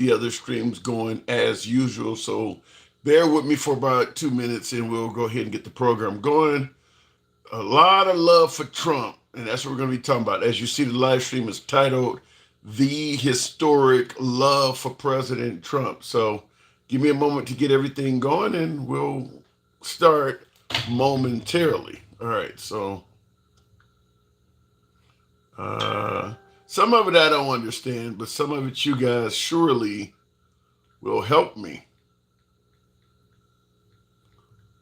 the other streams going as usual. So bear with me for about 2 minutes and we'll go ahead and get the program going. A lot of love for Trump, and that's what we're going to be talking about. As you see, the live stream is titled The Historic Love for President Trump. So give me a moment to get everything going and we'll start momentarily. All right, so uh, some of it I don't understand, but some of it you guys surely will help me.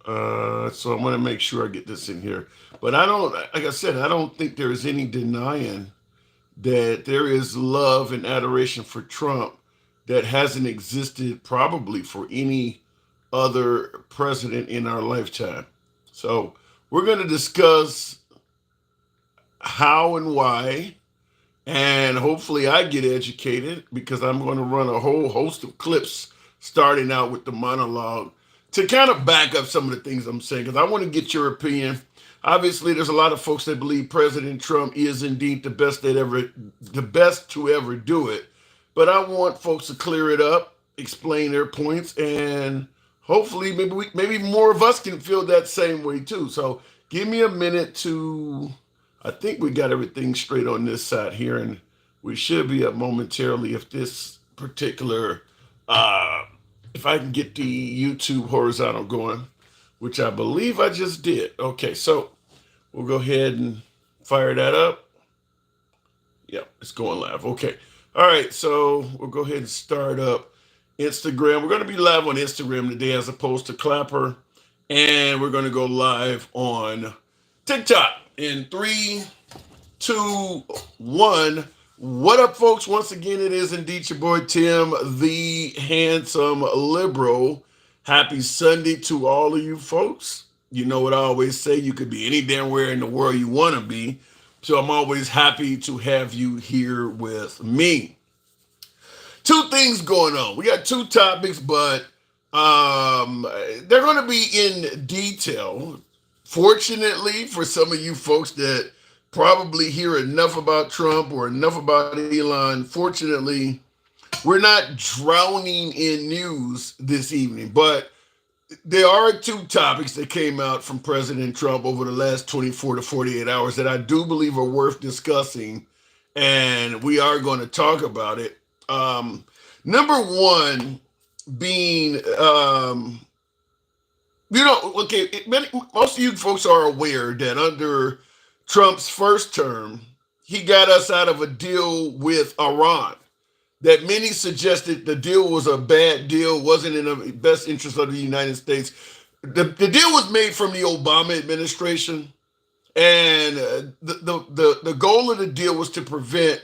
So I'm going to make sure I get this in here. But I don't, like I said, I don't think there is any denying that there is love and adoration for Trump that hasn't existed probably for any other president in our lifetime. So we're going to discuss how and why, and hopefully I get educated because I'm going to run a whole host of clips starting out with the monologue to kind of back up some of the things I'm saying because I want to get your opinion. Obviously, there's a lot of folks that believe President Trump is indeed the best to ever do it. But I want folks to clear it up, explain their points, and hopefully maybe more of us can feel that same way too. So give me a minute to. I think we got everything straight on this side here, and we should be up momentarily if this particular if I can get the YouTube horizontal going, which I believe I just did. Okay, so we'll go ahead and fire that up. Yep, it's going live. Okay. All right, so we'll go ahead and start up Instagram. We're going to be live on Instagram today as opposed to Clapper. And we're going to go live on TikTok in 3, 2, 1. What up, folks? Once again, it is indeed your boy Tim, the handsome liberal. Happy Sunday to all of you folks. You know what I always say, you could be any damn where in the world you want to be. So I'm always happy to have you here with me. Two things going on. We got two topics, but they're going to be in detail. Fortunately, for some of you folks that probably hear enough about Trump or enough about Elon, fortunately, we're not drowning in news this evening. But there are two topics that came out from President Trump over the last 24 to 48 hours that I do believe are worth discussing, and we are going to talk about it. Number one being, most of you folks are aware that under Trump's first term, he got us out of a deal with Iran that many suggested the deal was a bad deal, wasn't in the best interest of the United States. The deal was made from the Obama administration, and the goal of the deal was to prevent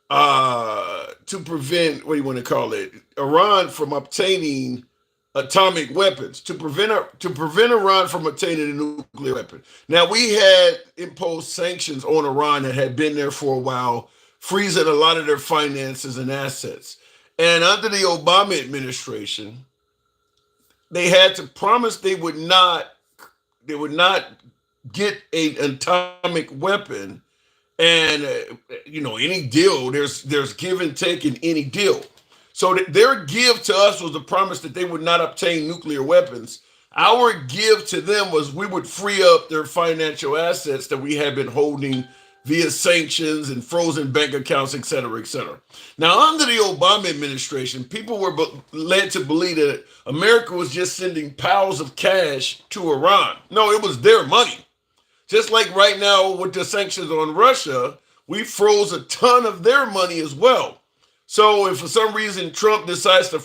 what do you want to call it, Iran from obtaining atomic weapons, to prevent Iran from obtaining a nuclear weapon. Now, we had imposed sanctions on Iran that had been there for a while, freezing a lot of their finances and assets. And under the Obama administration, they had to promise they would not get an atomic weapon. And any deal, there's give and take in any deal. So their give to us was the promise that they would not obtain nuclear weapons. Our give to them was we would free up their financial assets that we had been holding via sanctions and frozen bank accounts, et cetera, et cetera. Now, under the Obama administration, people were led to believe that America was just sending piles of cash to Iran. No, it was their money. Just like right now with the sanctions on Russia, we froze a ton of their money as well. So if for some reason Trump decides to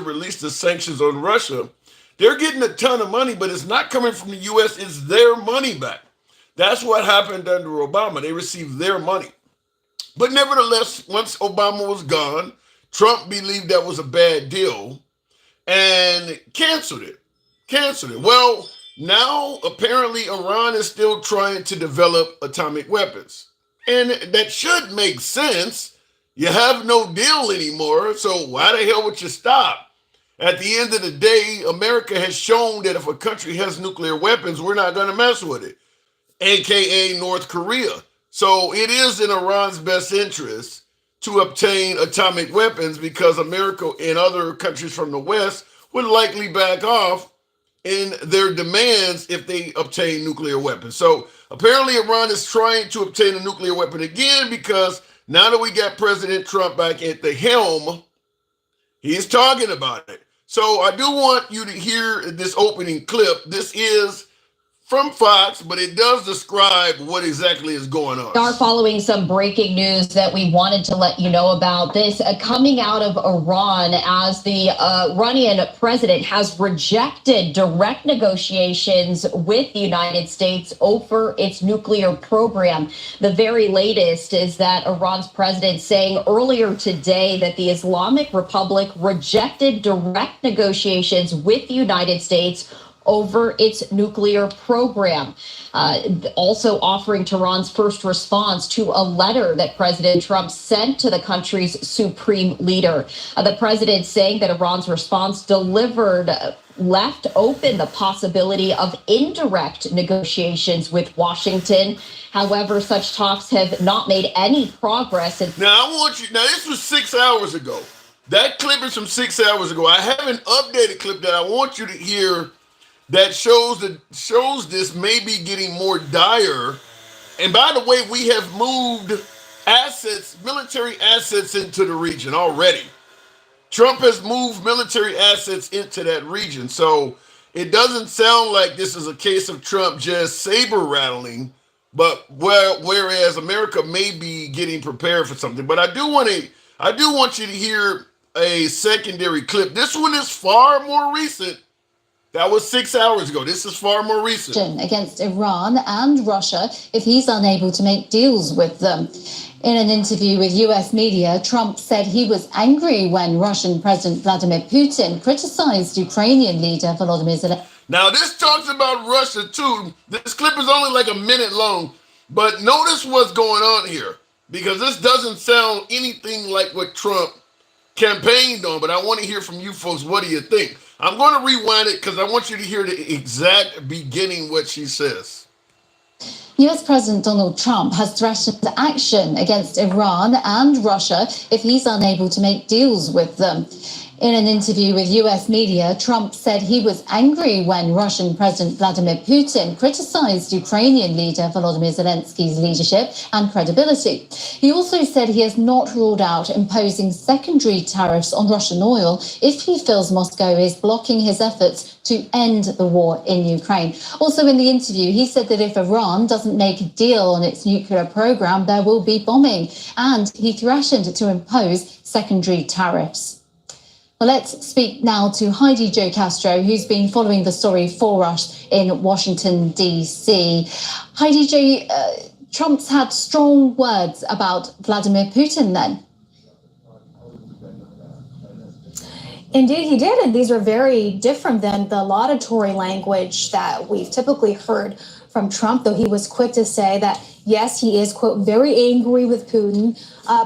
release the sanctions on Russia, they're getting a ton of money, but it's not coming from the U.S., it's their money back. That's what happened under Obama. They received their money. But nevertheless, once Obama was gone, Trump believed that was a bad deal and canceled it. Well, now apparently Iran is still trying to develop atomic weapons. And that should make sense. You have no deal anymore, so why the hell would you stop? At the end of the day, America has shown that if a country has nuclear weapons, we're not going to mess with it, aka North Korea. So it is in Iran's best interest to obtain atomic weapons because America and other countries from the West would likely back off in their demands if they obtain nuclear weapons. So apparently, Iran is trying to obtain a nuclear weapon again because now that we got President Trump back at the helm, he's talking about it. So I do want you to hear this opening clip. This is from Fox, but it does describe what exactly is going on. We are following some breaking news that we wanted to let you know about. This coming out of Iran as the Iranian president has rejected direct negotiations with the United States over its nuclear program. The very latest is that Iran's president saying earlier today that the Islamic Republic rejected direct negotiations with the United States over its nuclear program, also offering Tehran's first response to a letter that President Trump sent to the country's supreme leader. The president saying that Iran's response left open the possibility of indirect negotiations with Washington. However, such talks have not made any progress. Now, this was 6 hours ago. That clip is from 6 hours ago. I have an updated clip that I want you to hear that shows this may be getting more dire. And by the way, we have moved military assets into the region already. Trump has moved military assets into that region. So it doesn't sound like this is a case of Trump just saber rattling, but whereas America may be getting prepared for something. But I do want you to hear a secondary clip. This one is far more recent. That was 6 hours ago. This is far more recent. Against Iran and Russia if he's unable to make deals with them. In an interview with US media, Trump said he was angry when Russian President Vladimir Putin criticized Ukrainian leader Volodymyr Zelensky. Now, this talks about Russia, too. This clip is only like a minute long, but notice what's going on here, because this doesn't sound anything like what Trump campaigned on, but I want to hear from you folks. What do you think? I'm going to rewind it because I want you to hear the exact beginning what she says. US President Donald Trump has threatened action against Iran and Russia if he's unable to make deals with them. In an interview with US media, Trump said he was angry when Russian President Vladimir Putin criticized Ukrainian leader Volodymyr Zelensky's leadership and credibility. He also said he has not ruled out imposing secondary tariffs on Russian oil if he feels Moscow is blocking his efforts to end the war in Ukraine. Also in the interview, he said that if Iran doesn't make a deal on its nuclear program, there will be bombing, and he threatened to impose secondary tariffs. Well, let's speak now to Heidi Jo Castro, who's been following the story for us in Washington, D.C. Heidi Jo, Trump's had strong words about Vladimir Putin then. Indeed, he did. And these are very different than the laudatory language that we've typically heard from Trump, though he was quick to say that, yes, he is, quote, very angry with Putin,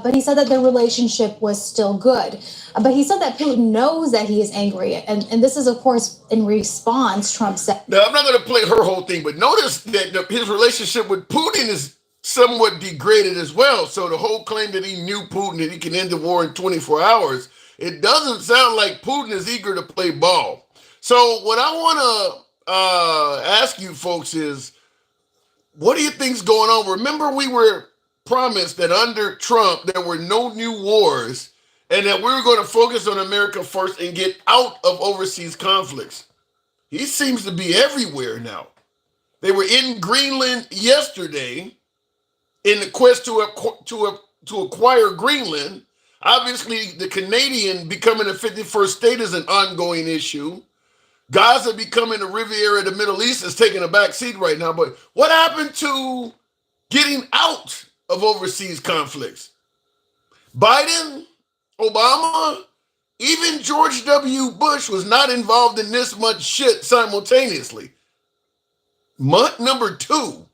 but he said that their relationship was still good. But he said that Putin knows that he is angry. And this is, of course, in response, Trump said. Now, I'm not going to play her whole thing, but notice that his relationship with Putin is somewhat degraded as well. So the whole claim that he knew Putin, that he can end the war in 24 hours, it doesn't sound like Putin is eager to play ball. So what I want to ask you folks is, what do you think's going on? Remember, we were promised that under Trump, there were no new wars and that we were going to focus on America first and get out of overseas conflicts. He seems to be everywhere now. They were in Greenland yesterday in the quest to acquire Greenland. Obviously, the Canadian becoming a 51st state is an ongoing issue. Gaza becoming the Riviera of the Middle East is taking a back seat right now. But what happened to getting out of overseas conflicts? Biden, Obama, even George W. Bush was not involved in this much shit simultaneously. Month number 2.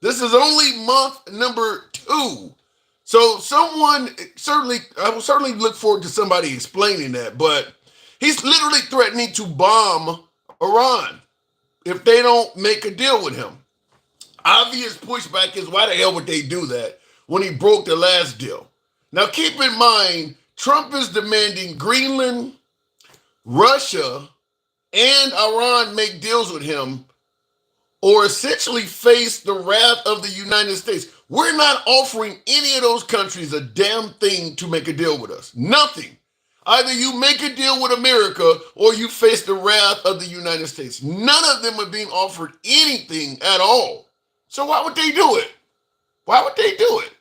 This is only month number 2. So I will certainly look forward to somebody explaining that, but he's literally threatening to bomb Iran if they don't make a deal with him. Obvious pushback is, why the hell would they do that when he broke the last deal? Now keep in mind, Trump is demanding Greenland, Russia, and Iran make deals with him or essentially face the wrath of the United States. We're not offering any of those countries a damn thing to make a deal with us. Nothing. Either you make a deal with America or you face the wrath of the United States. None of them are being offered anything at all. So why would they do it? Why would they do it?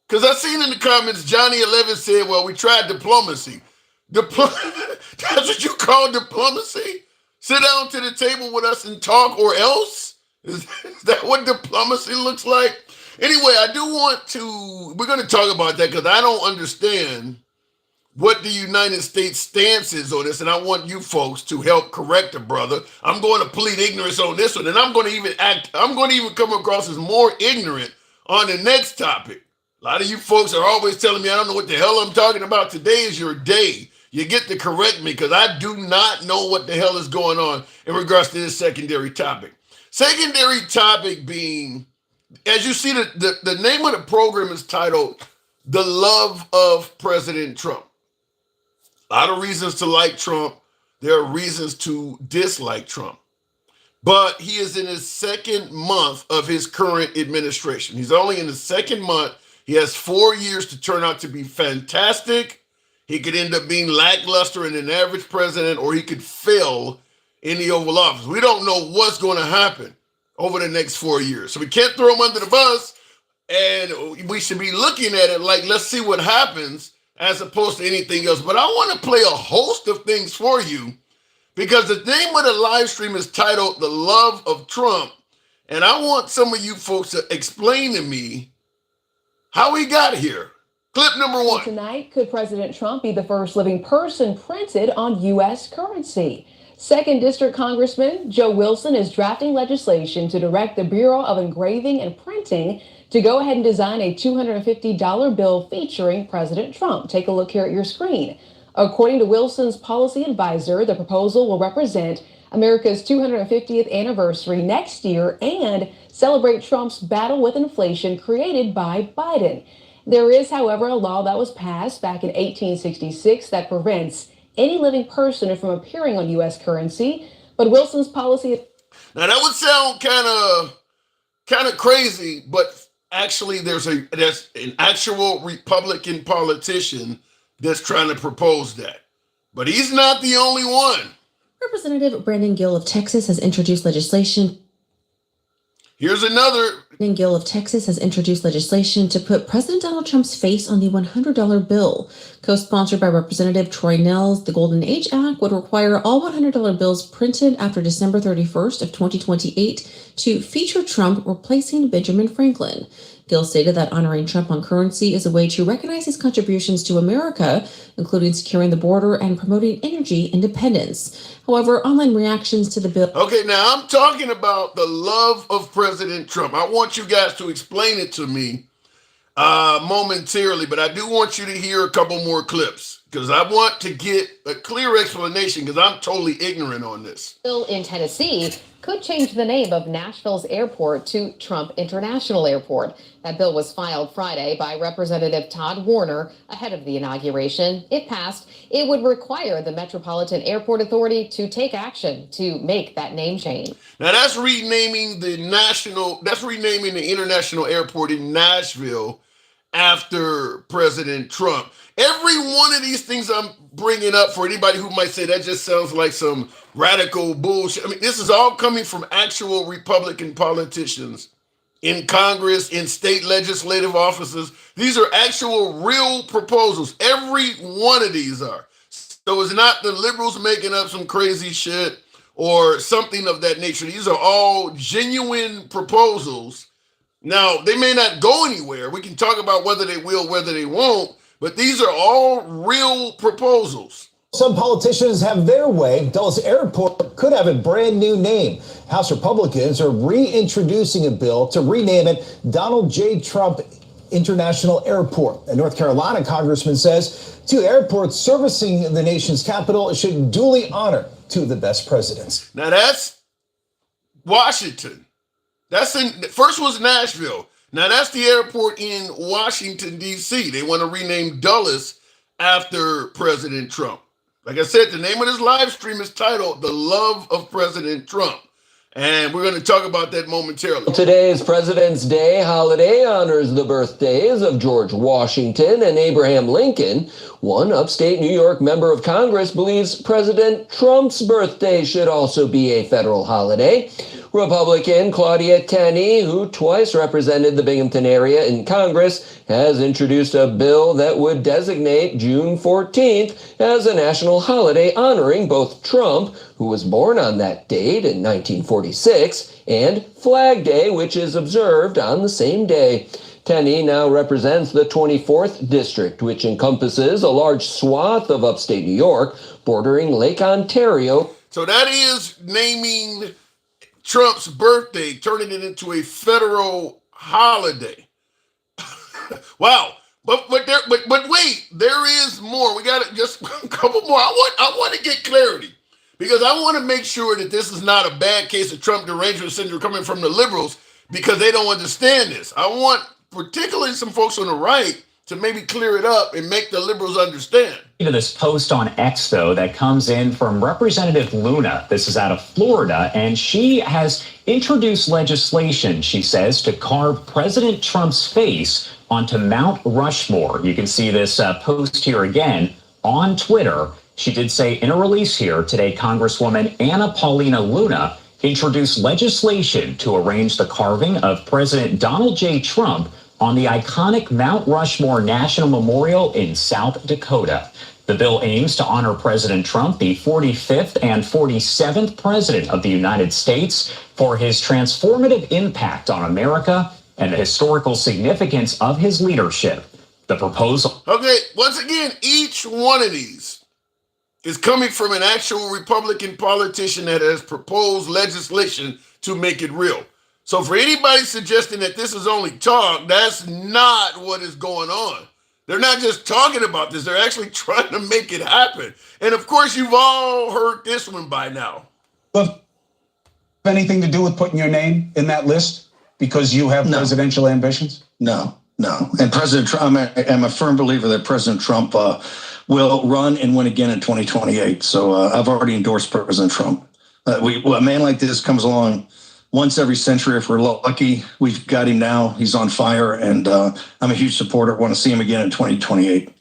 Because I seen in the comments, Johnny 11 said, well, we tried diplomacy. That's what you call diplomacy? Sit down to the table with us and talk or else? Is that what diplomacy looks like? Anyway, we're going to talk about that because I don't understand what the United States stance is on this, and I want you folks to help correct the brother. I'm going to plead ignorance on this one, and I'm going to even come across as more ignorant on the next topic. A lot of you folks are always telling me I don't know what the hell I'm talking about. Today is your day. You get to correct me because I do not know what the hell is going on in regards to this secondary topic. Secondary topic being, as you see, the name of the program is titled The Love of President Trump. A lot of reasons to like Trump. There are reasons to dislike Trump. But he is in his second month of his current administration. He's only in the second month. He has 4 years to turn out to be fantastic. He could end up being lackluster and an average president, or he could fail in the Oval Office. We don't know what's going to happen over the next 4 years. So we can't throw him under the bus, and we should be looking at it like, let's see what happens as opposed to anything else. But I want to play a host of things for you because the name of the live stream is titled The Love of Trump. And I want some of you folks to explain to me how we got here. Clip number one. Tonight, could President Trump be the first living person printed on U.S. currency? 2nd District Congressman Joe Wilson is drafting legislation to direct the Bureau of Engraving and Printing to go ahead and design a $250 bill featuring President Trump. Take a look here at your screen. According to Wilson's policy advisor, the proposal will represent America's 250th anniversary next year and celebrate Trump's battle with inflation created by Biden. There is, however, a law that was passed back in 1866 that prevents any living person from appearing on U.S. currency, but Wilson's policy... Now that would sound kind of crazy, but actually there's an actual Republican politician that's trying to propose that. But he's not the only one. Representative Brandon Gill of Texas has introduced legislation. Here's another. Brandon Gill of Texas has introduced legislation to put President Donald Trump's face on the $100 bill. Co-sponsored by Representative Troy Nehls, the Golden Age Act would require all $100 bills printed after December 31st of 2028 to feature Trump replacing Benjamin Franklin. Gill stated that honoring Trump on currency is a way to recognize his contributions to America, including securing the border and promoting energy independence. However, online reactions to the bill... Okay, now I'm talking about the love of President Trump. I want you guys to explain it to me momentarily, but I do want you to hear a couple more clips because I want to get a clear explanation because I'm totally ignorant on this. Bill in Tennessee could change the name of Nashville's airport to Trump International Airport. That bill was filed Friday by Representative Todd Warner ahead of the inauguration. If passed, it would require the Metropolitan Airport Authority to take action to make that name change. Now that's renaming the international airport in Nashville after President Trump. Every one of these things I'm bringing up, for anybody who might say that just sounds like some radical bullshit. I mean, this is all coming from actual Republican politicians in Congress, in state legislative offices. These are actual real proposals. Every one of these are. So it's not the liberals making up some crazy shit or something of that nature. These are all genuine proposals. Now, they may not go anywhere. We can talk about whether they will, whether they won't, but these are all real proposals. Some politicians have their way. Dulles Airport could have a brand new name. House Republicans are reintroducing a bill to rename it Donald J. Trump International Airport. A North Carolina congressman says two airports servicing the nation's capital should duly honor two of the best presidents. Now that's Washington. First was Nashville. Now, that's the airport in Washington, D.C. They want to rename Dulles after President Trump. Like I said, the name of this live stream is titled The Love of President Trump. And we're going to talk about that momentarily. Today's President's Day holiday honors the birthdays of George Washington and Abraham Lincoln. One upstate New York member of Congress believes President Trump's birthday should also be a federal holiday. Republican Claudia Tenney, who twice represented the Binghamton area in Congress, has introduced a bill that would designate June 14th as a national holiday honoring both Trump, who was born on that date in 1946, and Flag Day, which is observed on the same day. Tenney now represents the 24th District, which encompasses a large swath of upstate New York, bordering Lake Ontario. So that is naming Trump's birthday, turning it into a federal holiday. Wow. But wait, there is more. We got just a couple more. I want to get clarity because I want to make sure that this is not a bad case of Trump derangement syndrome coming from the liberals because they don't understand this. I want particularly some folks on the right to maybe clear it up and make the liberals understand. This post on X, though, that comes in from Representative Luna. This is out of Florida, and she has introduced legislation, she says, to carve President Trump's face onto Mount Rushmore. You can see this post here again on Twitter. She did say in a release here today, Congresswoman Anna Paulina Luna introduced legislation to arrange the carving of President Donald J. Trump on the iconic Mount Rushmore National Memorial in South Dakota. The bill aims to honor President Trump, the 45th and 47th President of the United States, for his transformative impact on America and the historical significance of his leadership. The proposal. Okay, once again, each one of these is coming from an actual Republican politician that has proposed legislation to make it real. So for anybody suggesting that this is only talk, that's not what is going on. They're not just talking about this. They're actually trying to make it happen. And of course, you've all heard this one by now. Have anything to do with putting your name in that list because you have presidential ambitions? No. And President Trump, I'm a firm believer that President Trump will run and win again in 2028. So I've already endorsed President Trump. A man like this comes along once every century, if we're lucky. We've got him now. He's on fire, and I'm a huge supporter. Want to see him again in 2028.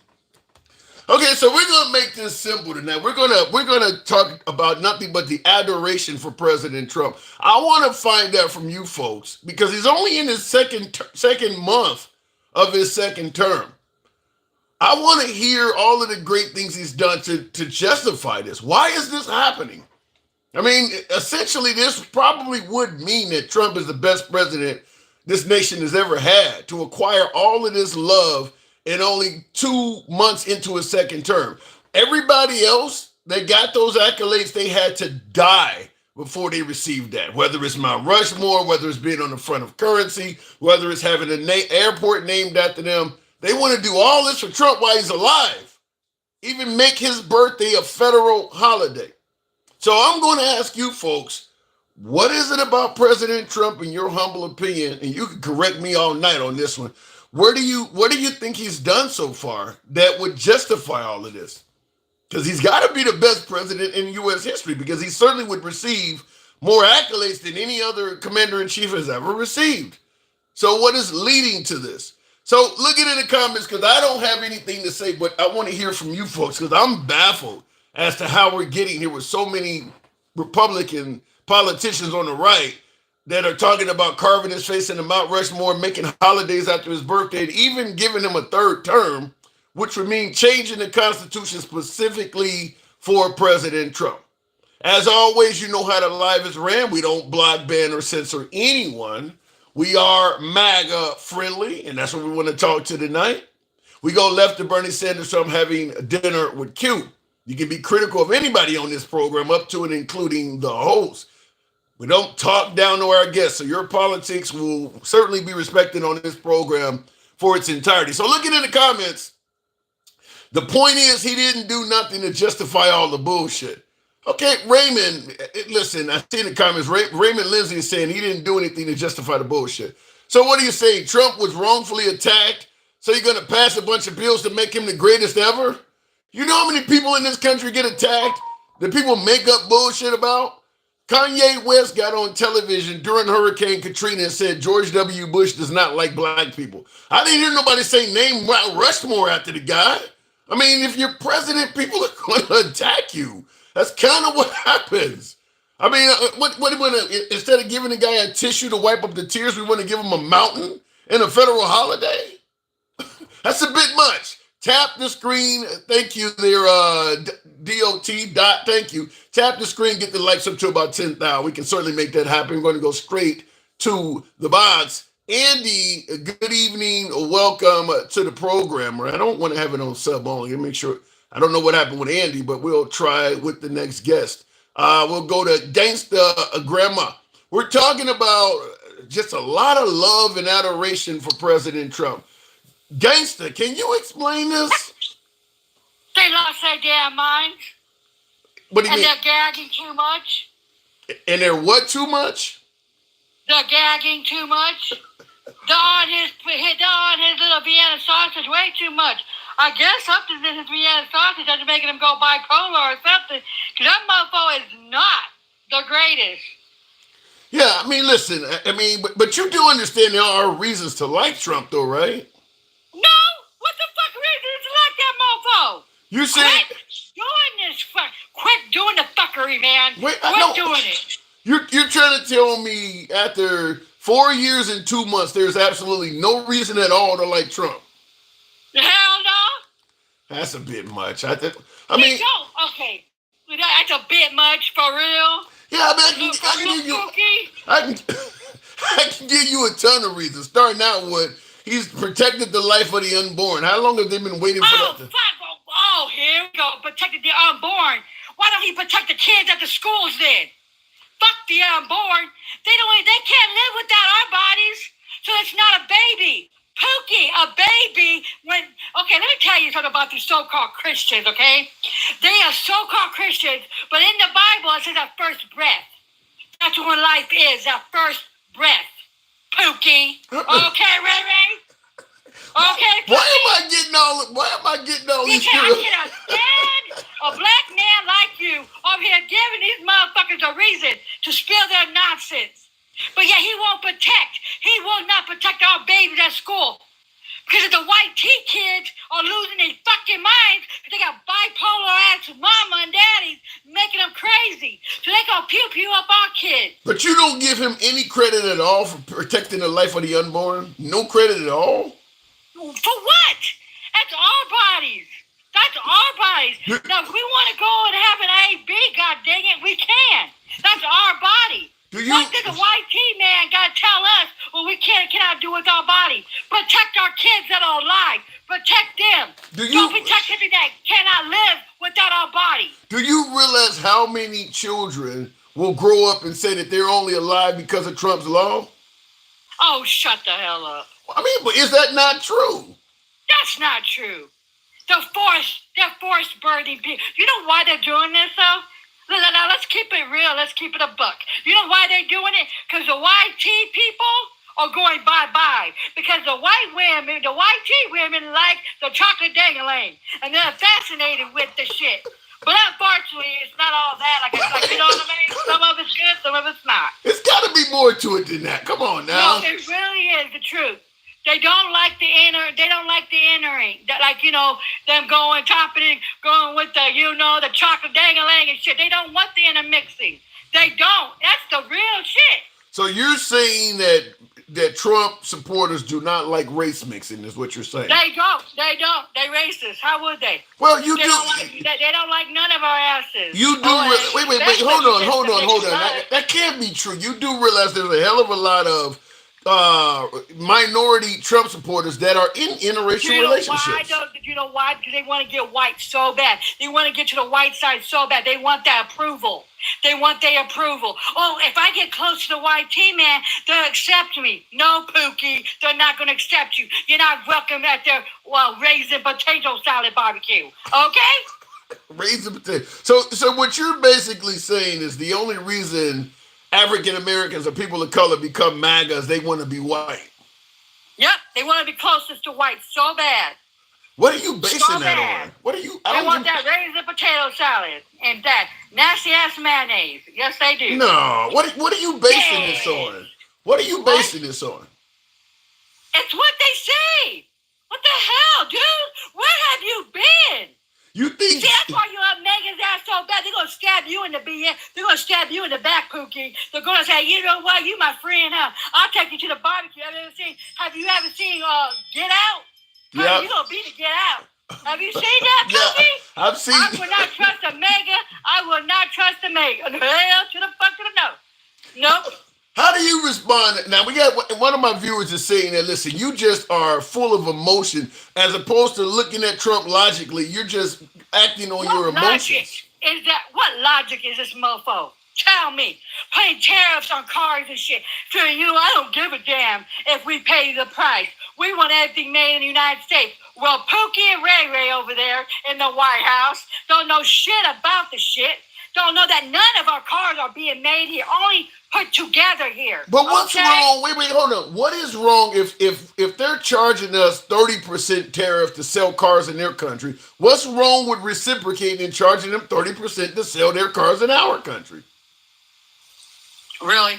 Okay, so we're gonna make this simple tonight. We're gonna talk about nothing but the adoration for President Trump. I want to find out from you folks because he's only in his second month of his second term. I want to hear all of the great things he's done to justify this. Why is this happening? I mean, essentially, this probably would mean that Trump is the best president this nation has ever had to acquire all of this love in only 2 months into his second term. Everybody else that got those accolades, they had to die before they received that, whether it's Mount Rushmore, whether it's being on the front of currency, whether it's having an airport named after them. They want to do all this for Trump while he's alive, even make his birthday a federal holiday. So I'm going to ask you folks, what is it about President Trump, in your humble opinion, and you can correct me all night on this one, what do you think he's done so far that would justify all of this? Because he's got to be the best president in U.S. history, because he certainly would receive more accolades than any other commander-in-chief has ever received. So what is leading to this? So look at it in the comments, because I don't have anything to say, but I want to hear from you folks, because I'm baffled as to how we're getting here with so many Republican politicians on the right that are talking about carving his face into Mount Rushmore, making holidays after his birthday, and even giving him a third term, which would mean changing the Constitution specifically for President Trump. As always, you know how the live is ran. We don't block, ban, or censor anyone. We are MAGA friendly, and that's what we want to talk to tonight. We go left to Bernie Sanders, so I'm having dinner with Q. You can be critical of anybody on this program, up to and including the host. We don't talk down to our guests, so your politics will certainly be respected on this program for its entirety. So looking in the comments, the point is he didn't do nothing to justify all the bullshit. Okay, Raymond, listen, I see in the comments, Raymond Lindsay is saying he didn't do anything to justify the bullshit. So what are you saying? Trump was wrongfully attacked, so you're going to pass a bunch of bills to make him the greatest ever? You know how many people in this country get attacked that people make up bullshit about? Kanye West got on television during Hurricane Katrina and said George W. Bush does not like black people. I didn't hear nobody say name Mount Rushmore after the guy. I mean, if you're president, people are going to attack you. That's kind of what happens. I mean, instead of giving the guy a tissue to wipe up the tears, we want to give him a mountain and a federal holiday? That's a bit much. Tap the screen. Thank you there, DOT. Thank you. Tap the screen, get the likes up to about 10,000. We can certainly make that happen. We're going to go straight to the bots. Andy, good evening. Welcome to the program. I don't want to have it on sub only. Make sure. I don't know what happened with Andy, but we'll try with the next guest. We'll go to Gangsta Grandma. We're talking about just a lot of love and adoration for President Trump. Gangsta, can you explain this? They lost their damn minds. What do you mean? And they're gagging too much. And they're what too much? They're gagging too much. They're on his little Vienna sausage way too much. I guess something in his Vienna sausage that's making him go bipolar or something. Because that mofo is not the greatest. Yeah, I mean, listen, but you do understand there are reasons to like Trump, though, right? No! What the fuck reason is to like that mofo? You saying... Quit doing this fuck. Quit doing the fuckery, man. Wait, Quit doing it. You're trying to tell me after 4 years and 2 months, there's absolutely no reason at all to like Trump? Hell no. That's a bit much. I mean... Okay. That's a bit much, for real. Yeah, I mean, I can give you a ton of reasons. Starting out with, he's protected the life of the unborn. How long have they been waiting for that? Oh, here we go. Protected the unborn. Why don't he protect the kids at the schools then? Fuck the unborn. They can't live without our bodies. So it's not a baby. Pookie, a baby. Okay, let me tell you something about these so-called Christians, okay? They are so-called Christians, but in the Bible it says our first breath. That's what life is, our first breath. Pookie. Okay, Ray? Okay. Why am I getting all these Because I can understand a black man like you over here giving these motherfuckers a reason to spill their nonsense. But yet he will not protect our babies at school. Because the white tea kids are losing their fucking minds because they got bipolar ass mama and daddies making them crazy. So they gonna pew up our kids. But you don't give him any credit at all for protecting the life of the unborn? No credit at all? For what? That's our bodies. That's our bodies. Now, if we want to go and have an A-B, god dang it, we can. That's our body. What did the white tea man got to tell us what we cannot do with our body? Protect our kids that are alive. Protect them. Don't protect anything that cannot live without our body. Do you realize how many children will grow up and say that they're only alive because of Trump's law? Oh, shut the hell up. I mean, but is that not true? That's not true. They're forced birthing people. You know why they're doing this, though? Now, let's keep it real. Let's keep it a buck. You know why they're doing it? Because the white tea people are going bye-bye. Because the white tea women like the chocolate dang-a-lang. And they're fascinated with the shit. But unfortunately, it's not all that. Like, you know what I mean? Some of it's good, some of it's not. It's got to be more to it than that. Come on now. No, it really is the truth. They don't like the entering. Like, you know, them going with the chocolate dang-a-lang and shit. They don't want the intermixing. They don't. That's the real shit. So you're saying that Trump supporters do not like race mixing, is what you're saying? They don't. They racist. How would they? Well, they don't like none of our asses. You do. Wait. Hold on. That can't be true. You do realize there's a hell of a lot of minority Trump supporters that are in interracial relationships. You know why? Because they want to get white so bad. They want to get to the white side so bad. They want that approval. They want their approval. Oh, if I get close to the white tea man, they'll accept me. No, Pookie, they're not going to accept you. You're not welcome at their raisin potato salad barbecue. Okay? Raisin potato. So what you're basically saying is the only reason African Americans or people of color become MAGA is they want to be white. Yep, they want to be closest to white so bad. What are you basing So that bad. on? What are you? They want that raisin potato salad and that nasty ass mayonnaise. Yes, they do. No. What are you basing this on? What are you basing this on? It's what they say. What the hell, dude? Where have you been? You think? See, that's why you up Megan's ass so bad. They're gonna stab you in the BS. They're gonna stab you in the back, Pookie. They're gonna say, you know what? You my friend, huh? I'll take you to the barbecue. Have you ever seen Get Out? Yeah. You gonna be the Get Out? Have you seen that, Pookie? Yeah, I've seen. I will not trust a Mega. I will not trust a Mega. Hell to the fuck to the no. Nope. How do you respond? Now, we got one of my viewers is saying that, listen, you just are full of emotion as opposed to looking at Trump logically. You're just acting on your emotions. What logic is this mofo? Tell me. Putting tariffs on cars and shit. For you, I don't give a damn if we pay the price. We want everything made in the United States. Well, Pookie and Ray Ray over there in the White House don't know shit about the shit. Don't know that none of our cars are being made here. Only put together here. But what's wrong? Wait, hold on. What is wrong if they're charging us 30% tariff to sell cars in their country? What's wrong with reciprocating and charging them 30% to sell their cars in our country? Really?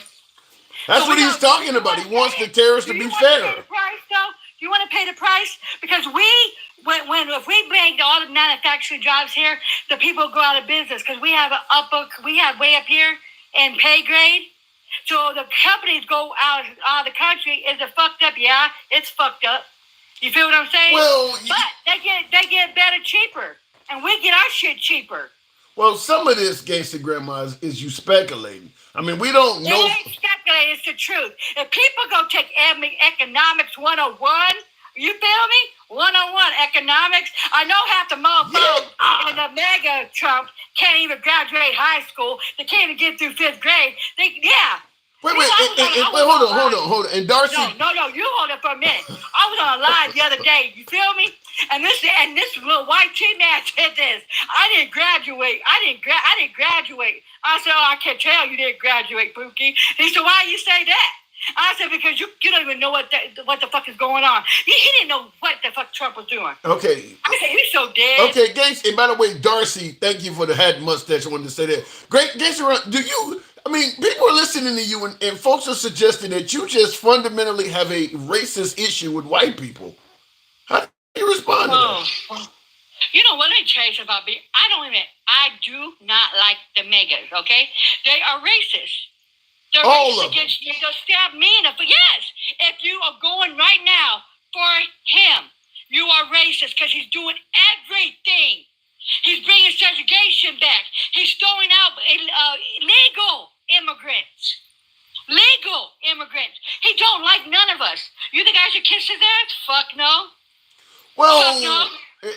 That's what he's talking about. He wants the tariffs to be fair. Do you want to pay the price? Because if we make all the manufacturing jobs here, the people go out of business because we have way up here in pay grade. So the companies go out of the country. Is it fucked up? Yeah, it's fucked up. You feel what I'm saying? Well, but they get better cheaper, and we get our shit cheaper. Well, some of this, gangster grandma, is you speculating. I mean, we don't know. It ain't speculating, it's the truth. If people go take economics 101, you feel me? 101 economics. I know half the motherfuckers in the mega Trump can't even graduate high school. They can't even get through 5th grade. Wait, hold on. And Darcy. No, you hold it for a minute. I was on a live the other day. You feel me? And this little white teen man said this. I didn't graduate. I didn't graduate. I said, I can't tell you didn't graduate, Pookie. He said, why you say that? I said, because you don't even know what the fuck is going on. He didn't know what the fuck Trump was doing. Okay. I said, he's so dead. Okay, gangster. And by the way, Darcy, thank you for the hat and mustache. I wanted to say that. Great, gangster. People are listening to you, and folks are suggesting that you just fundamentally have a racist issue with white people. How do you respond to that? You know what? Let me tell you something about me. I do not like the megas, okay? They are racist. They're racist against me. They'll stab me in the face. Yes, if you are going right now for him, you are racist because he's doing everything. He's bringing segregation back. He's throwing out illegal immigrants. Legal immigrants. He don't like none of us. You think I should kiss his ass? Fuck no. Well, Fuck no.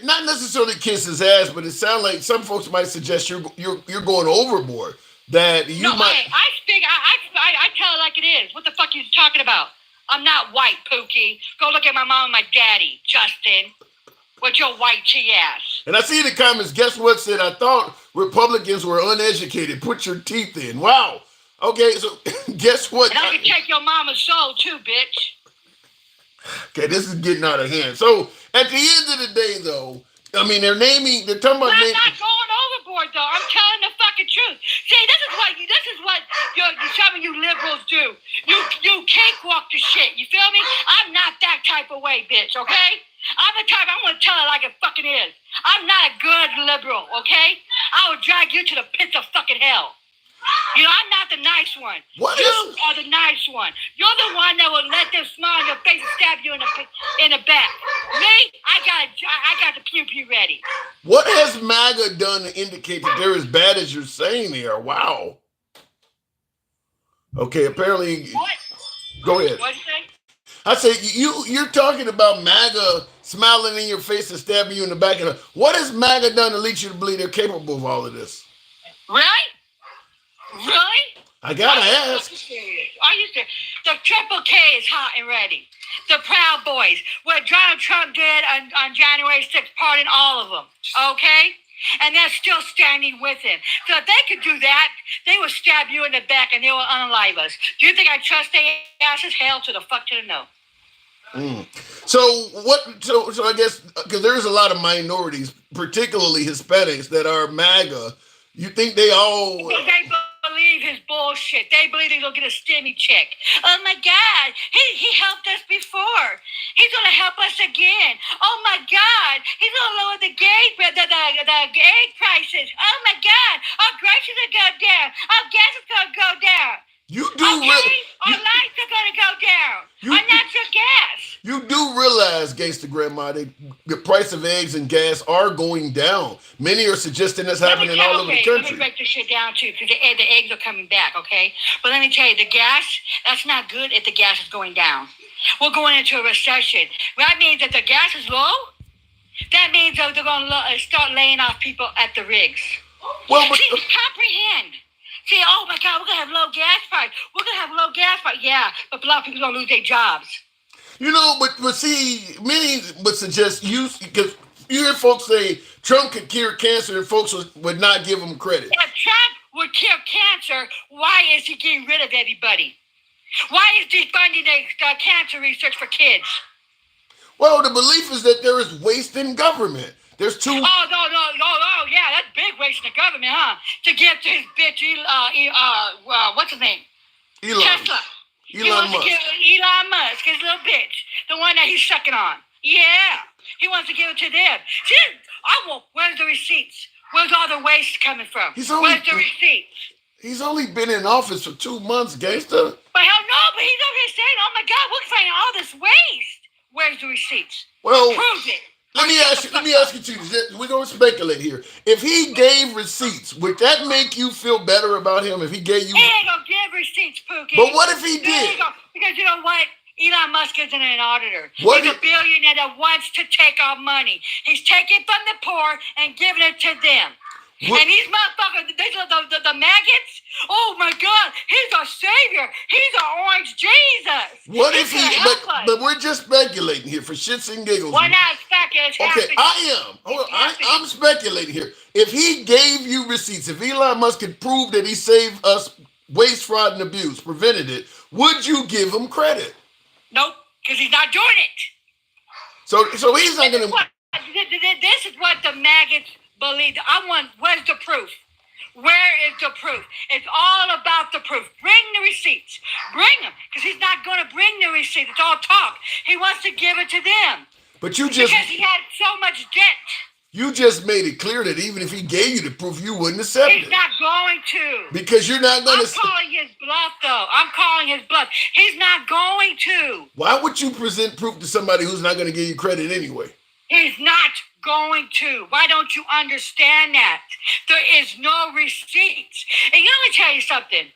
Not necessarily kiss his ass, but it sounds like some folks might suggest you're going overboard. That you might. I tell it like it is. What the fuck are you talking about? I'm not white, Pookie. Go look at my mom and my daddy, Justin. With your white tea ass. And I see in the comments, guess what said? I thought Republicans were uneducated. Put your teeth in. Wow. Okay, so guess what? And I can take your mama's soul too, bitch. Okay, this is getting out of hand. So at the end of the day, though, they're talking about I'm not going overboard, though. I'm telling the fucking truth. See, this is what some of you liberals do. You cakewalk the shit. You feel me? I'm not that type of way, bitch. Okay? I'm the type. I'm gonna tell it like it fucking is. I'm not a good liberal. Okay? I will drag you to the pits of fucking hell. You know, I'm not the nice one. You are the nice one. You're the one that will let them smile in your face and stab you in the back. Me, I got the pew pew ready. What has MAGA done to indicate that they're as bad as you're saying they are? Wow. Okay, apparently. What? Go ahead. What'd you say? I say you're talking about MAGA smiling in your face and stabbing you in the back. What has MAGA done to lead you to believe they're capable of all of this? Really? Really? I gotta ask. Are you serious? The Triple K is hot and ready. The Proud Boys. What Donald Trump did on January 6th, pardon all of them. Okay? And they're still standing with him. So if they could do that, they would stab you in the back and they will unalive us. Do you think I trust their asses? Hell to the fuck to the no. Mm. So what? So I guess because there's a lot of minorities, particularly Hispanics, that are MAGA. You think they all? They believe his bullshit. They believe he's gonna get a stimmy check. Oh my God, he helped us before. He's gonna help us again. Oh my God, he's gonna lower the egg prices. Oh my God, our groceries are going down. Our gas is gonna go down. You do our lights are gonna go down. Our natural gas. You do realize, Gangsta Grandma, the price of eggs and gas are going down. Many are suggesting that's happening all over the country. Let me break this shit down too, because the eggs are coming back, okay? But let me tell you, the gas, that's not good if the gas is going down. We're going into a recession. That means that the gas is low. That means that they're going to start laying off people at the rigs. Well, but comprehend. See, oh my God, we're going to have low gas price. We're going to have low gas price. Yeah, but a lot of people are going to lose their jobs. You know, but see, many would suggest because you hear folks say Trump could cure cancer and folks would not give him credit. If Trump would cure cancer, why is he getting rid of everybody? Why is he funding the cancer research for kids? Well, the belief is that there is waste in government. There's too. Oh, no, yeah, that's big waste in the government, huh? To give to his bitch, what's his name? Tesla. Elon Musk. Elon Musk, his little bitch, the one that he's sucking on. Yeah, he wants to give it to them. See, where's the receipts? Where's all the waste coming from? Where's the receipts? He's only been in office for 2 months, gangster. But hell no, but he's over here saying, oh my God, we're finding all this waste. Where's the receipts? Well, prove it. Let me ask you two. We're gonna speculate here. If he gave receipts, would that make you feel better about him? If he gave you, he ain't gonna give receipts, Pookie. But what if he did? Because you know what? Elon Musk isn't an auditor. He's a billionaire that wants to take our money. He's taking from the poor and giving it to them. What? And these motherfuckers, the maggots, oh my God, he's our savior. He's our orange Jesus. What if but we're just speculating here for shits and giggles. Why not speculate? Okay, I'm speculating here. If he gave you receipts, if Elon Musk could prove that he saved us waste, fraud, and abuse, prevented it, would you give him credit? Nope, because he's not doing it. So he's not going to. This is what the maggots believe. Where's the proof? Where is the proof? It's all about the proof. Bring the receipts. Bring them, because he's not going to bring the receipts. It's all talk. He wants to give it to them. But because he had so much debt. You just made it clear that even if he gave you the proof, you wouldn't accept it. He's not going to. Because you're not going to. I'm calling his bluff, though. I'm calling his bluff. He's not going to. Why would you present proof to somebody who's not going to give you credit anyway? He's not going to. Why don't you understand that? There is no receipts. And let me tell you something.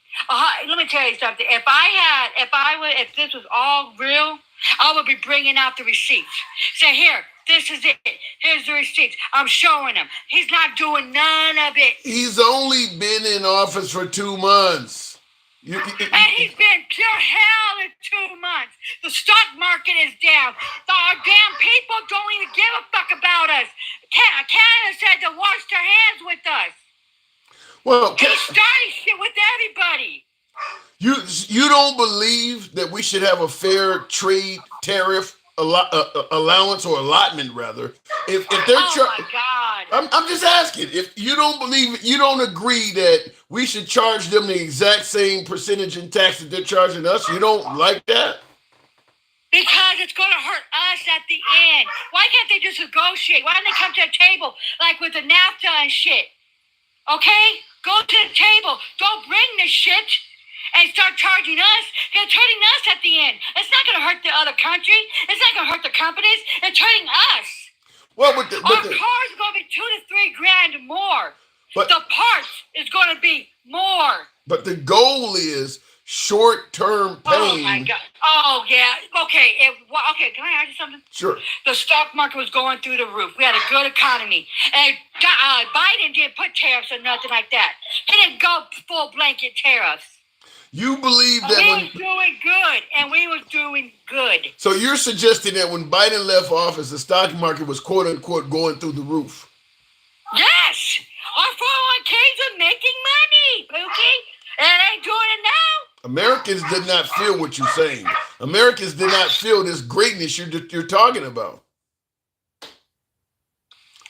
If this was all real, I would be bringing out the receipts. Say, here, this is it. Here's the receipts. I'm showing him. He's not doing none of it. He's only been in office for 2 months. And he's been pure hell in 2 months. The stock market is down. Our damn people don't even give a fuck about us. Canada said to wash their hands with us. Well, he's starting shit with everybody. You don't believe that we should have a fair trade tariff allowance or allotment, rather? If they're my God. I'm just asking. If you don't believe, you don't agree that we should charge them the exact same percentage in tax that they're charging us, you don't like that? Because it's going to hurt us at the end. Why can't they just negotiate? Why don't they come to a table like with the NAFTA and shit? Okay? Go to the table. Don't bring this shit and start charging us. It's hurting us at the end. It's not going to hurt the other country. It's not going to hurt the companies. It's hurting us. Well, our cars are going to be $2 to $3 grand more. But the parts is going to be more. But the goal is short-term pain. Oh my God! Oh yeah. Okay. Okay. Can I ask you something? Sure. The stock market was going through the roof. We had a good economy, and Biden didn't put tariffs or nothing like that. He didn't go full blanket tariffs. You believe that we was doing good, and we was doing good. So you're suggesting that when Biden left office, the stock market was "quote unquote" going through the roof? Yes. Our 401ks are making money, Pookie, and they ain't doing it now. Americans did not feel what you're saying. Americans did not feel this greatness you're talking about.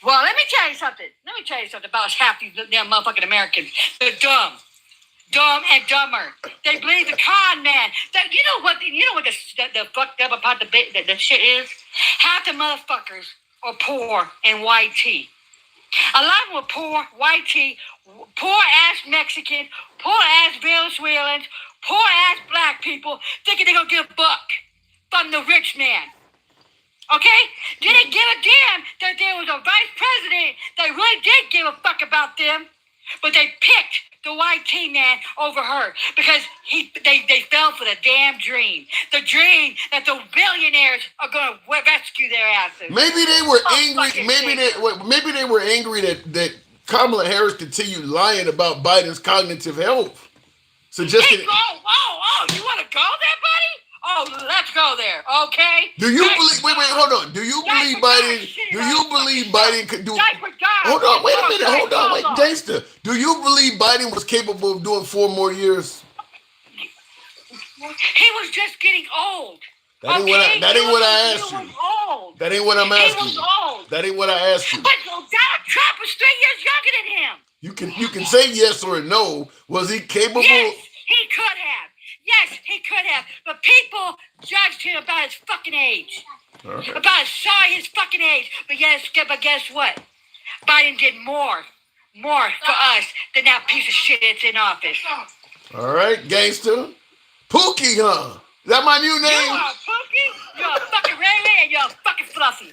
Well, let me tell you something. Let me tell you something about half these damn motherfucking Americans. They're dumb. Dumb and dumber. They believe the con man. You know what the fucked up about the shit is? Half the motherfuckers are poor and white tea. A lot of them are poor, white tea, poor ass Mexicans, poor ass Venezuelans, poor ass black people thinking they're gonna get a buck from the rich man. Okay? Didn't give a damn that there was a vice president that really did give a fuck about them, but they picked the white tea man over her because they fell for the damn dream. The dream that the billionaires are gonna rescue their asses. Maybe they were angry. Maybe they were angry that Kamala Harris continued lying about Biden's cognitive health. Suggesting. You want to go there, buddy? Oh, let's go there, okay? Do you believe? Wait, hold on. Do you believe Biden? Do you believe Biden could do? Hold on, wait a minute. Hold on, wait, gangster. Do you believe Biden was capable of doing 4 more years? He was just getting old. That ain't what I asked you. That ain't what I'm asking you. That ain't what I asked you. But Donald Trump was 3 years younger than him. You can say yes or no. Was he capable? Yes, he could have. Yes, he could have. But people judged him about his fucking age. Okay. About his fucking age. But guess what? Biden did more for us than that piece of shit that's in office. All right, gangster. Pookie, huh? Is that my new name? You are Pookie, you're a fucking Ray, and you're a fucking Fluffy.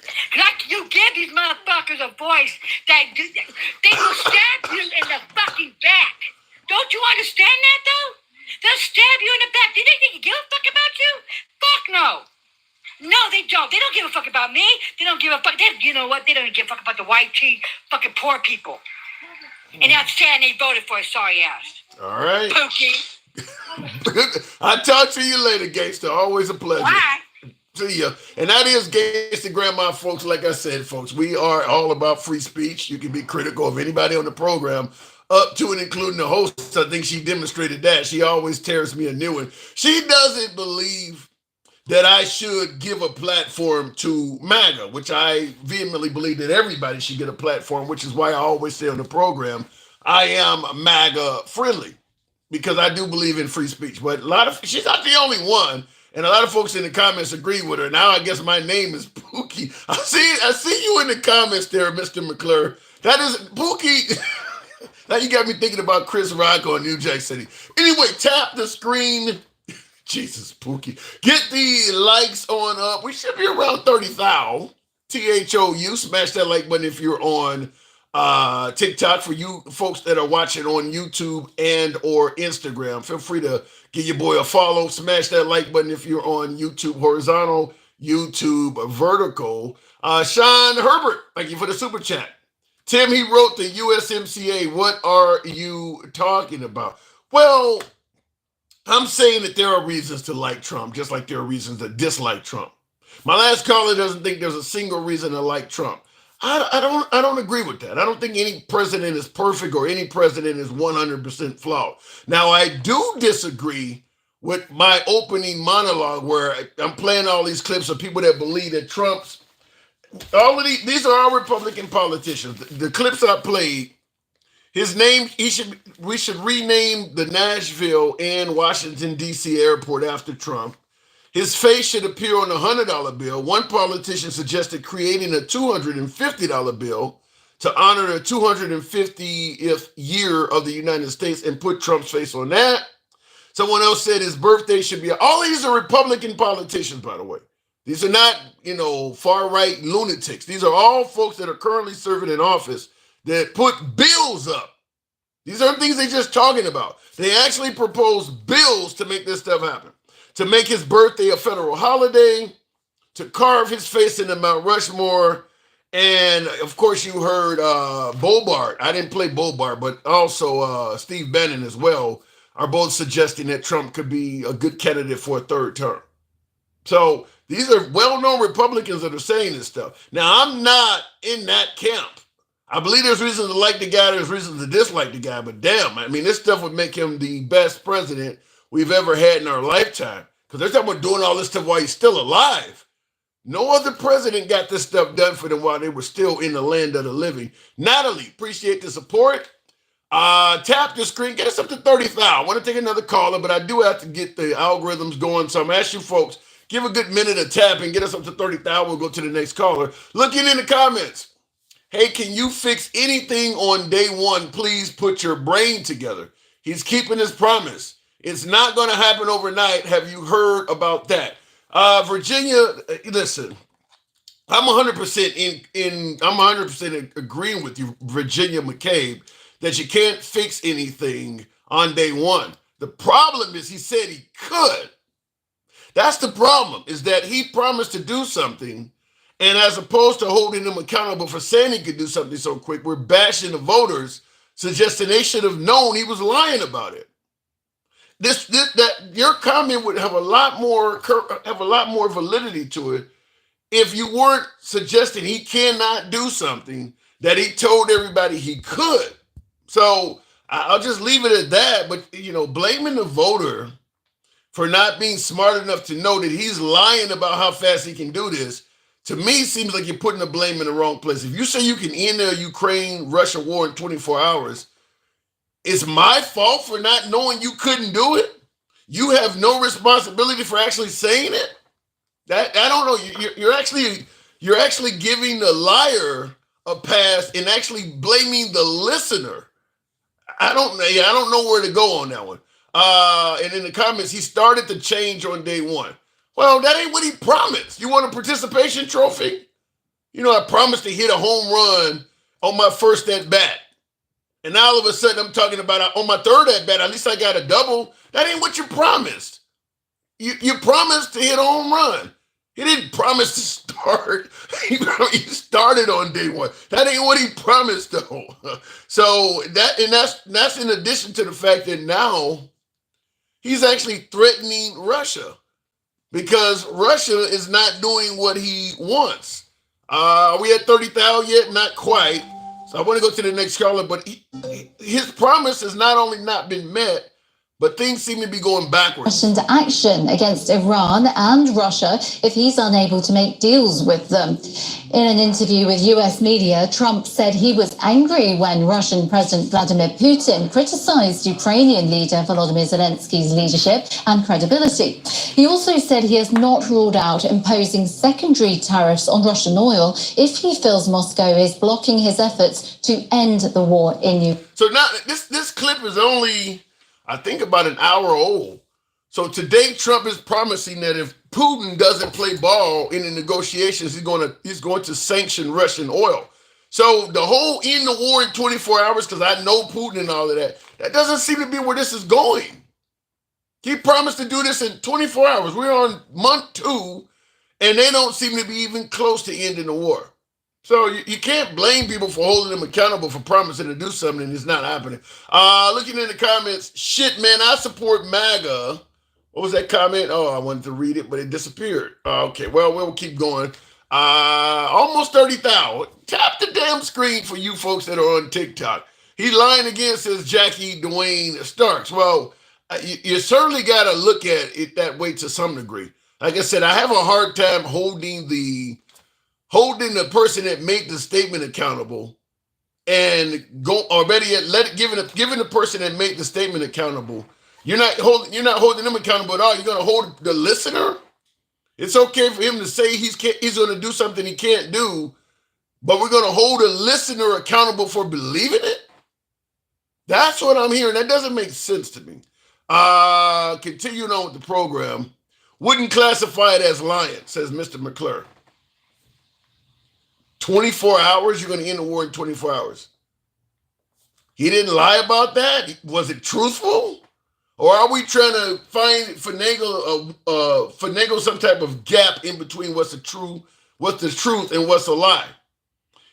You give these motherfuckers a voice that they will stab you in the fucking back. Don't you understand that, though? They'll stab you in the back. Do they think you give a fuck about you? Fuck no. No, they don't. They don't give a fuck about me. They don't give a fuck. You know what? They don't give a fuck about the white tea fucking poor people. And that's saying they voted for a sorry ass. All right. Pookie. I'll talk to you later, gangster. Always a pleasure. Bye. See ya. And that is Gangsta Grandma, folks. Like I said, folks, we are all about free speech. You can be critical of anybody on the program, up to and including the host. I think she demonstrated that. She always tears me a new one. She doesn't believe that I should give a platform to MAGA, which I vehemently believe that everybody should get a platform, which is why I always say on the program, I am MAGA friendly, because I do believe in free speech. But she's not the only one. And a lot of folks in the comments agree with her. Now I guess my name is Pookie. I see you in the comments there, Mr. McClure. That is Pookie. Now you got me thinking about Chris Rock on New Jack City. Anyway, tap the screen. Jesus, Pookie. Get the likes on up. We should be around 30,000. THOU. Smash that like button if you're on TikTok. For you folks that are watching on YouTube and or Instagram, feel free to give your boy a follow. Smash that like button if you're on YouTube horizontal, YouTube vertical. Sean Herbert, thank you for the super chat. Tim, he wrote the USMCA. What are you talking about? Well, I'm saying that there are reasons to like Trump, just like there are reasons to dislike Trump. My last caller doesn't think there's a single reason to like Trump. I don't agree with that. I don't think any president is perfect or any president is 100% flawed. Now, I do disagree with my opening monologue where I'm playing all these clips of people that believe that Trump's, all of these are all Republican politicians. The clips I played, his name, we should rename the Nashville and Washington, D.C. airport after Trump. His face should appear on a $100 bill. One politician suggested creating a $250 bill to honor the 250th year of the United States and put Trump's face on that. Someone else said his birthday should be, all these are Republican politicians, by the way. These are not, far-right lunatics. These are all folks that are currently serving in office that put bills up. These aren't things they're just talking about. They actually propose bills to make this stuff happen. To make his birthday a federal holiday, to carve his face into Mount Rushmore, and of course you heard Bobart. I didn't play Bobart, but also Steve Bannon as well are both suggesting that Trump could be a good candidate for a third term. So these are well-known Republicans that are saying this stuff. Now, I'm not in that camp. I believe there's reasons to like the guy, there's reasons to dislike the guy, but damn, I mean, this stuff would make him the best president we've ever had in our lifetime. because they're talking about doing all this stuff while he's still alive. No other president got this stuff done for them while they were still in the land of the living. Natalie, appreciate the support. Tap the screen, get us up to 30,000. I want to take another caller, but I do have to get the algorithms going. So I'm asking you folks, give a good minute of tapping, get us up to 30,000. We'll go to the next caller. Looking in the comments. Hey, can you fix anything on day one? Please put your brain together. He's keeping his promise. It's not going to happen overnight. Have you heard about that? Virginia, listen, I'm 100% I'm 100% agreeing with you, Virginia McCabe, that you can't fix anything on day one. The problem is he said he could. That's the problem, is that he promised to do something, and as opposed to holding him accountable for saying he could do something so quick, we're bashing the voters, suggesting they should have known he was lying about it. That your comment would have a lot more validity to it if you weren't suggesting he cannot do something that he told everybody he could. So I'll just leave it at that. But blaming the voter for not being smart enough to know that he's lying about how fast he can do this, to me, seems like you're putting the blame in the wrong place. If you say you can end the Ukraine-Russia war in 24 hours, it's my fault for not knowing you couldn't do it? You have no responsibility for actually saying it? I don't know. You're actually giving the liar a pass and actually blaming the listener. I don't know where to go on that one. And in the comments, he started to change on day one. Well, that ain't what he promised. You want a participation trophy? I promised to hit a home run on my first at bat. And now all of a sudden I'm talking about on my third at bat, at least I got a double. That ain't what you promised. You promised to hit a home run. He didn't promise to start. He started on day one. That ain't what he promised though. So that's in addition to the fact that now he's actually threatening Russia because Russia is not doing what he wants. Are we at 30,000 yet? Not quite. So I want to go to the next caller, but his promise has not only not been met, but things seem to be going backwards. Russian action against Iran and Russia if he's unable to make deals with them. In an interview with US media, Trump said he was angry when Russian President Vladimir Putin criticized Ukrainian leader Volodymyr Zelensky's leadership and credibility. He also said he has not ruled out imposing secondary tariffs on Russian oil if he feels Moscow is blocking his efforts to end the war in Ukraine. So now this clip is only, I think, about an hour old. So today Trump is promising that if Putin doesn't play ball in the negotiations, he's going to sanction Russian oil. So the whole end the war in 24 hours, because I know Putin and all of that doesn't seem to be where this is going. He promised to do this in 24 hours. We're on month 2, and they don't seem to be even close to ending the war. So you can't blame people for holding them accountable for promising to do something and it's not happening. Looking in the comments, shit, man, I support MAGA. What was that comment? Oh, I wanted to read it, but it disappeared. Okay, well, we'll keep going. Almost 30,000. Tap the damn screen for you folks that are on TikTok. He lying again, says Jackie Dwayne Starks. Well, you certainly got to look at it that way to some degree. Like I said, I have a hard time holding the person that made the statement accountable and giving the person that made the statement accountable. You're not holding them accountable at all. You're going to hold the listener. It's okay for him to say he's going to do something he can't do, but we're going to hold a listener accountable for believing it. That's what I'm hearing. That doesn't make sense to me. Continuing on with the program. Wouldn't classify it as lying, says Mr. McClure. 24 hours? You're going to end the war in 24 hours. He didn't lie about that? Was it truthful? Or are we trying to finagle some type of gap in between what's the truth and what's a lie?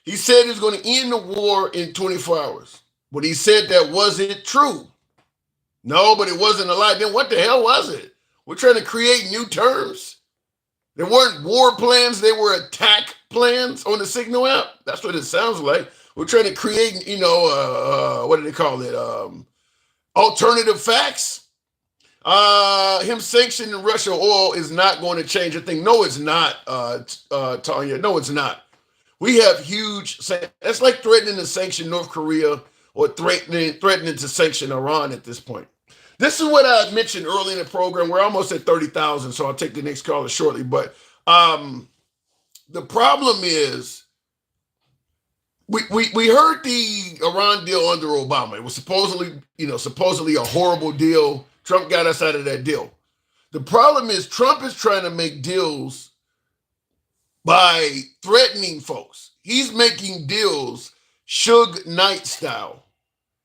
He said he's going to end the war in 24 hours. But he said that wasn't true. No, but it wasn't a lie. Then what the hell was it? We're trying to create new terms. There weren't war plans. They were attack plans on the Signal app. That's what it sounds like. We're trying to create, what do they call it? Alternative facts. Him sanctioning Russia oil is not going to change a thing. No, it's not, Tanya. No, it's not. We have huge. That's like threatening to sanction North Korea or threatening to sanction Iran at this point. This is what I mentioned early in the program. We're almost at 30,000, so I'll take the next caller shortly. But the problem is, we heard the Iran deal under Obama. It was supposedly a horrible deal. Trump got us out of that deal. The problem is Trump is trying to make deals by threatening folks. He's making deals Suge Knight style.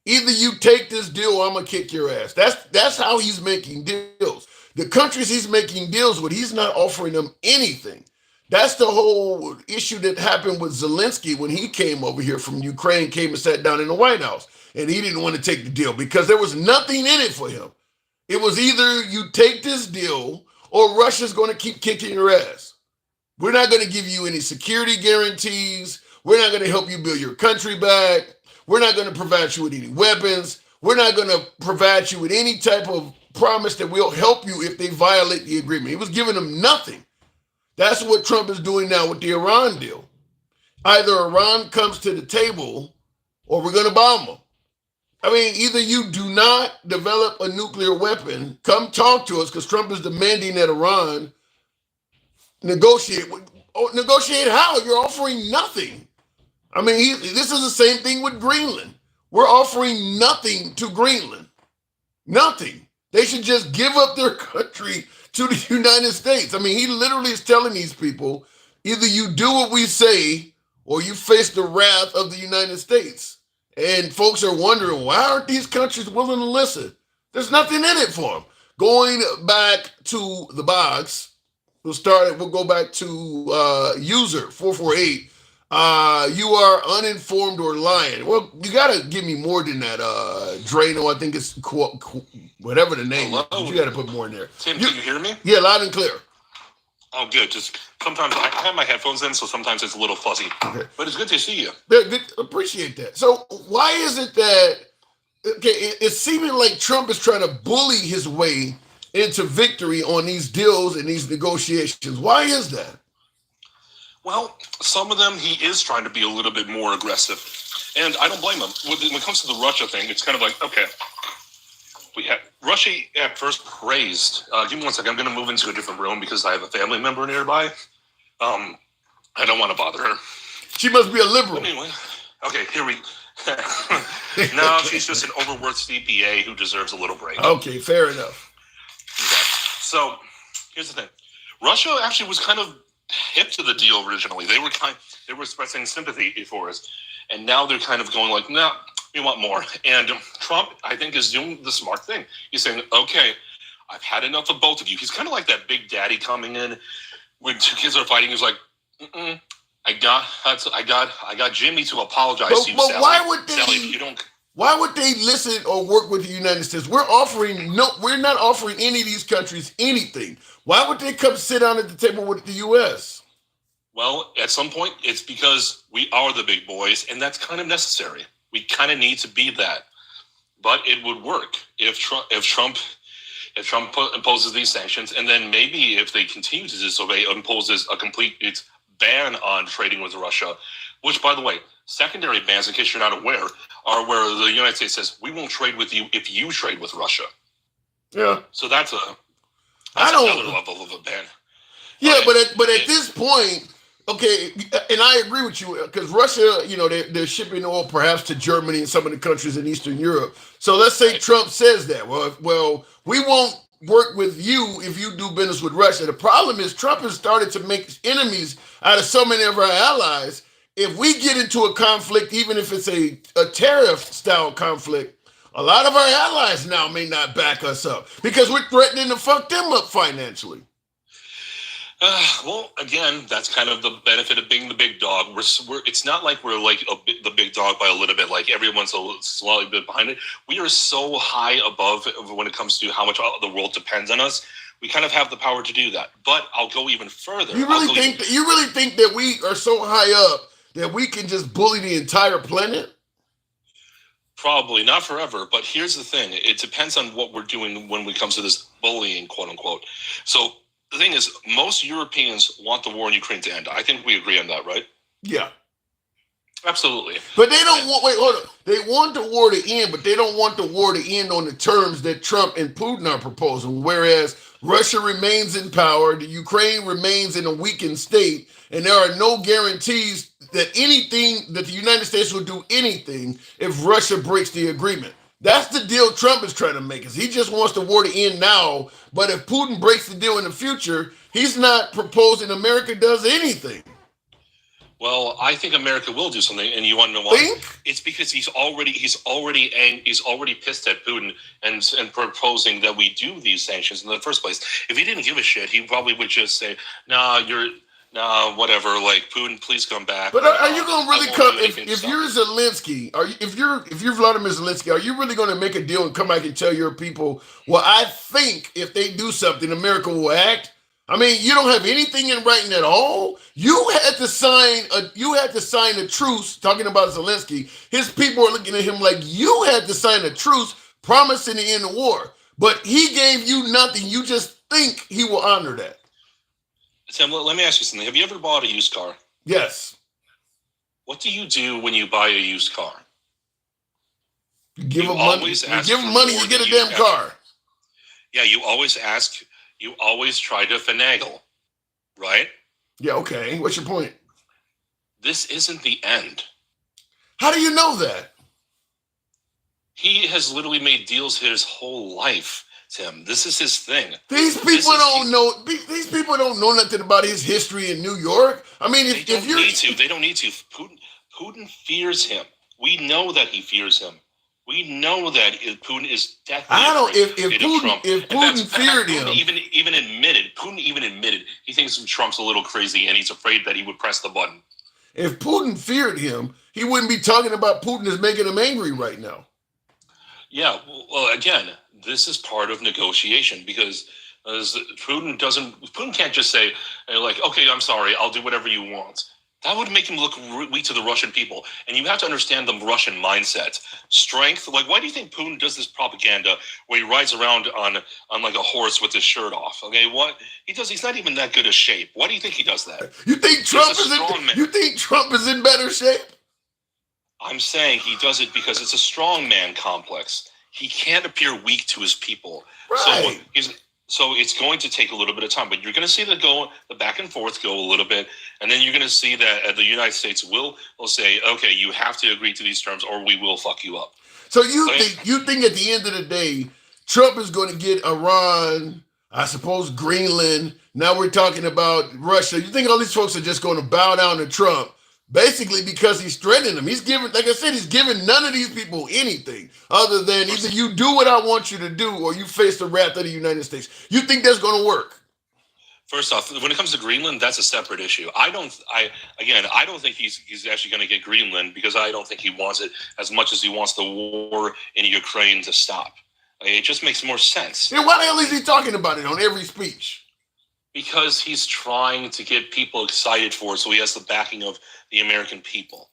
Either you take this deal or I'm gonna kick your ass. That's how he's making deals. The countries he's making deals with, he's not offering them anything. That's the whole issue that happened with Zelensky when he came over here from Ukraine, came and sat down in the White House, and he didn't want to take the deal because there was nothing in it for him. It was either you take this deal or Russia's going to keep kicking your ass. We're not going to give you any security guarantees. We're not going to help you build your country back. We're not going to provide you with any weapons. We're not going to provide you with any type of promise that we'll help you if they violate the agreement. He was giving them nothing. That's what Trump is doing now with the Iran deal. Either Iran comes to the table or we're going to bomb them. I mean, either you do not develop a nuclear weapon, come talk to us, because Trump is demanding that Iran negotiate. Negotiate how? You're offering nothing. I mean, this is the same thing with Greenland. We're offering nothing to Greenland. Nothing. They should just give up their country to the United States. I mean, he literally is telling these people, either you do what we say or you face the wrath of the United States. And folks are wondering, why aren't these countries willing to listen? There's nothing in it for them. Going back to the box, we'll go back to user 448. You are uninformed or lying. Well, you got to give me more than that, Drano. I think it's whatever the name is. You got to put more in there. Tim, can you hear me? Yeah, loud and clear. Oh, good. Just sometimes I have my headphones in, so sometimes it's a little fuzzy. Okay. But it's good to see you. Yeah, good. Appreciate that. So why is it that, it's seeming like Trump is trying to bully his way into victory on these deals and these negotiations? Why is that? Well, some of them he is trying to be a little bit more aggressive. And I don't blame him. When it comes to the Russia thing, it's kind of like, okay, Russia at first praised. Give me one second. I'm going to move into a different room because I have a family member nearby. I don't want to bother her. She must be a liberal. Anyway, okay, here we No, she's just an overworked CPA who deserves a little break. Okay, fair enough. Okay. So here's the thing. Russia actually was kind of hip to the deal originally. They were expressing sympathy for us. And now they're kind of going like, no, we want more. And Trump, I think, is doing the smart thing. He's saying, okay, I've had enough of both of you. He's kind of like that big daddy coming in when two kids are fighting. He's like, I got Jimmy to apologize to you, but Sally. why would they? Sally, if you don't. Why would they listen or work with the United States? We're not offering any of these countries anything. Why would they come sit down at the table with the U.S.? Well, at some point, it's because we are the big boys, and that's kind of necessary. We kind of need to be that. But it would work if Trump imposes these sanctions, and then maybe if they continue to disobey, imposes a complete ban on trading with Russia, which, by the way, secondary bans, in case you're not aware, are where the United States says, we won't trade with you if you trade with Russia. Yeah. So that's another level of a ban. Yeah, but at this point, okay, and I agree with you, because Russia, they're shipping oil perhaps to Germany and some of the countries in Eastern Europe. So let's say Trump says that. Well, we won't work with you if you do business with Russia. The problem is Trump has started to make enemies out of so many of our allies. If we get into a conflict, even if it's a tariff-style conflict, a lot of our allies now may not back us up because we're threatening to fuck them up financially. Well, again, that's kind of the benefit of being the big dog. It's not like we're like the big dog by a little bit, like everyone's a slightly bit behind it. We are so high above when it comes to how much the world depends on us. We kind of have the power to do that. But I'll go even further. You really think that we are so high up that we can just bully the entire planet? Probably not forever, but here's the thing. It depends on what we're doing when it comes to this bullying, quote unquote. So the thing is, most Europeans want the war in Ukraine to end. I think we agree on that, right? Yeah. Absolutely. But they don't want, wait, hold on. They want the war to end, but they don't want the war to end on the terms that Trump and Putin are proposing. Whereas Russia remains in power, the Ukraine remains in a weakened state, and there are no guarantees that the United States will do anything if Russia breaks the agreement. That's the deal Trump is trying to make. Is he just wants the war to end now, but if Putin breaks the deal in the future, he's not proposing America does anything. Well, I think America will do something, and you want to know why? Think? It's because he's already pissed at Putin and proposing that we do these sanctions in the first place. If he didn't give a shit, he probably would just say, "Nah, whatever. Like Putin, please come back." But are you going to really come if you're Zelensky? If you're Vladimir Zelensky, are you really going to make a deal and come back and tell your people, "Well, I think if they do something, America will act"? I mean, you don't have anything in writing at all. You had to sign a truce. Talking about Zelensky, his people are looking at him like you had to sign a truce, promising to end the war. But he gave you nothing. You just think he will honor that. Tim, let me ask you something. Have you ever bought a used car? Yes. What do you do when you buy a used car? You give them money. You give them money. You get a damn car. Yeah, you always ask. You always try to finagle, right? Yeah, okay. What's your point? This isn't the end. How do you know that? He has literally made deals his whole life, Tim. This is his thing. These people don't know. These people don't know nothing about his history in New York. I mean, they don't need to. Putin fears him. We know that he fears him. We know that Putin is definitely if Putin feared him. Putin even admitted he thinks Trump's a little crazy and he's afraid that he would press the button. If Putin feared him, he wouldn't be talking about Putin as making him angry right now. Yeah, well, again, this is part of negotiation because Putin can't just say, like, okay, I'm sorry, I'll do whatever you want. That would make him look weak to the Russian people. And you have to understand the Russian mindset. Strength, like, why do you think Putin does this propaganda where he rides around on like a horse with his shirt off? Okay, what? He's not even that good a shape. Why do you think he does that? You think Trump is in better shape? I'm saying he does it because it's a strongman complex. He can't appear weak to his people. Right. So it's going to take a little bit of time, but you're going to see the back and forth go a little bit, and then you're going to see that the United States will say, okay, you have to agree to these terms, or we will fuck you up. So you think at the end of the day, Trump is going to get Iran, I suppose Greenland. Now we're talking about Russia. You think all these folks are just going to bow down to Trump? Basically, because he's threatening them. He's giving, like I said, he's giving none of these people anything other than either you do what I want you to do or you face the wrath of the United States. You think that's going to work? First off, when it comes to Greenland, that's a separate issue. I don't think he's actually going to get Greenland because I don't think he wants it as much as he wants the war in Ukraine to stop. It just makes more sense. Then why the hell is he talking about it on every speech? Because he's trying to get people excited for it, so he has the backing of the American people.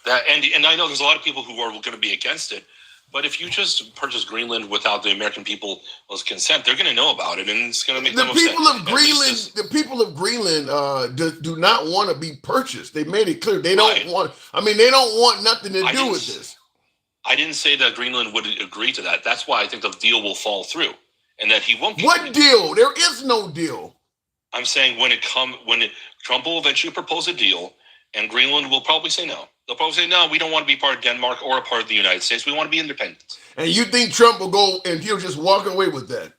And I know there's a lot of people who are going to be against it, but if you just purchase Greenland without the American people's consent, they're going to know about it, and it's going to make them upset. The people of Greenland do not want to be purchased. They made it clear they don't want. I mean, they don't want nothing to do with this. I didn't say that Greenland would agree to that. That's why I think the deal will fall through, and that he won't. What deal? There is no deal. I'm saying when Trump will eventually propose a deal, and Greenland will probably say no. They'll probably say, no, we don't want to be part of Denmark or a part of the United States. We want to be independent. And you think Trump will go and he'll just walk away with that?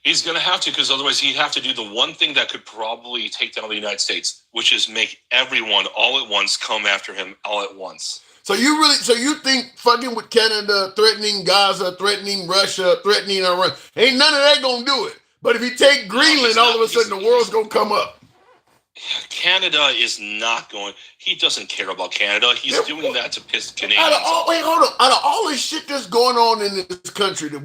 He's going to have to, because otherwise he'd have to do the one thing that could probably take down the United States, which is make everyone all at once come after him all at once. So you think fucking with Canada, threatening Gaza, threatening Russia, threatening Iran, ain't none of that going to do it. But if you take Greenland, all of a sudden the world's going to come up. Canada is not going. He doesn't care about Canada. He's doing that to piss Canadians off. Wait, hold on. Out of all this shit that's going on in this country that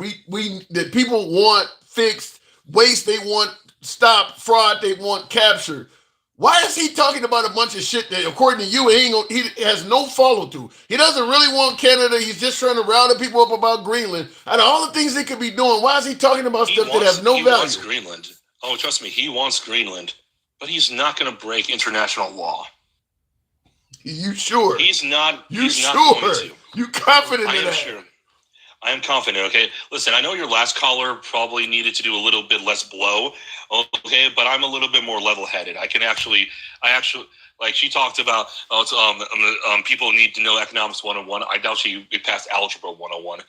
that people want fixed, waste they want stopped, fraud they want captured, Why is he talking about a bunch of shit that, according to you, he has no follow through? He doesn't really want Canada. He's just trying to rile the people up about Greenland. And all the things they could be doing, why is he talking about stuff that has no value? He wants Greenland. Oh, trust me, he wants Greenland. But he's not going to break international law. You sure? He's not. You he's sure? Not going to. You confident in I am that? sure. I am confident, okay? Listen, I know your last caller probably needed to do a little bit less blow, okay? But I'm a little bit more level-headed. I actually, like she talked about, people need to know economics 101. I doubt she passed algebra 101.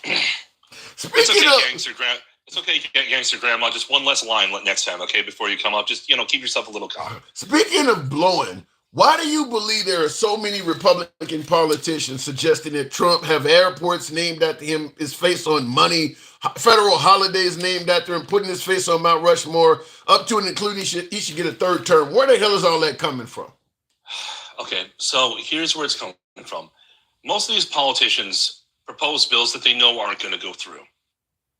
It's okay, gangster grandma. It's okay, gangster grandma. Just one less line next time, okay? Before you come up, just, keep yourself a little calm. Speaking of blowing, why do you believe there are so many Republican politicians suggesting that Trump have airports named after him, his face on money, federal holidays named after him, putting his face on Mount Rushmore, up to and including he should get a third term? Where the hell is all that coming from? Okay, so here's where it's coming from. Most of these politicians propose bills that they know aren't going to go through.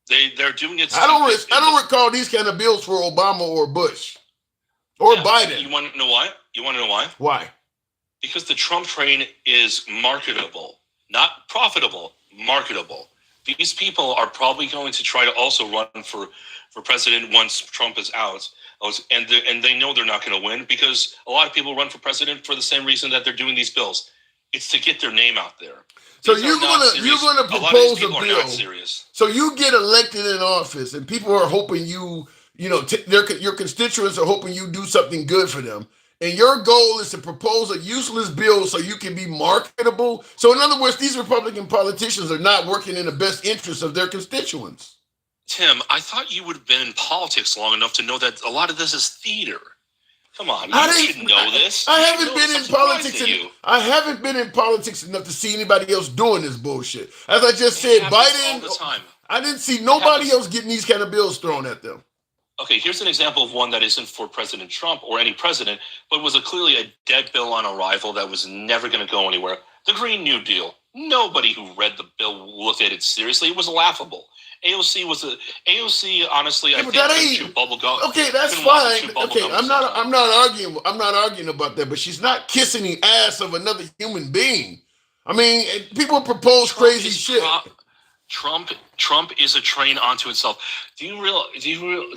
They're doing it. I don't recall these kind of bills for Obama or Bush or Biden. You want to know why? Why? Because the Trump train is marketable, not profitable, marketable. These people are probably going to try to also run for president once Trump is out. And they know they're not going to win because a lot of people run for president for the same reason that they're doing these bills. It's to get their name out there. So you're gonna propose a bill. So you get elected in office, and people are hoping your constituents are hoping you do something good for them. And your goal is to propose a useless bill so you can be marketable. So in other words, these Republican politicians are not working in the best interest of their constituents. Tim, I thought you would have been in politics long enough to know that a lot of this is theater. Come on, you should know this. I haven't been in politics. I haven't been in politics enough to see anybody else doing this bullshit. As I just said, Biden. All the time. I didn't see nobody else getting these kind of bills thrown at them. Okay, here's an example of one that isn't for President Trump or any president, but was clearly a dead bill on arrival that was never going to go anywhere. The Green New Deal. Nobody who read the bill looked at it seriously. It was laughable. AOC, honestly, I think couldn't chew bubble gum. Okay, that's fine. Okay, I'm not arguing about that, but she's not kissing the ass of another human being. I mean, people propose crazy shit. Trump is a train unto itself. Do you realize?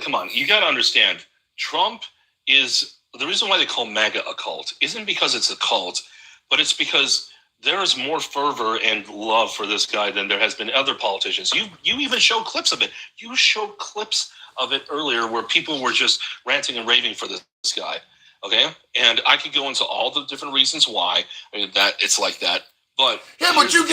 Come on, you got to understand. Trump is the reason why they call MAGA a cult isn't because it's a cult, but it's because there is more fervor and love for this guy than there has been other politicians. You even showed clips of it. You showed clips of it earlier where people were just ranting and raving for this guy. Okay, and I could go into all the different reasons why that it's like that. But yeah, but you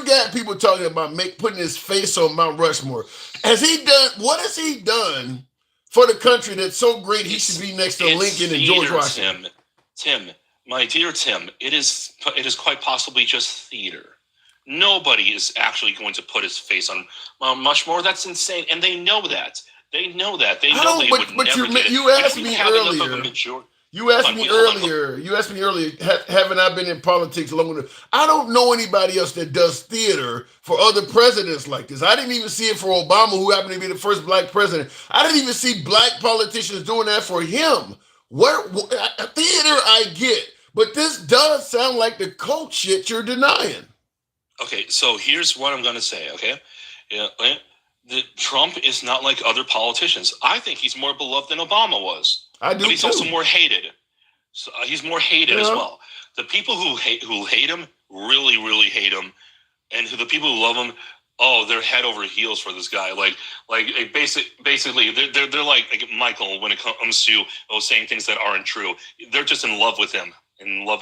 got people talking about putting his face on Mount Rushmore. What has he done for the country that's so great he should be next to Lincoln and George Washington? Tim, my dear Tim, it is quite possibly just theater. Nobody is actually going to put his face on Mount Rushmore. That's insane, and they know that. They know that. They know they would never get it. You asked me earlier. You asked me earlier, haven't I been in politics long enough? I don't know anybody else that does theater for other presidents like this. I didn't even see it for Obama, who happened to be the first black president. I didn't even see black politicians doing that for him. Theater I get, but this does sound like the cult shit you're denying. Okay, so here's what I'm going to say, okay? Trump is not like other politicians. I think he's more beloved than Obama was. I do, but he's also more hated. So he's more hated as well. The people who hate him really, really hate him, and the people who love him, they're head over heels for this guy. Basically, they're like Michael when it comes to saying things that aren't true. They're just in love with him, in love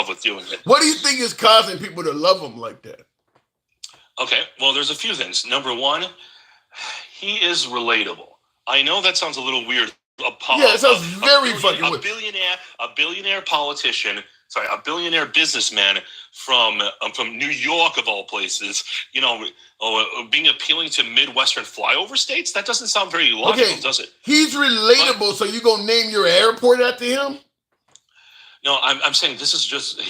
with doing it. What do you think is causing people to love him like that? Okay, well, there's a few things. Number one, he is relatable. I know that sounds a little weird. It sounds very fucking weird. A billionaire politician, a billionaire businessman from New York of all places, being appealing to Midwestern flyover states. That doesn't sound very logical, does it? He's relatable, so you gonna name your airport after him? No, I'm saying this is just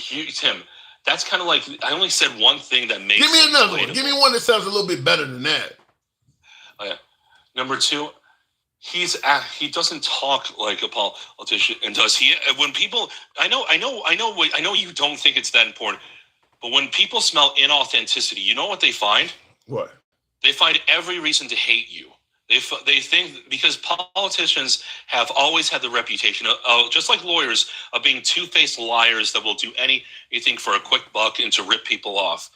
Tim. That's kind of like I only said one thing that makes. Give me another one. Give me one that sounds a little bit better than that. Oh, yeah. Number two. he doesn't talk like a politician, and does he? When people, I know you don't think it's that important, but when people smell inauthenticity, you know what they find? What? They find every reason to hate you. They think, because politicians have always had the reputation of, just like lawyers, of being two-faced liars that will do anything for a quick buck and to rip people off.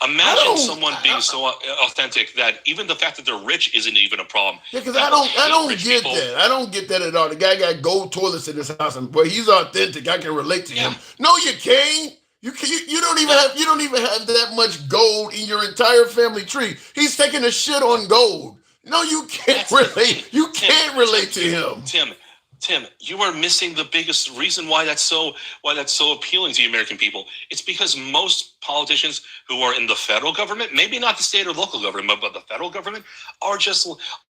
Imagine someone being so authentic that even the fact that they're rich isn't even a problem. Yeah, because I don't get that. I don't get that at all. The guy got gold toilets in his house, and boy, he's authentic. I can relate to him. No, you can't. You don't even have that much gold in your entire family tree. He's taking a shit on gold. No, you can't relate. You can't relate to him. Tim, you are missing the biggest reason why that's so appealing to the American people. It's because most politicians who are in the federal government, maybe not the state or local government, but the federal government, are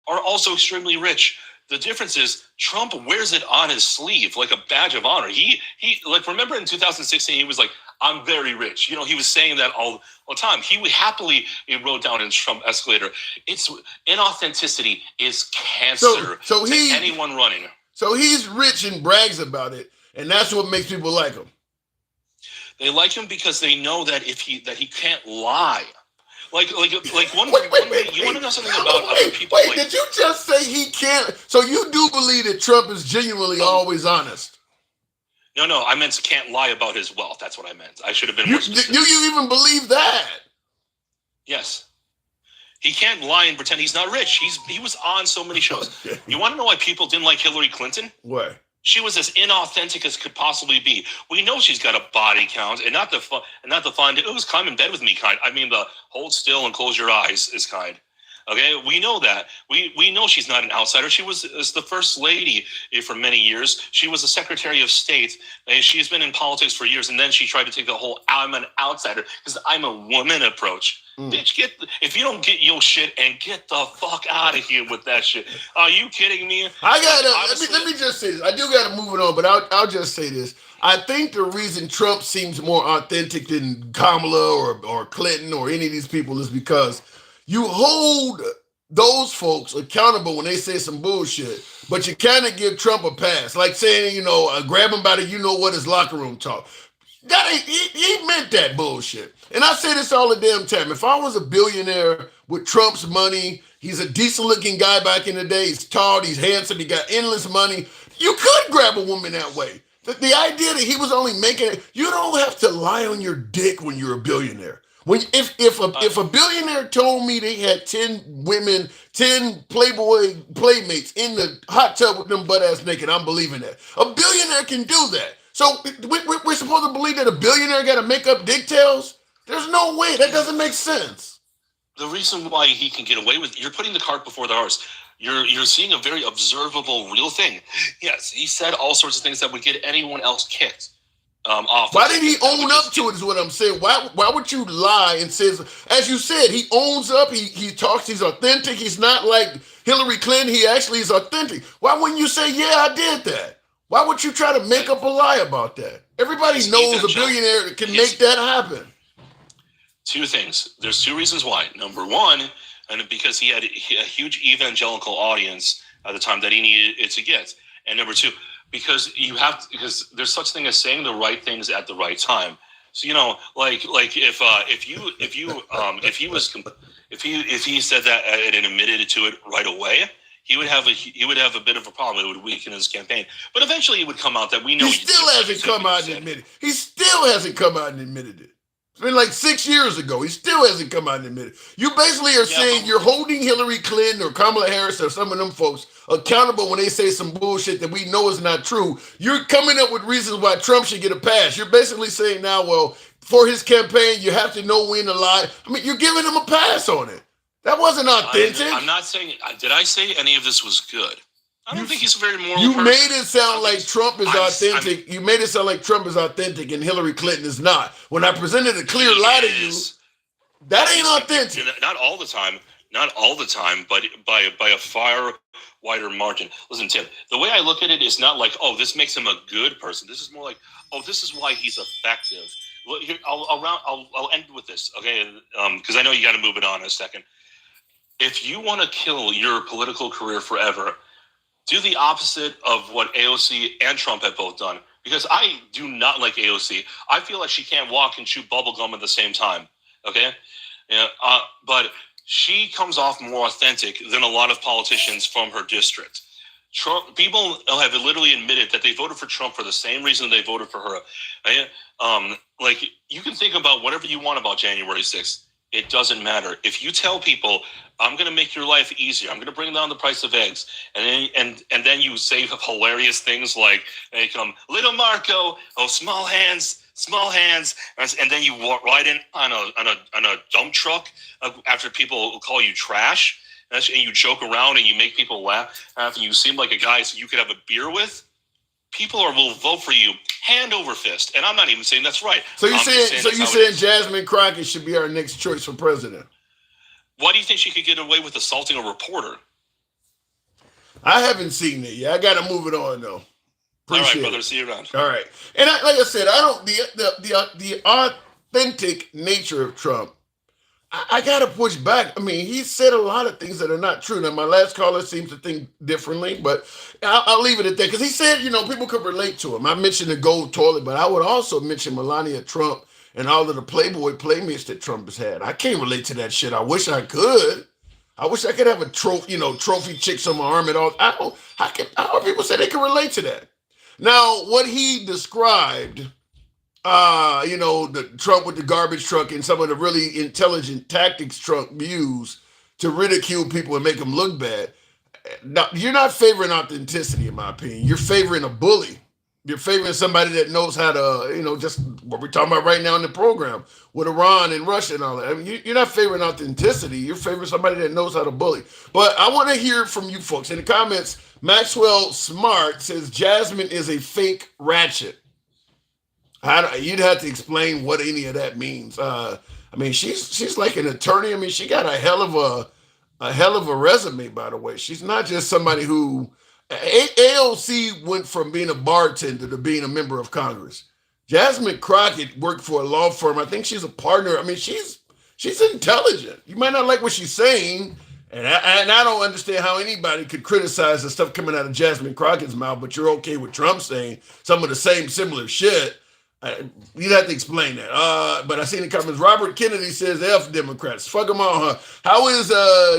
also extremely rich. The difference is Trump wears it on his sleeve like a badge of honor. He like, remember in 2016, he was like, I'm very rich. You know, he was saying that all the time. He wrote down in Trump escalator, inauthenticity is cancer to anyone running. So he's rich and brags about it, and that's what makes people like him. They like him because they know that he can't lie. Like you want to know something about other people? Wait, did you just say he can't? So you do believe that Trump is genuinely always honest? No, I meant can't lie about his wealth. That's what I meant. I should have been more specific. Do you even believe that? Yes. He can't lie and pretend he's not rich. He was on so many shows. You want to know why people didn't like Hillary Clinton? Why? She was as inauthentic as could possibly be. We know she's got a body count, and not the fun. It was come in bed with me kind. I mean, the hold still and close your eyes is kind. Okay, we know that. We know she's not an outsider. She was the first lady for many years. She was the Secretary of State, and she's been in politics for years. And then she tried to take the whole "I'm an outsider because I'm a woman" approach. Bitch, if you don't get your shit and get the fuck out of here with that shit. Are you kidding me? Let me just say this. I do gotta move it on, but I'll just say this. I think the reason Trump seems more authentic than Kamala or Clinton or any of these people is because you hold those folks accountable when they say some bullshit, but you kind of give Trump a pass, like saying, grab him by the his locker room talk. That ain't, he meant that bullshit. And I say this all the damn time. If I was a billionaire with Trump's money, he's a decent looking guy back in the day, he's tall, he's handsome, he got endless money, you could grab a woman that way. The idea that he was only making it, you don't have to lie on your dick when you're a billionaire. If a billionaire told me they had 10 women, 10 Playboy playmates in the hot tub with them butt ass naked, I'm believing that. A billionaire can do that. So we're supposed to believe that a billionaire got to make up dicktails? There's no way. That doesn't make sense. The reason why he can get away with, you're putting the cart before the horse. You're seeing a very observable, real thing. Yes, he said all sorts of things that would get anyone else kicked. Why did he own up to it is what I'm saying. Why would you lie and say, as you said, he owns up, he talks, he's authentic, he's not like Hillary Clinton, he actually is authentic. Why wouldn't you say, yeah, I did that? Why would you try to make up a lie about that? Everybody knows a billionaire can make that happen. Two things. There's two reasons why. Number one, and because he had a huge evangelical audience at the time that he needed it to get. And number two, because there's such thing as saying the right things at the right time. So if he said that and admitted to it right away, he would have a bit of a problem. It would weaken his campaign. But eventually it would come out that we know he still hasn't come out and admitted it. He still hasn't come out and admitted it. It's been like 6 years ago. He still hasn't come out and admitted it. You basically are saying you're holding Hillary Clinton or Kamala Harris or some of them folks accountable when they say some bullshit that we know is not true. You're coming up with reasons why Trump should get a pass. You're basically saying now, well, for his campaign, you have to know when to lie. I mean, you're giving him a pass on it. That wasn't authentic. I'm not saying, did I say any of this was good? I don't think he's a very moral person. You made it sound like Trump is authentic. You made it sound like Trump is authentic and Hillary Clinton is not. When I presented a clear lie to you, that ain't authentic. Not all the time, but by a far wider margin. Listen, Tim, the way I look at it is not like, oh, this makes him a good person. This is more like, oh, this is why he's effective. Well, here, I'll end with this, okay? Because I know you got to move it on in a second. If you want to kill your political career forever, Do the opposite of what AOC and Trump have both done. Because I do not like AOC. I feel like she can't walk and chew bubble gum at the same time. Okay? Yeah, but she comes off more authentic than a lot of politicians from her district. Trump, people have literally admitted that they voted for Trump for the same reason they voted for her. Like, you can think about whatever you want about January 6th. It doesn't matter. If you tell people, I'm going to make your life easier, I'm going to bring down the price of eggs, and then you say hilarious things like, little Marco, oh, small hands, and then you walk right in on a dump truck after people call you trash, and you joke around and you make people laugh after you seem like a guy so you could have a beer with. People will vote for you hand over fist, and I'm not even saying that's right. So you're saying Jasmine Crockett should be our next choice for president? Why do you think she could get away with assaulting a reporter? I haven't seen it yet. I got to move it on though. Appreciate All right, brother. it. See you around. All right, and like I said, I don't the authentic nature of Trump. I got to push back. I mean, he said a lot of things that are not true. Now, my last caller seems to think differently, but I'll leave it at that. Because he said, people could relate to him. I mentioned the gold toilet, but I would also mention Melania Trump and all of the Playboy playmates that Trump has had. I can't relate to that shit. I wish I could. I wish I could have a trophy chicks on my arm and all. How people say they can relate to that? Now, what he described, the Trump with the garbage truck and some of the really intelligent tactics Trump used to ridicule people and make them look bad. Now, you're not favoring authenticity, in my opinion. You're favoring a bully. You're favoring somebody that knows how to, just what we're talking about right now in the program with Iran and Russia and all that. I mean, you're not favoring authenticity. You're favoring somebody that knows how to bully. But I want to hear from you folks. In the comments, Maxwell Smart says Jasmine is a fake ratchet. You'd have to explain what any of that means. I mean, she's like an attorney. I mean, she got a hell of a resume, by the way. She's not just somebody who AOC went from being a bartender to being a member of Congress. Jasmine Crockett worked for a law firm. I think she's a partner. I mean, she's intelligent. You might not like what she's saying, and I don't understand how anybody could criticize the stuff coming out of Jasmine Crockett's mouth, but you're okay with Trump saying some of the same similar shit. You'd have to explain that. But I see in the comments, Robert Kennedy says, F Democrats. Fuck them all, huh? How is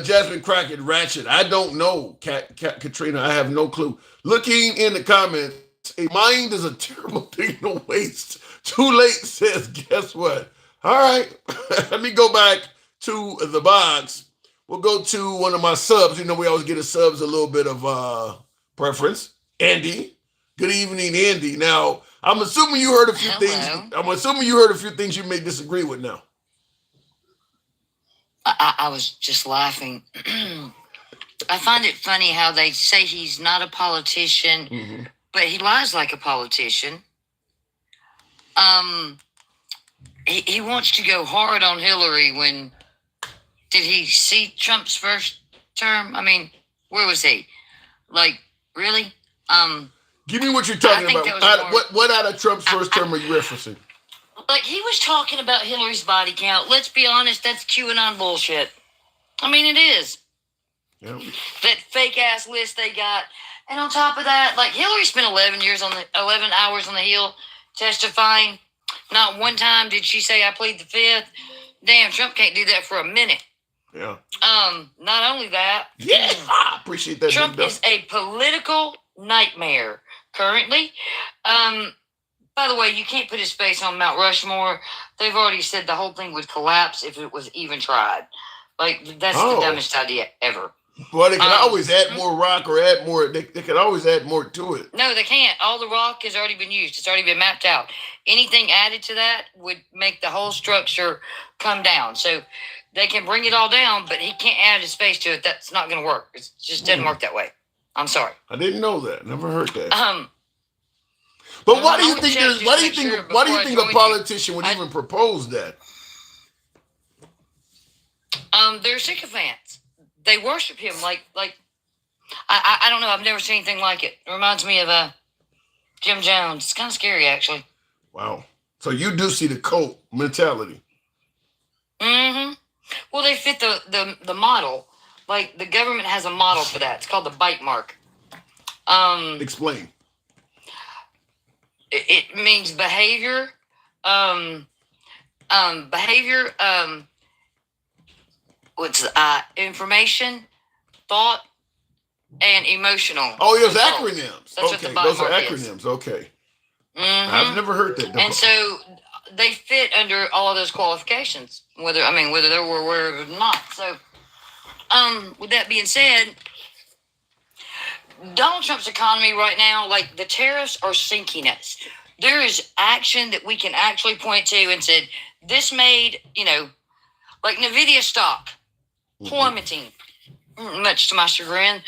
Jasmine Crockett ratchet? I don't know, Katrina. I have no clue. Looking in the comments, a mind is a terrible thing to waste. Too late, says, guess what? All right. Let me go back to the box. We'll go to one of my subs. We always get a subs a little bit of preference. Andy. Good evening, Andy. Now, I'm assuming you heard a few things. I'm assuming you heard a few things you may disagree with now. I was just laughing. I find it funny how they say he's not a politician, but he lies like a politician. He wants to go hard on Hillary when did he see Trump's first term? I mean, where was he? Like, really? Give me what you're talking about. What out of Trump's first term are you referencing? Like, he was talking about Hillary's body count. Let's be honest, that's QAnon bullshit. I mean, it is. Yeah. That fake ass list they got. And on top of that, like, Hillary spent 11 hours on the Hill testifying. Not one time did she say, I plead the fifth. Damn, Trump can't do that for a minute. Yeah. Not only that. Yeah, I appreciate that. Trump is a political nightmare currently. By the way, you can't put his face on Mount Rushmore. They've already said the whole thing would collapse if it was even tried. Like, that's the dumbest idea ever. Well, they can always add more rock or add more. They can always add more to it. No, they can't. All the rock has already been used. It's already been mapped out. Anything added to that would make the whole structure come down. So they can bring it all down, but he can't add his space to it. That's not going to work. It just doesn't work that way. I'm sorry. I didn't know that. Never heard that. But why do you think a politician would even propose that? They're sycophants. They worship him like I don't know. I've never seen anything like it. It reminds me of Jim Jones. It's kind of scary, actually. Wow. So you do see the cult mentality. Mm-hmm. Well, they fit the model. Like, the government has a model for that. It's called the bite mark. Explain. It means behavior. Behavior. Information, thought, and emotional. Oh, yes, control. acronyms. That's what the Okay, bottom those are part is. acronyms. Okay. Mhm. I've never heard that. And so they fit under all of those qualifications, whether they were aware of it or not. So, with that being said, Donald Trump's economy right now, like the tariffs are sinking us. There is action that we can actually point to and said, this made, like Nvidia stock plummeting, much to my chagrin.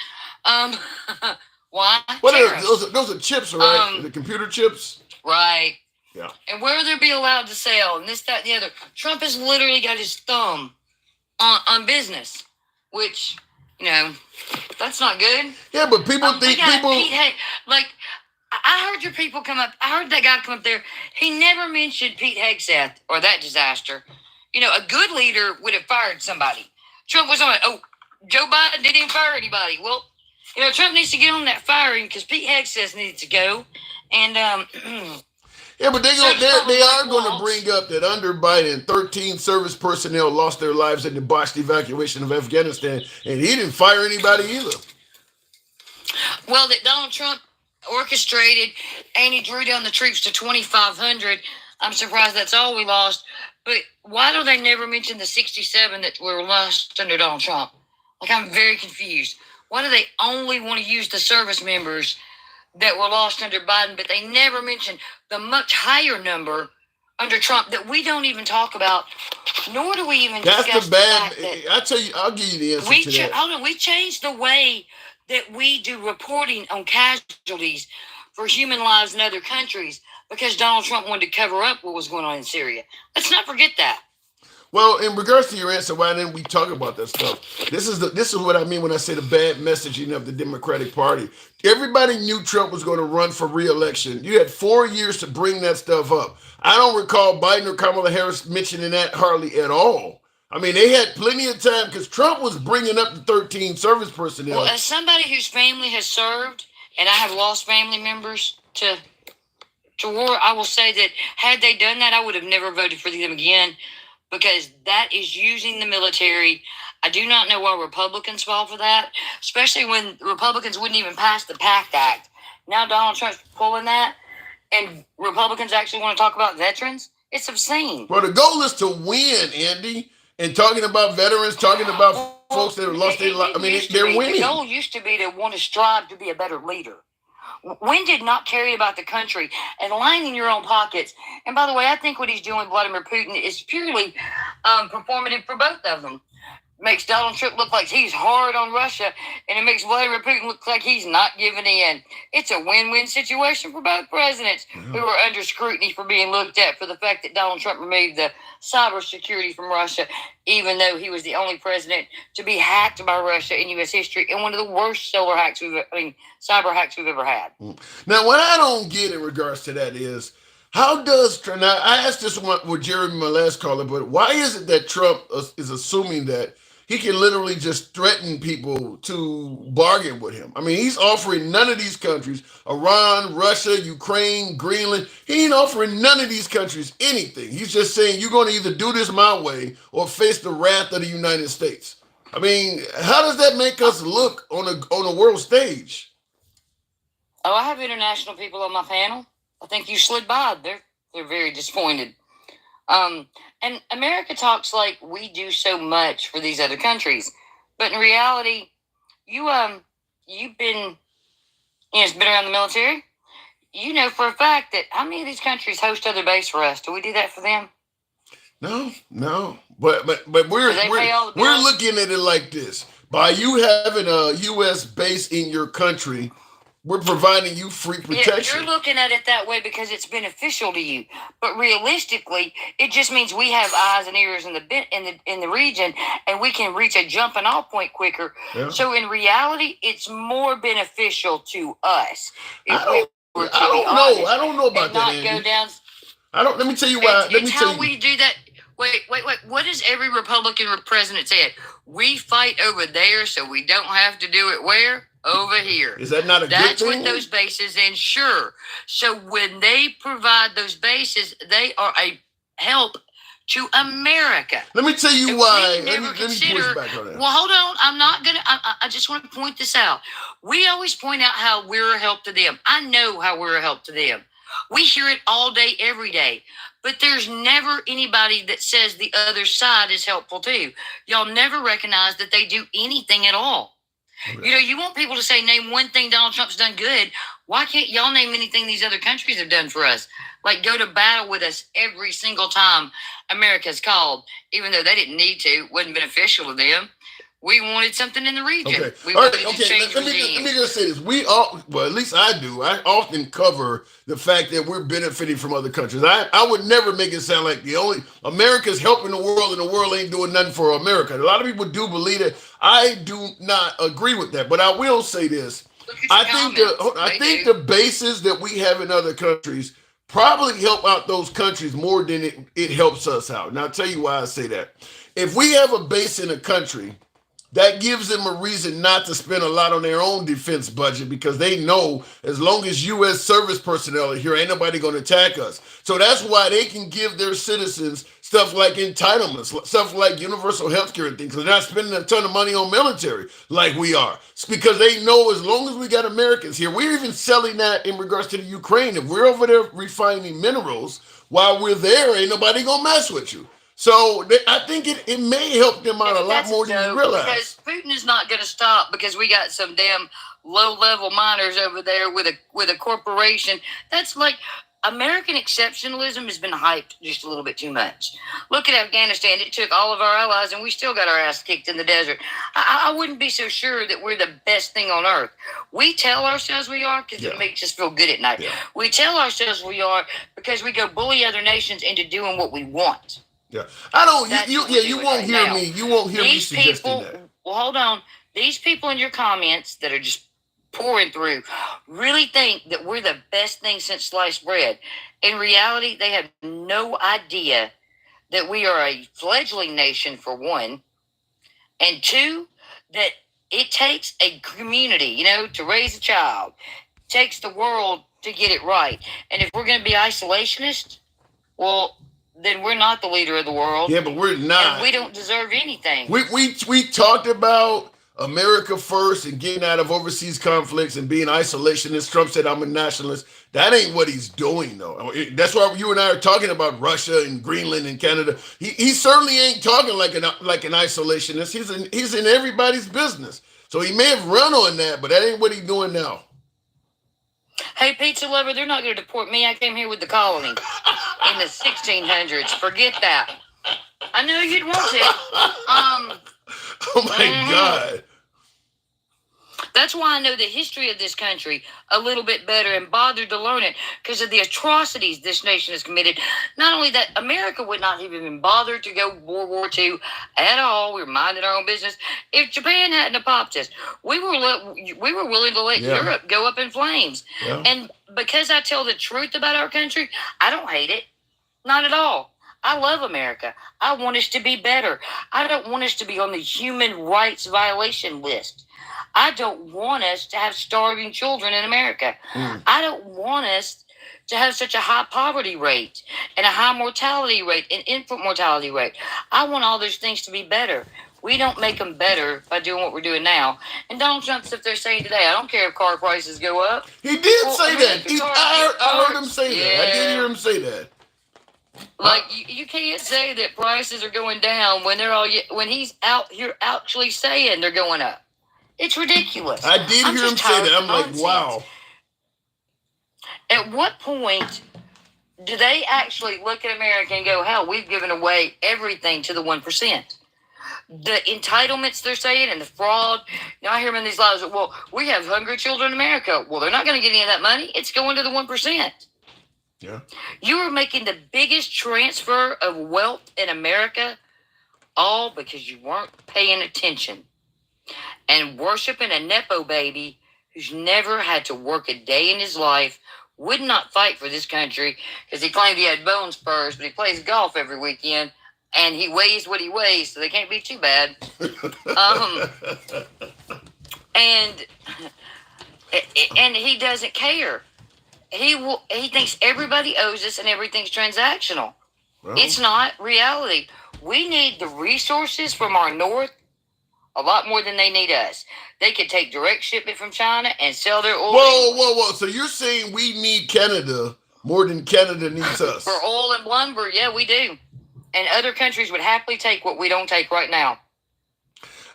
Why? What are those are chips, right? The computer chips? Right. Yeah. And where they'll be allowed to sell, and this, that, and the other. Trump has literally got his thumb on business, which, that's not good. Yeah, but people think like, I heard your people come up. I heard that guy come up there. He never mentioned Pete Hegseth or that disaster. A good leader would have fired somebody. Trump was on, Joe Biden didn't even fire anybody. Well, Trump needs to get on that firing because Pete Hegseth needs to go. And, yeah, but they are going to bring up that under Biden, 13 service personnel lost their lives in the botched evacuation of Afghanistan, and he didn't fire anybody either. Well, that Donald Trump orchestrated, and he drew down the troops to 2,500. I'm surprised that's all we lost. But why do they never mention the 67 that were lost under Donald Trump? Like, I'm very confused. Why do they only want to use the service members that were lost under Biden, but they never mention the much higher number under Trump that we don't even talk about, nor do we even discuss That's the bad. The fact that I tell you, I'll give you the answer to that. Hold on, we changed the way that we do reporting on casualties for human lives in other countries because Donald Trump wanted to cover up what was going on in Syria. Let's not forget that. Well, in regards to your answer, why didn't we talk about that stuff? This is what I mean when I say the bad messaging of the Democratic Party. Everybody knew Trump was going to run for re-election. You had 4 years to bring that stuff up. I don't recall Biden or Kamala Harris mentioning that hardly at all. I mean, they had plenty of time because Trump was bringing up the 13 service personnel. Well, as somebody whose family has served, and I have lost family members to war, I will say that had they done that, I would have never voted for them again. Because that is using the military. I do not know why Republicans fall for that, especially when Republicans wouldn't even pass the PACT Act. Now Donald Trump's pulling that, and Republicans actually want to talk about veterans. It's obscene. Well, the goal is to win, Andy. And talking about veterans, talking about folks that have lost their life. I mean, they're winning. The goal used to be to want to strive to be a better leader. When did not care about the country and lining your own pockets? And by the way, I think what he's doing with Vladimir Putin is purely performative for both of them. Makes Donald Trump look like he's hard on Russia, and it makes Vladimir Putin look like he's not giving in. It's a win-win situation for both presidents who are under scrutiny for being looked at for the fact that Donald Trump removed the cybersecurity from Russia, even though he was the only president to be hacked by Russia in U.S. history and one of the worst cyber hacks we've ever had. Now, what I don't get in regards to that is, how does, now I asked this one with Jeremy, my last caller, but why is it that Trump is assuming that he can literally just threaten people to bargain with him? I mean, he's offering none of these countries, Iran, Russia, Ukraine, Greenland. He ain't offering none of these countries anything. He's just saying, you're going to either do this my way or face the wrath of the United States. I mean, how does that make us look on a world stage? Oh, I have international people on my panel. I think you slid by. They're very disappointed. And America talks like we do so much for these other countries, but in reality, you've been around the military. You know for a fact that how many of these countries host other base for us? Do we do that for them? No. But we're looking at it like this: by you having a U.S. base in your country, we're providing you free protection. Yeah, you're looking at it that way because it's beneficial to you. But realistically, it just means we have eyes and ears in the region, and we can reach a jumping off point quicker. Yeah. So in reality, it's more beneficial to us. I don't know about that, Andy. Go down. Let me tell you why. It's how we do that. Wait. What does every Republican president say? We fight over there so we don't have to do it where? over here. Is that not a That's good thing? what those bases ensure. So when they provide those bases, they are a help to America. Let me tell you And why. we Let never me consider. push back on that. Well, hold on. I'm not gonna. I just want to point this out. We always point out how we're a help to them. I know how we're a help to them. We hear it all day, every day. But there's never anybody that says the other side is helpful too. Y'all never recognize that they do anything at all. Okay. You know, you want people to say, name one thing Donald Trump's done good. Why can't y'all name anything these other countries have done for us? Like go to battle with us every single time America's called, even though they didn't need to. It wasn't beneficial to them. We wanted something in the region. Okay. We All wanted right. to Okay. change Let me just say this. We all, well, at least I do. I often cover the fact that we're benefiting from other countries. I would never make it sound like the only America's helping the world and the world ain't doing nothing for America. A lot of people do believe that. I do not agree with that, but I will say this. I think the bases that we have in other countries probably help out those countries more than it helps us out. And I'll tell you why I say that. If we have a base in a country, that gives them a reason not to spend a lot on their own defense budget because they know as long as U.S. service personnel are here, ain't nobody going to attack us. So that's why they can give their citizens stuff like entitlements, stuff like universal health care and things. They're not spending a ton of money on military like we are. It's because they know as long as we got Americans here, we're even selling that in regards to the Ukraine. If we're over there refining minerals while we're there, ain't nobody going to mess with you. So I think it may help them out a lot more than you realize. Because Putin is not going to stop because we got some damn low-level miners over there with a corporation. That's like American exceptionalism has been hyped just a little bit too much. Look at Afghanistan. It took all of our allies, and we still got our ass kicked in the desert. I wouldn't be so sure that we're the best thing on earth. We tell ourselves we are because it makes us feel good at night. Yeah. We tell ourselves we are because we go bully other nations into doing what we want. Yeah, I don't. You won't hear me. You won't hear me suggesting that. Well, hold on. These people in your comments that are just pouring through really think that we're the best thing since sliced bread. In reality, they have no idea that we are a fledgling nation, for one, and two, that it takes a community, to raise a child. It takes the world to get it right. And if we're going to be isolationist, well, then we're not the leader of the world. Yeah, but we're not. And we don't deserve anything. We talked about America first and getting out of overseas conflicts and being isolationist. Trump said, I'm a nationalist. That ain't what he's doing, though. That's why you and I are talking about Russia and Greenland and Canada. He certainly ain't talking like an isolationist. He's in everybody's business. So he may have run on that, but that ain't what he's doing now. Hey, pizza lover, they're not going to deport me. I came here with the colony in the 1600s. Forget that. I knew you'd want it. Oh, my God. That's why I know the history of this country a little bit better and bothered to learn it because of the atrocities this nation has committed. Not only that, America would not have even bothered to go World War II at all. We were minding our own business. If Japan hadn't have popped us, we were willing to let Europe go up in flames. Yeah. And because I tell the truth about our country, I don't hate it. Not at all. I love America. I want us to be better. I don't want us to be on the human rights violation list. I don't want us to have starving children in America. I don't want us to have such a high poverty rate and a high mortality rate and infant mortality rate. I want all those things to be better. We don't make them better by doing what we're doing now. And Donald Trump's up there saying today, I don't care if car prices go up. He did say that. I heard him say that. I did hear him say that. Like you can't say that prices are going down when he's out here actually saying they're going up. It's ridiculous. I did hear him say that. I'm like, wow. At what point do they actually look at America and go, hell, we've given away everything to the 1%? The entitlements they're saying and the fraud. I hear them in these lives. Well, we have hungry children in America. Well, they're not going to get any of that money. It's going to the 1%. Yeah. You are making the biggest transfer of wealth in America, all because you weren't paying attention and worshiping a Nepo baby who's never had to work a day in his life, would not fight for this country because he claimed he had bone spurs, but he plays golf every weekend and he weighs what he weighs, so they can't be too bad. And And he doesn't care. He thinks everybody owes us and everything's transactional. Well, it's not reality. We need the resources from our north a lot more than they need us. They could take direct shipment from China and sell their oil. Whoa. So you're saying we need Canada more than Canada needs us? For oil and lumber, yeah, we do. And other countries would happily take what we don't take right now.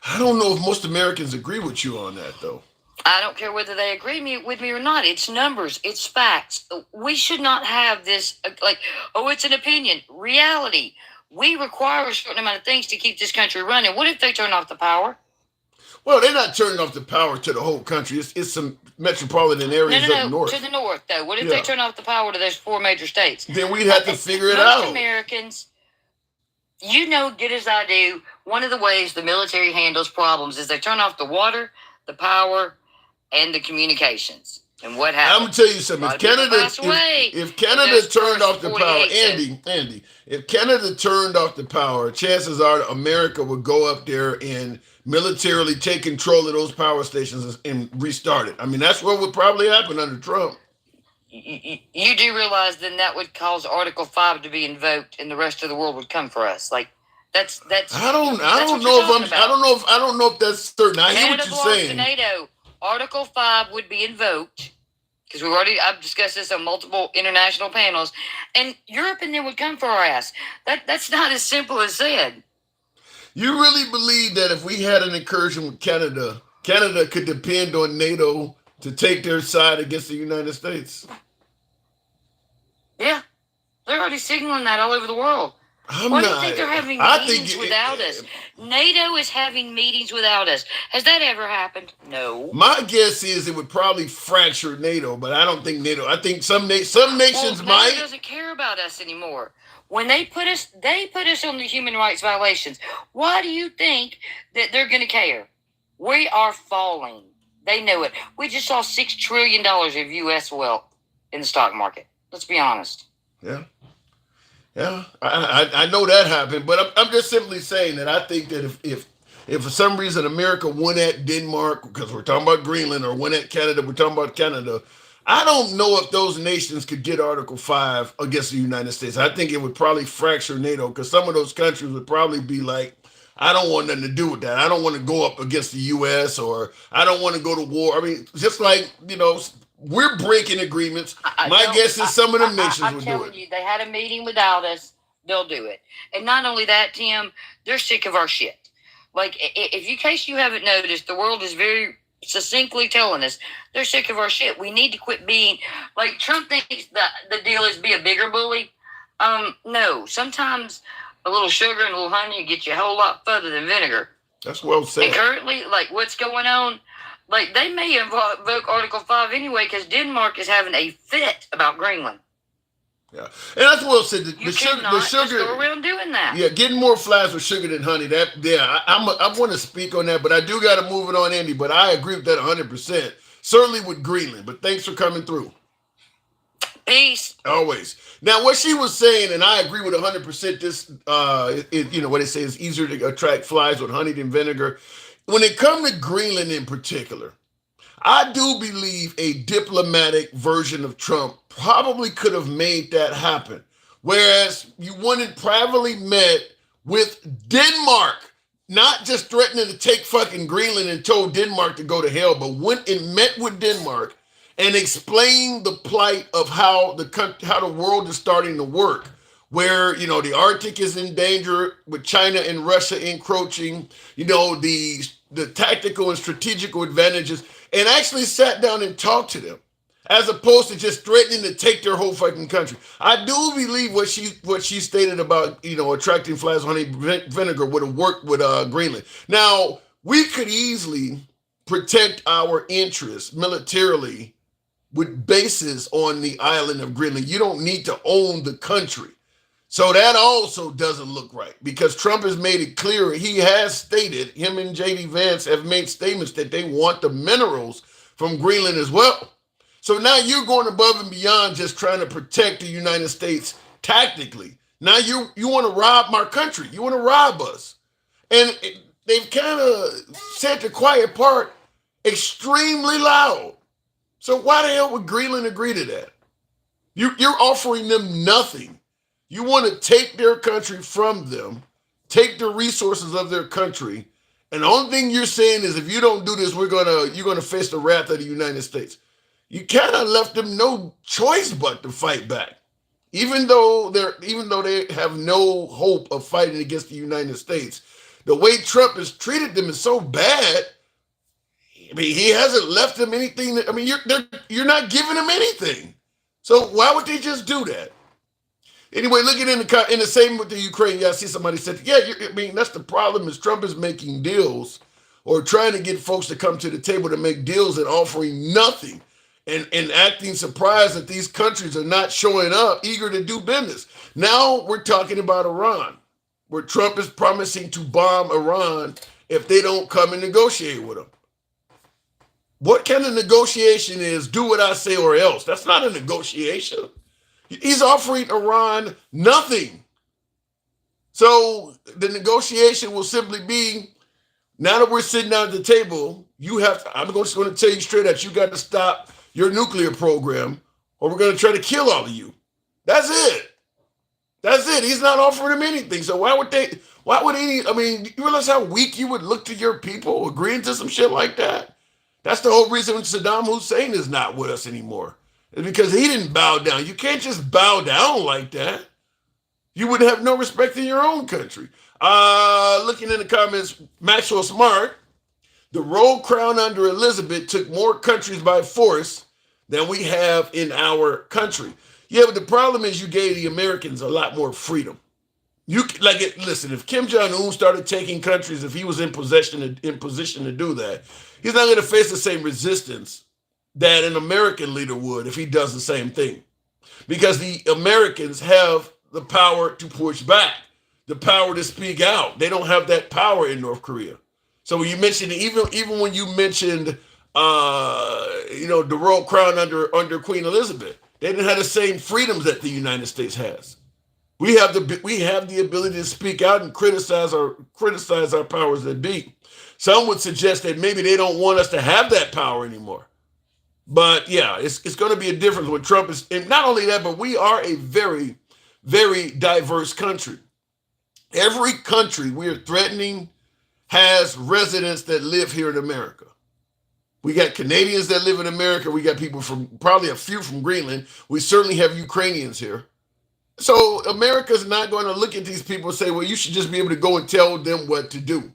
I don't know if most Americans agree with you on that, though. I don't care whether they agree with me or not. It's numbers. It's facts. We should not have this, it's an opinion. Reality. We require a certain amount of things to keep this country running. What if they turn off the power? Well, they're not turning off the power to the whole country. It's some metropolitan areas up north. To the north, though. What if they turn off the power to those 4 major states? Then we'd have to figure it out. Most Americans, good as I do, one of the ways the military handles problems is they turn off the water, the power, and the communications. And what happens? I'm gonna tell you something. If Canada turned off the power, Andy, if Canada turned off the power, chances are America would go up there and militarily take control of those power stations and restart it. I mean, that's what would probably happen under Trump. You do realize then that would cause Article 5 to be invoked, and the rest of the world would come for us. That's. I don't know if that's certain. I hear what you're saying. To NATO. Article 5 would be invoked because I've discussed this on multiple international panels, and Europe and them would come for our ass. That's not as simple as said. You really believe that if we had an incursion with Canada, Canada could depend on NATO to take their side against the United States? Yeah, they're already signaling that all over the world. Why do you think they're having meetings without us? NATO is having meetings without us. Has that ever happened? No. My guess is it would probably fracture NATO, but I don't think NATO. I think some nations might. NATO doesn't care about us anymore. When they put us on the human rights violations. Why do you think that they're going to care? We are falling. They know it. We just saw $6 trillion of U.S. wealth in the stock market. Let's be honest. Yeah. Yeah, I know that happened, but I'm just simply saying that I think that if for some reason America won at Denmark, because we're talking about Greenland, or won at Canada, we're talking about Canada, I don't know if those nations could get Article 5 against the United States. I think it would probably fracture NATO, because some of those countries would probably be like, I don't want nothing to do with that. I don't want to go up against the U.S., or I don't want to go to war. I mean, just like, we're breaking agreements. My guess is some of them nations would do it. I'm telling you, they had a meeting without us. They'll do it. And not only that, Tim, they're sick of our shit. In case you haven't noticed, the world is very succinctly telling us they're sick of our shit. We need to quit being Trump thinks that the deal is be a bigger bully. No, sometimes a little sugar and a little honey get you a whole lot further than vinegar. That's well said. And currently, what's going on? They may invoke Article 5 anyway because Denmark is having a fit about Greenland. Yeah, and that's well said. The sugar. Just go around doing that. Yeah, getting more flies with sugar than honey. I want to speak on that, but I do got to move it on, Andy. But I agree with that 100%. Certainly with Greenland. But thanks for coming through. Peace. Always. Now, what she was saying, and I agree with 100%. This, what they say is easier to attract flies with honey than vinegar. When it comes to Greenland in particular, I do believe a diplomatic version of Trump probably could have made that happen. Whereas you wanted privately met with Denmark, not just threatening to take fucking Greenland and told Denmark to go to hell, but went and met with Denmark and explained the plight of how the world is starting to work. Where, the Arctic is in danger with China and Russia encroaching, the tactical and strategical advantages, and actually sat down and talked to them, as opposed to just threatening to take their whole fucking country. I do believe what she stated about, attracting flies with honey vinegar would have worked with Greenland. Now, we could easily protect our interests militarily with bases on the island of Greenland. You don't need to own the country. So that also doesn't look right, because Trump has made it clear. He has stated, him and J.D. Vance have made statements that they want the minerals from Greenland as well. So now you're going above and beyond just trying to protect the United States tactically. Now you want to rob our country. You want to rob us. And they've kind of said the quiet part extremely loud. So why the hell would Greenland agree to that? You're offering them nothing. You want to take their country from them, take the resources of their country, and the only thing you're saying is if you don't do this, you're gonna face the wrath of the United States. You kind of left them no choice but to fight back. Even though they have no hope of fighting against the United States, the way Trump has treated them is so bad. I mean, he hasn't left them anything. You're not giving them anything. So why would they just do that? Anyway, looking in the same with the Ukraine, I see somebody said, yeah, that's the problem is Trump is making deals or trying to get folks to come to the table to make deals and offering nothing and acting surprised that these countries are not showing up, eager to do business. Now we're talking about Iran, where Trump is promising to bomb Iran if they don't come and negotiate with him. What kind of negotiation is do what I say or else? That's not a negotiation. He's offering Iran nothing. So the negotiation will simply be, now that we're sitting down at the table, I'm just going to tell you straight out, you got to stop your nuclear program or we're going to try to kill all of you. That's it. That's it. He's not offering them anything. So why would you realize how weak you would look to your people agreeing to some shit like that? That's the whole reason Saddam Hussein is not with us anymore. It's because he didn't bow down. You can't just bow down like that. You would have no respect in your own country. Looking in the comments, Maxwell Smart, the royal crown under Elizabeth took more countries by force than we have in our country. Yeah, but the problem is you gave the Americans a lot more freedom. Listen, if Kim Jong-un started taking countries, if he was in position to do that, he's not going to face the same resistance that an American leader would if he does the same thing. Because the Americans have the power to push back, the power to speak out. They don't have that power in North Korea. So when you mentioned, even when you mentioned, the royal crown under Queen Elizabeth, they didn't have the same freedoms that the United States has. We have the ability to speak out and criticize our powers that be. Some would suggest that maybe they don't want us to have that power anymore. But yeah, it's going to be a difference when Trump is, and not only that, but we are a very, very diverse country. Every country we are threatening has residents that live here in America. We got Canadians that live in America. We got people probably a few from Greenland. We certainly have Ukrainians here. So America's not going to look at these people and say, well, you should just be able to go and tell them what to do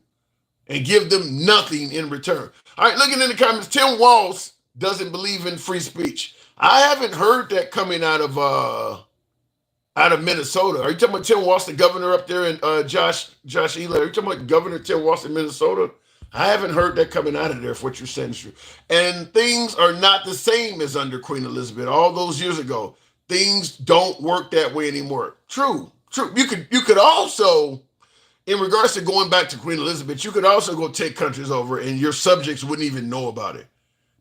and give them nothing in return. All right, looking in the comments, Tim Walz doesn't believe in free speech. I haven't heard that coming out of Minnesota. Are you talking about Tim Walz, the governor up there, and Josh Ely? Are you talking about Governor Tim Walz in Minnesota? I haven't heard that coming out of there, if what you're saying is true. And things are not the same as under Queen Elizabeth all those years ago. Things don't work that way anymore. True. You could also, in regards to going back to Queen Elizabeth, you could also go take countries over and your subjects wouldn't even know about it.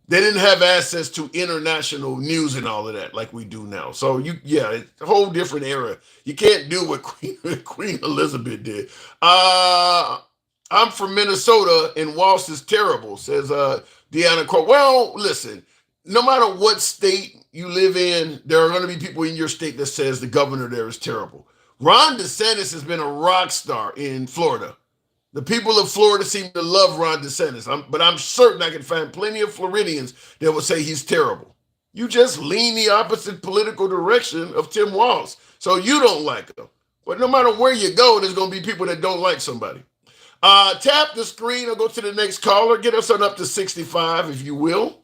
They didn't have access to international news and all of that like we do now. So it's a whole different era. You can't do what Queen Elizabeth did. I'm from Minnesota and Walsh is terrible, says Deanna Crow. Well, listen, no matter what state you live in, there are going to be people in your state that says the governor there is terrible. Ron DeSantis has been a rock star in Florida. The people of Florida seem to love Ron DeSantis, but I'm certain I can find plenty of Floridians that will say he's terrible. You just lean the opposite political direction of Tim Walz, so you don't like him. But no matter where you go, there's going to be people that don't like somebody. Tap the screen or go to the next caller. Get us on up to 65, if you will.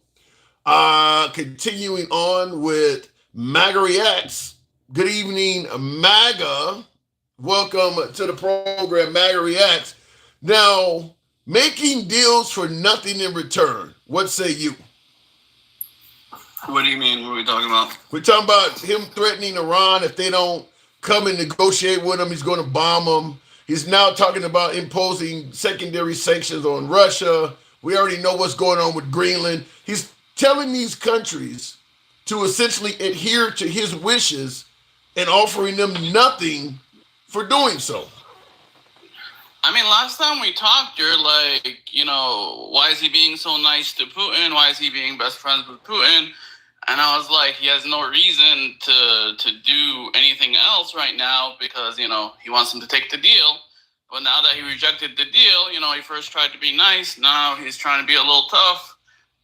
Continuing on with MAGA Reacts. Good evening, MAGA. Welcome to the program, MAGA Reacts. Now, making deals for nothing in return. What say you? What do you mean? What are we talking about? We're talking about him threatening Iran. If they don't come and negotiate with him, he's going to bomb them. He's now talking about imposing secondary sanctions on Russia. We already know what's going on with Greenland. He's telling these countries to essentially adhere to his wishes and offering them nothing for doing so. I mean, last time we talked, you're like, why is he being so nice to Putin? Why is he being best friends with Putin? And I was like, he has no reason to do anything else right now because, he wants him to take the deal. But now that he rejected the deal, he first tried to be nice. Now he's trying to be a little tough.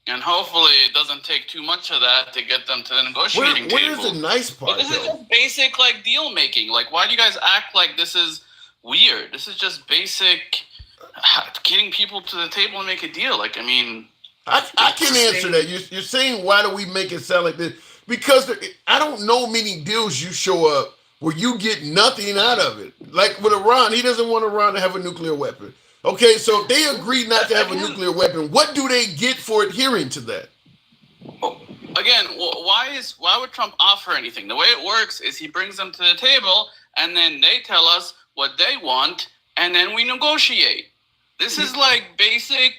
And hopefully it doesn't take too much of that to get them to the negotiating table. Where's the nice part, But this is just basic, deal making. Why do you guys act like this is weird? This is just basic getting people to the table and make a deal. I can answer that. You're saying, why do we make it sound like this? Because I don't know many deals you show up where you get nothing out of it. Like with Iran, he doesn't want Iran to have a nuclear weapon. Okay, so if they agree not to have a nuclear weapon, what do they get for adhering to that? Again, why would Trump offer anything? The way it works is he brings them to the table, and then they tell us what they want, and then we negotiate. This is basic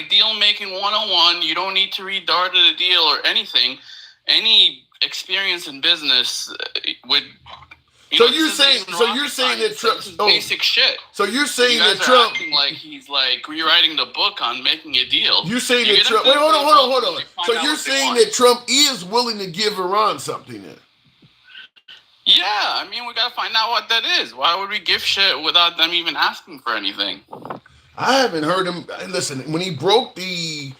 deal making 101. You don't need to read the art of the deal or anything. Any experience in business would. You're saying that Trump basic shit. So you're saying you guys that Trump acting like he's rewriting the book on making a deal. You're saying that Trump. Wait, hold on. So you're saying that Trump is willing to give Iran something then? Yeah, we gotta find out what that is. Why would we give shit without them even asking for anything? I haven't heard him. Listen, when he broke the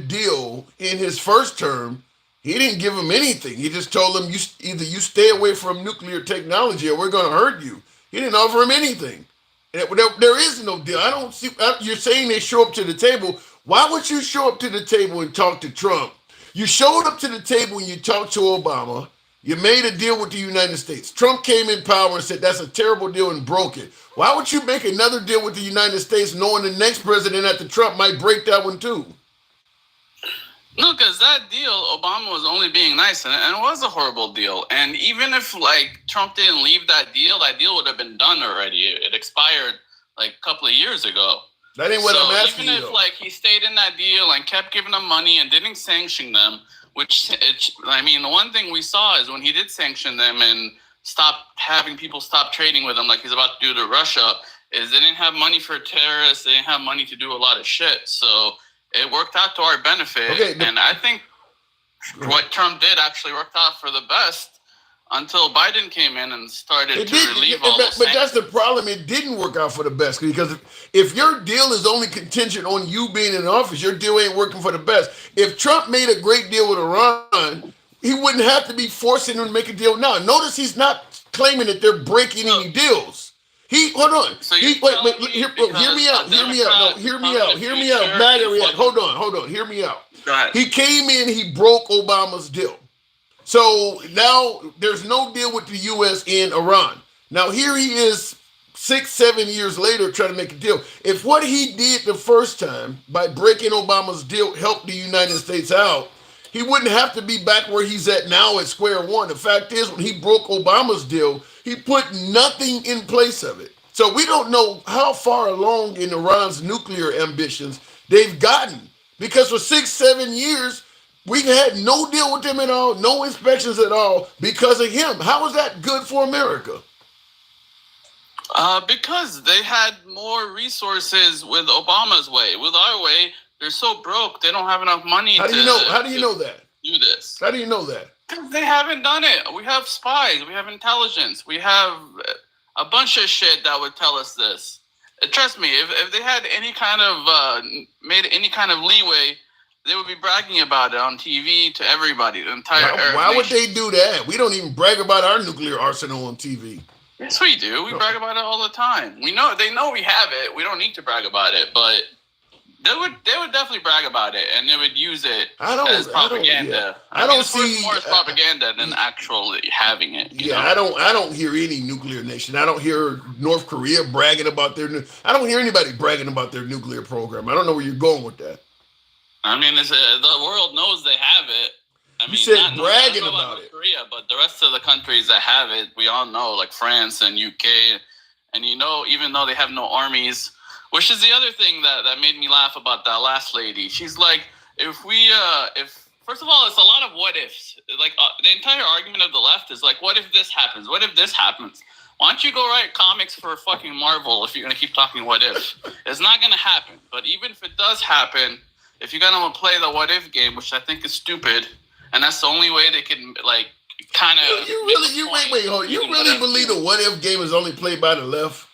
deal in his first term, he didn't give him anything. He just told him, either you stay away from nuclear technology or we're going to hurt you. He didn't offer him anything. There is no deal. I don't see. You're saying they show up to the table. Why would you show up to the table and talk to Trump? You showed up to the table and you talked to Obama. You made a deal with the United States. Trump came in power and said that's a terrible deal and broke it. Why would you make another deal with the United States knowing the next president after Trump might break that one too? No, because that deal, Obama was only being nice, and it was a horrible deal. And even if Trump didn't leave that deal would have been done already. It expired a couple of years ago. That ain't what I'm asking you. Even if he stayed in that deal and kept giving them money and didn't sanction them, the one thing we saw is when he did sanction them and having people stop trading with him like he's about to do to Russia, is they didn't have money for terrorists. They didn't have money to do a lot of shit. So it worked out to our benefit. And I think what Trump did actually worked out for the best until Biden came in and started to relieve all those But that's the problem. It didn't work out for the best because if your deal is only contingent on you being in office, your deal ain't working for the best. If Trump made a great deal with Iran, he wouldn't have to be forcing them to make a deal now. Notice he's not claiming that they're breaking any deals. Hold on. So hear me out. MAGA, hold on. Hear me out. Go ahead. He came in, he broke Obama's deal. So now there's no deal with the U.S. and Iran. Now here he is 6-7 years later trying to make a deal. If what he did the first time by breaking Obama's deal helped the United States out, he wouldn't have to be back where he's at now at square one. The fact is, when he broke Obama's deal, he put nothing in place of it. So we don't know how far along in Iran's nuclear ambitions they've gotten. Because for 6-7 years, we've had no deal with them at all, no inspections at all because of him. How is that good for America? Because they had more resources with Obama's way. With our way, they're so broke, they don't have enough money How do you know that? Do this. How do you know that? Because they haven't done it. We have spies. We have intelligence. We have a bunch of shit that would tell us this. Trust me, if they had any kind of made any kind of leeway, they would be bragging about it on TV to everybody, the entire Arab Why would nation. they do that? We don't even brag about our nuclear arsenal on TV. Yes, we do. We brag about it all the time. They know we have it. We don't need to brag about it, but they would definitely brag about it, and they would use it as propaganda. I don't it's see more as propaganda than actually having it. You know? I don't hear any nuclear nation. I don't hear North Korea bragging about I don't hear anybody bragging about their nuclear program. I don't know where you're going with that. The world knows they have it. You said bragging about it. Korea, but the rest of the countries that have it, we all know, like France and UK, and even though they have no armies. Which is the other thing that made me laugh about that last lady. She's like, if first of all, it's a lot of what ifs. Like the entire argument of the left is like, what if this happens? What if this happens? Why don't you go write comics for fucking Marvel if you're gonna keep talking what if? It's not gonna happen. But even if it does happen, if you're gonna play the what if game, which I think is stupid, and that's the only way they can like kind of. You really believe the what if game is only played by the left?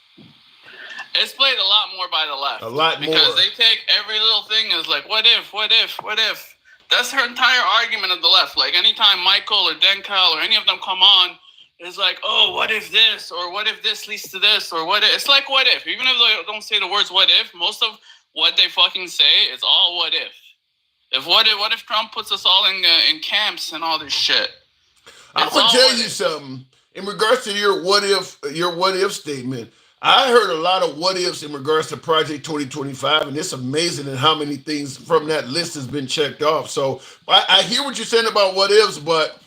It's played a lot more by the left. A lot more. Because they take every little thing as like, what if, what if, what if. That's her entire argument of the left. Like, anytime Michael or Denkel or any of them come on, it's like, oh, what if this? Or what if this leads to this? Or what if? It's like, what if? Even if they don't say the words what if, most of what they fucking say is all what if. What if Trump puts us all in camps and all this shit? I'm going to tell you something. In regards to your what if statement, I heard a lot of what ifs in regards to Project 2025, and it's amazing at how many things from that list has been checked off. So I hear what you're saying about what ifs, but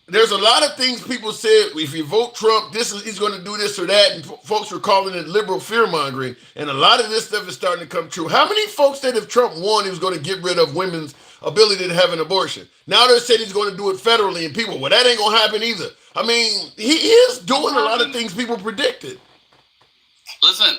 there's a lot of things people said, if you vote Trump, he's going to do this or that, and folks were calling it liberal fear-mongering, and a lot of this stuff is starting to come true. How many folks said if Trump won, he was going to get rid of women's ability to have an abortion? Now they're saying he's going to do it federally, and people, well, that ain't going to happen either. I mean, he is doing a lot of things people predicted. Listen,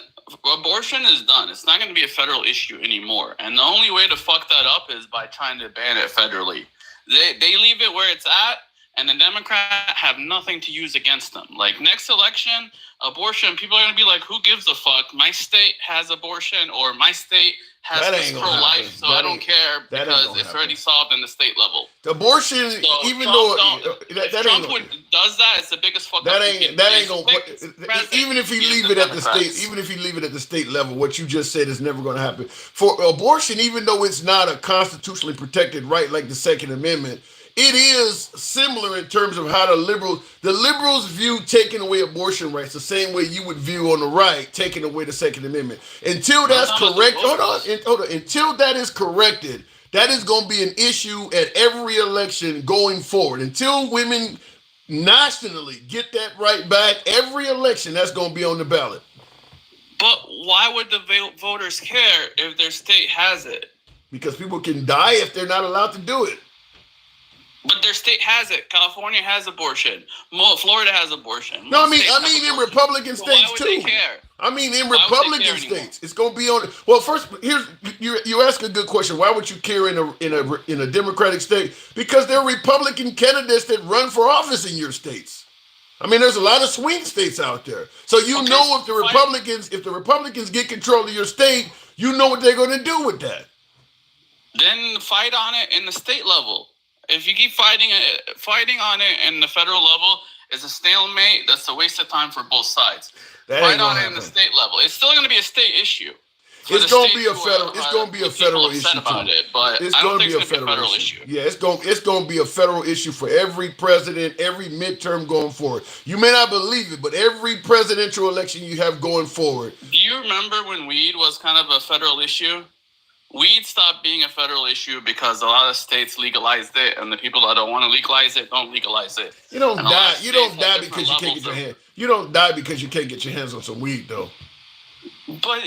abortion is done. It's not going to be a federal issue anymore. And the only way to fuck that up is by trying to ban it federally. They leave it where it's at, and the Democrats have nothing to use against them. Like, next election, abortion, people are going to be like, who gives a fuck? My state has abortion, or my state has this pro-life, so I don't care because it's already solved in the state level. The abortion, so even Trump though if Trump does that, it's the biggest fuck up. That ain't gonna. Even if he leave it at the state level, what you just said is never going to happen. For abortion, even though it's not a constitutionally protected right like the Second Amendment, it is similar in terms of how the liberals view taking away abortion rights the same way you would view on the right taking away the Second Amendment. Until that's correct, hold on. Until that is corrected, that is going to be an issue at every election going forward. Until women nationally get that right back, every election that's going to be on the ballot. But why would the voters care if their state has it? Because people can die if they're not allowed to do it. But their state has it. California has abortion. Florida has abortion. No, I mean in Republican states why would too. They care? I mean in Republican states, it's going to be on. Well, first, you ask a good question. Why would you care in a Democratic state? Because there are Republican candidates that run for office in your states. I mean, there's a lot of swing states out there. So if the Republicans get control of your state, you know what they're going to do with that. Then fight on it in the state level. If you keep fighting on it in the federal level, it's a stalemate. That's a waste of time for both sides. Fight on it in the state level. It's still going to be a state issue. It's going to be a federal. It's going to be a federal issue about too. it, but it's I don't going think to be a federal issue. Yeah, it's going to be a federal issue for every president, every midterm going forward. You may not believe it, but every presidential election you have going forward. Do you remember when weed was kind of a federal issue? Weed stopped being a federal issue because a lot of states legalized it, and the people that don't want to legalize it don't legalize it. You don't die. You don't die because you can't get your hand. You don't die because you can't get your hands on some weed, though. But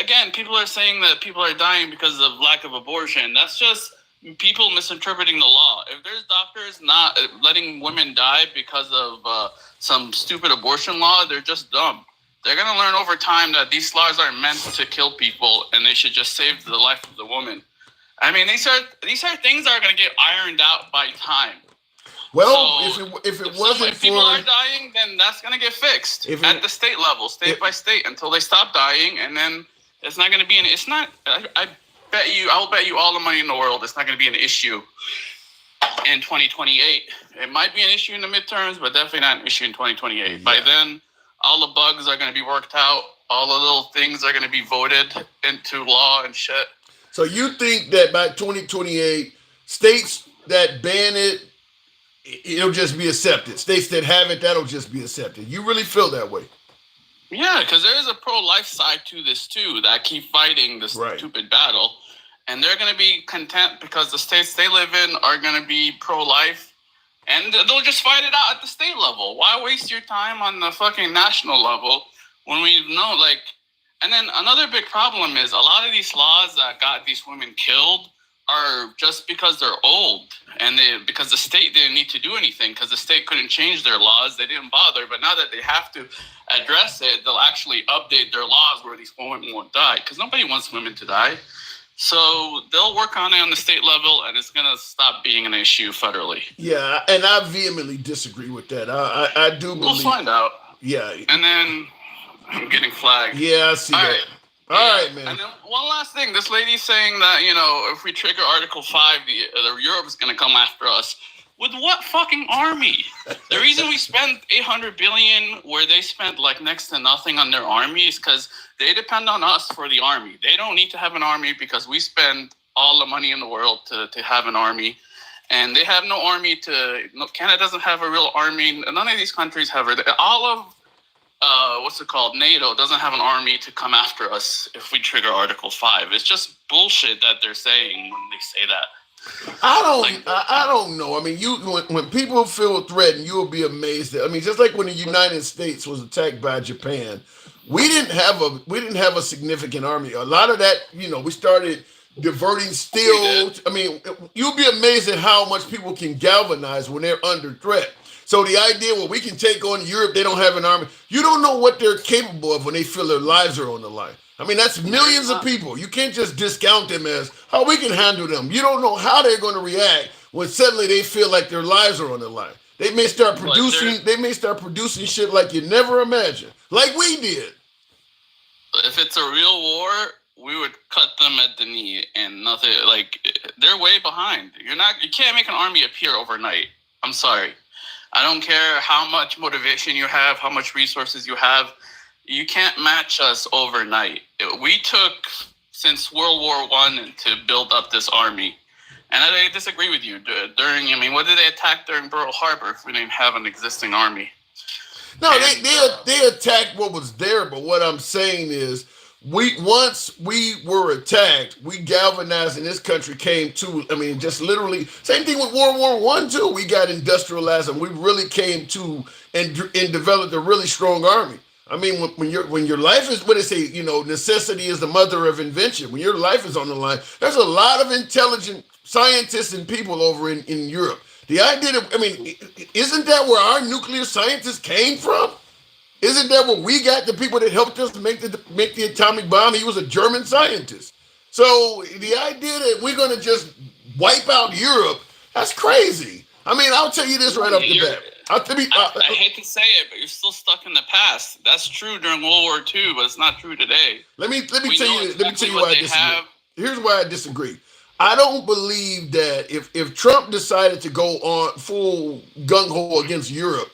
again, people are saying that people are dying because of lack of abortion. That's just people misinterpreting the law. If there's doctors not letting women die because of some stupid abortion law, they're just dumb. They're going to learn over time that these laws aren't meant to kill people, and they should just save the life of the woman. I mean, these are things that are going to get ironed out by time. Well, so if people are dying, then that's going to get fixed at the state level, state by state, until they stop dying, and then it's not going to be an. It's not. I will bet you all the money in the world, it's not going to be an issue in 2028. It might be an issue in the midterms, but definitely not an issue in 2028. Yeah. By then, all the bugs are going to be worked out. All the little things are going to be voted into law and shit. So you think that by 2028, states that ban it, it'll just be accepted. States that have it, that'll just be accepted. You really feel that way? Yeah, because there is a pro-life side to this too that keep fighting this stupid battle. And they're going to be content because the states they live in are going to be pro-life. And they'll just fight it out at the state level. Why waste your time on the fucking national level when we know, like... And then another big problem is a lot of these laws that got these women killed are just because they're old and because the state didn't need to do anything because the state couldn't change their laws. They didn't bother. But now that they have to address it, they'll actually update their laws where these women won't die because nobody wants women to die. So they'll work on it on the state level, and it's going to stop being an issue federally. Yeah, and I vehemently disagree with that. I do believe. We'll find out. Yeah. And then I'm getting flagged. Yeah, I see All that. right. All right, man. And then one last thing. This lady's saying that, if we trigger Article 5, the Europe is going to come after us. With what fucking army? The reason we spend $800 billion where they spent like next to nothing on their army is because they depend on us for the army. They don't need to have an army because we spend all the money in the world to have an army. And they have no army Canada doesn't have a real army. None of these countries have it. All of NATO doesn't have an army to come after us if we trigger Article 5. It's just bullshit that they're saying when they say that. I don't know. I mean, when people feel threatened, you will be amazed. I mean, just like when the United States was attacked by Japan, we didn't have a significant army. A lot of that, we started diverting steel. I mean, you'll be amazed at how much people can galvanize when they're under threat. So the idea, we can take on Europe, they don't have an army. You don't know what they're capable of when they feel their lives are on the line. I mean, that's millions of people. You can't just discount them as how we can handle them. You don't know how they're going to react when suddenly they feel like their lives are on the line. They may start producing shit like you never imagined, like we did. If it's a real war, we would cut them at the knee and nothing. Like, they're way behind. You can't make an army appear overnight. I'm sorry. I don't care how much motivation you have, how much resources you have. You can't match us overnight. We took since World War I to build up this army. And I disagree with you. What did they attack during Pearl Harbor if we didn't have an existing army? No, they attacked what was there, but what I'm saying is once we were attacked, we galvanized and this country came to, just literally, same thing with World War I too. We got industrialized and we really came to and developed a really strong army. I mean, when your life is, what they say, necessity is the mother of invention. When your life is on the line, there's a lot of intelligent scientists and people over in Europe. The idea that, isn't that where our nuclear scientists came from? Isn't that what we got? The people that helped us make the atomic bomb? He was a German scientist. So the idea that we're going to just wipe out Europe, that's crazy. I'll tell you this right off the bat. I hate to say it, but you're still stuck in the past. That's true during World War II, but it's not true today. Let me tell you why I disagree. Here's why I disagree. I don't believe that if Trump decided to go on full gung-ho against Europe,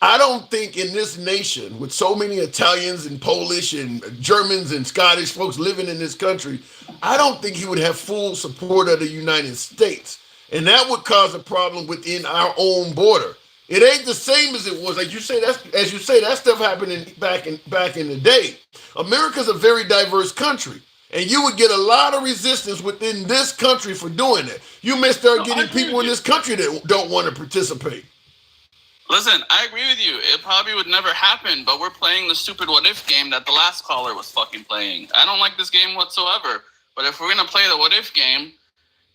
I don't think in this nation, with so many Italians and Polish and Germans and Scottish folks living in this country, I don't think he would have full support of the United States. And that would cause a problem within our own border. It ain't the same as it was. Like you say, that stuff happened back in the day. America's a very diverse country. And you would get a lot of resistance within this country for doing it. You may start getting people in this country that don't want to participate. Listen, I agree with you. It probably would never happen, but we're playing the stupid what-if game that the last caller was fucking playing. I don't like this game whatsoever. But if we're going to play the what-if game,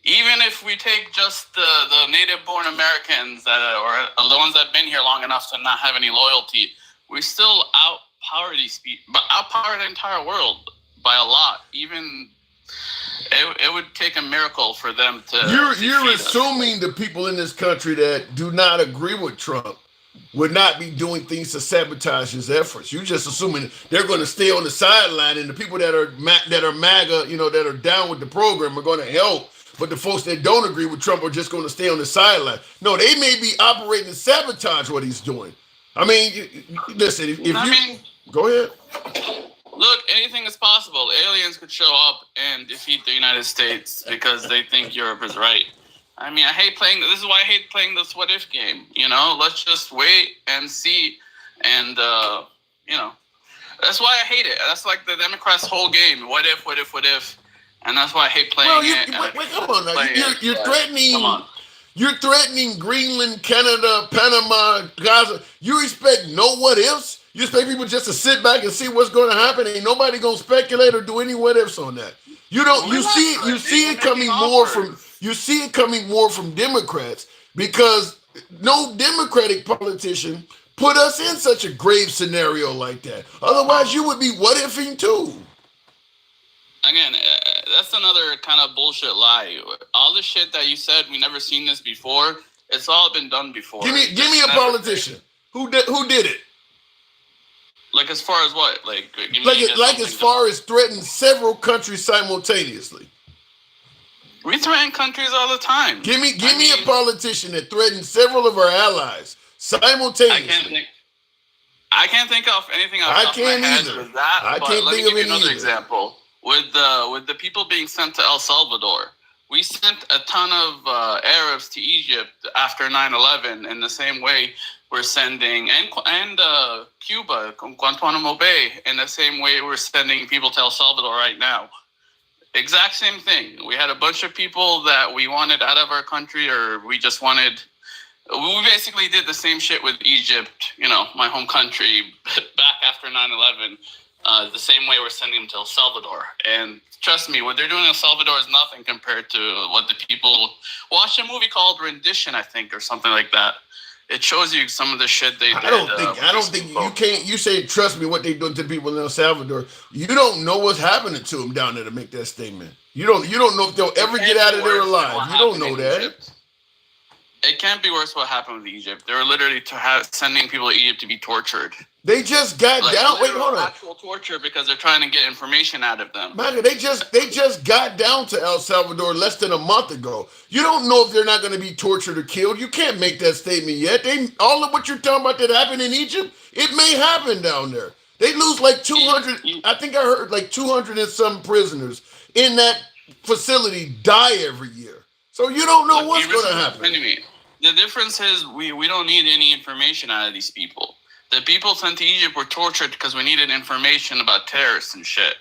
even if we take just the native-born Americans or the ones that have been here long enough to not have any loyalty, we still outpower the entire world by a lot. Even it would take a miracle for them to. You're assuming the people in this country that do not agree with Trump would not be doing things to sabotage his efforts. You're just assuming they're going to stay on the sideline, and the people that are MAGA, that are down with the program are going to help. But the folks that don't agree with Trump are just going to stay on the sideline. No, they may be operating to sabotage what he's doing. Listen, go ahead. Look, anything is possible. Aliens could show up and defeat the United States because they think Europe is right. I hate playing. This is why I hate playing this what-if game. Let's just wait and see. And, that's why I hate it. That's like the Democrats' whole game. What if, what if, what if? And that's why I hate playing it. Come on now. You're threatening. Come on. You're threatening Greenland, Canada, Panama, Gaza. You expect no what ifs? You expect people just to sit back and see what's going to happen? Ain't nobody going to speculate or do any what ifs on that. You don't. You see it coming more from. You see it coming more from Democrats because no Democratic politician put us in such a grave scenario like that. Otherwise, you would be what ifing too. Again, that's another kind of bullshit lie. All the shit that you said, we never seen this before. It's all been done before. Give me a politician who did it. Like as far as what? Like as far as threaten several countries simultaneously. We threaten countries all the time. Give me a politician that threatened several of our allies simultaneously. I can't think of anything else. I can't either. With that, I can't let me think give of you another example. With the people being sent to El Salvador, we sent a ton of Arabs to Egypt after 9/11 in the same way we're sending, and Cuba, Guantanamo Bay, in the same way we're sending people to El Salvador right now. Exact same thing. We had a bunch of people that we wanted out of our country, or we just wanted. We basically did the same shit with Egypt, my home country, back after 9/11. The same way we're sending them to El Salvador. And trust me, what they're doing in El Salvador is nothing compared to what the people watch a movie called Rendition, I think, or something like that. It shows you some of the shit they did. I don't think you can't. You say trust me what they doing to people in El Salvador. You don't know what's happening to them down there to make that statement. You don't know if they'll ever get out of there alive. You don't know that. Egypt. It can't be worse what happened with Egypt. They were literally sending people to Egypt to be tortured. They just got down. Wait, hold on. Actual torture because they're trying to get information out of them. MAGA, they just got down to El Salvador less than a month ago. You don't know if they're not going to be tortured or killed. You can't make that statement yet. All of what you're talking about that happened in Egypt, it may happen down there. They lose like 200. I think I heard like 200 and some prisoners in that facility die every year. So you don't know what's going to happen. The difference is we don't need any information out of these people. The people sent to Egypt were tortured because we needed information about terrorists and shit.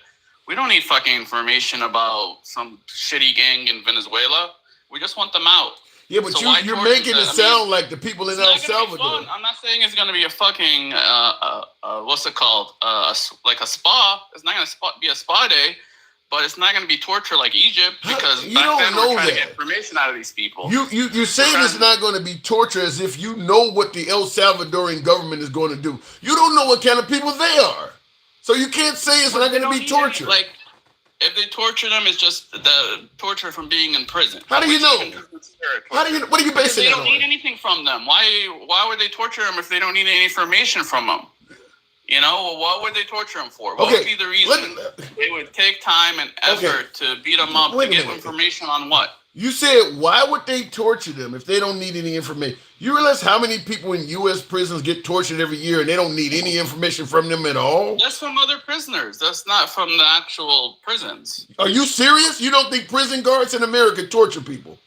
We don't need fucking information about some shitty gang in Venezuela. We just want them out. Yeah, but so you're making it sound like the people in El Salvador. I'm not saying it's going to be a fucking, what's it called? Like a spa. It's not going to be a spa day. But it's not going to be torture like Egypt because you don't know to get information out of these people. You're saying it's not going to be torture as if you know what the El Salvadorian government is going to do. You don't know what kind of people they are. So you can't say it's not going to be torture. Like, if they torture them, it's just the torture from being in prison. How do you know? What are you basing it on? They don't need anything from them. Why would they torture them if they don't need any information from them? What would they torture them for? What would be the reason they would take time and effort to beat them up to get information on what? You said, why would they torture them if they don't need any information? You realize how many people in U.S. prisons get tortured every year and they don't need any information from them at all? That's from other prisoners. That's not from the actual prisons. Are you serious? You don't think prison guards in America torture people?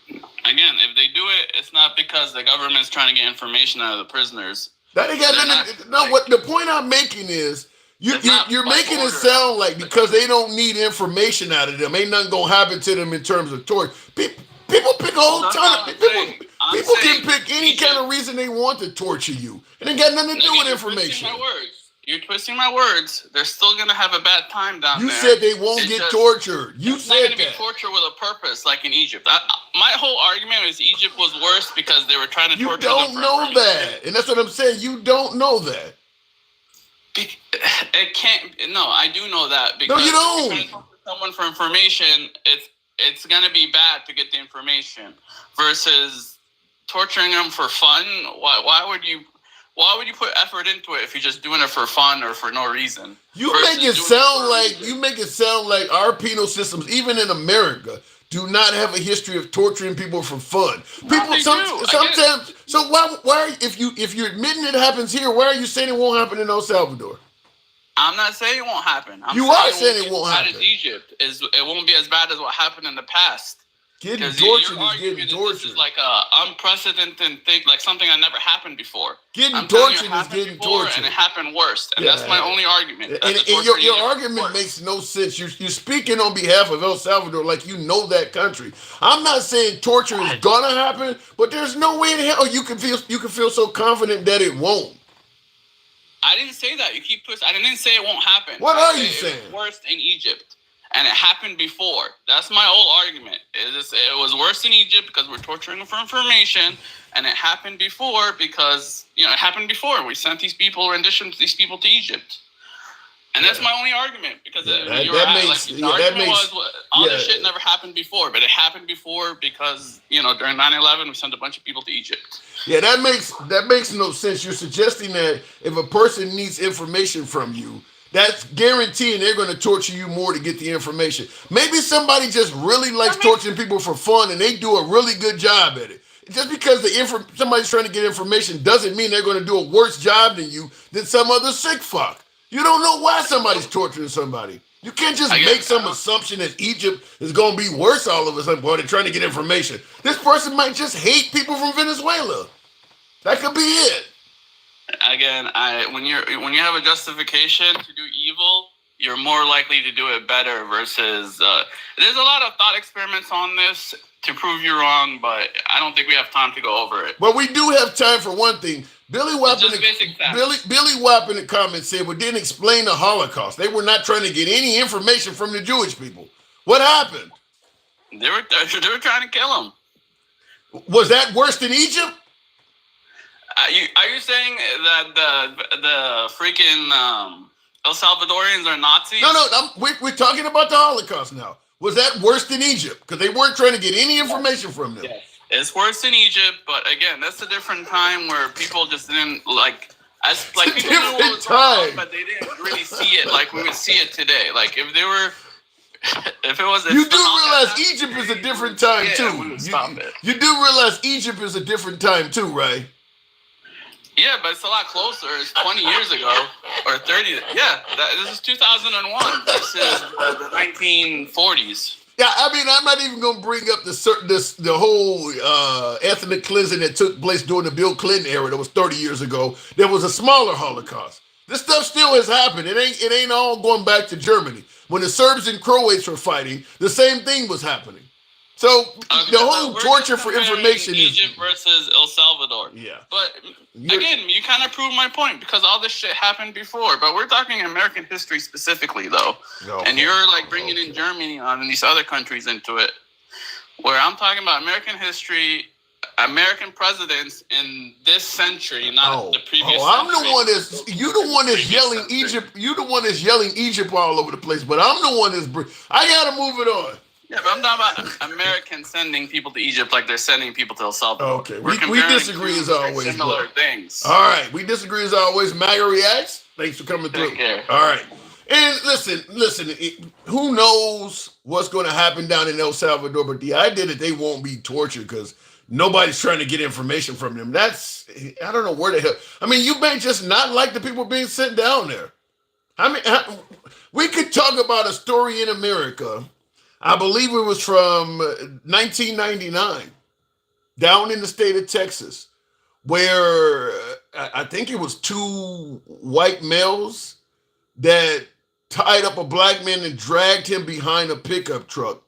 Again, if they do it, it's not because the government's trying to get information out of the prisoners. That ain't got nothing. No, what the point I'm making is you're making it sound like because they don't need information out of them, ain't nothing gonna happen to them in terms of torture. People pick a whole ton of people can pick any kind of reason they want to torture you. It ain't got nothing to do with information. You're twisting my words. They're still gonna have a bad time down there. You said they won't get tortured. You said that. It's not gonna be torture with a purpose, like in Egypt. My whole argument is Egypt was worse because they were trying to torture them. You don't know that, and that's what I'm saying. You don't know that. It can't. No, I do know that because no, you don't. If you're trying to torture someone for information, it's gonna be bad to get the information versus torturing them for fun. Why would you put effort into it if you're just doing it for fun or for no reason? You make it sound like our penal systems, even in America, do not have a history of torturing people for fun. People sometimes. So why if you're admitting it happens here, why are you saying it won't happen in El Salvador? I'm not saying it won't happen. You are saying it won't happen. Egypt it won't be as bad as what happened in the past. Getting tortured is getting tortured. This is like a unprecedented thing, like something that never happened before. Getting tortured is getting tortured, and it happened worse. And that's my only argument. And your argument makes no sense. You're speaking on behalf of El Salvador like you know that country. I'm not saying torture is gonna happen, but there's no way in hell you can feel so confident that it won't. I didn't say that. You keep pushing. I didn't say it won't happen. What are you saying? It was worse in Egypt, and it happened before. That's my whole argument. It was worse in Egypt because we're torturing them for information, and it happened before because it happened before. We sent these people, renditioned these people to Egypt. And that's my only argument, because the argument was all this shit never happened before, but it happened before because during 9/11 we sent a bunch of people to Egypt. Yeah, that makes no sense. You're suggesting that if a person needs information from you, that's guaranteeing they're going to torture you more to get the information. Maybe somebody just really likes torturing people for fun and they do a really good job at it. Just because somebody's trying to get information doesn't mean they're going to do a worse job than you than some other sick fuck. You don't know why somebody's torturing somebody. You can't just make some assumption that Egypt is going to be worse all of a sudden. Boy, they're trying to get information. This person might just hate people from Venezuela. That could be it. Again, when you have a justification to do evil, you're more likely to do it better versus there's a lot of thought experiments on this to prove you wrong, but I don't think we have time to go over it. Well, we do have time for one thing. Billy Wap in the comments said, "We didn't explain the Holocaust. They were not trying to get any information from the Jewish people. What happened? They were trying to kill them. Was that worse than Egypt? Are you saying that the freaking El Salvadorians are Nazis? No. We're talking about the Holocaust now. Was that worse than Egypt? Because they weren't trying to get any information from them. Yes. It's worse in Egypt, but again, that's a different time where people just didn't people knew what was going on, but they didn't really see it like we would see it today. Like if they were, you do realize Egypt is a different time too. You do realize Egypt is a different time too, right? Yeah, but it's a lot closer. It's 20 years ago or 30. Yeah, this is 2001. This is the 1940s. Yeah, I mean, I'm not even going to bring up the whole ethnic cleansing that took place during the Bill Clinton era that was 30 years ago. There was a smaller Holocaust. This stuff still has happened. It ain't all going back to Germany. When the Serbs and Croats were fighting, the same thing was happening. So the whole torture for information is Egypt versus El Salvador. Yeah. But again, you kind of proved my point because all this shit happened before. But we're talking American history specifically, though. Okay. And you're bringing in Germany and these other countries into it. Where I'm talking about American history, American presidents in this century, not the previous. I'm the one you're the one that's yelling Egypt. You're the one that's yelling Egypt all over the place. But I'm the one that's. I gotta move it on. Yeah, but I'm talking about Americans sending people to Egypt like they're sending people to El Salvador. Okay, we disagree as always. Similar things. All right, we disagree as always. MAGA reacts. Thanks for coming through. All right, and listen. Who knows what's going to happen down in El Salvador? But the idea that they won't be tortured because nobody's trying to get information from them. I don't know where the hell. I mean, you may just not like the people being sent down there. I mean, we could talk about a story in America. I believe it was from 1999, down in the state of Texas, where I think it was two white males that tied up a black man and dragged him behind a pickup truck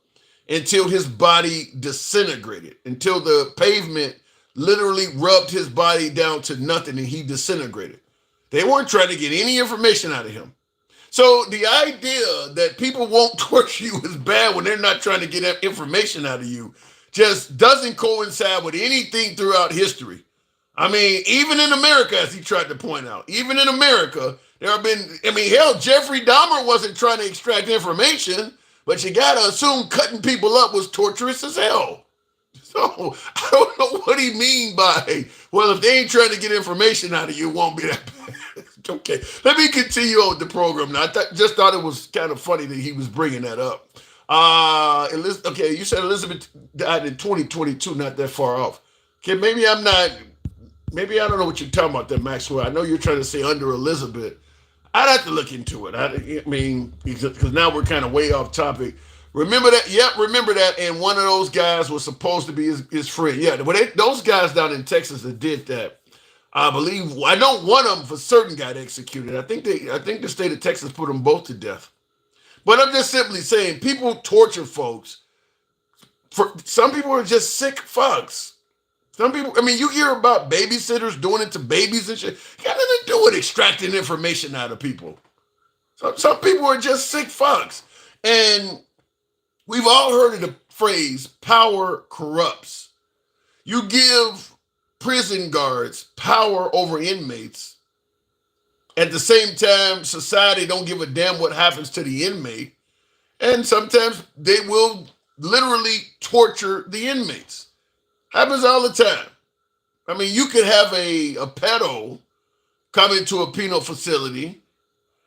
until his body disintegrated, until the pavement literally rubbed his body down to nothing and he disintegrated. They weren't trying to get any information out of him. So the idea that people won't torture you is bad when they're not trying to get information out of you just doesn't coincide with anything throughout history. I mean, even in America, as he tried to point out, even in America, there have been, hell, Jeffrey Dahmer wasn't trying to extract information, but you got to assume cutting people up was torturous as hell. So I don't know what he mean by, well, if they ain't trying to get information out of you, it won't be that bad. Okay, let me continue on with the program now. I just thought it was kind of funny that he was bringing that up. Okay, you said Elizabeth died in 2022, not that far off. Okay, maybe I don't know what you're talking about there, Maxwell. I know you're trying to say under Elizabeth. I'd have to look into it. I mean, because now we're kind of way off topic. Remember that? Yep, remember that. And one of those guys was supposed to be his friend. Yeah, those guys down in Texas that did that. I know one of them for certain got executed. I think the state of Texas put them both to death. But I'm just simply saying, people torture folks. Some people are just sick fucks. Some people, I mean, you hear about babysitters doing it to babies and shit. It got nothing to do with extracting information out of people. Some people are just sick fucks. And we've all heard of the phrase, power corrupts. You give prison guards power over inmates. At the same time, society don't give a damn what happens to the inmate. And sometimes they will literally torture the inmates. Happens all the time. I mean, you could have a pedo come into a penal facility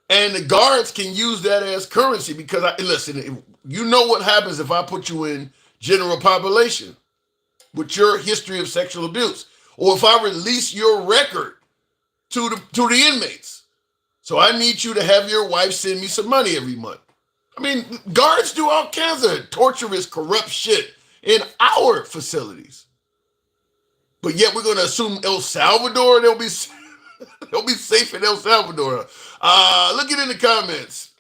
and the guards can use that as currency because, listen, you know what happens if I put you in general population with your history of sexual abuse, or if I release your record to the inmates. So I need you to have your wife send me some money every month. I mean, guards do all kinds of torturous, corrupt shit in our facilities. But yet we're going to assume El Salvador, they'll be safe in El Salvador. Look it in the comments.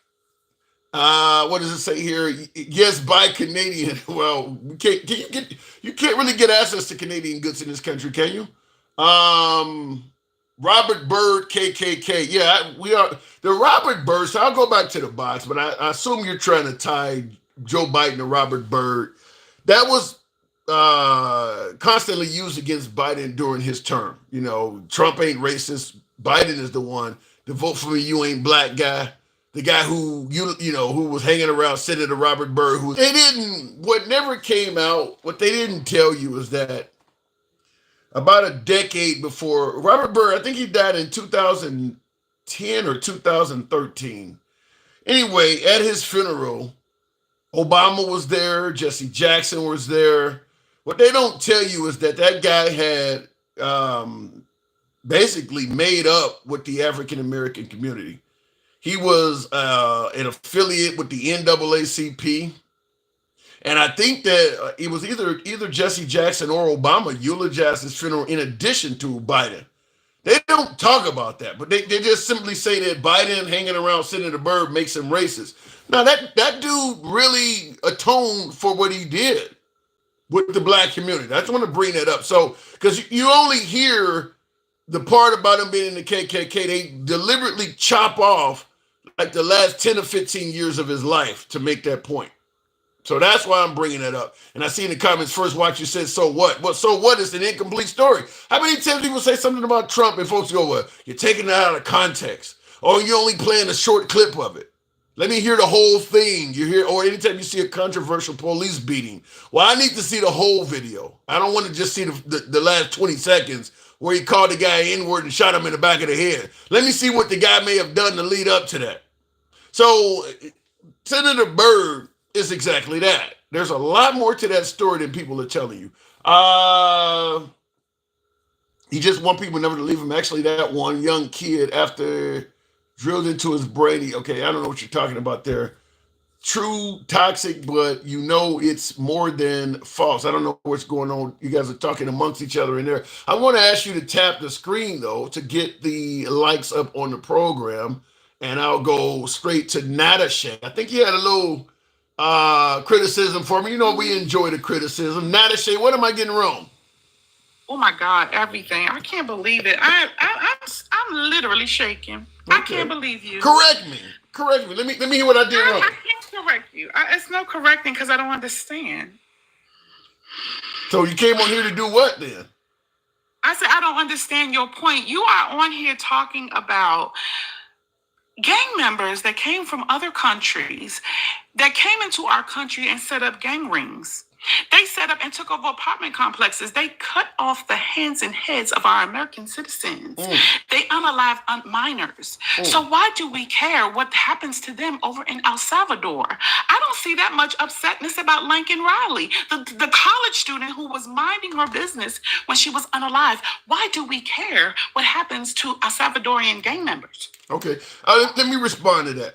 What does it say here? Yes, buy Canadian. Well, you can't really get access to Canadian goods in this country, can you? Robert Byrd, KKK. Yeah, we are the Robert Byrd. So I'll go back to the box, but I assume you're trying to tie Joe Biden to Robert Byrd. That was constantly used against Biden during his term. You know, Trump ain't racist. Biden is the one. The vote for me, you ain't black guy. The guy who who was hanging around Senator Robert Byrd. What never came out, what they didn't tell you is that about a decade before Robert Byrd, I think he died in 2010 or 2013. Anyway, at his funeral, Obama was there, Jesse Jackson was there. What they don't tell you is that guy had basically made up with the African American community. He was an affiliate with the NAACP. And I think that it was either Jesse Jackson or Obama eulogized his funeral in addition to Biden. They don't talk about that, but they just simply say that Biden hanging around Senator Byrd makes him racist. Now, that dude really atoned for what he did with the black community. I just want to bring that up. So, because you only hear the part about him being in the KKK, they deliberately chop off like the last 10 or 15 years of his life to make that point. So that's why I'm bringing that up. And I see in the comments, First Watch, you said, so what? Well, so what is an incomplete story? How many times people say something about Trump and folks go, well, you're taking it out of context, or you're only playing a short clip of it? Let me hear the whole thing. You hear, or anytime you see a controversial police beating, well, I need to see the whole video. I don't want to just see the last 20 seconds where he called the guy N-word and shot him in the back of the head. Let me see what the guy may have done to lead up to that. So Senator Byrd is exactly that. There's a lot more to that story than people are telling you. He just want people never to leave him. Actually, that one young kid, after drilled into his brain, okay, I don't know what you're talking about there. True toxic, but you know it's more than false. I don't know what's going on. You guys are talking amongst each other in there. I want to ask you to tap the screen, though, to get the likes up on the program, and I'll go straight to Natasha. I think you had a little criticism for me. You know, we enjoy the criticism. Natasha, what am I getting wrong? Oh my God, everything. I can't believe it. I'm literally shaking. Okay. I can't believe you. Correct me. Let me hear what I did wrong. I can't correct you. It's no correcting because I don't understand. So you came on here to do what then? I said I don't understand your point. You are on here talking about gang members that came from other countries that came into our country and set up gang rings. They set up and took over apartment complexes. They cut off the hands and heads of our American citizens. They unalived minors. So why do we care what happens to them over in El Salvador? I don't see that much upsetness about Lincoln Riley, the college student who was minding her business when she was unalive. Why do we care what happens to El Salvadorian gang members? Okay, let me respond to that.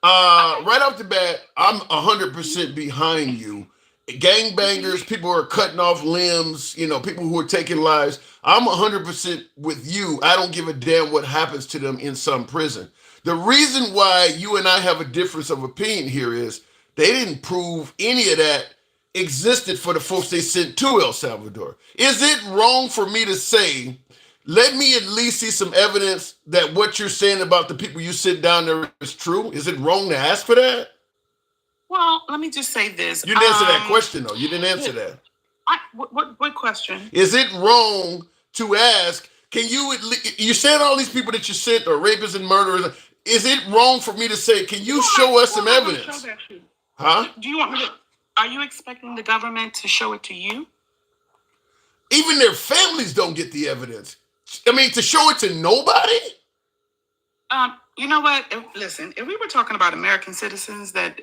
Right off the bat, I'm 100% behind you. Gangbangers, people who are cutting off limbs, people who are taking lives. I'm 100% with you. I don't give a damn what happens to them in some prison. The reason why you and I have a difference of opinion here is they didn't prove any of that existed for the folks they sent to El Salvador. Is it wrong for me to say, let me at least see some evidence that what you're saying about the people you sent down there is true? Is it wrong to ask for that? Well, let me just say this. You didn't answer that question, though. You didn't answer that. What question? Is it wrong to ask, can you, you said all these people that you sent are rapists and murderers. Is it wrong for me to say, can you show us some evidence? Huh? Do you want me to, are you expecting the government to show it to you? Even their families don't get the evidence. I mean, to show it to nobody? You know what? Listen, if we were talking about American citizens that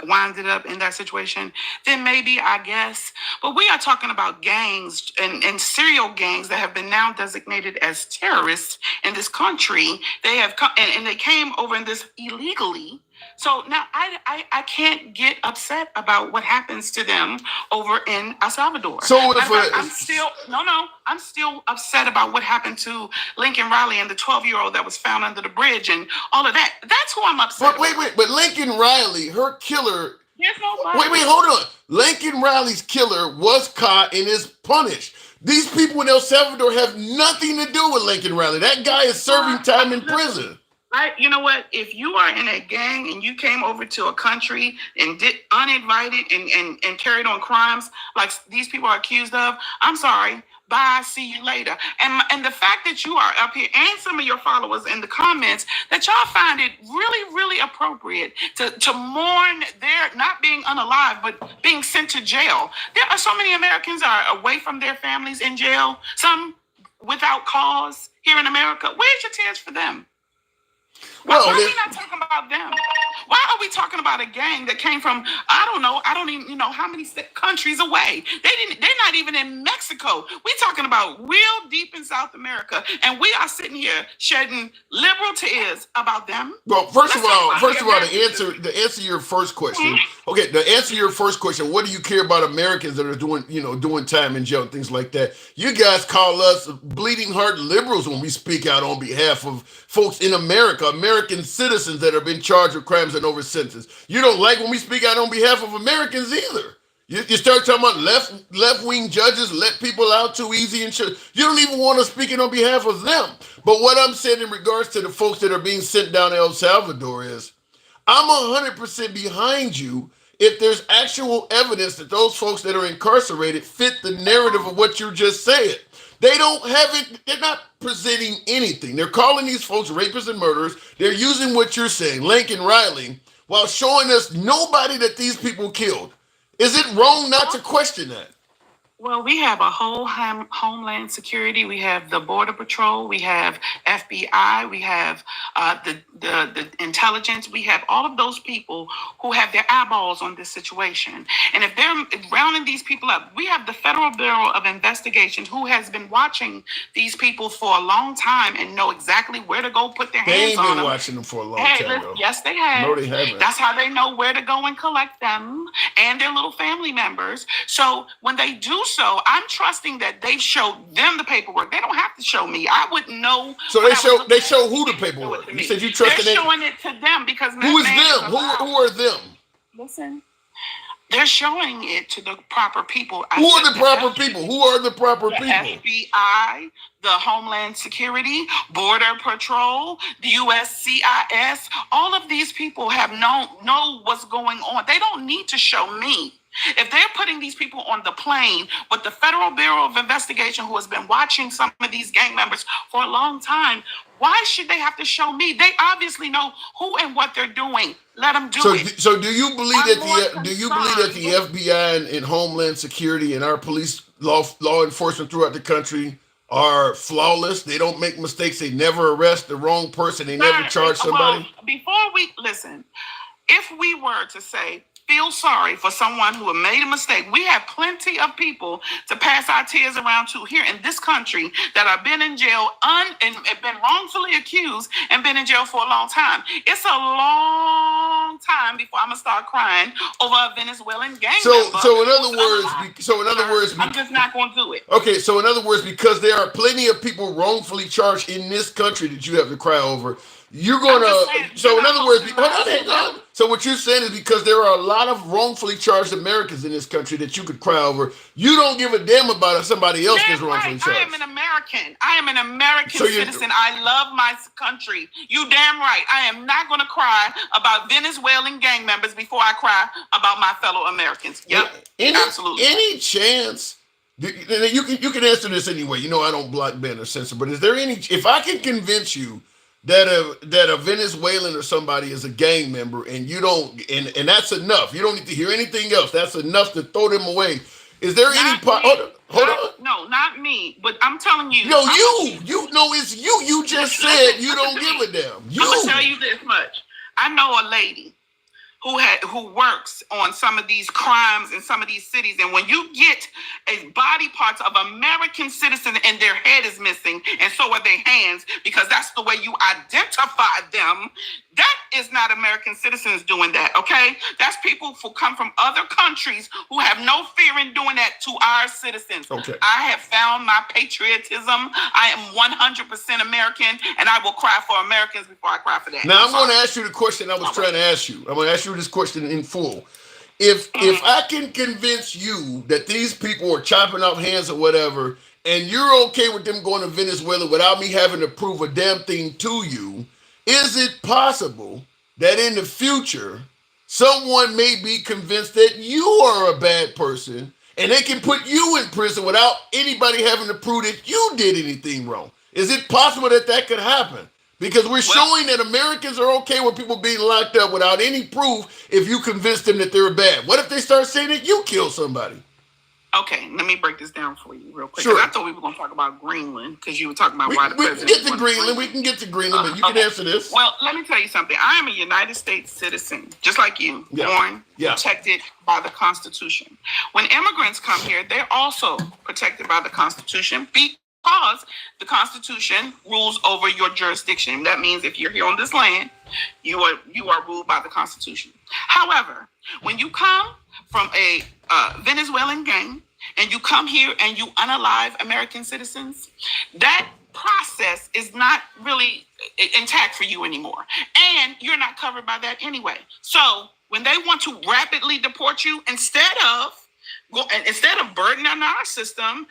winded up in that situation, then maybe, I guess. But we are talking about gangs and serial gangs that have been now designated as terrorists in this country. They have come and they came over in this illegally. So now I can't get upset about what happens to them over in El Salvador. So I'm still upset about what happened to Lincoln Riley and the 12-year-old that was found under the bridge and all of that. That's who I'm upset about. But Lincoln Riley, her killer. There's nobody. Hold on. Lincoln Riley's killer was caught and is punished. These people in El Salvador have nothing to do with Lincoln Riley. That guy is serving time in prison. You know what? If you are in a gang and you came over to a country and did uninvited and carried on crimes like these people are accused of, I'm sorry. Bye. See you later. And the fact that you are up here and some of your followers in the comments that y'all find it really, really appropriate to mourn their not being unalive, but being sent to jail. There are so many Americans are away from their families in jail, some without cause here in America. Where's your tears for them? Why are we not talking about them? Why are we talking about a gang that came from, I don't even know how many countries away. They're not even in Mexico. We're talking about real deep in South America, and we are sitting here shedding liberal tears about them. Well, first of all, the answer to your first question. Okay, the answer to your first question, what do you care about Americans that are doing time in jail and things like that? You guys call us bleeding heart liberals when we speak out on behalf of folks in America, American citizens that have been charged with crimes and over sentences. You don't like when we speak out on behalf of Americans either. You start talking about left-wing judges let people out too easy and shit. You don't even want to speak on behalf of them. But what I'm saying in regards to the folks that are being sent down to El Salvador is, I'm 100% behind you if there's actual evidence that those folks that are incarcerated fit the narrative of what you're just saying. They don't have it. They're not presenting anything. They're calling these folks rapists and murderers. They're using what you're saying, Lincoln Riley, while showing us nobody that these people killed. Is it wrong not to question that? Well, we have a whole Homeland Security. We have the Border Patrol. We have FBI. We have the intelligence. We have all of those people who have their eyeballs on this situation. And if they're rounding these people up, we have the Federal Bureau of Investigation who has been watching these people for a long time and know exactly where to go put their hands on them. They ain't been watching them for a long time, though. Yes, they have. No, they haven't. That's how they know where to go and collect them and their little family members. So when they do so, I'm trusting that they showed them the paperwork. They don't have to show me. I wouldn't know. So they show who the paperwork? You said you trusted them. They're showing it to them because who is them? Who are them? Listen, they're showing it to the proper people. Who are the proper people? Who are the proper people? FBI, the Homeland Security, Border Patrol, the USCIS. All of these people have know what's going on. They don't need to show me. If they're putting these people on the plane with the Federal Bureau of Investigation, who has been watching some of these gang members for a long time, why should they have to show me? They obviously know who and what they're doing. Let them do it. So do you believe that the FBI and Homeland Security and our police law enforcement throughout the country are flawless? They don't make mistakes. They never arrest the wrong person. They never charge somebody. Well, before we listen, if we were to say, feel sorry for someone who had made a mistake. We have plenty of people to pass our tears around to here in this country that have been in jail and been wrongfully accused and been in jail for a long time. It's a long time before I'm gonna start crying over a Venezuelan gang member. So in other words, I'm just not gonna do it. Okay, so in other words, because there are plenty of people wrongfully charged in this country that you have to cry over, you're gonna. So in other words, So what you're saying is because there are a lot of wrongfully charged Americans in this country that you could cry over, you don't give a damn about somebody else that's wrongfully charged. I am an American. I am an American citizen. I love my country. You damn right. I am not going to cry about Venezuelan gang members before I cry about my fellow Americans. Yep, absolutely. Any chance? You can answer this anyway. You know I don't block, ban, or censor. But is there any? If I can convince you that a Venezuelan or somebody is a gang member, and you don't, and that's enough. You don't need to hear anything else. That's enough to throw them away. Is there any? Hold on. No, not me. But I'm telling you. No, you know it's you. You just said you don't give a damn. I'm gonna tell you this much. I know a lady who works on some of these crimes in some of these cities, and when you get a body parts of American citizens and their head is missing, and so are their hands, because that's the way you identify them, that is not American citizens doing that, okay? That's people who come from other countries who have no fear in doing that to our citizens. Okay. I have found my patriotism. I am 100% American, and I will cry for Americans before I cry for that. Now I'm going to ask you the question I was trying to ask you. I'm going to ask you this question in full. If I can convince you that these people are chopping off hands or whatever, and you're okay with them going to Venezuela without me having to prove a damn thing to you, is it possible that in the future someone may be convinced that you are a bad person and they can put you in prison without anybody having to prove that you did anything wrong? Is it possible that that could happen? Because we're showing that Americans are okay with people being locked up without any proof if you convince them that they're bad. What if they start saying that you killed somebody? Okay, let me break this down for you real quick. Sure. I thought we were going to talk about Greenland because you were talking about why the we president. can get to Greenland. We can get to Greenland, but you can answer this. Well, let me tell you something. I am a United States citizen, just like you, born, protected by the Constitution. When immigrants come here, they're also protected by the Constitution because the Constitution rules over your jurisdiction. That means if you're here on this land, you are ruled by the Constitution. However, when you come from a Venezuelan gang and you come here and you unalive American citizens, that process is not really intact for you anymore. And you're not covered by that anyway. So when they want to rapidly deport you, instead of burdening our system,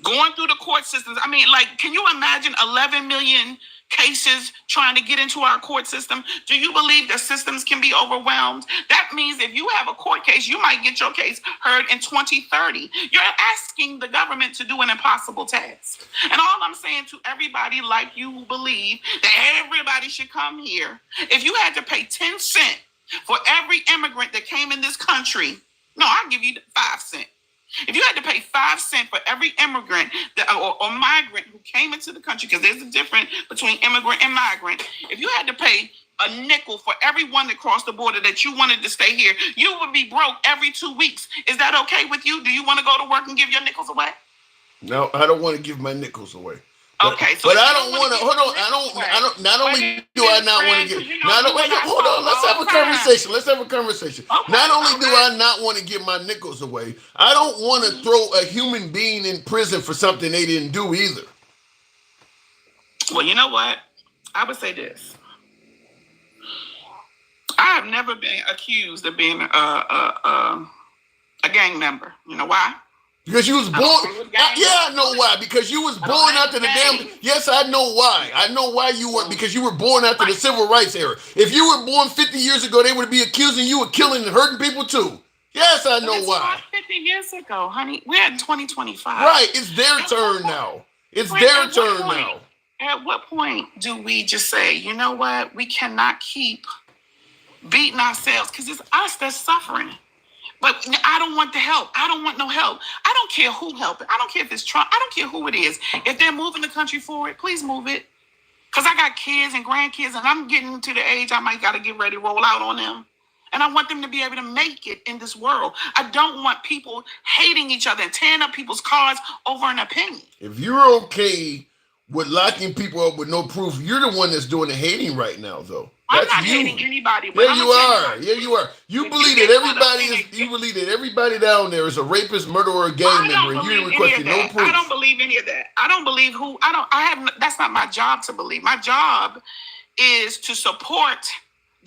going through the court systems, I mean, like, can you imagine 11 million cases trying to get into our court system? Do you believe the systems can be overwhelmed? That means if you have a court case, you might get your case heard in 2030. You're asking the government to do an impossible task. And all I'm saying to everybody like you who believe that everybody should come here, if you had to pay 10 cents for every immigrant that came in this country, no, I'll give you 5 cents. If you had to pay 5 cents for every immigrant or migrant who came into the country, because there's a difference between immigrant and migrant, if you had to pay a nickel for everyone that crossed the border that you wanted to stay here, you would be broke every 2 weeks. Is that okay with you? Do you want to go to work and give your nickels away? No, I don't want to give my nickels away. Okay, so but I don't want to. Hold on. I don't. Not only do I not want to get. Hold on. Let's have a conversation. Let's have a conversation. Not only do I not want to give my nickels away, I don't want to throw a human being in prison for something they didn't do either. Well, you know what? I would say this. I have never been accused of being a gang member. You know why? Because you was born. I know why. Because you was born after the damn. Yes, I know why. I know why you weren't. Because you were born after the civil rights era. If you were born 50 years ago, they would be accusing you of killing and hurting people too. Yes, I know why. 50 years ago, honey. We're in 2025. Right. It's their turn now. It's their turn now. At what point do we just say, you know what? We cannot keep beating ourselves because it's us that's suffering. But I don't want the help. I don't want no help. I don't care who helping. I don't care if it's Trump. I don't care who it is. If they're moving the country forward, please move it. Because I got kids and grandkids, and I'm getting to the age I might got to get ready to roll out on them. And I want them to be able to make it in this world. I don't want people hating each other and tearing up people's cars over an opinion. If you're okay with locking people up with no proof, you're the one that's doing the hating right now, though. I'm not hating anybody. Yeah, you are. Yeah, you are. You believe that everybody is. You believe that everybody down there is a rapist, murderer, or gang member, and you're requesting no proof. I don't believe any of that. I don't believe who. That's not my job to believe. My job is to support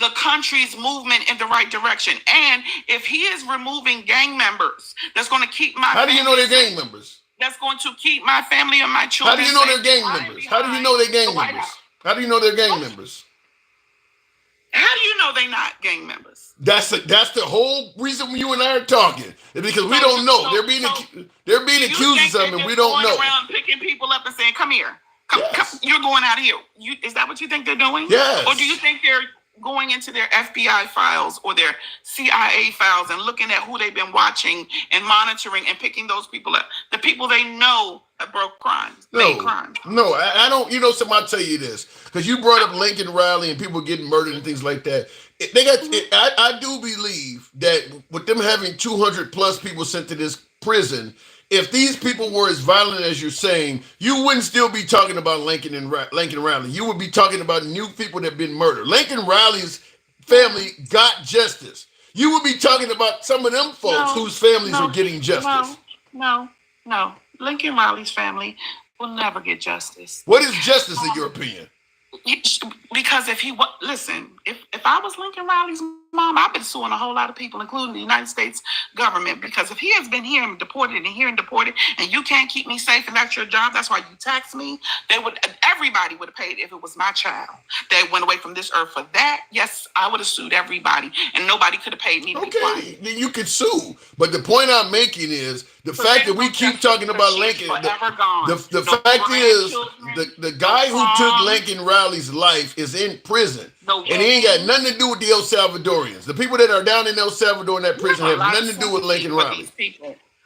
the country's movement in the right direction. And if he is removing gang members, that's going to keep my How do you know they're gang members? That's going to keep my family and my children. How do you know they're gang members? How do you know they're gang members? How do you know they're gang members? How do you know they're not gang members? That's the whole reason you and I are talking. Because we don't know. They're being accused of something we don't know. Around picking people up and saying, "Come here, come, you're going out of here." Is that what you think they're doing? Yes. Or do you think they're going into their FBI files or their CIA files and looking at who they've been watching and monitoring and picking those people up, the people they know have broke crimes, made crimes? No, I don't. You know, somebody tell you this because you brought up Lincoln Riley and people getting murdered and things like that. They got. I do believe that with them having 200 plus people sent to this prison, if these people were as violent as you're saying, you wouldn't still be talking about Lincoln Riley. You would be talking about new people that have been murdered. Lincoln Riley's family got justice. You would be talking about some of them folks whose families are getting justice. No. Lincoln Riley's family will never get justice. What is justice in your opinion? Because if I was Lincoln Riley's mom, I've been suing a whole lot of people, including the United States government, because if he has been here and deported and you can't keep me safe and that's your job, that's why you tax me, everybody would have paid if it was my child that went away from this earth for that. Yes, I would have sued everybody and nobody could have paid me to be quiet. Then you could sue. But the point I'm making is the fact that we keep talking about Lincoln, the fact is the guy who took Lincoln Riley's life is in prison. And he ain't got nothing to do with the El Salvadorians. The people that are down in El Salvador in that prison have nothing to do with Lincoln Riley.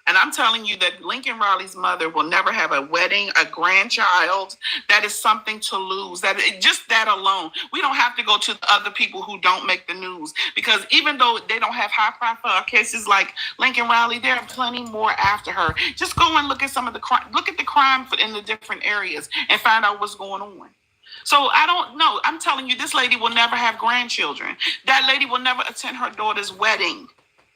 And I'm telling you that Lincoln Riley's mother will never have a wedding, a grandchild. That is something to lose. Just that alone. We don't have to go to the other people who don't make the news. Because even though they don't have high profile cases like Lincoln Riley, there are plenty more after her. Just go and look at some of the crime. Look at the crime in the different areas and find out what's going on. So I don't know. I'm telling you, this lady will never have grandchildren. That lady will never attend her daughter's wedding.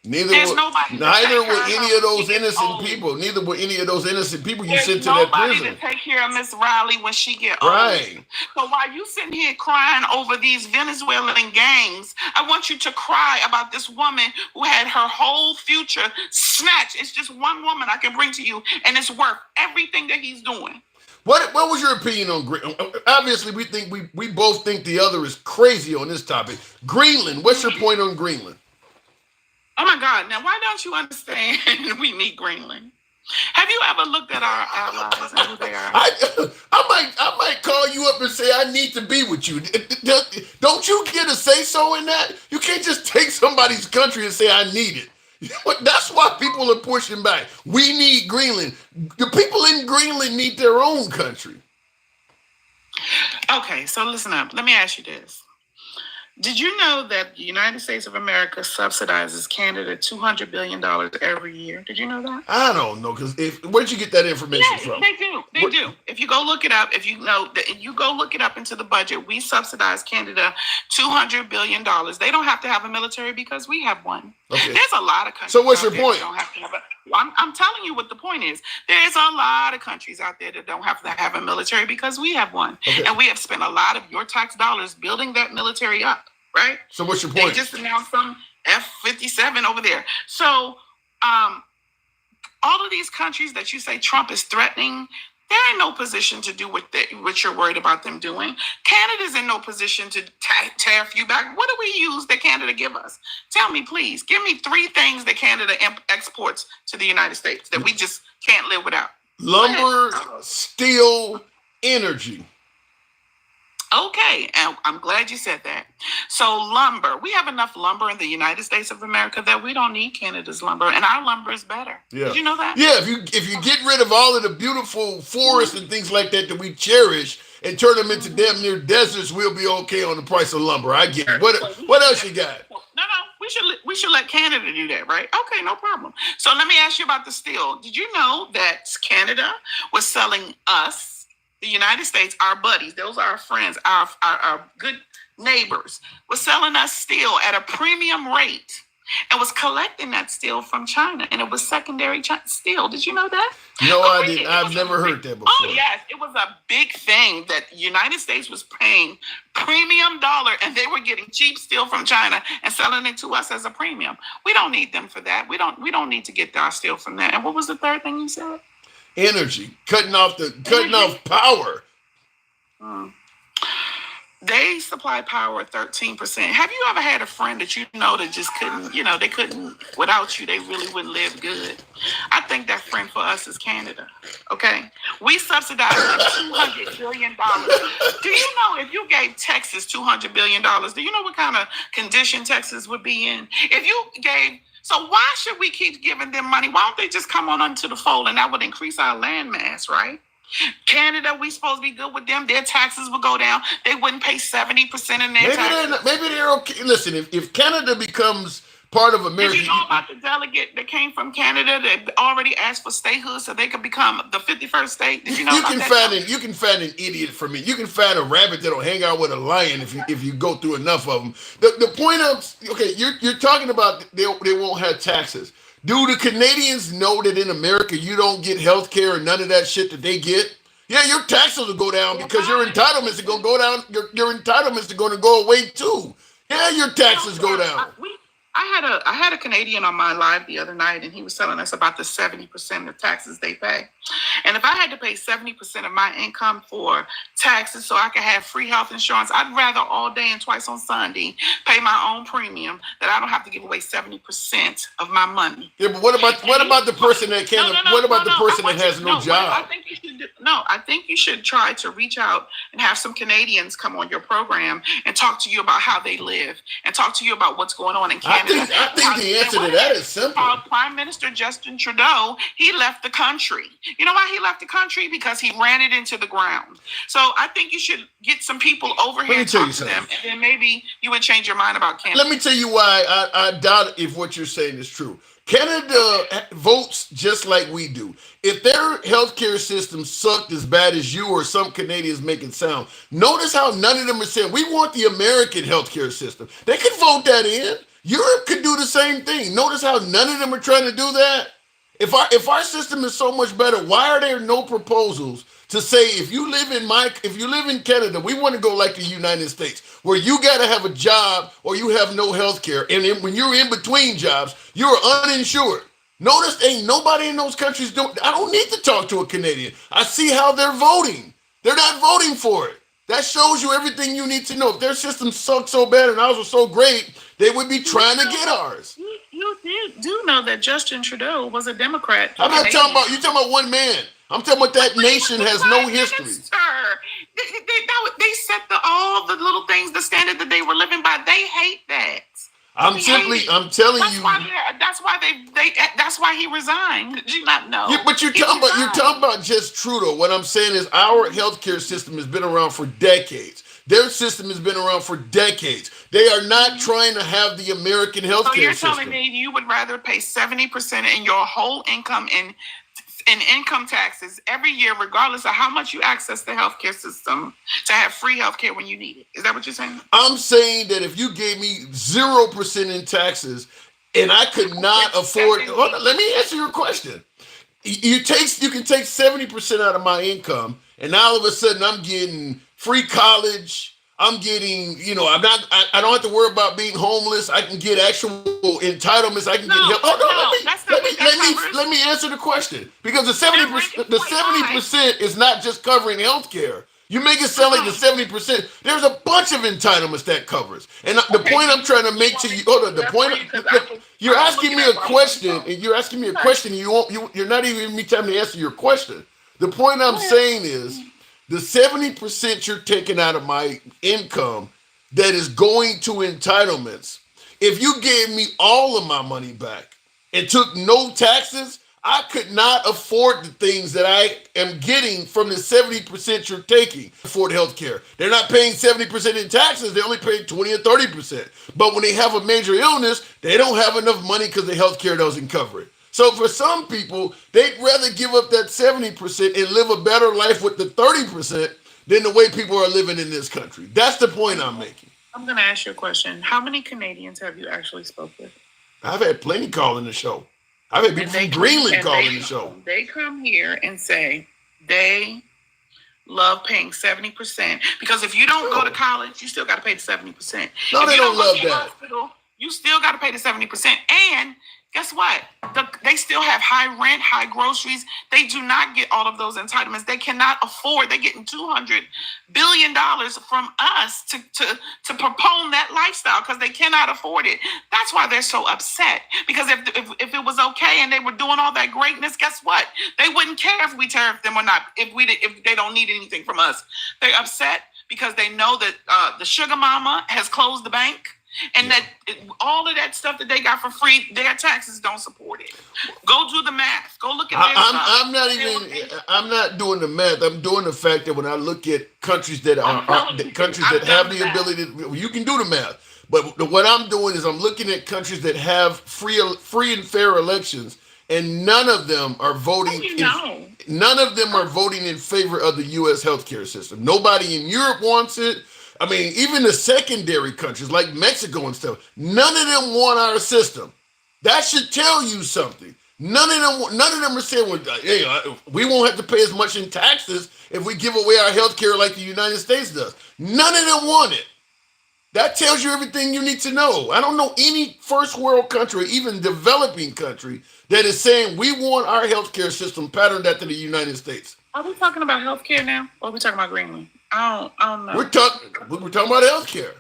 Neither will any of those innocent people. Neither will any of those innocent people you sent to that prison. Nobody to take care of Miss Riley when she get old. Right. So while you sitting here crying over these Venezuelan gangs, I want you to cry about this woman who had her whole future snatched. It's just one woman I can bring to you, and it's worth everything that he's doing. What was your opinion on Greenland? Obviously, we both think the other is crazy on this topic. Greenland. What's your point on Greenland? Oh my God! Now, why don't you understand? We need Greenland. Have you ever looked at our allies and who they are? I might call you up and say I need to be with you. Don't you get a say so in that? You can't just take somebody's country and say I need it. That's why people are pushing back. We need Greenland. The people in Greenland need their own country. Okay, so listen up. Let me ask you this. Did you know that the United States of America subsidizes Canada $200 billion every year? Did you know that? I don't know, because where'd you get that information from? They do. They do. If you go look it up, you go look it up into the budget, we subsidize Canada $200 billion. They don't have to have a military because we have one. Okay. There's a lot of countries. So what's your point? Don't have to have I'm telling you what the point is. There's a lot of countries out there that don't have to have a military because we have one. Okay. And we have spent a lot of your tax dollars building that military up, right? So what's your point? They just announced some F-57 over there. So all of these countries that you say Trump is threatening, they're in no position to do what you're worried about them doing. Canada's in no position to tariff you back. What do we use that Canada give us? Tell me, please. Give me 3 things that Canada exports to the United States that we just can't live without. Lumber, steel, energy. Okay, and I'm glad you said that. So lumber, we have enough lumber in the United States of America that we don't need Canada's lumber, and our lumber is better. Yeah. Did you know that? Yeah, if you get rid of all of the beautiful forests and things like that we cherish and turn them into damn near deserts, we'll be okay on the price of lumber. I get it. What else you got? No, we should let Canada do that, right? Okay, no problem. So let me ask you about the steel. Did you know that Canada was selling us, the United States, our buddies, those are our friends, our good neighbors, was selling us steel at a premium rate and was collecting that steel from China, and it was secondary steel. Did you know that? No, I didn't. I've never heard that before. Oh yes, it was a big thing that the United States was paying premium dollar, and they were getting cheap steel from China and selling it to us as a premium. We don't need them for that. We don't need to get our steel from there. And what was the third thing you said? Energy, cutting off power. They supply power at 13%. Have you ever had a friend that you know that just couldn't, they couldn't, without you, they really wouldn't live good? I think that friend for us is Canada, okay? We subsidize like $200 billion. Do you know if you gave Texas $200 billion, do you know what kind of condition Texas would be in? If you gave, so why should we keep giving them money? Why don't they just come on onto the fold, and that would increase our land mass, right? Canada, we supposed to be good with them. Their taxes would go down. They wouldn't pay 70% in their taxes. Maybe they're okay. Listen, if Canada becomes part of America. Did you know about the delegate that came from Canada that already asked for statehood so they could become the 51st state? Did you know about that? You can find an idiot for me. You can find a rabbit that'll hang out with a lion if you go through enough of them. The point of, okay, you're talking about they won't have taxes. Do the Canadians know that in America you don't get health care and none of that shit that they get? Yeah, your taxes will go down because your entitlements are going to go down. Your entitlements are going to go away too. Yeah, your taxes go down. I had a Canadian on my live the other night, and he was telling us about the 70% of taxes they pay. And if I had to pay 70% of my income for taxes so I could have free health insurance, I'd rather all day and twice on Sunday pay my own premium that I don't have to give away 70% of my money. Yeah, but what about the person that can't? What about the person that has no job? I think you should try to reach out and have some Canadians come on your program and talk to you about how they live and talk to you about what's going on in Canada. I think the answer to that is simple. Prime Minister Justin Trudeau, he left the country. You know why he left the country? Because he ran it into the ground. So I think you should get some people over here and talk to them, and then maybe you would change your mind about Canada. Let me tell you why I doubt if what you're saying is true. Canada votes just like we do. If their healthcare system sucked as bad as you or some Canadians make it sound, notice how none of them are saying, we want the American healthcare system. They could vote that in. Europe could do the same thing. Notice how none of them are trying to do that. If our system is so much better, why are there no proposals to say if you live in Canada, we want to go like the United States, where you got to have a job or you have no health care, and when you're in between jobs, you're uninsured. Notice ain't nobody in those countries doing. I don't need to talk to a Canadian. I see how they're voting. They're not voting for it. That shows you everything you need to know. If their system sucked so bad and ours was so great, they would be trying to get ours. You do know that Justin Trudeau was a Democrat. I'm not talking about, you're talking about one man. I'm talking about that nation has no history. They set all the little things, the standard that they were living by. They hate that. I'm telling you. That's why he resigned. Did you not know? Yeah, but you're talking about just Trudeau. What I'm saying is our healthcare system has been around for decades. Their system has been around for decades. They are not trying to have the American healthcare system. So you're telling me you would rather pay 70% in your whole income in income taxes every year, regardless of how much you access the healthcare system, to have free healthcare when you need it. Is that what you're saying? I'm saying that if you gave me 0% in taxes and I could not afford, let me answer your question. You can take 70% out of my income, and now all of a sudden I'm getting free college. I'm getting, I don't have to worry about being homeless. I can get actual entitlements. I can get help. Let me answer the question. Because the 70% is not just covering health care. You make it sound like the 70%, there's a bunch of entitlements that covers. And the point I'm trying to make to you, you're asking me a question, and you're asking me a question, and you're not even giving me time to answer your question. The point I'm saying is, the 70% you're taking out of my income that is going to entitlements, if you gave me all of my money back and took no taxes, I could not afford the things that I am getting from the 70% you're taking for the health care. They're not paying 70% in taxes. They only pay 20 or 30%. But when they have a major illness, they don't have enough money because the health care doesn't cover it. So for some people, they'd rather give up that 70% and live a better life with the 30% than the way people are living in this country. That's the point I'm making. I'm going to ask you a question. How many Canadians have you actually spoke with? I've had plenty calling the show. I've had people from Greenland calling the show. They come here and say they love paying 70%, because if you don't go to college, you still got to pay the 70%. No, if they you don't go love to the that. hospital, you still got to pay the 70%. And guess what? They still have high rent, high groceries. They do not get all of those entitlements. They cannot afford. They're getting $200 billion from us to propone that lifestyle because they cannot afford it. That's why they're so upset. Because if it was okay and they were doing all that greatness, guess what? They wouldn't care if we tariffed them or not. If they don't need anything from us, they're upset because they know that the sugar mama has closed the bank. And that all of that stuff that they got for free, their taxes don't support it. Go do the math. Go look at their I'm not doing the math. I'm doing the fact that when I look at countries that have the ability to, you can do the math. But what I'm doing is I'm looking at countries that have free and fair elections, and none of them are voting. None of them are voting in favor of the U.S. healthcare system. Nobody in Europe wants it. I mean, even the secondary countries like Mexico and stuff, none of them want our system. That should tell you something. None of them are saying, well, hey, we won't have to pay as much in taxes if we give away our health care like the United States does. None of them want it. That tells you everything you need to know. I don't know any first world country, even developing country, that is saying we want our healthcare system patterned after the United States. Are we talking about healthcare now? Or are we talking about Greenland? I don't know. We're talking about healthcare.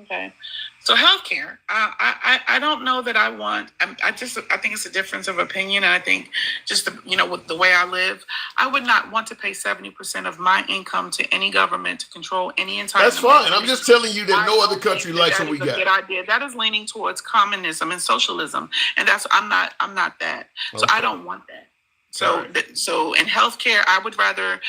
Okay. So healthcare, I don't know that I want. I think it's a difference of opinion, and I think just with the way I live, I would not want to pay 70% of my income to any government to control any entitlement. That's fine. I'm just telling you that no other country likes what we got. Good idea. That is leaning towards communism and socialism, and I'm not that. So I don't want that. So in healthcare, I would rather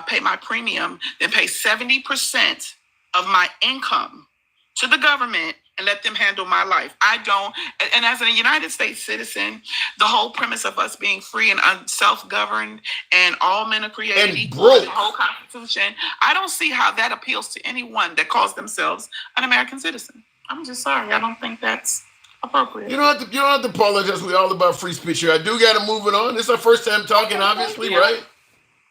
pay my premium than pay 70% of my income to the government and let them handle my life. I don't. And as a United States citizen, the whole premise of us being free and self-governed and all men are created equal, the whole Constitution, I don't see how that appeals to anyone that calls themselves an American citizen. I'm just sorry. I don't think that's appropriate. You don't have to apologize. We're all about free speech here. I do got to move it on. This is our first time talking, obviously, right?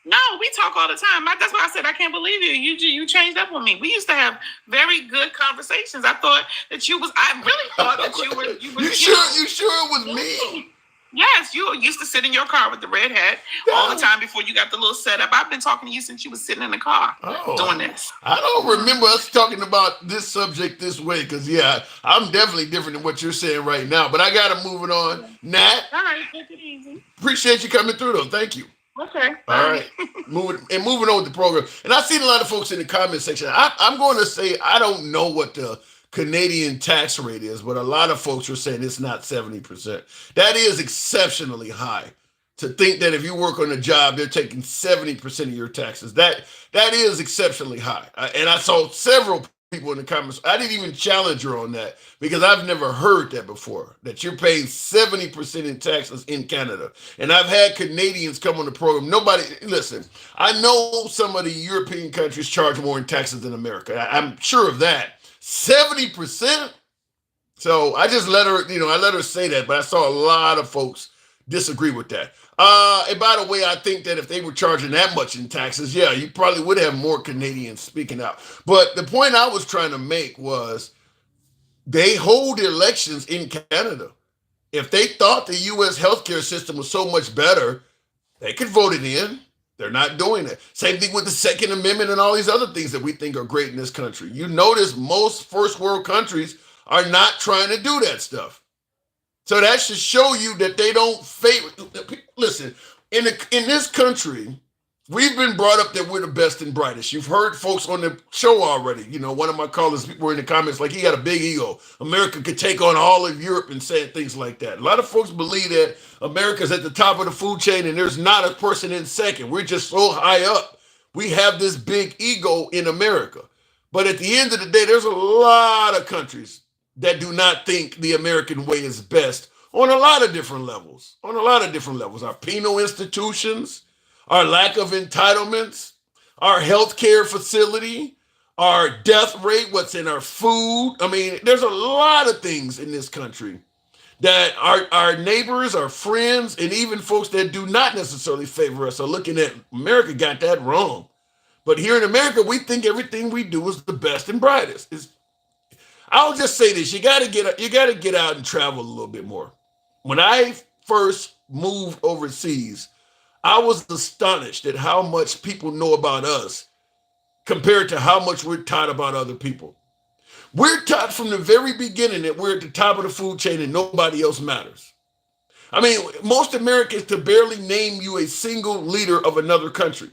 No, we talk all the time. That's why I said I can't believe you. You changed up on me. We used to have very good conversations. I thought that you was. I really thought that you were. You sure it was me? Yes, you used to sit in your car with the red hat all the time before you got the little setup. I've been talking to you since you was sitting in the car doing this. I don't remember us talking about this subject this way because, I'm definitely different than what you're saying right now. But I got to move it on. Nat? All right, take it easy. Appreciate you coming through, though. Thank you. Okay. All right. Moving on with the program. And I've seen a lot of folks in the comment section. I'm going to say I don't know what the Canadian tax rate is, but a lot of folks are saying it's not 70%. That is exceptionally high. To think that if you work on a job, they're taking 70% of your taxes. That is exceptionally high. And I saw several people in the comments. I didn't even challenge her on that because I've never heard that before, that you're paying 70% in taxes in Canada. And I've had Canadians come on the program. Listen, I know some of the European countries charge more in taxes than America. I'm sure of that. 70%? So I just let her say that, but I saw a lot of folks disagree with that. And by the way, I think that if they were charging that much in taxes, you probably would have more Canadians speaking out. But the point I was trying to make was they hold elections in Canada. If they thought the U.S. healthcare system was so much better, they could vote it in. They're not doing it. Same thing with the Second Amendment and all these other things that we think are great in this country. You notice most first world countries are not trying to do that stuff. So that should show you that they don't favor. Listen, in this country, we've been brought up that we're the best and brightest. You've heard folks on the show already. One of my callers, people were in the comments like he had a big ego. America could take on all of Europe and saying things like that. A lot of folks believe that America's at the top of the food chain and there's not a person in second. We're just so high up. We have this big ego in America. But at the end of the day, there's a lot of countries that do not think the American way is best on a lot of different levels. Our penal institutions, our lack of entitlements, our healthcare facility, our death rate, what's in our food. I mean, there's a lot of things in this country that our neighbors, our friends, and even folks that do not necessarily favor us are looking at America got that wrong. But here in America, we think everything we do is the best and brightest. I'll just say this: you got to get out and travel a little bit more. When I first moved overseas, I was astonished at how much people know about us compared to how much we're taught about other people. We're taught from the very beginning that we're at the top of the food chain and nobody else matters. I mean, most Americans could barely name you a single leader of another country.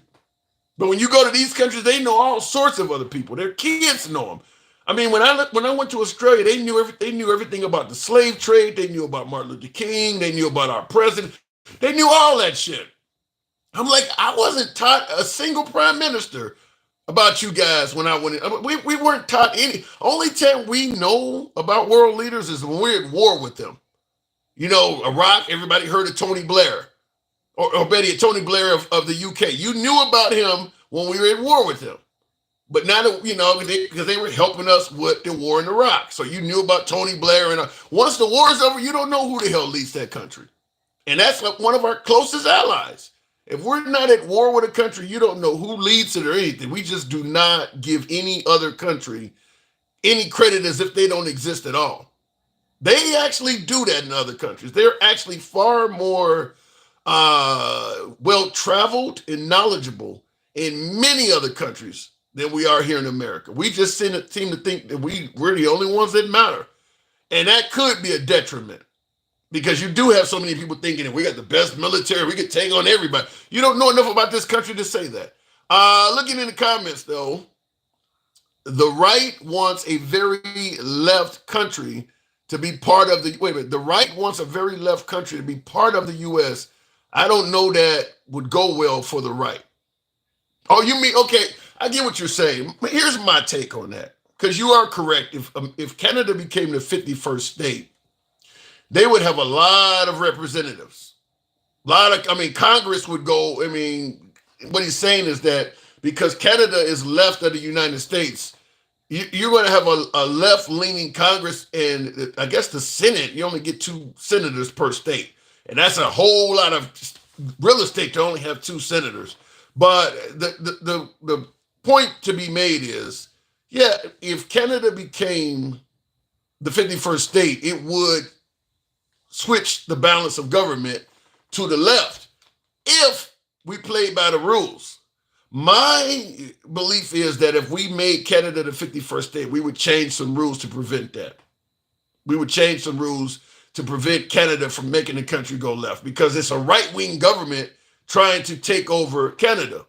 But when you go to these countries, they know all sorts of other people. Their kids know them. I mean, when I went to Australia, they knew everything about the slave trade. They knew about Martin Luther King. They knew about our president. They knew all that shit. I'm like, I wasn't taught a single prime minister about you guys when I went in. We weren't taught any. Only time we know about world leaders is when we're at war with them. You know, Iraq, everybody heard of Tony Blair. Or Betty, Tony Blair of the UK. You knew about him when we were at war with him. But now that, you know, because they were helping us with the war in Iraq. So you knew about Tony Blair. And once the war is over, you don't know who the hell leads that country. And that's like one of our closest allies. If we're not at war with a country, you don't know who leads it or anything. We just do not give any other country any credit as if they don't exist at all. They actually do that in other countries. They're actually far more well-traveled and knowledgeable in many other countries than we are here in America. We just seem to think that we're the only ones that matter. And that could be a detriment because you do have so many people thinking that we got the best military, we could take on everybody. You don't know enough about this country to say that. Looking in the comments, though, the right wants a very left country to be part of the, wait a minute, the right wants a very left country to be part of the U.S. I don't know that would go well for the right. Oh, you mean, okay, I get what you're saying. Here's my take on that, because you are correct. If Canada became the 51st state, they would have a lot of representatives. Congress would go, what he's saying is that because Canada is left of the United States, you're going to have a left-leaning Congress, and I guess the Senate, you only get 2 senators per state. And that's a whole lot of real estate to only have 2 senators. But the point to be made is, yeah, if Canada became the 51st state, it would switch the balance of government to the left if we played by the rules. My belief is that if we made Canada the 51st state, we would change some rules to prevent that. We would change some rules to prevent Canada from making the country go left, because it's a right-wing government trying to take over Canada.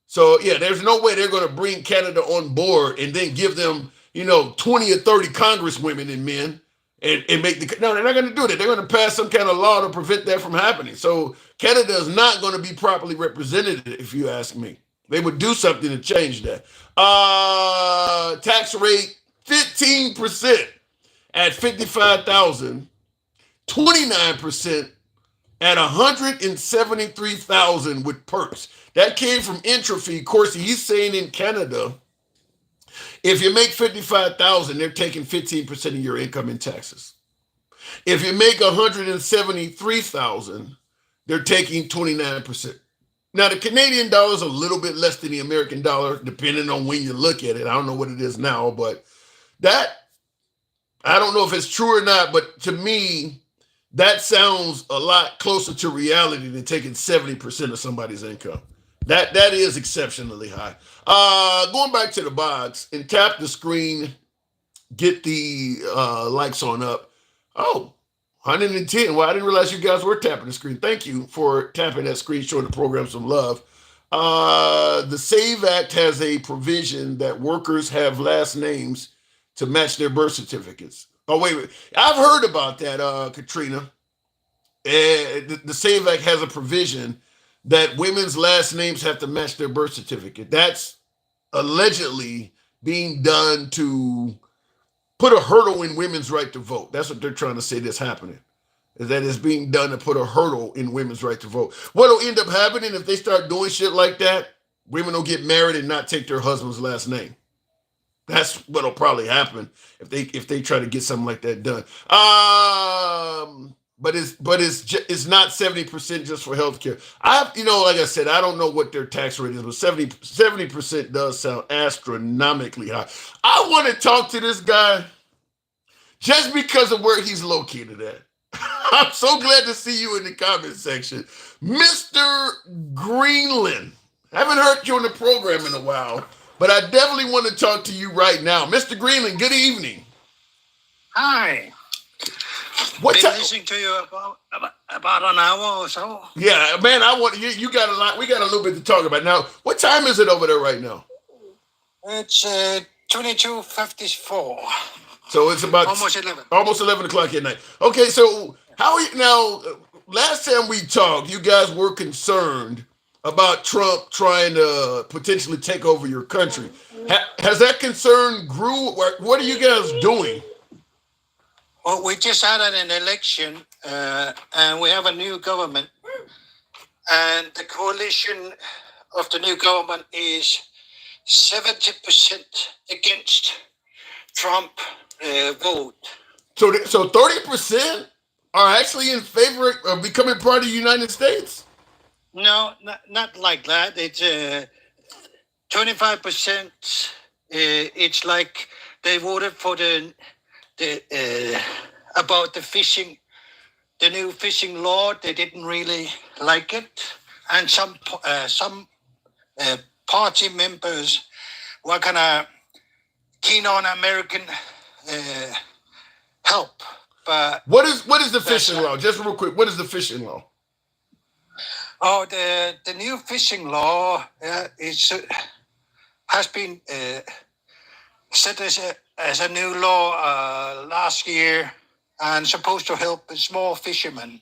So yeah, there's no way they're going to bring Canada on board and then give them, 20 or 30 congresswomen and men and make no, they're not going to do that. They're going to pass some kind of law to prevent that from happening. So Canada is not going to be properly represented, if you ask me. They would do something to change that. Tax rate 15% at 55,000. 29% at 173,000 with perks. That came from Entropy. Of course, he's saying in Canada, if you make 55,000, they're taking 15% of your income in taxes. If you make 173,000, they're taking 29%. Now, the Canadian dollar is a little bit less than the American dollar, depending on when you look at it. I don't know what it is now, but that, I don't know if it's true or not, but to me, that sounds a lot closer to reality than taking 70% of somebody's income. That is exceptionally high. Going back to the box and tap the screen, get the likes on up. Oh, 110. Well, I didn't realize you guys were tapping the screen. Thank you for tapping that screen, showing the program some love. The SAVE Act has a provision that workers have last names to match their birth certificates. Oh, wait. I've heard about that, Katrina. The SAVE Act has a provision that women's last names have to match their birth certificate. That's allegedly being done to put a hurdle in women's right to vote. That's what they're trying to say that's happening, is that it's being done to put a hurdle in women's right to vote. What'll end up happening if they start doing shit like that? Women will get married and not take their husband's last name. That's what'll probably happen if they try to get something like that done. But it's not 70% just for healthcare. Like I said, I don't know what their tax rate is, but 70% does sound astronomically high. I want to talk to this guy just because of where he's located at. I'm so glad to see you in the comment section, Mr. Greenland. I haven't heard you on the program in a while, but I definitely want to talk to you right now. Mr. Greenland, good evening. Hi. What's Been listening to you about an hour or so. Yeah, man, I want you got a lot. We got a little bit to talk about. Now, what time is it over there right now? It's 22:54. So it's about almost 11. Almost 11 o'clock at night. Okay, so how are you now? Last time we talked, you guys were concerned about Trump trying to potentially take over your country. Has that concern grew? What are you guys doing? Well, we just had an election, and we have a new government, and the coalition of the new government is 70% against Trump vote. So 30% are actually in favor of becoming part of the United States? No, not like that. It's 25%. It's like they voted for the about the fishing, the new fishing law. They didn't really like it, and some party members were kind of keen on American help. But what is the fishing law? Just real quick, what is the fishing law? Oh, the new fishing law has been set as a new law last year, and supposed to help small fishermen.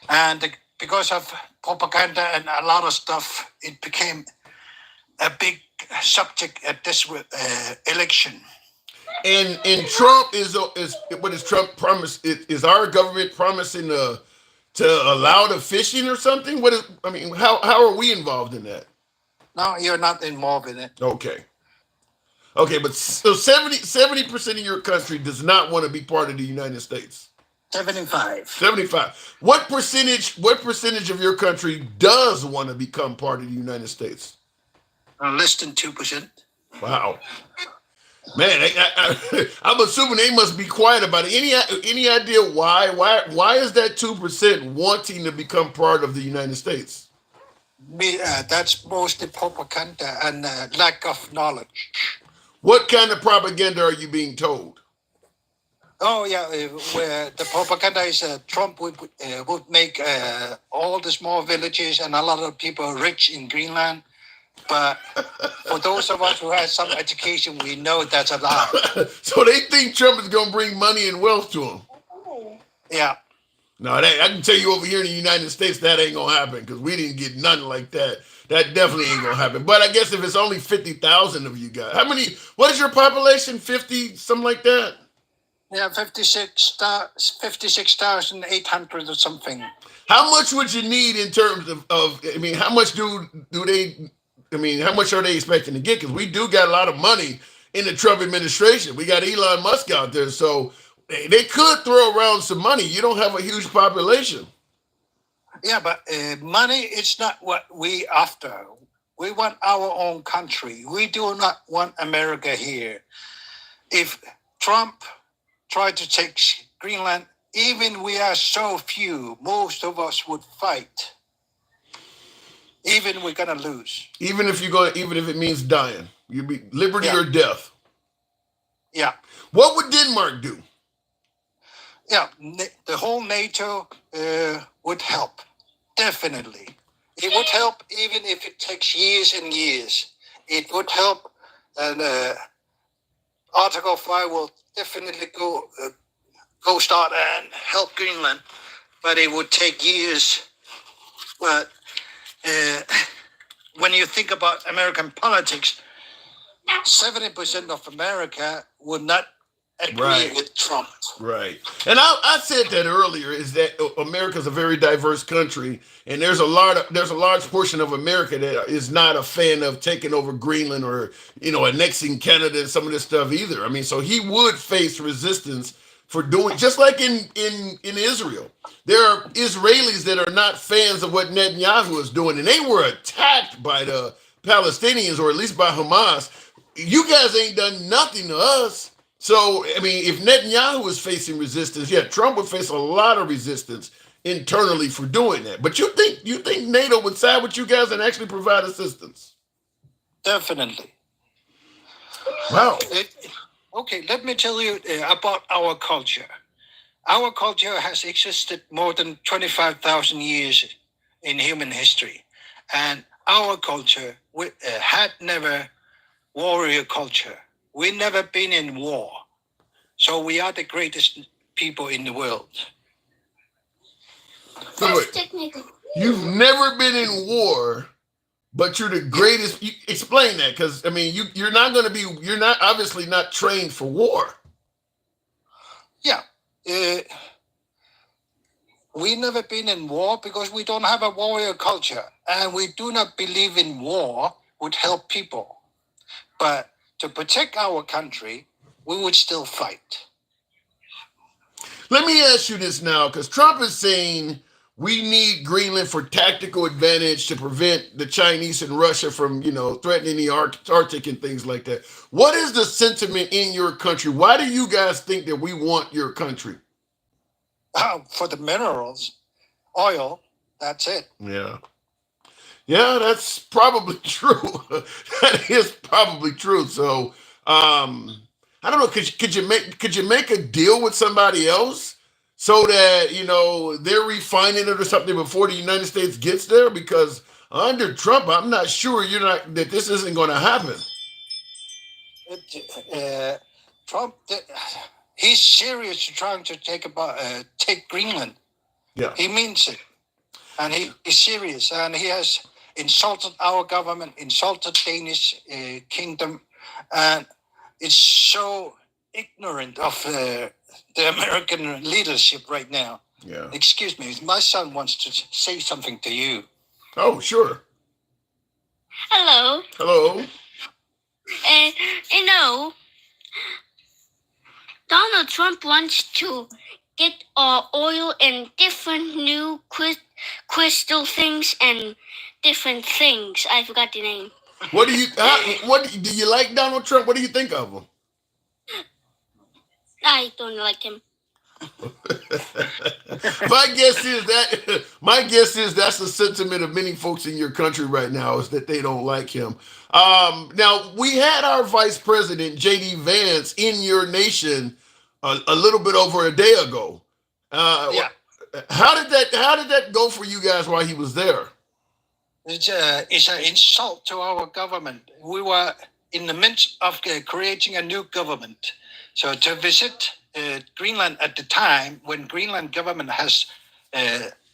And because of propaganda and a lot of stuff, it became a big subject at this election. And Trump is what is Trump promise? Is our government promising to allow the fishing or something? How are we involved in that? No, you're not involved in it. Okay, but so 70% of your country does not want to be part of the United States. 75. What percentage of your country does want to become part of the United States? Less than 2%. Wow. Man, I'm assuming they must be quiet about it. Any idea why? Why is that 2% wanting to become part of the United States? That's mostly propaganda and lack of knowledge. What kind of propaganda are you being told? Oh yeah, where the propaganda is Trump would make all the small villages and a lot of people rich in Greenland. But for those of us who have some education, we know that's a lie. So they think Trump is going to bring money and wealth to them. Yeah. No, I can tell you over here in the United States, that ain't going to happen because we didn't get nothing like that. That definitely ain't going to happen. But I guess if it's only 50,000 of you guys, what is your population? 50, something like that? Yeah, 56,800 or something. How much would you need in terms of how much do they, how much are they expecting to get? Because we do got a lot of money in the Trump administration. We got Elon Musk out there, so they could throw around some money. You don't have a huge population. Yeah, but money is not what we after. We want our own country. We do not want America here. If Trump tried to take Greenland, even we are so few, most of us would fight. Even we're gonna lose. Even if it means dying, you'd be liberty or death. Yeah. What would Denmark do? Yeah, the whole NATO would help. Definitely. It would help even if it takes years and years. It would help, and Article 5 will definitely go start and help Greenland, but it would take years. But when you think about American politics, 70% of America would not agree with Trump. Right. And I said that earlier, is that America's a very diverse country, and there's a large portion of America that is not a fan of taking over Greenland or, annexing Canada and some of this stuff either. I mean, so he would face resistance for doing, just like in Israel. There are Israelis that are not fans of what Netanyahu is doing, and they were attacked by the Palestinians, or at least by Hamas. You guys ain't done nothing to us. So, I mean, if Netanyahu is facing resistance, Trump would face a lot of resistance internally for doing that. But you think NATO would side with you guys and actually provide assistance? Definitely. Wow. Okay, let me tell you about our culture. Our culture has existed more than 25,000 years in human history. And our culture had never warrior culture. We've never been in war. So we are the greatest people in the world. So wait, you've never been in war, but you're the greatest. Explain that, because I mean, you're not obviously not trained for war. Yeah. We've never been in war because we don't have a warrior culture. And we do not believe in war would help people. But to protect our country, we would still fight. Let me ask you this now, because Trump is saying we need Greenland for tactical advantage to prevent the Chinese and Russia from, threatening the Arctic and things like that. What is the sentiment in your country? Why do you guys think that we want your country? For the minerals, oil, that's it. Yeah. Yeah, that's probably true. That is probably true. So, I don't know. Could you make a deal with somebody else so that they're refining it or something before the United States gets there? Because under Trump, I'm not sure that this isn't going to happen. Trump, he's serious trying to take Greenland. Yeah, he means it, and he's serious, and he has insulted our government, insulted Danish kingdom, and it's so ignorant of the American leadership right now. Yeah. Excuse me, my son wants to say something to you. Oh, sure. Hello. Hello. Donald Trump wants to get oil and different new crystal things and different things. I forgot the name. What do you like Donald Trump? What do you think of him? I don't like him. My guess is that's the sentiment of many folks in your country right now, is that they don't like him. Now, we had our Vice President J.D. Vance in your nation a little bit over a day ago. Yeah. How did that go for you guys while he was there? It's an insult to our government. We were in the midst of creating a new government. So to visit Greenland at the time when Greenland government has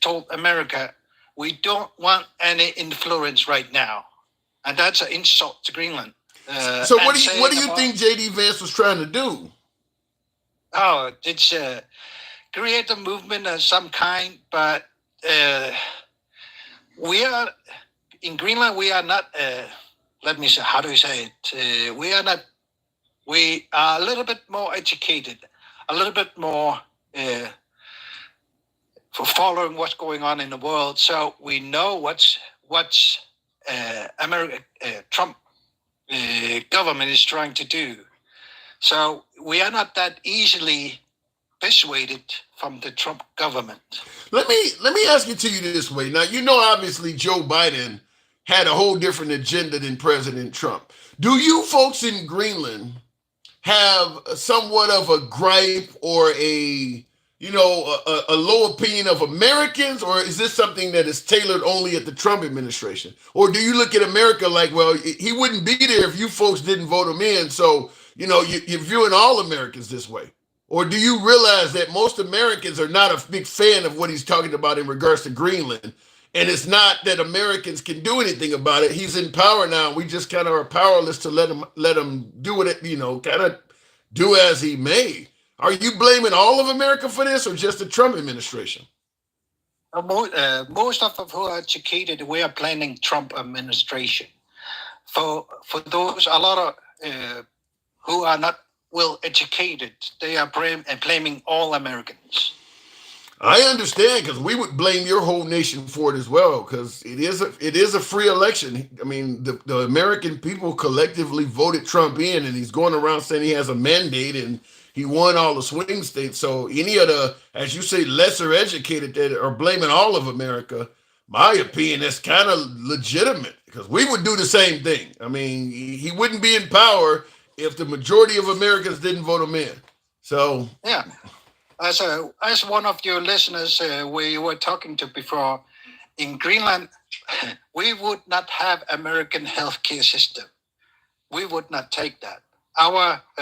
told America, we don't want any influence right now. And that's an insult to Greenland. So what do you think J.D. Vance was trying to do? Oh, it's create a movement of some kind, but we are in Greenland. We are not. Let me say. How do you say it? We are not. We are a little bit more educated, a little bit more for following what's going on in the world. So we know what's America Trump government is trying to do. So we are not that easily persuaded from the Trump government. Let me ask it to you this way. Now, obviously Joe Biden had a whole different agenda than President Trump. Do you folks in Greenland have somewhat of a gripe or a low opinion of Americans, or is this something that is tailored only at the Trump administration? Or do you look at America like, well, he wouldn't be there if you folks didn't vote him in, so you're viewing all Americans this way? Or do you realize that most Americans are not a big fan of what he's talking about in regards to Greenland? And it's not that Americans can do anything about it. He's in power now. We just kind of are powerless to let him do it, kind of do as he may. Are you blaming all of America for this or just the Trump administration? Most of us who are educated, we are blaming Trump administration. For those, a lot of who are not well educated, they are blaming all Americans. I understand, because we would blame your whole nation for it as well, because it is a free election. I mean, the American people collectively voted Trump in, and he's going around saying he has a mandate and he won all the swing states. So any of the, as you say, lesser educated that are blaming all of America, my opinion, that's kind of legitimate, because we would do the same thing. I mean, he wouldn't be in power if the majority of Americans didn't vote him in. So yeah. As one of your listeners we were talking to before, in Greenland, we would not have American healthcare system. We would not take that.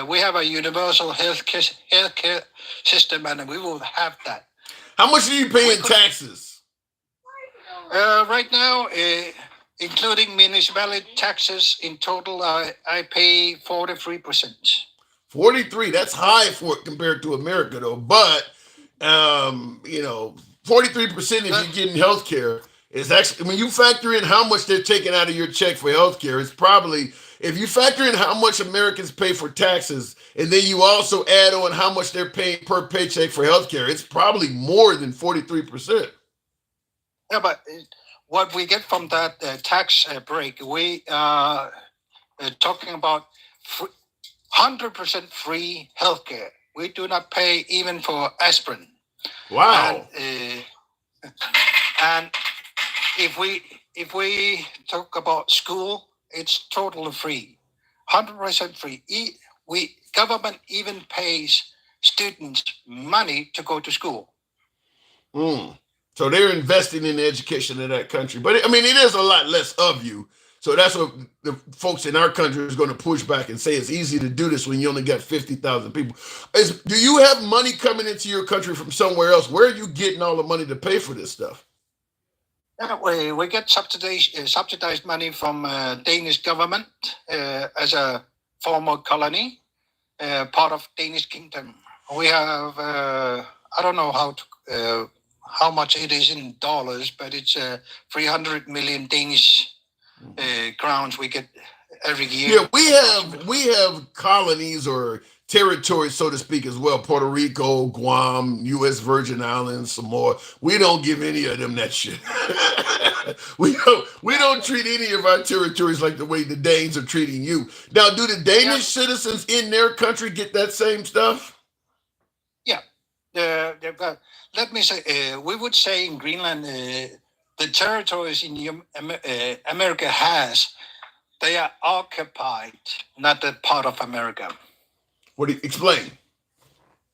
We have a universal healthcare system, and we will have that. How much are you paying taxes? Right now, including municipality taxes, in total, I pay 43%. 43, that's high for it compared to America, though. But 43% if you're getting health care is actually, when you factor in how much they're taking out of your check for health care, it's probably, if you factor in how much Americans pay for taxes, and then you also add on how much they're paying per paycheck for health care, it's probably more than 43%. Yeah, but what we get from that tax break, we are talking about 100% free healthcare. We do not pay even for aspirin. Wow. And if we talk about school, it's totally free, 100% free. Government even pays students money to go to school. So they're investing in the education of that country. But I mean, it is a lot less of you. So that's what the folks in our country is going to push back and say it's easy to do this when you only got 50,000 people. Do you have money coming into your country from somewhere else? Where are you getting all the money to pay for this stuff? We get subsidized money from Danish government as a former colony, part of Danish kingdom. We have, I don't know how much it is in dollars, but it's 300 million Danish crowns we get every year. Yeah, we have colonies or territories, so to speak, as well. Puerto Rico, Guam, U.S. Virgin Islands, Samoa. We don't give any of them that shit. we don't treat any of our territories like the way the Danes are treating you. Now, do the Danish citizens in their country get that same stuff? Yeah. Let me say, we would say in Greenland, the territories in America has, they are occupied, not a part of America. What do you explain?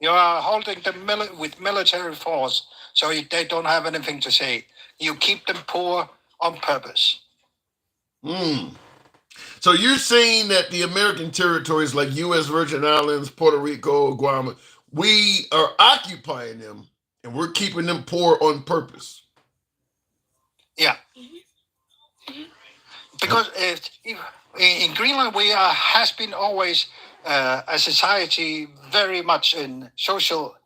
You are holding them with military force, so they don't have anything to say. You keep them poor on purpose. So you're saying that the American territories like U.S. Virgin Islands, Puerto Rico, Guam, we are occupying them and we're keeping them poor on purpose. Yeah. Because in Greenland, we has been always a society very much in social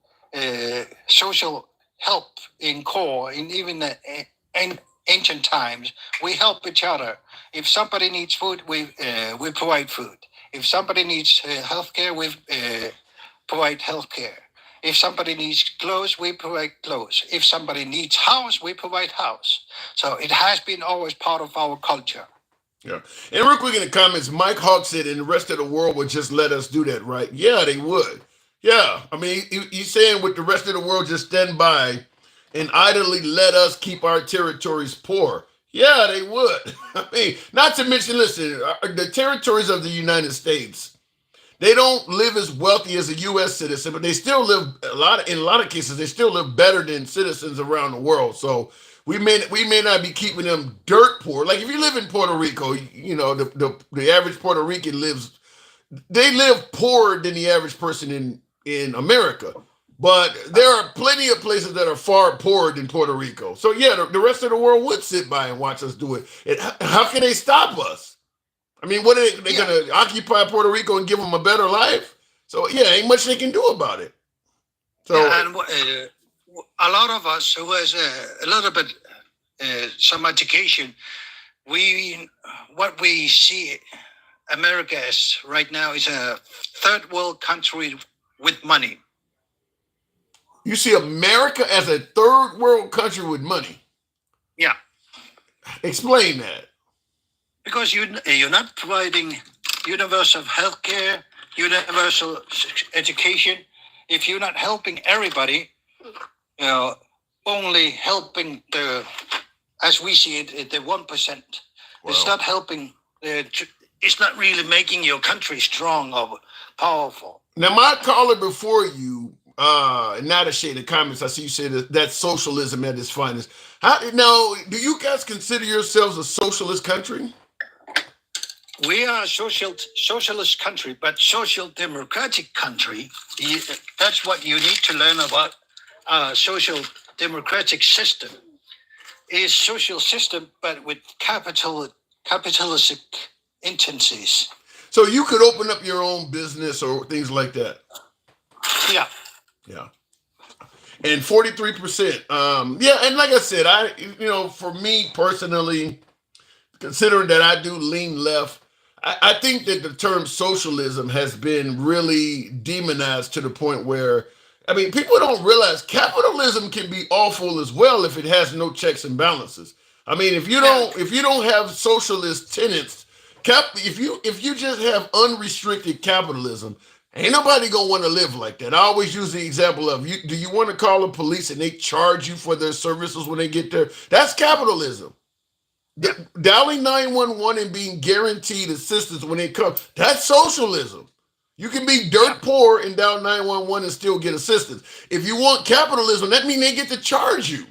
help in core. In even in ancient times, we help each other. If somebody needs food, we provide food. If somebody needs healthcare, we provide healthcare. If somebody needs clothes, we provide clothes. If somebody needs house, we provide house. So it has been always part of our culture. Yeah. And real quick in the comments, Mike Hawk said, and the rest of the world would just let us do that, right? Yeah, they would. Yeah. I mean, he's saying with the rest of the world just stand by and idly let us keep our territories poor. Yeah, they would. I mean, not to mention, listen, the territories of the United States, they don't live as wealthy as a U.S. citizen, but they still live in a lot of cases, they still live better than citizens around the world. So we may not be keeping them dirt poor. Like if you live in Puerto Rico, the average Puerto Rican live poorer than the average person in America. But there are plenty of places that are far poorer than Puerto Rico. So yeah, the rest of the world would sit by and watch us do it. How can they stop us? I mean, what are they going to occupy Puerto Rico and give them a better life? So yeah, ain't much they can do about it. So yeah, and a lot of us who has a little bit some education, what we see America as right now is a third world country with money. you see America as a third world country with money. Yeah. Explain that. Because you're not providing universal health care, universal education. If you're not helping everybody, only helping as we see it, the 1%. Wow. It's not helping. It's not really making your country strong or powerful. Now, my caller before you, not a shade of comments. I see you say that's socialism at its finest. Now, do you guys consider yourselves a socialist country? We are a socialist country, but social democratic country. That's what you need to learn about social democratic system. Is social system, but with capitalistic intensities. So you could open up your own business or things like that. Yeah. Yeah. And 43%. Yeah, and like I said, for me personally, considering that I do lean left, I think that the term socialism has been really demonized to the point where, people don't realize capitalism can be awful as well if it has no checks and balances. If you don't have socialist tenets, if you just have unrestricted capitalism, ain't nobody gonna want to live like that. I always use the example of do you want to call the police and they charge you for their services when they get there? That's capitalism. Dialing 911 and being guaranteed assistance when they come, that's socialism. You can be dirt poor and dial 911 and still get assistance. If you want capitalism, that means they get to charge you.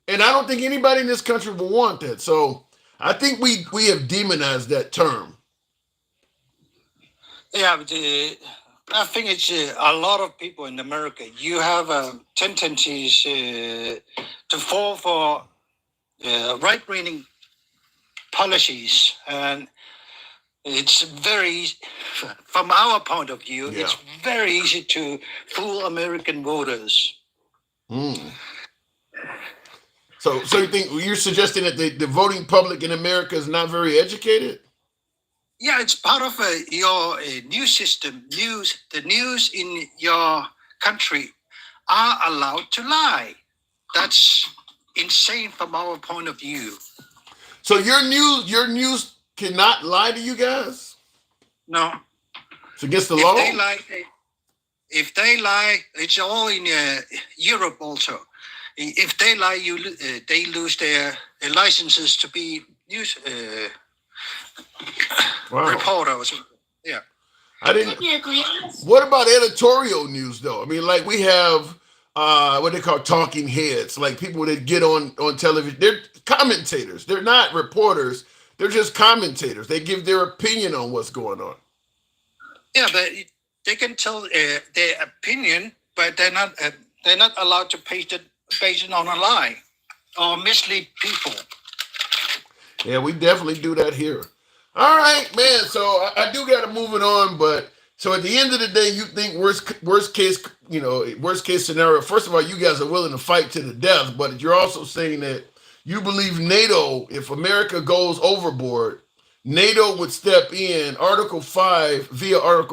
And I don't think anybody in this country will want that. So I think we have demonized that term. Yeah, but, I think it's a lot of people in America. You have tendencies to fall for right-wing policies, and it's very, from our point of view, it's very easy to fool American voters. So you think you're suggesting that the voting public in America is not very educated? Yeah, it's part of your news system. The news in your country are allowed to lie. That's insane from our point of view. So your news cannot lie to you guys? No. It's against the law? If they lie, it's all in Europe also. If they lie, they lose their licenses to be news reporters. Yeah. I didn't. What about editorial news though? We have what they call talking heads, like people that get on television. They're commentators. They're not reporters. They're just commentators. They give their opinion on what's going on. Yeah, but they can tell their opinion, but they're not allowed to base it on a lie or mislead people. Yeah, we definitely do that here. All right, man. So I do got to move it on, but so at the end of the day, you think worst case scenario. First of all, you guys are willing to fight to the death, but you're also saying that you believe NATO, if America goes overboard, NATO would step in via Article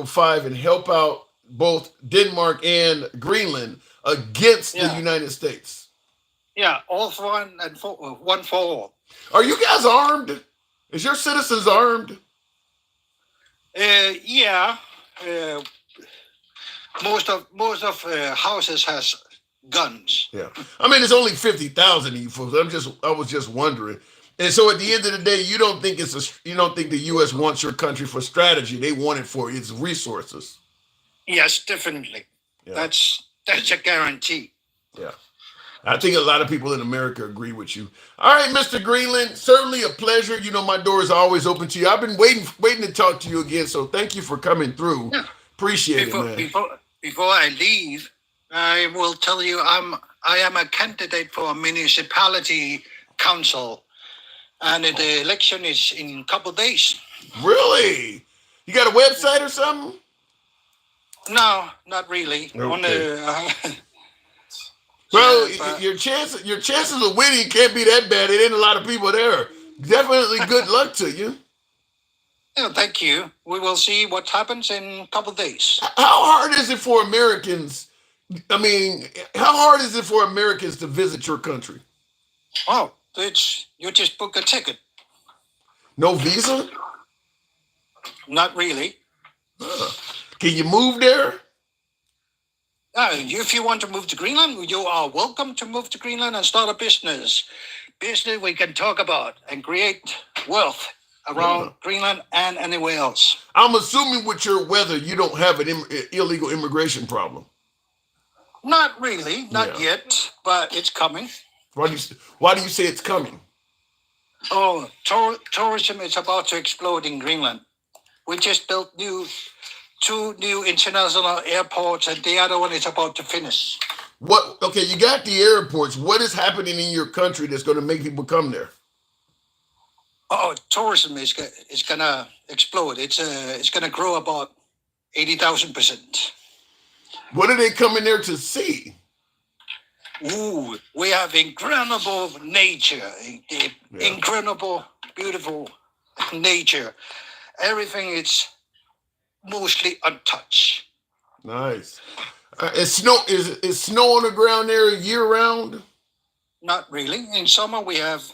5 and help out both Denmark and Greenland against the United States. Yeah, all for one and one for all. Are you guys armed? Is your citizens armed? Yeah. Most of houses has guns. Yeah. It's only 50,000 of you folks. I was just wondering. And so at the end of the day, you don't think the U.S. wants your country for strategy. They want it for its resources. Yes, definitely. Yeah. That's a guarantee. Yeah. I think a lot of people in America agree with you. All right, Mr. Greenland, certainly a pleasure. My door is always open to you. I've been waiting to talk to you again, so thank you for coming through. Yeah. Appreciate it, man. Before I leave, I will tell you I am a candidate for a municipality council, and the election is in a couple of days. Really? You got a website or something? No, not really. Okay. Well, your chances of winning can't be that bad. There ain't a lot of people there. Definitely good luck to you. Yeah, thank you. We will see what happens in a couple of days. How hard is it for Americans? I mean, how hard is it for Americans to visit your country? Oh, you just book a ticket. No visa? Not really. Can you move there? If you want to move to Greenland, you are welcome to move to Greenland and start a business. Business we can talk about and create wealth around Greenland and anywhere else. I'm assuming with your weather, you don't have an illegal immigration problem. Not really, not yet, but it's coming. Why do you say it's coming? Oh, tourism is about to explode in Greenland. We just built two new international airports, and the other one is about to finish. What? Okay, you got the airports. What is happening in your country that's going to make people come there? Oh, tourism is gonna explode. It's gonna grow about 80,000%. What are they coming there to see? Ooh, we have incredible nature, incredible, beautiful nature. Everything is mostly untouched. Nice. Is snow on the ground there year round? Not really. In summer we have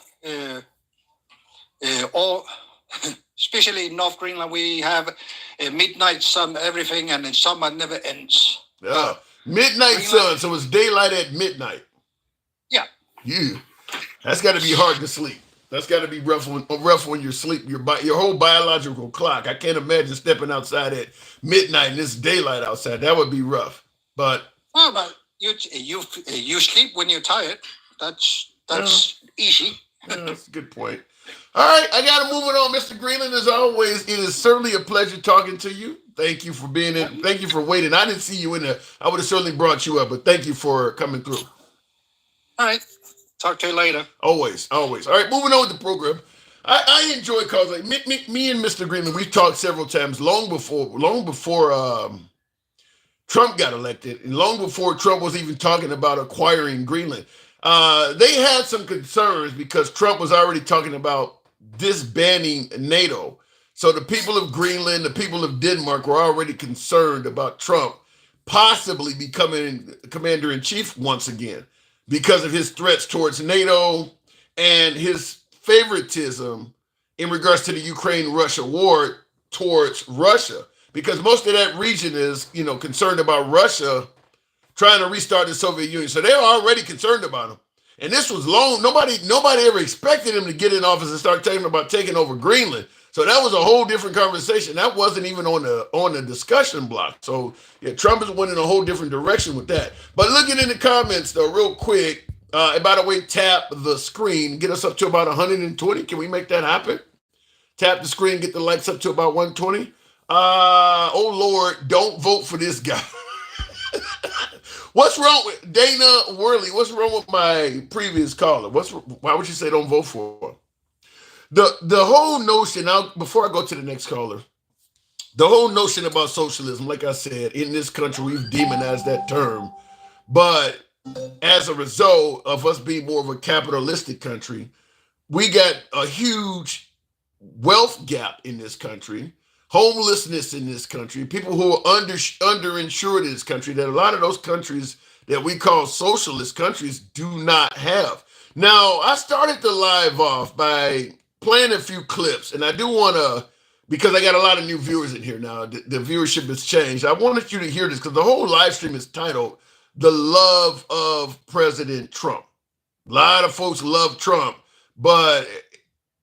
all, especially in North Greenland, we have midnight sun, everything, and in summer never ends. Yeah, midnight sun. So it's daylight at midnight. Yeah. That's got to be hard to sleep. That's got to be rough when you're sleep. Your whole biological clock. I can't imagine stepping outside at midnight and it's daylight outside. That would be rough. But you sleep when you're tired. That's easy. That's a good point. All right, I got to move it on, Mr. Greenland. As always, it is certainly a pleasure talking to you. Thank you for being in. Thank you for waiting. I didn't see you in there. I would have certainly brought you up, but thank you for coming through. All right. Talk to you later. Always. All right, moving on with the program. I enjoy calls like me and Mr. Greenland. We've talked several times long before Trump got elected, and long before Trump was even talking about acquiring Greenland. They had some concerns because Trump was already talking about disbanding NATO. So the people of Greenland, the people of Denmark were already concerned about Trump possibly becoming commander-in-chief once again because of his threats towards NATO and his favoritism in regards to the Ukraine-Russia war towards Russia. Because most of that region is, concerned about Russia trying to restart the Soviet Union. So they're already concerned about him. And this was long. Nobody ever expected him to get in office and start talking about taking over Greenland. So that was a whole different conversation. That wasn't even on the discussion block. So yeah, Trump is went in a whole different direction with that. But looking in the comments though, real quick, by the way, tap the screen, get us up to about 120. Can we make that happen? Tap the screen, get the likes up to about 120. Oh Lord, don't vote for this guy. What's wrong with Dana Worley? What's wrong with my previous caller? Why would you say don't vote for him? The whole notion, before I go to the next caller, the whole notion about socialism, like I said, in this country, we've demonized that term. But as a result of us being more of a capitalistic country, we got a huge wealth gap in this country, homelessness in this country, people who are underinsured in this country, that a lot of those countries that we call socialist countries do not have. Now, I started the live off by playing a few clips, and I do want to, because I got a lot of new viewers in here now, the viewership has changed. I wanted you to hear this because the whole live stream is titled The Love of President Trump. A lot of folks love Trump, but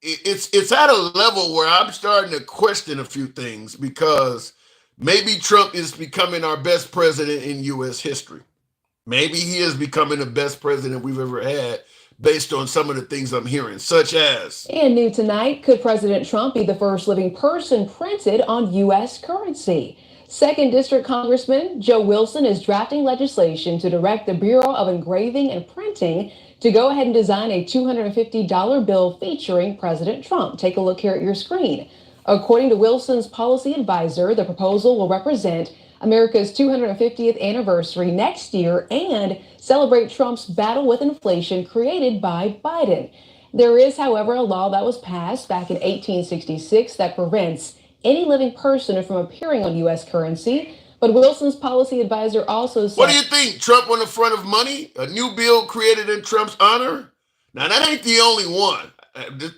it's at a level where I'm starting to question a few things because maybe Trump is becoming our best president in U.S. history. Maybe he is becoming the best president we've ever had based on some of the things I'm hearing, such as... And new tonight, could President Trump be the first living person printed on U.S. currency? 2nd District Congressman Joe Wilson is drafting legislation to direct the Bureau of Engraving and Printing to go ahead and design a $250 bill featuring President Trump. Take a look here at your screen. According to Wilson's policy advisor, the proposal will represent America's 250th anniversary next year and celebrate Trump's battle with inflation created by Biden. There is, however, a law that was passed back in 1866 that prevents any living person from appearing on U.S. currency. But Wilson's policy advisor also said... What do you think? Trump on the front of money? A new bill created in Trump's honor? Now, that ain't the only one.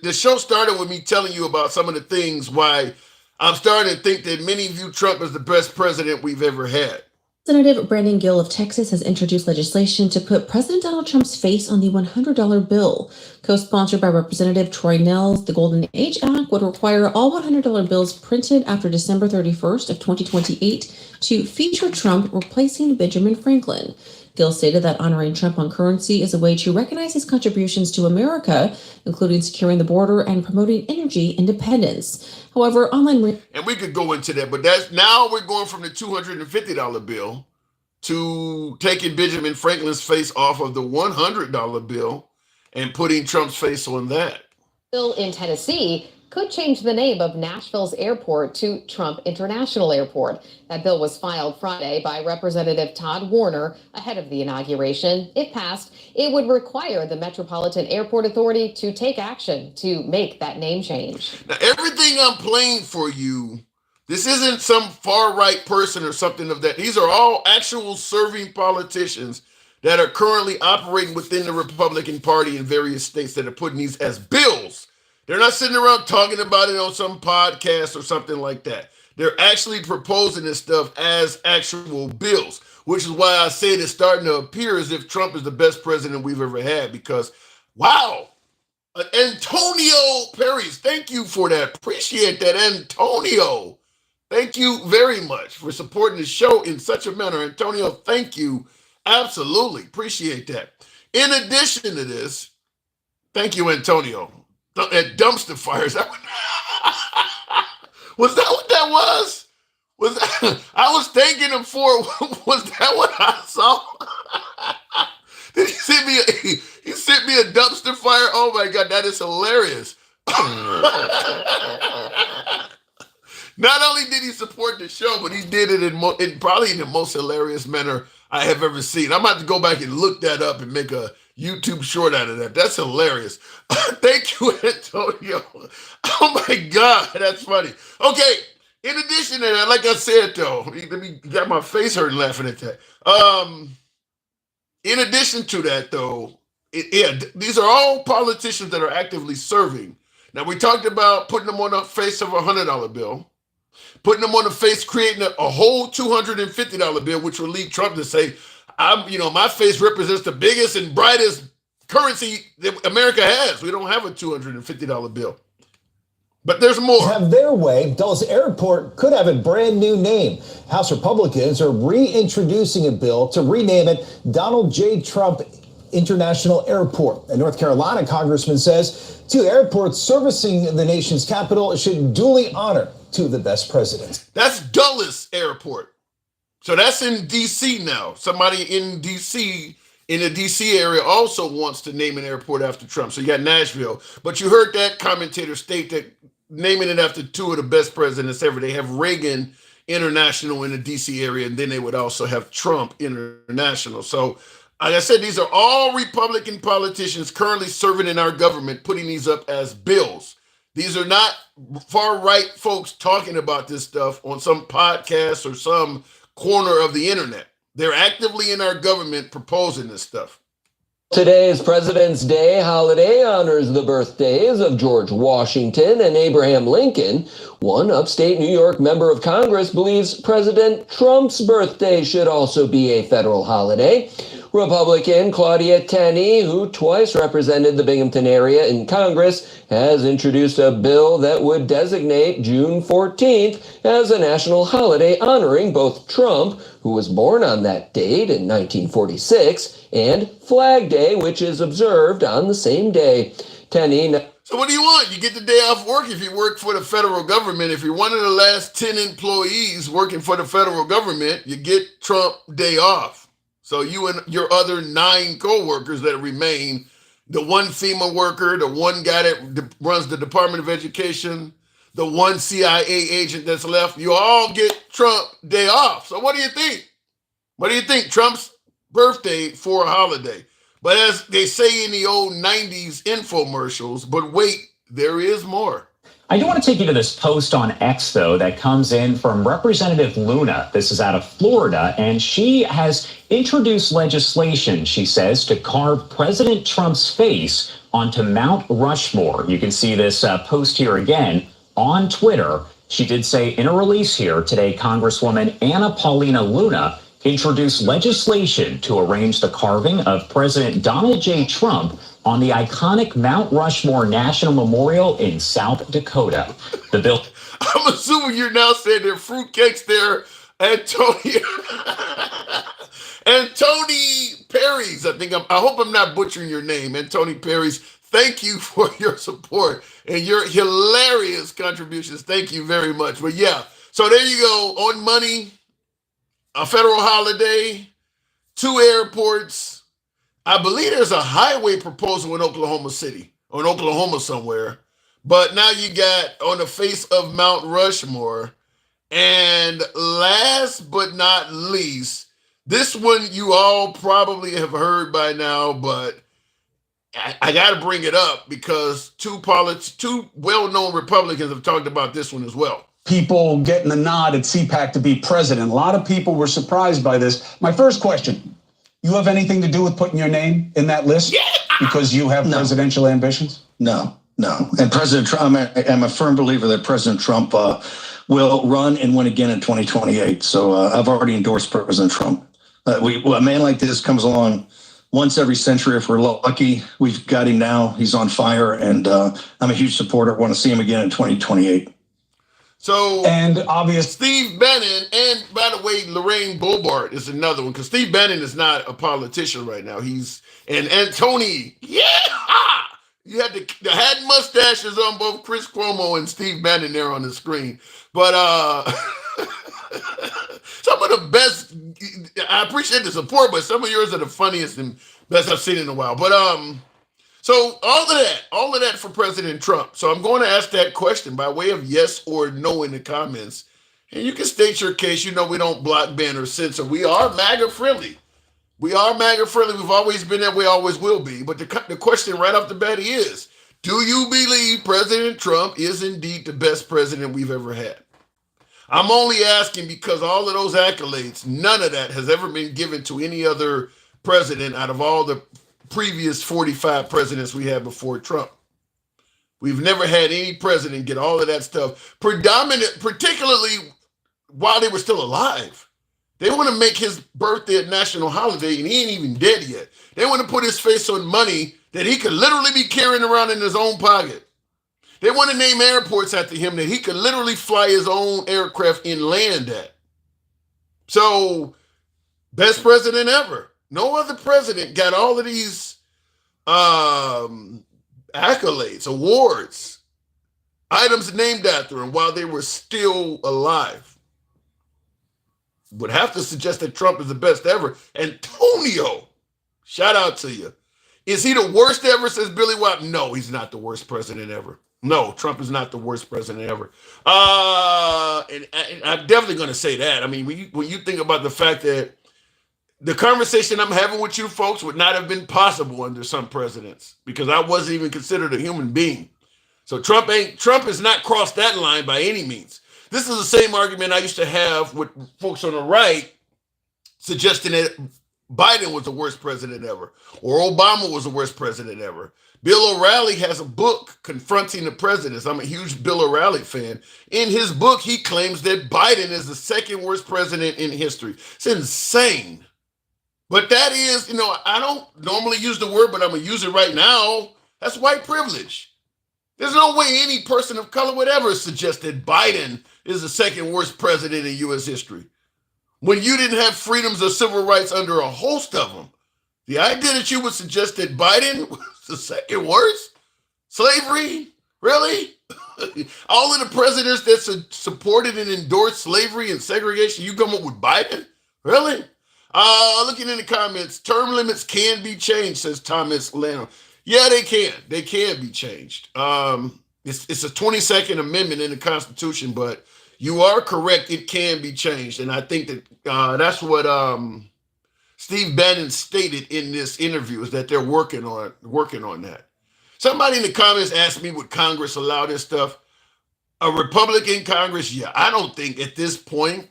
The show started with me telling you about some of the things why I'm starting to think that many view Trump as the best president we've ever had. Representative Brandon Gill of Texas has introduced legislation to put President Donald Trump's face on the $100 bill. Co-sponsored by Representative Troy Nehls, the Golden Age Act would require all $100 bills printed after December 31st of 2028 to feature Trump replacing Benjamin Franklin. Gill stated that honoring Trump on currency is a way to recognize his contributions to America, including securing the border and promoting energy independence. However, online... And we could go into that, but that's now we're going from the $250 bill to taking Benjamin Franklin's face off of the $100 bill and putting Trump's face on that. Bill in Tennessee could change the name of Nashville's airport to Trump International Airport. That bill was filed Friday by Representative Todd Warner ahead of the inauguration. If passed, it would require the Metropolitan Airport Authority to take action to make that name change. Now, everything I'm playing for you, this isn't some far-right person or something of that. These are all actual serving politicians that are currently operating within the Republican Party in various states that are putting these as bills. They're not sitting around talking about it on some podcast or something like that. They're actually proposing this stuff as actual bills, which is why I say it's starting to appear as if Trump is the best president we've ever had because, wow, Antonio Perez, thank you for that. Appreciate that, Antonio. Thank you very much for supporting the show in such a manner. Antonio, thank you. Absolutely. Appreciate that. In addition to this, thank you, Antonio. At dumpster fires. Was that what that was? Was that, I was thanking him for, was that what I saw? Did he send me a dumpster fire? Oh my God, that is hilarious. Not only did he support the show, but he did it in probably the most hilarious manner I have ever seen. I'm about to go back and look that up and make a YouTube short out of that. That's hilarious. Thank you, Antonio. Oh my God, that's funny. Okay, in addition to that, like I said though, let me got my face hurting laughing at that. In addition to that though, these are all politicians that are actively serving. Now we talked about putting them on the face of a $100 bill, putting them on the face, creating a whole $250 bill, which will lead Trump to say, my face represents the biggest and brightest currency that America has. We don't have a $250 bill. But there's more. Have their way, Dulles Airport could have a brand new name. House Republicans are reintroducing a bill to rename it Donald J. Trump International Airport. A North Carolina congressman says two airports servicing the nation's capital should duly honor two of the best presidents. That's Dulles Airport. So that's in D.C. now. Somebody in D.C., in the D.C. area also wants to name an airport after Trump. So you got Nashville. But you heard that commentator state that naming it after two of the best presidents ever. They have Reagan International in the D.C. area, and then they would also have Trump International. So like I said, these are all Republican politicians currently serving in our government, putting these up as bills. These are not far-right folks talking about this stuff on some podcast or some corner of the internet. They're actively in our government proposing this stuff. Today's President's Day holiday honors the birthdays of George Washington and Abraham Lincoln. One upstate New York member of Congress believes President Trump's birthday should also be a federal holiday. Republican Claudia Tenney, who twice represented the Binghamton area in Congress, has introduced a bill that would designate June 14th as a national holiday honoring both Trump, who was born on that date in 1946, and Flag Day, which is observed on the same day. Tenney. So what do you want? You get the day off work if you work for the federal government. If you're one of the last 10 employees working for the federal government, you get Trump Day off. So you and your other 9 co-workers that remain, the one FEMA worker, the one guy that runs the Department of Education, the one CIA agent that's left, you all get Trump day off. So what do you think? What do you think? Trump's birthday for a holiday. But as they say in the old 90s infomercials, but wait, there is more. I do want to take you to this post on X, though, that comes in from Representative Luna. This is out of Florida, and she has introduced legislation, she says, to carve President Trump's face onto Mount Rushmore. You can see this post here again on Twitter. She did say in a release here today, Congresswoman Anna Paulina Luna introduced legislation to arrange the carving of President Donald J. Trump on the iconic Mount Rushmore National Memorial in South Dakota. The bill. I'm assuming you're now saying there are fruitcakes there. Tony Perry's. I hope I'm not butchering your name. And Tony Perry's. Thank you for your support and your hilarious contributions. Thank you very much. But yeah, so there you go. On money, a federal holiday, 2 airports. I believe there's a highway proposal in Oklahoma City or in Oklahoma somewhere. But now you got on the face of Mount Rushmore. And last but not least, this one you all probably have heard by now, but I got to bring it up because two well-known Republicans have talked about this one as well. People getting the nod at CPAC to be president. A lot of people were surprised by this. My first question, you have anything to do with putting your name in that list? Yeah. Because you have presidential ambitions? No. And President Trump, I'm a firm believer that President Trump will run and win again in 2028. So I've already endorsed President Trump. A man like this comes along once every century if we're lucky. We've got him now. He's on fire, and I'm a huge supporter. Want to see him again in 2028. So, and obvious Steve Bannon, and by the way, Lorraine Bobart is another one because Steve Bannon is not a politician right now. And Tony, you had the hat mustaches on both Chris Cuomo and Steve Bannon there on the screen. But some of the best, I appreciate the support, but some of yours are the funniest and best I've seen in a while. But so all of that for President Trump. So I'm going to ask that question by way of yes or no in the comments. And you can state your case. You know we don't block, ban, or censor. We are MAGA friendly. We are MAGA friendly. We've always been that way, always will be. But the question right off the bat is, do you believe President Trump is indeed the best president we've ever had? I'm only asking because all of those accolades, none of that has ever been given to any other president out of all the previous 45 presidents we had before Trump. We've never had any president get all of that stuff, particularly while they were still alive. They want to make his birthday a national holiday, and he ain't even dead yet. They want to put his face on money that he could literally be carrying around in his own pocket. They want to name airports after him that he could literally fly his own aircraft and land at. So, best president ever. No other president got all of these accolades, awards, items named after him while they were still alive. Would have to suggest that Trump is the best ever. Antonio, shout out to you. Is he the worst ever, says Billy Watt? No, he's not the worst president ever. No, Trump is not the worst president ever. And I'm definitely going to say that. I mean, when you think about the fact that the conversation I'm having with you folks would not have been possible under some presidents because I wasn't even considered a human being. So Trump has not crossed that line by any means. This is the same argument I used to have with folks on the right suggesting that Biden was the worst president ever or Obama was the worst president ever. Bill O'Reilly has a book confronting the presidents. I'm a huge Bill O'Reilly fan. In his book, he claims that Biden is the second worst president in history. It's insane. But that is, I don't normally use the word, but I'm going to use it right now. That's white privilege. There's no way any person of color would ever suggest that Biden is the second worst president in U.S. history. When you didn't have freedoms or civil rights under a host of them, the idea that you would suggest that Biden was the second worst? Slavery? Really? All of the presidents that supported and endorsed slavery and segregation, you come up with Biden? Really? Looking in the comments, term limits can be changed, says Thomas Lano. Yeah, they can. They can be changed. It's a 22nd Amendment in the Constitution, but you are correct. It can be changed, and I think that that's what Steve Bannon stated in this interview is that they're working on that. Somebody in the comments asked me, would Congress allow this stuff? A Republican Congress, yeah. I don't think at this point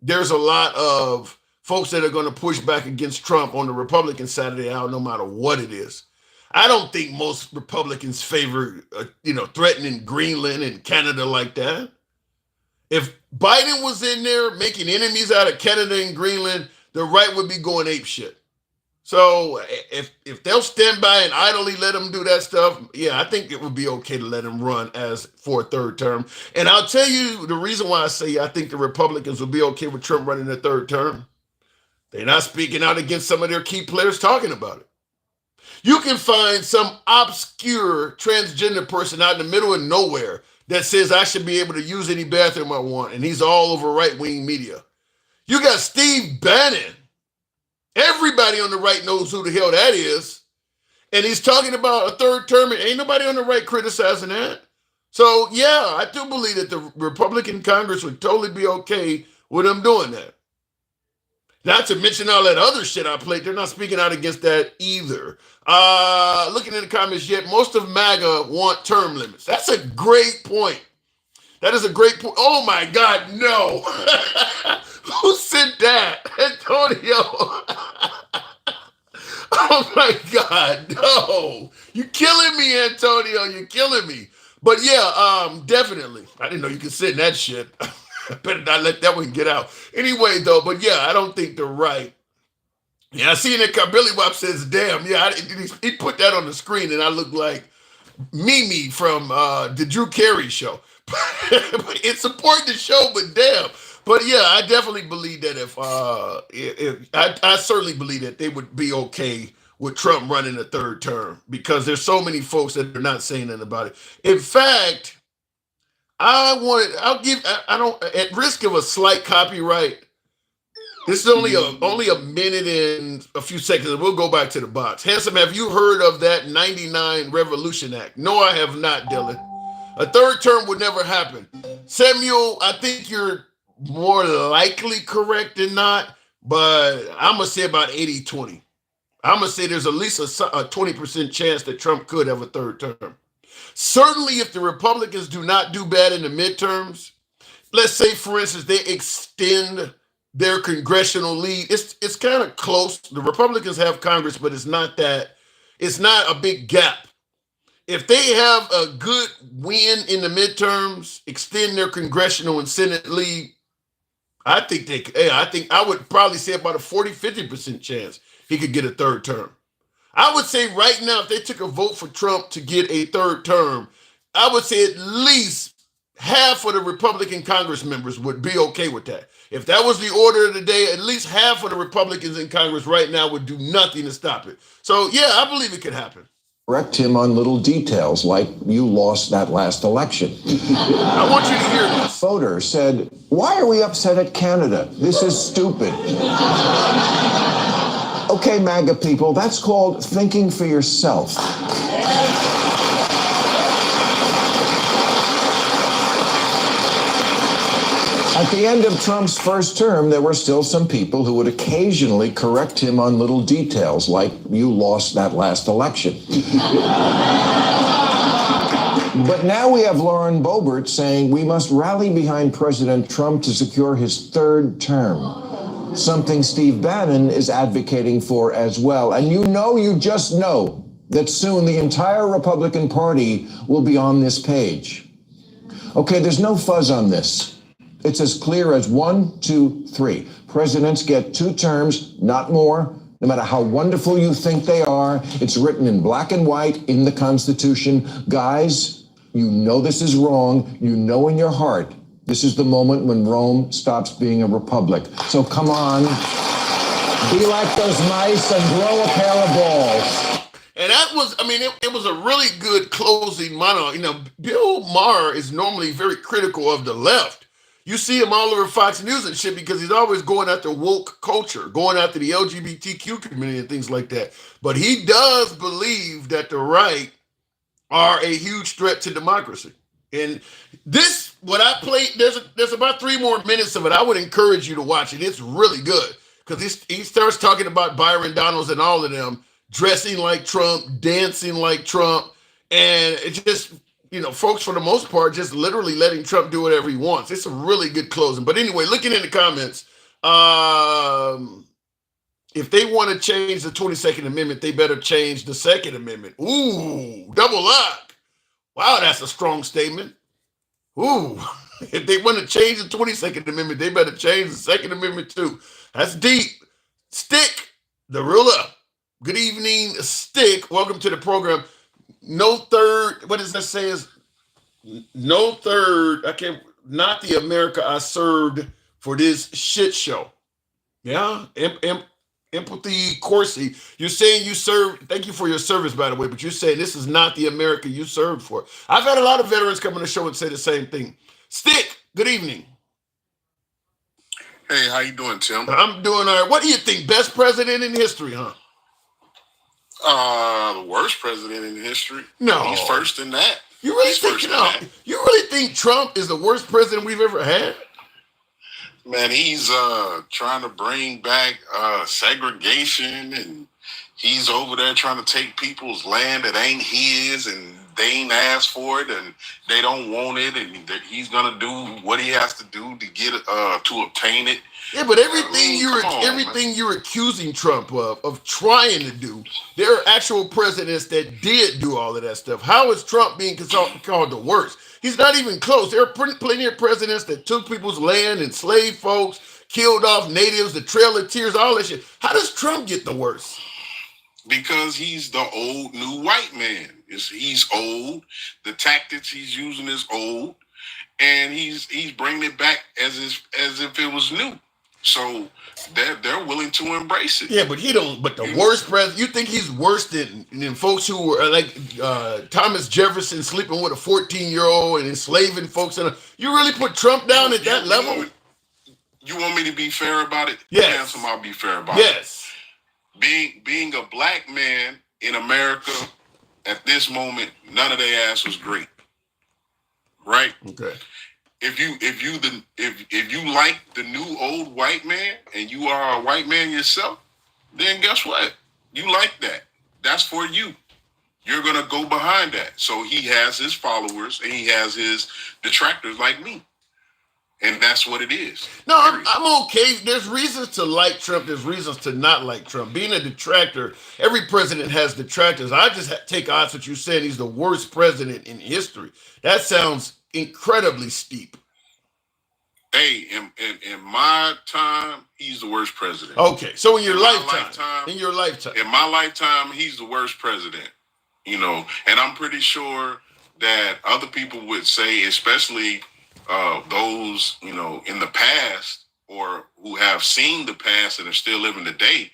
there's a lot of folks that are going to push back against Trump on the Republican side of the aisle, no matter what it is. I don't think most Republicans favor, threatening Greenland and Canada like that. If Biden was in there making enemies out of Canada and Greenland, the right would be going ape shit. So if they'll stand by and idly let him do that stuff, yeah, I think it would be okay to let him run as for a third term. And I'll tell you the reason why I say I think the Republicans will be okay with Trump running a third term. They're not speaking out against some of their key players talking about it. You can find some obscure transgender person out in the middle of nowhere that says I should be able to use any bathroom I want, and he's all over right-wing media. You got Steve Bannon. Everybody on the right knows who the hell that is. And he's talking about a third term, and ain't nobody on the right criticizing that. So, yeah, I do believe that the Republican Congress would totally be okay with them doing that. Not to mention all that other shit I played. They're not speaking out against that either. Looking in the comments yet, most of MAGA want term limits. That's a great point. That is a great point. Oh, my God, no. Who said that? Antonio. Oh, my God, no. You're killing me, Antonio. You're killing me. But, yeah, definitely. I didn't know you could sit in that shit. I better not let that one get out. Anyway, though, but, yeah, I don't think they're right. Yeah, I see in the Billy Wop says, damn, yeah, he put that on the screen, and I look like Mimi from the Drew Carey show. It's supporting the show, but damn. But yeah, I definitely believe that if I certainly believe that they would be okay with Trump running a third term because there's so many folks that are not saying anything about it. In fact, at risk of a slight copyright. This is only a minute and a few seconds. We'll go back to the box. Handsome, have you heard of that 99 Revolution Act? No, I have not, Dylan. A third term would never happen. Samuel, I think you're more likely correct than not, but I'm going to say about 80-20. I'm going to say there's at least a 20% chance that Trump could have a third term. Certainly if the Republicans do not do bad in the midterms, let's say, for instance, they extend their congressional lead. It's kind of close. The Republicans have Congress, but it's not a big gap. If they have a good win in the midterms, extend their congressional and Senate lead, I think I would probably say about a 40-50% chance he could get a third term. I would say right now, if they took a vote for Trump to get a third term, I would say at least half of the Republican Congress members would be okay with that. If that was the order of the day, at least half of the Republicans in Congress right now would do nothing to stop it. So, yeah, I believe it could happen. Correct him on little details like you lost that last election. I want you to hear this. Voter said, why are we upset at Canada? This is stupid. Okay, MAGA people, that's called thinking for yourself. At the end of Trump's first term, there were still some people who would occasionally correct him on little details, like you lost that last election. But now we have Lauren Boebert saying we must rally behind President Trump to secure his third term, something Steve Bannon is advocating for as well. And you just know that soon the entire Republican Party will be on this page. Okay, there's no fuzz on this. It's as clear as 1, 2, 3. Presidents get 2 terms, not more, no matter how wonderful you think they are. It's written in black and white in the Constitution. Guys, you know this is wrong. You know in your heart this is the moment when Rome stops being a republic. So come on, be like those mice and grow a pair of balls. And that was, it was a really good closing monologue. Bill Maher is normally very critical of the left. You see him all over Fox News and shit because he's always going after woke culture, going after the LGBTQ community and things like that. But he does believe that the right are a huge threat to democracy. And this, what I played, there's about 3 more minutes of it. I would encourage you to watch it. It's really good because he starts talking about Byron Donalds and all of them dressing like Trump, dancing like Trump, and it just, folks for the most part just literally letting Trump do whatever he wants. It's a really good closing. But anyway, looking in the comments, if they want to change the 22nd Amendment, they better change the Second Amendment. Ooh, double lock. Wow, that's a strong statement. Ooh, if they want to change the 22nd Amendment, they better change the Second Amendment too. That's deep. Stick, the ruler. Good evening, Stick. Welcome to the program. No third, what does that say? Is no third, not the America I served for this shit show. Yeah, Empathy Corsi, you're saying you served, thank you for your service, by the way, but you're saying this is not the America you served for. I've had a lot of veterans come on the show and say the same thing. Stick, good evening. Hey, how you doing, Tim? I'm doing all right. What do you think? Best president in history, huh? The worst president in history? No. He's first in that. You really think Trump is the worst president we've ever had? Man, he's trying to bring back segregation, and he's over there trying to take people's land that ain't his, and they ain't asked for it, and they don't want it, and he's gonna do what he has to do to get to obtain it. Yeah, but everything you're accusing Trump of trying to do, there are actual presidents that did do all of that stuff. How is Trump being called the worst? He's not even close. There are plenty of presidents that took people's land, enslaved folks, killed off natives, the Trail of Tears, all that shit. How does Trump get the worst? Because he's the old new white man. He's old. The tactics he's using is old, and he's bringing it back as if it was new. So they're willing to embrace it. Yeah, but he don't. But the worst president, you think he's worse than folks who were like Thomas Jefferson sleeping with a 14-year-old and enslaving folks? You really put Trump down at that level? You want me to be fair about it? Yes. I'll be fair about it. Yes. Being a black man in America at this moment, none of their ass was great. Right? Okay. If you like the new old white man and you are a white man yourself, then guess what? You like that. That's for you. You're gonna go behind that. So he has his followers and he has his detractors like me. And that's what it is. No, I'm okay. There's reasons to like Trump. There's reasons to not like Trump. Being a detractor, every president has detractors. I just take odds with you saying he's the worst president in history. That sounds incredibly steep. Hey, in my time, he's the worst president. Okay, so in my lifetime, he's the worst president. And I'm pretty sure that other people would say, especially those, in the past or who have seen the past and are still living today,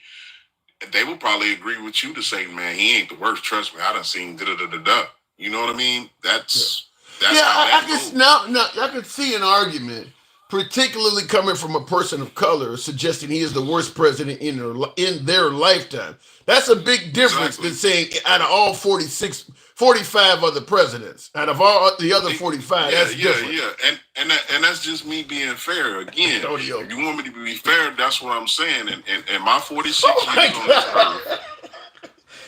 they would probably agree with you to say, man, he ain't the worst. Trust me, I done seen da-da-da-da-da. You know what I mean? That's how that goes. I could see an argument, particularly coming from a person of color, suggesting he is the worst president in their lifetime. That's a big difference than saying out of all 45 other presidents, out of all the other 45, that's different. Yeah. And that's just me being fair. Again, if you want me to be fair, that's what I'm saying. And my 46 years on this earth.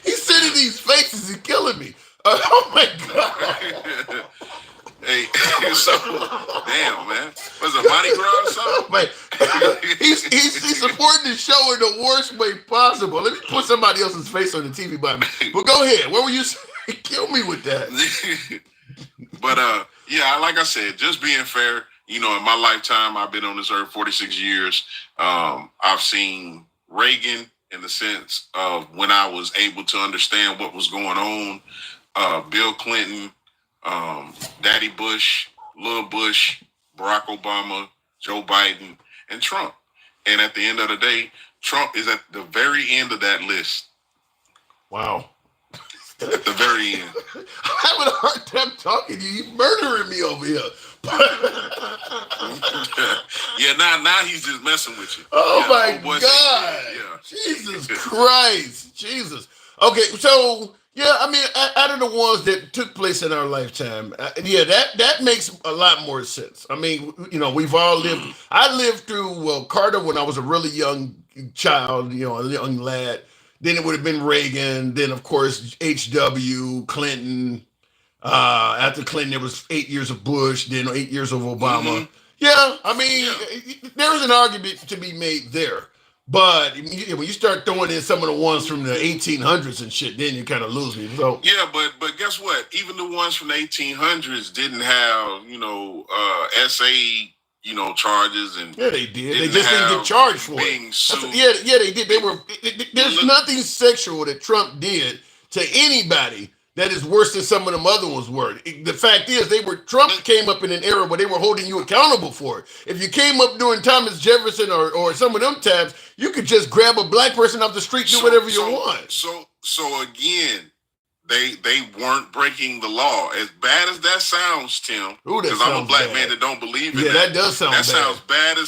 He's sending these faces and killing me. Oh my God. Hey, so damn, man. Was it Mardi Gras or something? Man, he's supporting the show in the worst way possible. Let me put somebody else's face on the TV by me. But go ahead. What were you saying? Kill me with that. But yeah, like I said, just being fair. In my lifetime, I've been on this earth 46 years. I've seen Reagan in the sense of when I was able to understand what was going on. Bill Clinton. Daddy Bush, Lil Bush, Barack Obama, Joe Biden, and Trump. And at the end of the day, Trump is at the very end of that list. Wow. At the very end. I'm having a hard time talking to you. You're murdering me over here. Yeah, now he's just messing with you. Oh my God. Jesus Christ. Jesus. Okay, so Yeah, I mean, out of the ones that took place in our lifetime, yeah, that makes a lot more sense. I mean, we've all lived. I lived through Carter when I was a really young child, a young lad. Then it would have been Reagan. Then, of course, H.W. Clinton. After Clinton, there was 8 years of Bush. Then 8 years of Obama. Mhm. Yeah, I mean, there is an argument to be made there. But when you start throwing in some of the ones from the 1800s and shit, then you kind of lose me. So Yeah, but guess what? Even the ones from the 1800s didn't have SA charges, and yeah, they did. They just didn't get charged for being it. sued. Yeah, they did. There's nothing sexual that Trump did to anybody that is worse than some of them other ones were. The fact is, Trump came up in an era where they were holding you accountable for it. If you came up during Thomas Jefferson or some of them times, you could just grab a black person off the street, do whatever you want. So again, they weren't breaking the law. As bad as that sounds, Tim, Ooh, that because I'm a sounds black bad. man that don't believe in Yeah, that does sound that bad.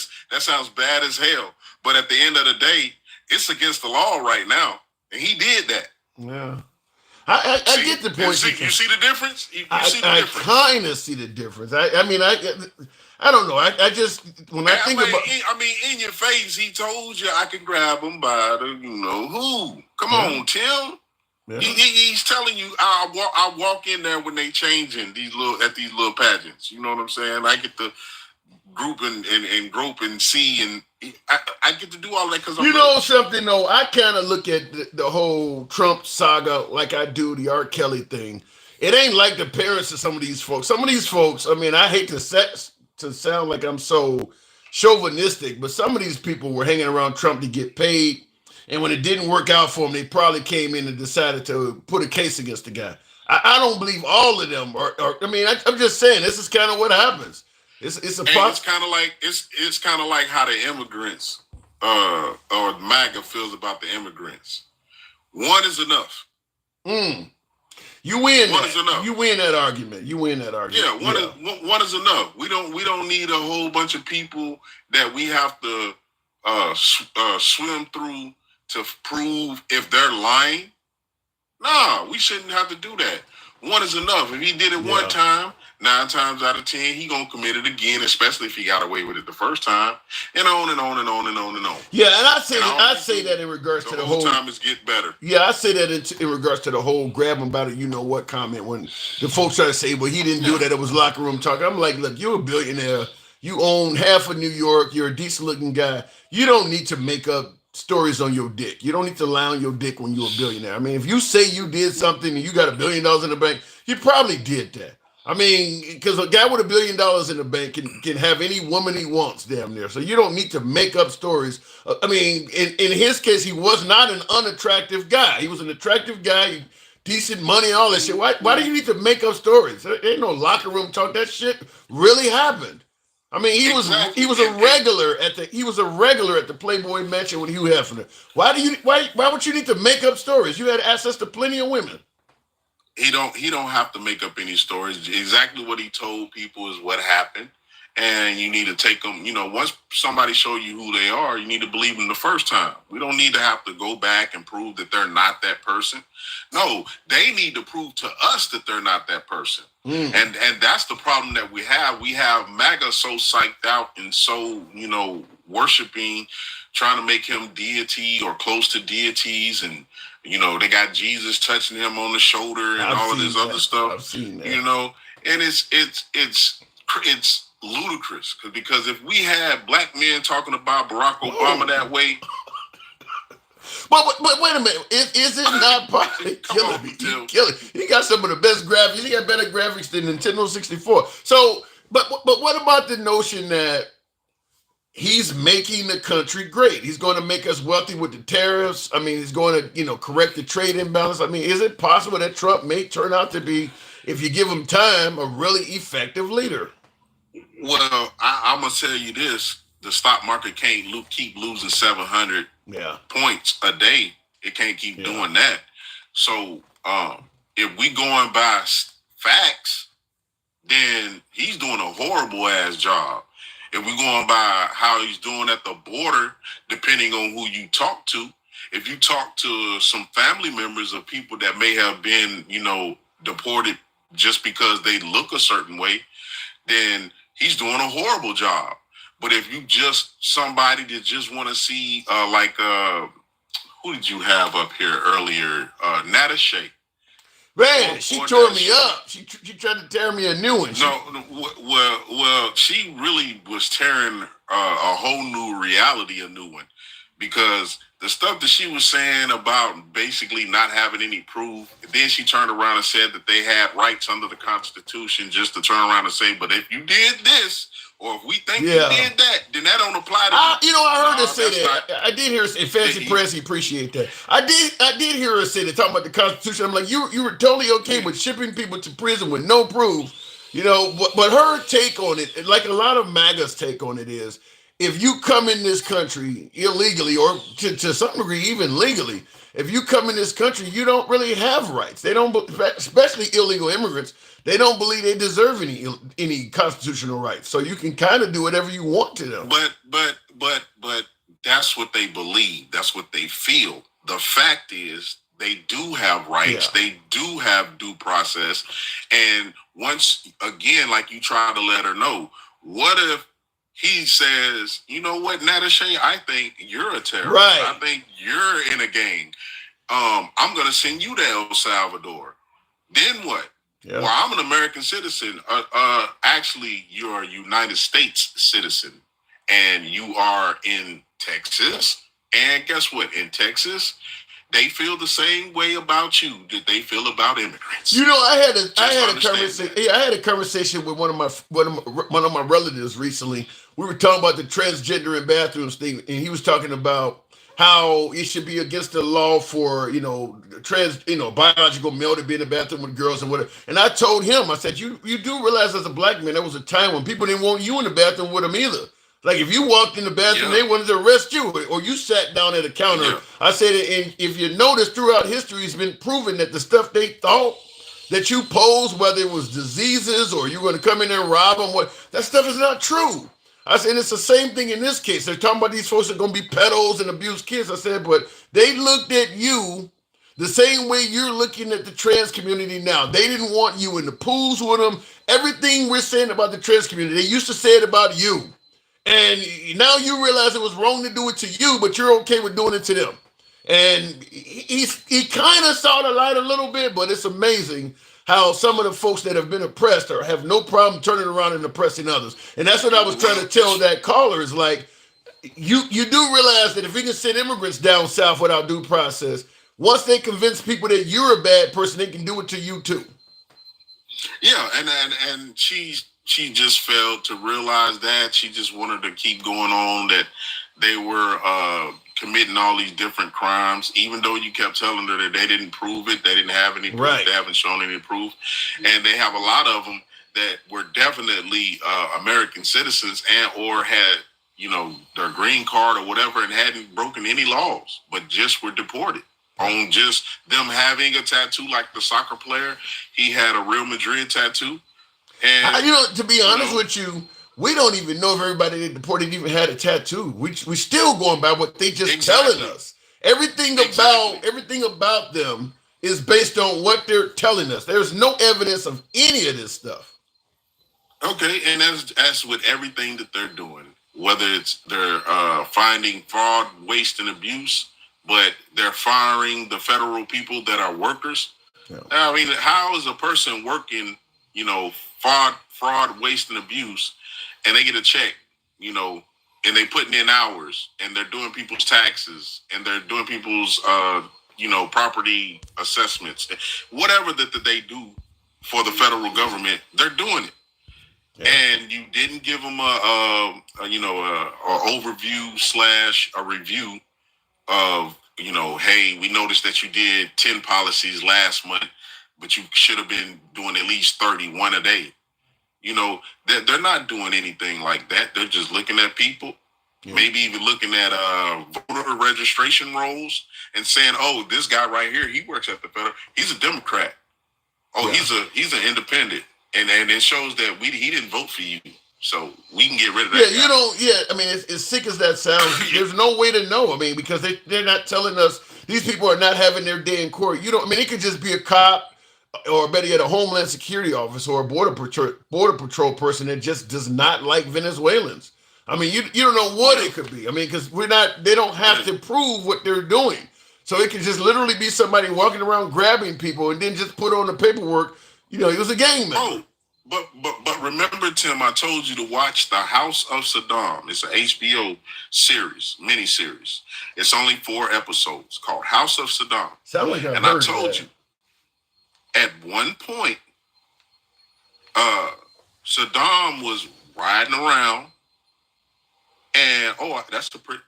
sounds bad as hell. But at the end of the day, it's against the law right now, and he did that. Yeah. I get the point. You see the difference? You see the I difference? kind of see the difference. I mean, I don't know. I just when I think about. In your face, he told you I can grab him by the who. Come on, Tim. Yeah. He's telling you I walk in there when they changing these little pageants. You know what I'm saying? I get to group and grope and see, and I get to do all that because You know something though, I kind of look at the whole Trump saga like I do the R. Kelly thing. It ain't like the parents of some of these folks. Some of these folks, I mean, I hate to sound like I'm so chauvinistic, but some of these people were hanging around Trump to get paid, and when it didn't work out for them, they probably came in and decided to put a case against the guy. I don't believe all of them are. I mean, I'm just saying this is kind of what happens. It's kind of like it's kind of like how the immigrants or MAGA feels about the immigrants. One is enough. You win. One is enough. You win that argument. Yeah, one is enough. We don't need a whole bunch of people that we have to swim through to prove if they're lying. Nah, we shouldn't have to do that. One is enough. If he did it one time, 9 times out of 10, he gonna commit it again, especially if he got away with it the first time, and on and on and on and on and on. Yeah, and I say that in regards to the whole time is get better. Yeah, I say that in regards to the whole grab him by the you know what comment when the folks try to say, well, he didn't do that. It was locker room talk. I'm like, look, you're a billionaire. You own half of New York. You're a decent looking guy. You don't need to make up stories on your dick. You don't need to lie on your dick when you're a billionaire. I mean, if you say you did something and you got $1 billion in the bank, you probably did that. I mean, because a guy with $1 billion in the bank can have any woman he wants damn near. So you don't need to make up stories. I mean, in his case, he was not an unattractive guy. He was an attractive guy, decent money, all that shit. Why do you need to make up stories? There ain't no locker room talk. That shit really happened. I mean, he was a regular at the Playboy Mansion with Hugh Hefner. Why would you need to make up stories? You had access to plenty of women. He don't have to make up any stories. Exactly what he told people is what happened, and you need to take them. Once somebody show you who they are, you need to believe them the first time. We don't need to have to go back and prove that they're not that person. No, they need to prove to us that they're not that person. And that's the problem that we have. We have MAGA so psyched out and so worshiping, trying to make him deity or close to deities, and they got Jesus touching him on the shoulder and all of this other stuff. I've seen that. And it's ludicrous because if we had black men talking about Barack Obama that way. But wait a minute, is it not probably killing me? He got some of the best graphics. He got better graphics than Nintendo 64. So, but what about the notion that he's making the country great? He's going to make us wealthy with the tariffs. I mean, he's going to correct the trade imbalance. I mean, is it possible that Trump may turn out to be, if you give him time, a really effective leader? Well, I'm gonna tell you this: the stock market can't keep losing 700 points a day. It can't keep doing that. So if we going by facts, then he's doing a horrible ass job. If we're going by how he's doing at the border, depending on who you talk to, If you talk to some family members of people that may have been, deported just because they look a certain way, then he's doing a horrible job. But if you just somebody that just want to see, who did you have up here earlier? Nada Shea. Man, she tore me up. She tried to tear me a new one. Well, she really was tearing a whole new reality a new one, because the stuff that she was saying about basically not having any proof, then she turned around and said that they had rights under the Constitution, just to turn around and say, but if you did this, or if we think you did that, then that don't apply to you. I heard her say that. I did hear her say, Fancy Press, appreciate that. I did hear her say that, talking about the Constitution. I'm like, you were totally okay with shipping people to prison with no proof, but her take on it, like a lot of MAGA's take on it, is if you come in this country illegally, or to some degree even legally, if you come in this country, you don't really have rights. They don't, especially illegal immigrants. They don't believe they deserve any constitutional rights. So you can kind of do whatever you want to them. But that's what they believe. That's what they feel. The fact is, they do have rights. Yeah. They do have due process. And once again, like you try to let her know, what if he says, you know what, Nada Shea, I think you're a terrorist. Right. I think you're in a gang. I'm going to send you to El Salvador. Then what? Yeah. Well, I'm an American citizen. Actually, you're a United States citizen, and you are in Texas. And guess what? In Texas, they feel the same way about you that they feel about immigrants. I had a conversation with one of my relatives recently. We were talking about the transgender in bathrooms thing, and he was talking about how it should be against the law for, biological male to be in the bathroom with girls and whatever. And I told him, I said, you do realize as a black man, there was a time when people didn't want you in the bathroom with them either. Like if you walked in the bathroom, they wanted to arrest you, or you sat down at a counter. Yeah. I said, and if you notice throughout history, it's been proven that the stuff they thought that you posed, whether it was diseases or you're going to come in there and rob them, that stuff is not true. I said, and it's the same thing in this case. They're talking about these folks that are going to be pedos and abuse kids. I said, but they looked at you the same way you're looking at the trans community now. They didn't want you in the pools with them. Everything we're saying about the trans community, they used to say it about you. And now you realize it was wrong to do it to you, but you're okay with doing it to them. And he kind of saw the light a little bit, but it's amazing how some of the folks that have been oppressed or have no problem turning around and oppressing others. And that's what I was trying to tell that caller, is like, you do realize that if we can send immigrants down south without due process, once they convince people that you're a bad person, they can do it to you too. Yeah, and she just failed to realize that. She just wanted to keep going on that they were committing all these different crimes, even though you kept telling her that they didn't prove it, they didn't have any proof, right. They haven't shown any proof. And they have a lot of them that were definitely American citizens and or had, their green card or whatever and hadn't broken any laws, but just were deported on just them having a tattoo. Like the soccer player, he had a Real Madrid tattoo. And to be honest with you, we don't even know if everybody that deported even had a tattoo. We still going by what they just telling us. Everything about them is based on what they're telling us. There's no evidence of any of this stuff. Okay, and that's with everything that they're doing, whether it's they're finding fraud, waste, and abuse, but they're firing the federal people that are workers. Yeah. I mean, how is a person working, fraud, waste, and abuse, and they get a check, and they putting in hours, and they're doing people's taxes, and they're doing people's, property assessments, whatever that they do for the federal government, they're doing it. Yeah. And you didn't give them a overview / a review of, hey, we noticed that you did 10 policies last month, but you should have been doing at least 31 a day. They're not doing anything like that. They're just looking at people, maybe even looking at voter registration rolls and saying, oh, this guy right here, he works at the federal, he's a Democrat. Oh, yeah. He's an independent. And it shows that he didn't vote for you. So we can get rid of that. Yeah, guy. you don't. Yeah, I mean, as sick as that sounds, there's no way to know. I mean, because they're not telling us these people are not having their day in court. You don't. I mean, it could just be a cop, or better yet, a Homeland Security officer or a border patrol person that just does not like Venezuelans. I mean, you don't know what it could be. I mean, because we're not. They don't have to prove what they're doing. So it could just literally be somebody walking around grabbing people and then just put on the paperwork. You know, he was a gang member. Oh, but remember, Tim, I told you to watch The House of Saddam. It's an HBO series, miniseries. It's only 4 episodes called House of Saddam. Sound like and I told you, at one point, Saddam was riding around, and that's the pretty.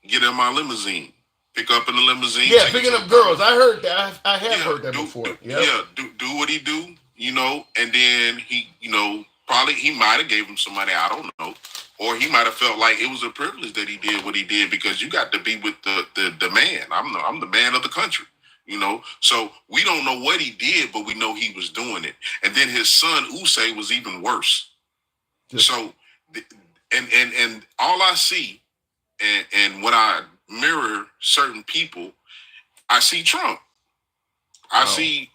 Get in my limousine. Pick up in the limousine. Yeah, picking up girls. I heard that. I have heard that before. Do what he do, and then he, probably he might have gave him some money. I don't know. Or he might have felt like it was a privilege that he did what he did because you got to be with the man. I'm the man of the country, So we don't know what he did, but we know he was doing it. And then his son Usay was even worse. So, and all I see, and when I mirror certain people, I see Trump. I see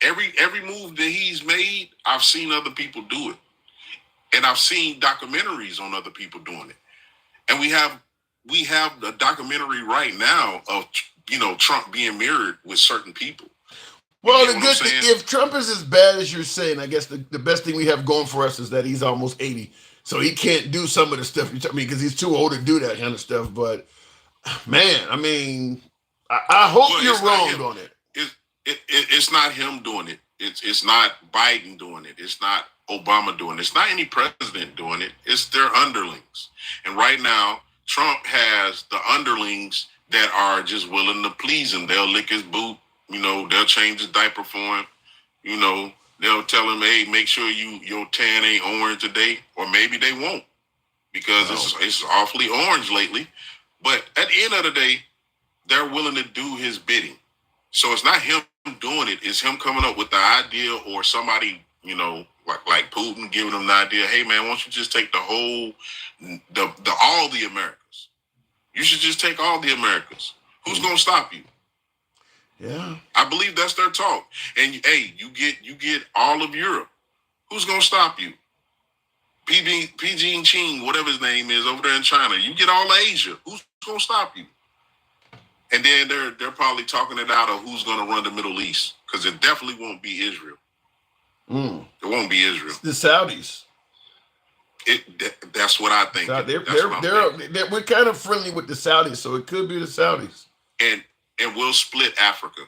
every move that he's made. I've seen other people do it, and I've seen documentaries on other people doing it. And we have a documentary right now of Trump being mirrored with certain people. Well, the good thing, if Trump is as bad as you're saying, I guess the best thing we have going for us is that he's almost 80, so he can't do some of the stuff because he's too old to do that kind of stuff. But man, I mean, I hope you're wrong on it. It's not him doing it. It's not Biden doing it. It's not Obama doing it. It's not any president doing it. It's their underlings. And right now, Trump has the underlings that are just willing to please him. They'll lick his boot. They'll change his diaper for him. They'll tell him, hey, make sure your tan ain't orange today. Or maybe they won't because it's awfully orange lately. But at the end of the day, they're willing to do his bidding. So it's not him doing it. It's him coming up with the idea or somebody, like Putin giving him the idea, hey, man, why don't you just take the whole, all the Americas? You should just take all the Americas. Who's going to stop you? Yeah. I believe that's their talk. And, hey, you get all of Europe. Who's going to stop you? PG Ching, whatever his name is, over there in China. You get all of Asia. Who's going to stop you? And then they're probably talking it out of who's going to run the Middle East because it definitely won't be Israel. It won't be Israel. The Saudis. That's what I think. We're kind of friendly with the Saudis, so it could be the Saudis. And we'll split Africa.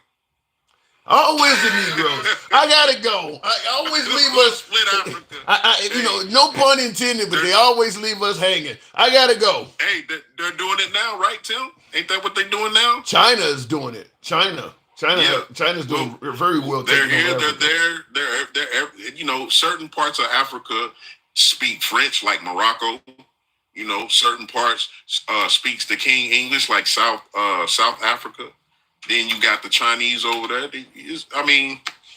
Always the Negroes. I gotta go. I always leave us split Africa. No pun intended, but they always leave us hanging. I gotta go. Hey, they're doing it now, right, Tim? Ain't that what they're doing now? China is doing it. China's doing very well. They're here. They're there. Certain parts of Africa speak French, like Morocco. Certain parts speaks the King English, like South Africa. Then you got the Chinese over there.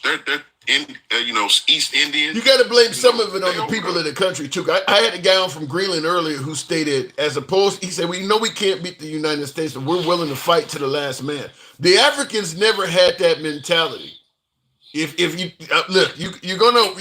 They're in, East Indian. You got to blame some of it on the people in the country too. I had a guy from Greenland earlier who stated, he said, we know we can't beat the United States, but we're willing to fight to the last man. The Africans never had that mentality. If you look, you're gonna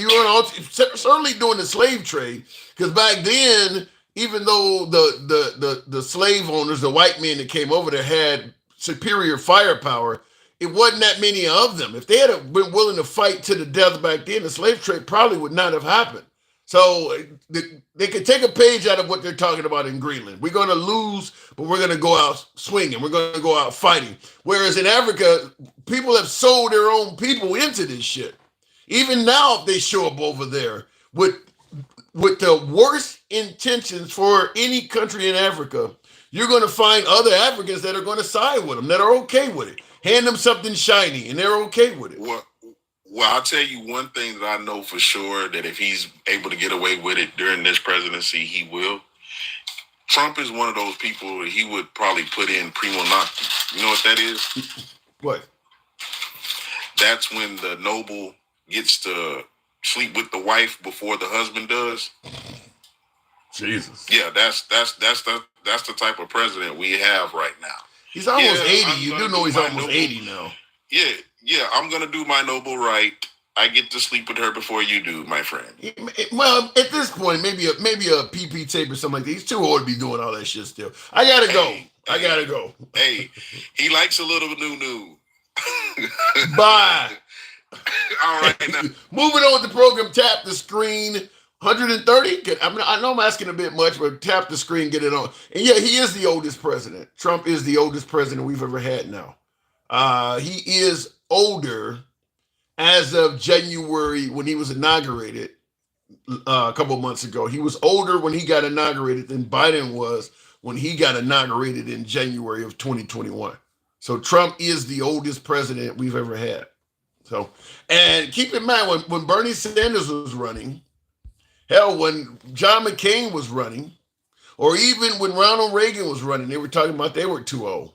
certainly doing the slave trade, because back then, even though the slave owners, the white men that came over there had superior firepower, it wasn't that many of them. If they had been willing to fight to the death back then, the slave trade probably would not have happened. So they could take a page out of what they're talking about in Greenland. We're going to lose, but we're going to go out swinging. We're going to go out fighting. Whereas in Africa, people have sold their own people into this shit. Even now, if they show up over there with the worst intentions for any country in Africa, you're going to find other Africans that are going to side with them, that are okay with it. Hand them something shiny, and they're okay with it. Well, I'll tell you one thing that I know for sure, that if he's able to get away with it during this presidency, he will. Trump is one of those people that he would probably put in primo nocte. You know what that is? What? That's when the noble gets to sleep with the wife before the husband does. Jesus. Yeah, that's the type of president we have right now. He's almost 80. I'm You gonna do know do he's my almost noble- 80 now. Yeah, I'm gonna do my noble right. I get to sleep with her before you do, my friend. Well, at this point, maybe a PP tape or something like that. He's too old to be doing all that shit still. I gotta go. I gotta go. Hey, he likes a little new. Bye. All right, now. Moving on with the program, tap the screen. 130. I know I'm asking a bit much, but tap the screen, get it on. And yeah, he is the oldest president. Trump is the oldest president we've ever had now. He is older as of January when he was inaugurated a couple of months ago. He was older when he got inaugurated than Biden was when he got inaugurated in January of 2021. So Trump is the oldest president we've ever had. So, and keep in mind when Bernie Sanders was running, hell, when John McCain was running, or even when Ronald Reagan was running, they were talking about they were too old.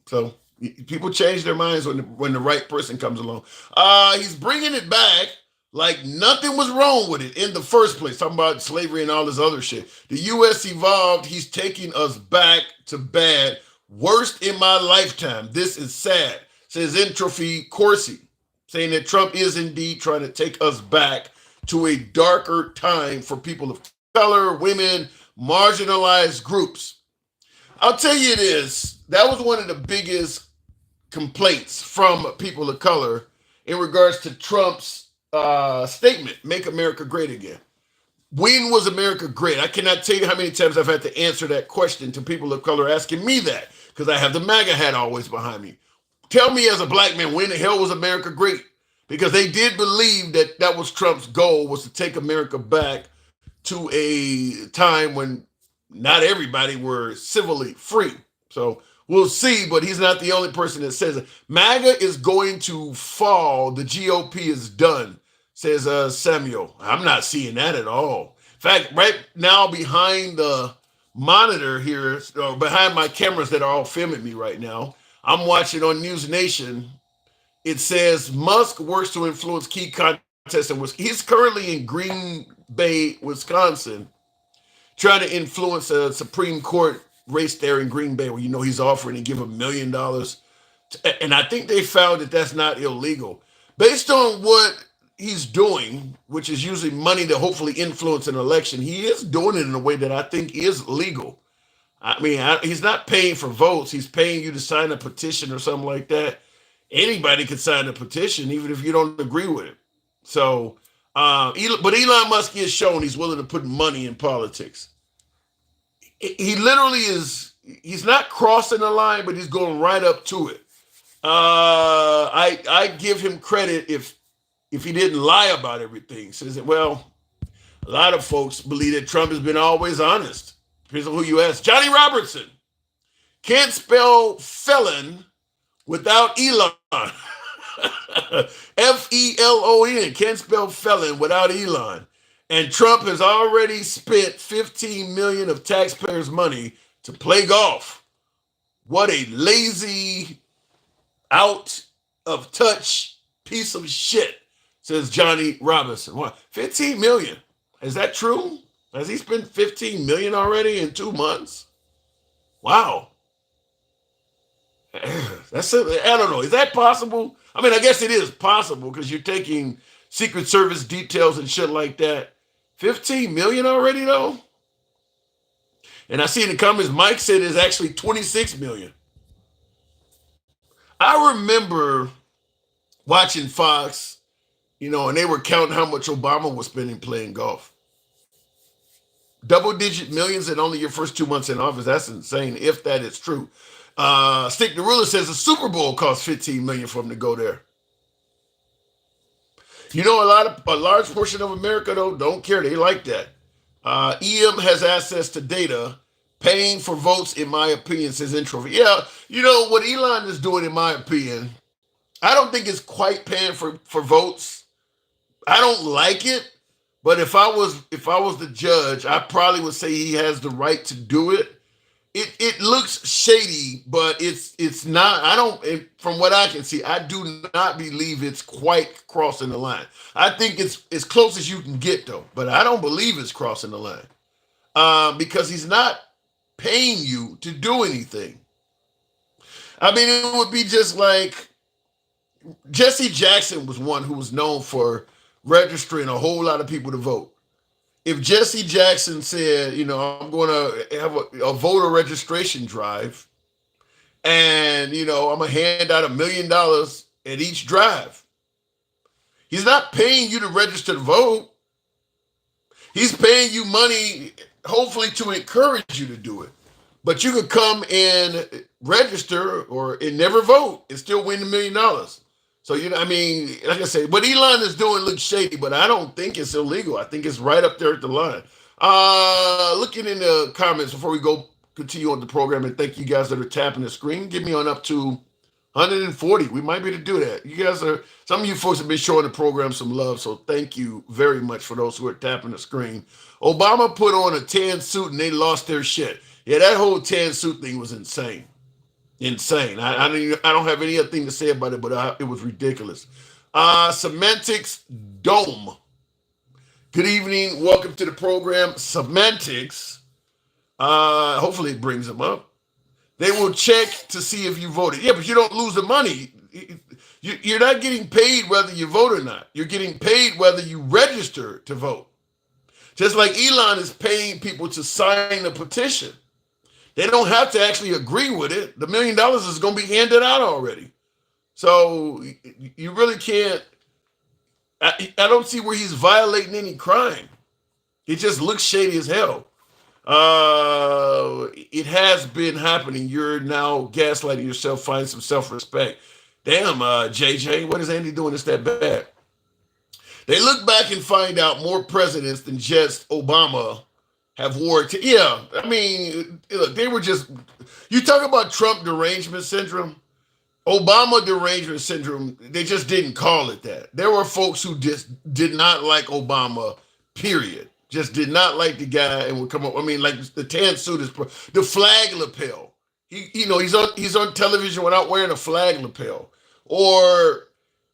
So people change their minds when the right person comes along. He's bringing it back like nothing was wrong with it in the first place. Talking about slavery and all this other shit. The U.S. evolved. He's taking us back to bad. Worst in my lifetime. This is sad, says Entropy Corsi, saying that Trump is indeed trying to take us back to a darker time for people of color, women, marginalized groups. I'll tell you this, that was one of the biggest complaints from people of color in regards to Trump's statement, Make America Great Again. When was America great? I cannot tell you how many times I've had to answer that question to people of color asking me that, because I have the MAGA hat always behind me. Tell me as a black man, when the hell was America great? Because they did believe that that was Trump's goal, was to take America back to a time when not everybody were civilly free. So we'll see, but he's not the only person that says it. MAGA is going to fall. The GOP is done, says Samuel. I'm not seeing that at all. In fact, right now behind the monitor here, or behind my cameras that are all filming me right now, I'm watching on News Nation. It says Musk works to influence key contests in Wisconsin. He's currently in Green Bay, Wisconsin, trying to influence a Supreme Court race there in Green Bay, where he's offering to give $1 million. And I think they found that that's not illegal. Based on what he's doing, which is using money to hopefully influence an election, he is doing it in a way that I think is legal. I mean, he's not paying for votes. He's paying you to sign a petition or something like that. Anybody could sign a petition, even if you don't agree with it. So, but Elon Musk is shown he's willing to put money in politics. He literally is, he's not crossing the line, but he's going right up to it. I give him credit if he didn't lie about everything. Says that, well, a lot of folks believe that Trump has been always honest. Depends on who you ask. Johnny Robertson can't spell felon without Elon. F-E-L-O-N, can't spell felon without Elon. And Trump has already spent $15 million of taxpayers' money to play golf. What a lazy, out of touch piece of shit, says Johnny Robinson. What, 15 million? Is that true? Has he spent 15 million already in 2 months? Wow. That's I don't know. Is that possible? I mean, I guess it is possible because you're taking Secret Service details and shit like that. 15 million already though? And I see in the comments, Mike said it's actually 26 million. I remember watching Fox, and they were counting how much Obama was spending playing golf. Double-digit millions in only your first 2 months in office. That's insane, if that is true. Stick the Ruler says the Super Bowl cost 15 million for him to go there. A large portion of America, though, don't care. They like that. EM has access to data. Paying for votes, in my opinion, says Introvert. Yeah, what Elon is doing, in my opinion, I don't think it's quite paying for votes. I don't like it, but if I was the judge, I probably would say he has the right to do it. It looks shady, but it's not. From what I can see, I do not believe it's quite crossing the line. I think it's as close as you can get, though, but I don't believe it's crossing the line. because he's not paying you to do anything. I mean, it would be just like Jesse Jackson was one who was known for registering a whole lot of people to vote. If Jesse Jackson said, I'm going to have a voter registration drive, and, I'm going to hand out $1 million at each drive. He's not paying you to register to vote. He's paying you money, hopefully, to encourage you to do it. But you could come and register and never vote and still win $1 million. So, like I say, what Elon is doing looks shady, but I don't think it's illegal. I think it's right up there at the line. Looking in the comments before we continue on the program, and thank you guys that are tapping the screen. Get me on up to 140. We might be able to do that. Some of you folks have been showing the program some love, so thank you very much for those who are tapping the screen. Obama put on a tan suit and they lost their shit. Yeah, that whole tan suit thing was insane. Insane. I don't have anything to say about it, but it was ridiculous. Semantics Dome. Good evening. Welcome to the program. Semantics. Hopefully it brings them up. They will check to see if you voted. Yeah, but you don't lose the money. You're not getting paid whether you vote or not. You're getting paid whether you register to vote. Just like Elon is paying people to sign a petition. They don't have to actually agree with it. The $1 million is going to be handed out already. So you really can't. I don't see where he's violating any crime. It just looks shady as hell. It has been happening. You're now gaslighting yourself. Find some self-respect. Damn, JJ, what is Andy doing? It's that bad. They look back and find out more presidents than just Obama have warred. Yeah, I mean, look, they were just. You talk about Trump derangement syndrome, Obama derangement syndrome. They just didn't call it that. There were folks who just did not like Obama. Period. Just did not like the guy and would come up. I mean, like the tan suit is the flag lapel. He's on television without wearing a flag lapel, or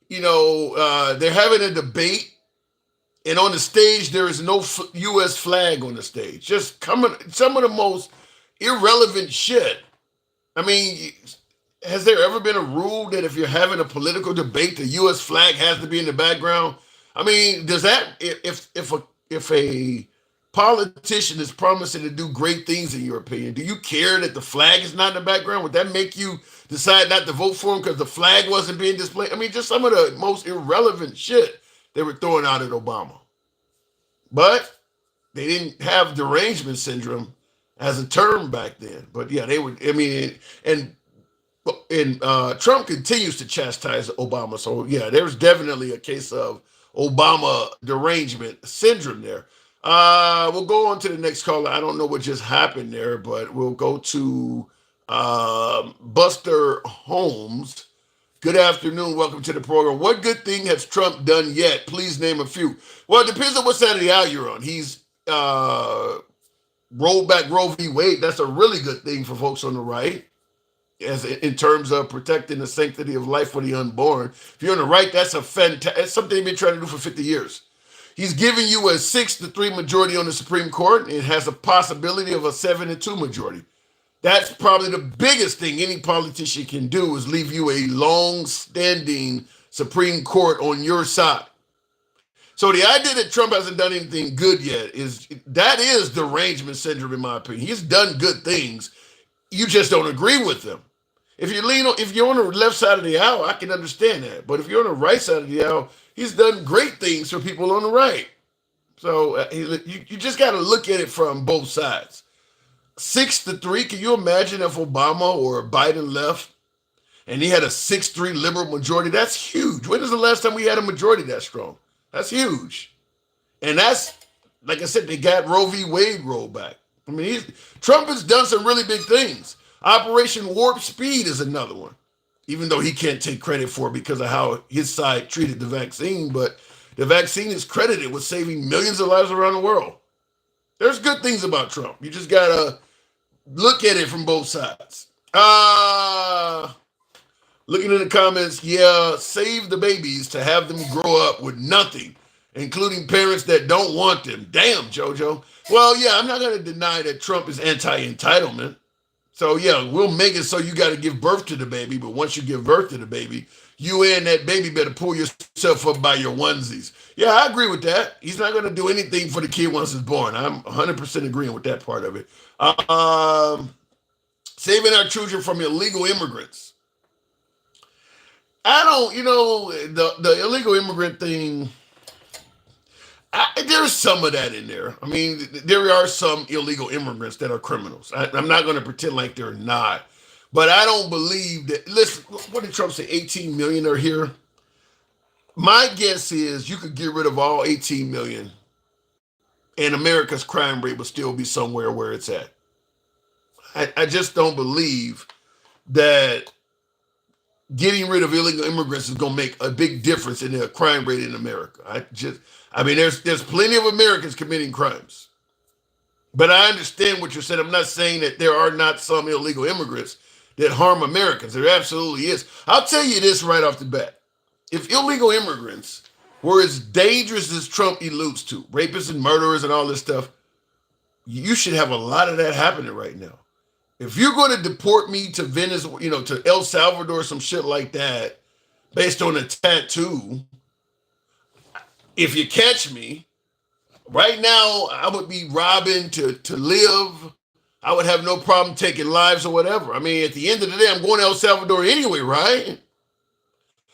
they're having a debate. And on the stage, there is no U.S. flag on the stage. Just some of the most irrelevant shit. I mean, has there ever been a rule that if you're having a political debate, the U.S. flag has to be in the background? I mean, does that if a politician is promising to do great things, in your opinion, do you care that the flag is not in the background? Would that make you decide not to vote for him because the flag wasn't being displayed? I mean, just some of the most irrelevant shit they were throwing out at Obama. But they didn't have derangement syndrome as a term back then. But yeah, they would. I mean, and Trump continues to chastise Obama. So yeah, there's definitely a case of Obama derangement syndrome there. We'll go on to the next caller. I don't know what just happened there, but we'll go to Buster Holmes. Good afternoon. Welcome to the program. What good thing has Trump done yet? Please name a few. Well, it depends on what side of the aisle you're on. He's rolled back Roe v. Wade. That's a really good thing for folks on the right, as in terms of protecting the sanctity of life for the unborn. If you're on the right, that's that's something they've been trying to do for 50 years. He's giving you a 6-3 majority on the Supreme Court. It has a possibility of a 7-2 majority. That's probably the biggest thing any politician can do, is leave you a long-standing Supreme Court on your side. So the idea that Trump hasn't done anything good yet is derangement syndrome, in my opinion. He's done good things. You just don't agree with them. If you're on the left side of the aisle, I can understand that. But if you're on the right side of the aisle, he's done great things for people on the right. So you just got to look at it from both sides. 6-3. Can you imagine if Obama or Biden left and he had a 6-3 liberal majority? That's huge. When is the last time we had a majority that strong? That's huge. And that's, like I said, they got Roe v. Wade rolled back. I mean, Trump has done some really big things. Operation Warp Speed is another one, even though he can't take credit for it because of how his side treated the vaccine. But the vaccine is credited with saving millions of lives around the world. There's good things about Trump. You just got to look at it from both sides. Looking in the comments, yeah, save the babies to have them grow up with nothing including parents that don't want them. Damn, JoJo. Well, yeah, I'm not going to deny that Trump is anti-entitlement. So, yeah, we'll make it so you got to give birth to the baby. But once you give birth to the baby, you and that baby better pull yourself up by your onesies. Yeah, I agree with that. He's not going to do anything for the kid once it's born. I'm 100% agreeing with that part of it. Saving our children from illegal immigrants. I don't, the illegal immigrant thing, there's some of that in there. I mean, there are some illegal immigrants that are criminals. I'm not going to pretend like they're not. But I don't believe that. Listen, what did Trump say? 18 million are here. My guess is you could get rid of all 18 million and America's crime rate would still be somewhere where it's at. I just don't believe that getting rid of illegal immigrants is going to make a big difference in the crime rate in America. There's plenty of Americans committing crimes. But I understand what you're saying. I'm not saying that there are not some illegal immigrants that harm Americans. There absolutely is. I'll tell you this right off the bat. If illegal immigrants were as dangerous as Trump alludes to, rapists and murderers and all this stuff, you should have a lot of that happening right now. If you're going to deport me to Venezuela, to El Salvador, some shit like that, based on a tattoo, if you catch me, right now I would be robbing to live. I would have no problem taking lives or whatever. I mean, at the end of the day, I'm going to El Salvador anyway, right?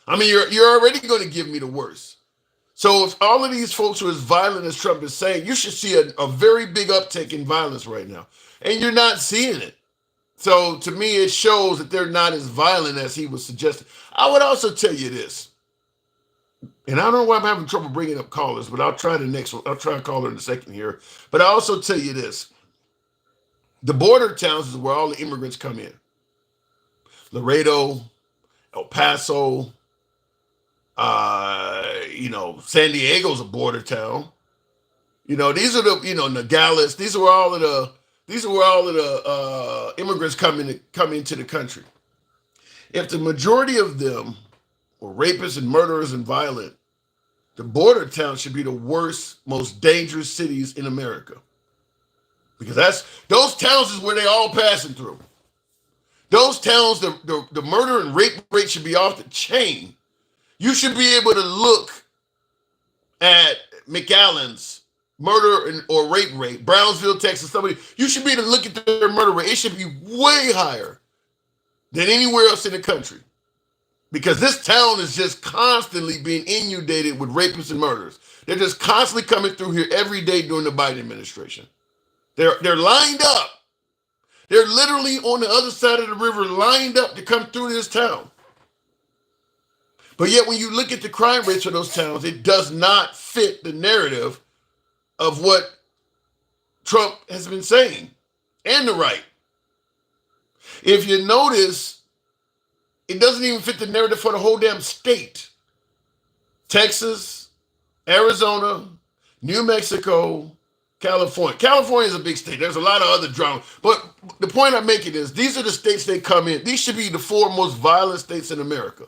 I mean, you're already going to give me the worst. So if all of these folks are as violent as Trump is saying, you should see a very big uptick in violence right now. And you're not seeing it. So to me, it shows that they're not as violent as he was suggesting. I would also tell you this, and I don't know why I'm having trouble bringing up callers, but I'll try the next one. I'll try a caller in a second here. But I also tell you this. The border towns is where all the immigrants come in. Laredo, El Paso, San Diego's a border town. These are the, Nogales. These are where all of the immigrants come into the country. If the majority of them were rapists and murderers and violent, the border towns should be the worst, most dangerous cities in America. Because those towns is where they all passing through. Those towns, the murder and rape rate should be off the chain. You should be able to look at McAllen's murder or rape rate, Brownsville, Texas, you should be able to look at their murder rate. It should be way higher than anywhere else in the country. Because this town is just constantly being inundated with rapists and murderers. They're just constantly coming through here every day during the Biden administration. They're lined up. They're literally on the other side of the river lined up to come through this town. But yet when you look at the crime rates of those towns, it does not fit the narrative of what Trump has been saying and the right. If you notice, it doesn't even fit the narrative for the whole damn state. Texas, Arizona, New Mexico, California. California is a big state. There's a lot of other drama. But the point I'm making is these are the states they come in. These should be the 4 most violent states in America.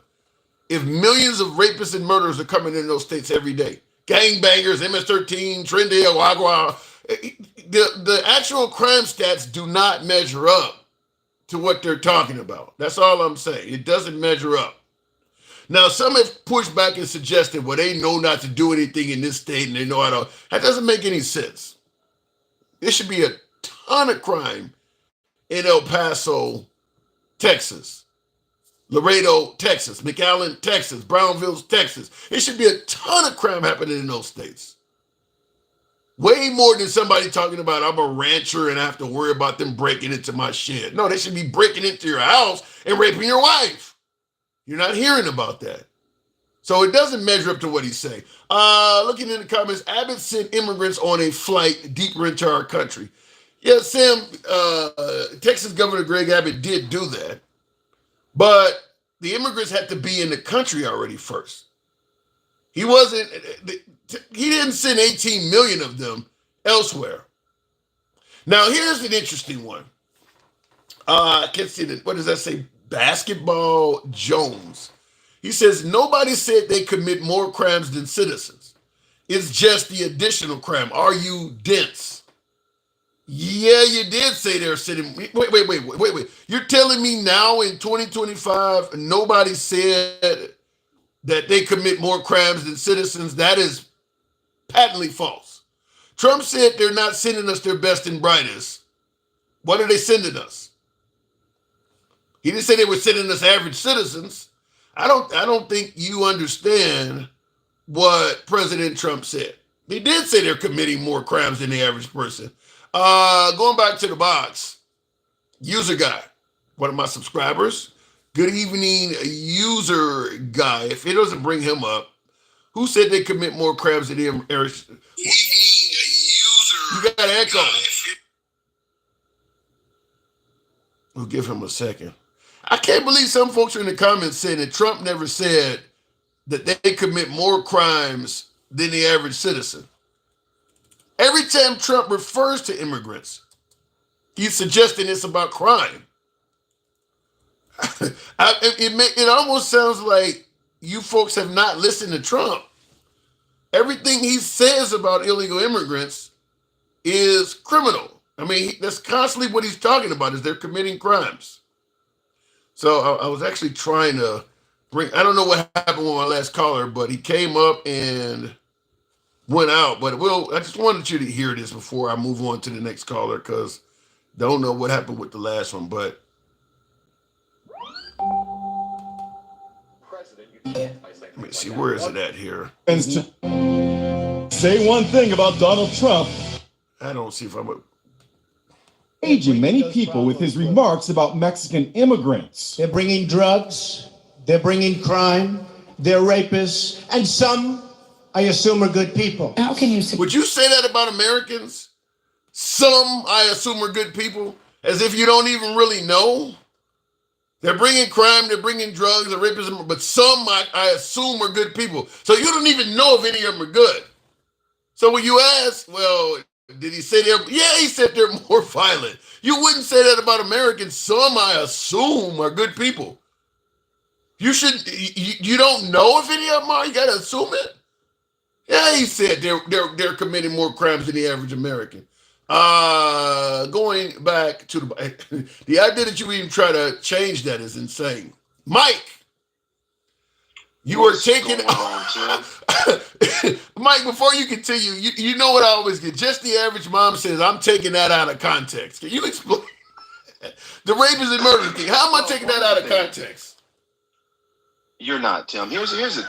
If millions of rapists and murderers are coming in those states every day, gangbangers, MS-13, Trinidad, Agua, the actual crime stats do not measure up to what they're talking about. That's all I'm saying. It doesn't measure up. Now, some have pushed back and suggested, well, they know not to do anything in this state and they know how to. That doesn't make any sense. There should be a ton of crime in El Paso, Texas, Laredo, Texas, McAllen, Texas, Brownville, Texas. It should be a ton of crime happening in those states. Way more than somebody talking about I'm a rancher and I have to worry about them breaking into my shed. No, they should be breaking into your house and raping your wife. You're not hearing about that. So it doesn't measure up to what he's saying. Looking in the comments, Abbott sent immigrants on a flight deeper into our country. Yeah, Sam, Texas Governor Greg Abbott did do that. But the immigrants had to be in the country already first. He didn't send 18 million of them elsewhere. Now, here's an interesting one. I can't see that. What does that say? Basketball Jones. He says, nobody said they commit more crimes than citizens. It's just the additional crime. Are you dense? Yeah, you did say they're sitting. Wait. You're telling me now in 2025, nobody said that they commit more crimes than citizens? That is patently false. Trump said they're not sending us their best and brightest. What are they sending us? He didn't say they were sending us average citizens. I don't think you understand what President Trump said. He did say they're committing more crimes than the average person. Going back to the box, user guy, one of my subscribers. Good evening, user guy. If it doesn't bring him up, who said they commit more crimes than the average? You got an echo. We'll give him a second. I can't believe some folks are in the comments saying that Trump never said that they commit more crimes than the average citizen. Every time Trump refers to immigrants, he's suggesting it's about crime. It almost sounds like you folks have not listened to Trump. Everything he says about illegal immigrants is criminal. I mean, that's constantly what he's talking about, is they're committing crimes. So I was actually trying to I don't know what happened with my last caller, but he came up and went out. But I just wanted you to hear this before I move on to the next caller, because don't know what happened with the last one. But let me see, where is it at here? Say one thing about Donald Trump. I don't see if I'm Aging many people with his remarks about Mexican immigrants. They're bringing drugs, they're bringing crime, they're rapists, and some, I assume, are good people. How can you say? Would you say that about Americans? Some, I assume, are good people, as if you don't even really know. They're bringing crime, they're bringing drugs, they're rapists, but some, I assume, are good people. So you don't even know if any of them are good. So when you ask, well, did he say they're? Yeah, he said they're more violent. You wouldn't say that about Americans. Some, I assume, are good people. You should. You don't know if any of them are. You gotta assume it. Yeah, he said they're committing more crimes than the average American. Going back to the idea that you even try to change that is insane, Mike. You are taking Mike, before you continue, you know what I always get. Just the average mom says, I'm taking that out of context. Can you explain the rapist and murder thing? How am I taking that out of context? You're not, Tim. Here's the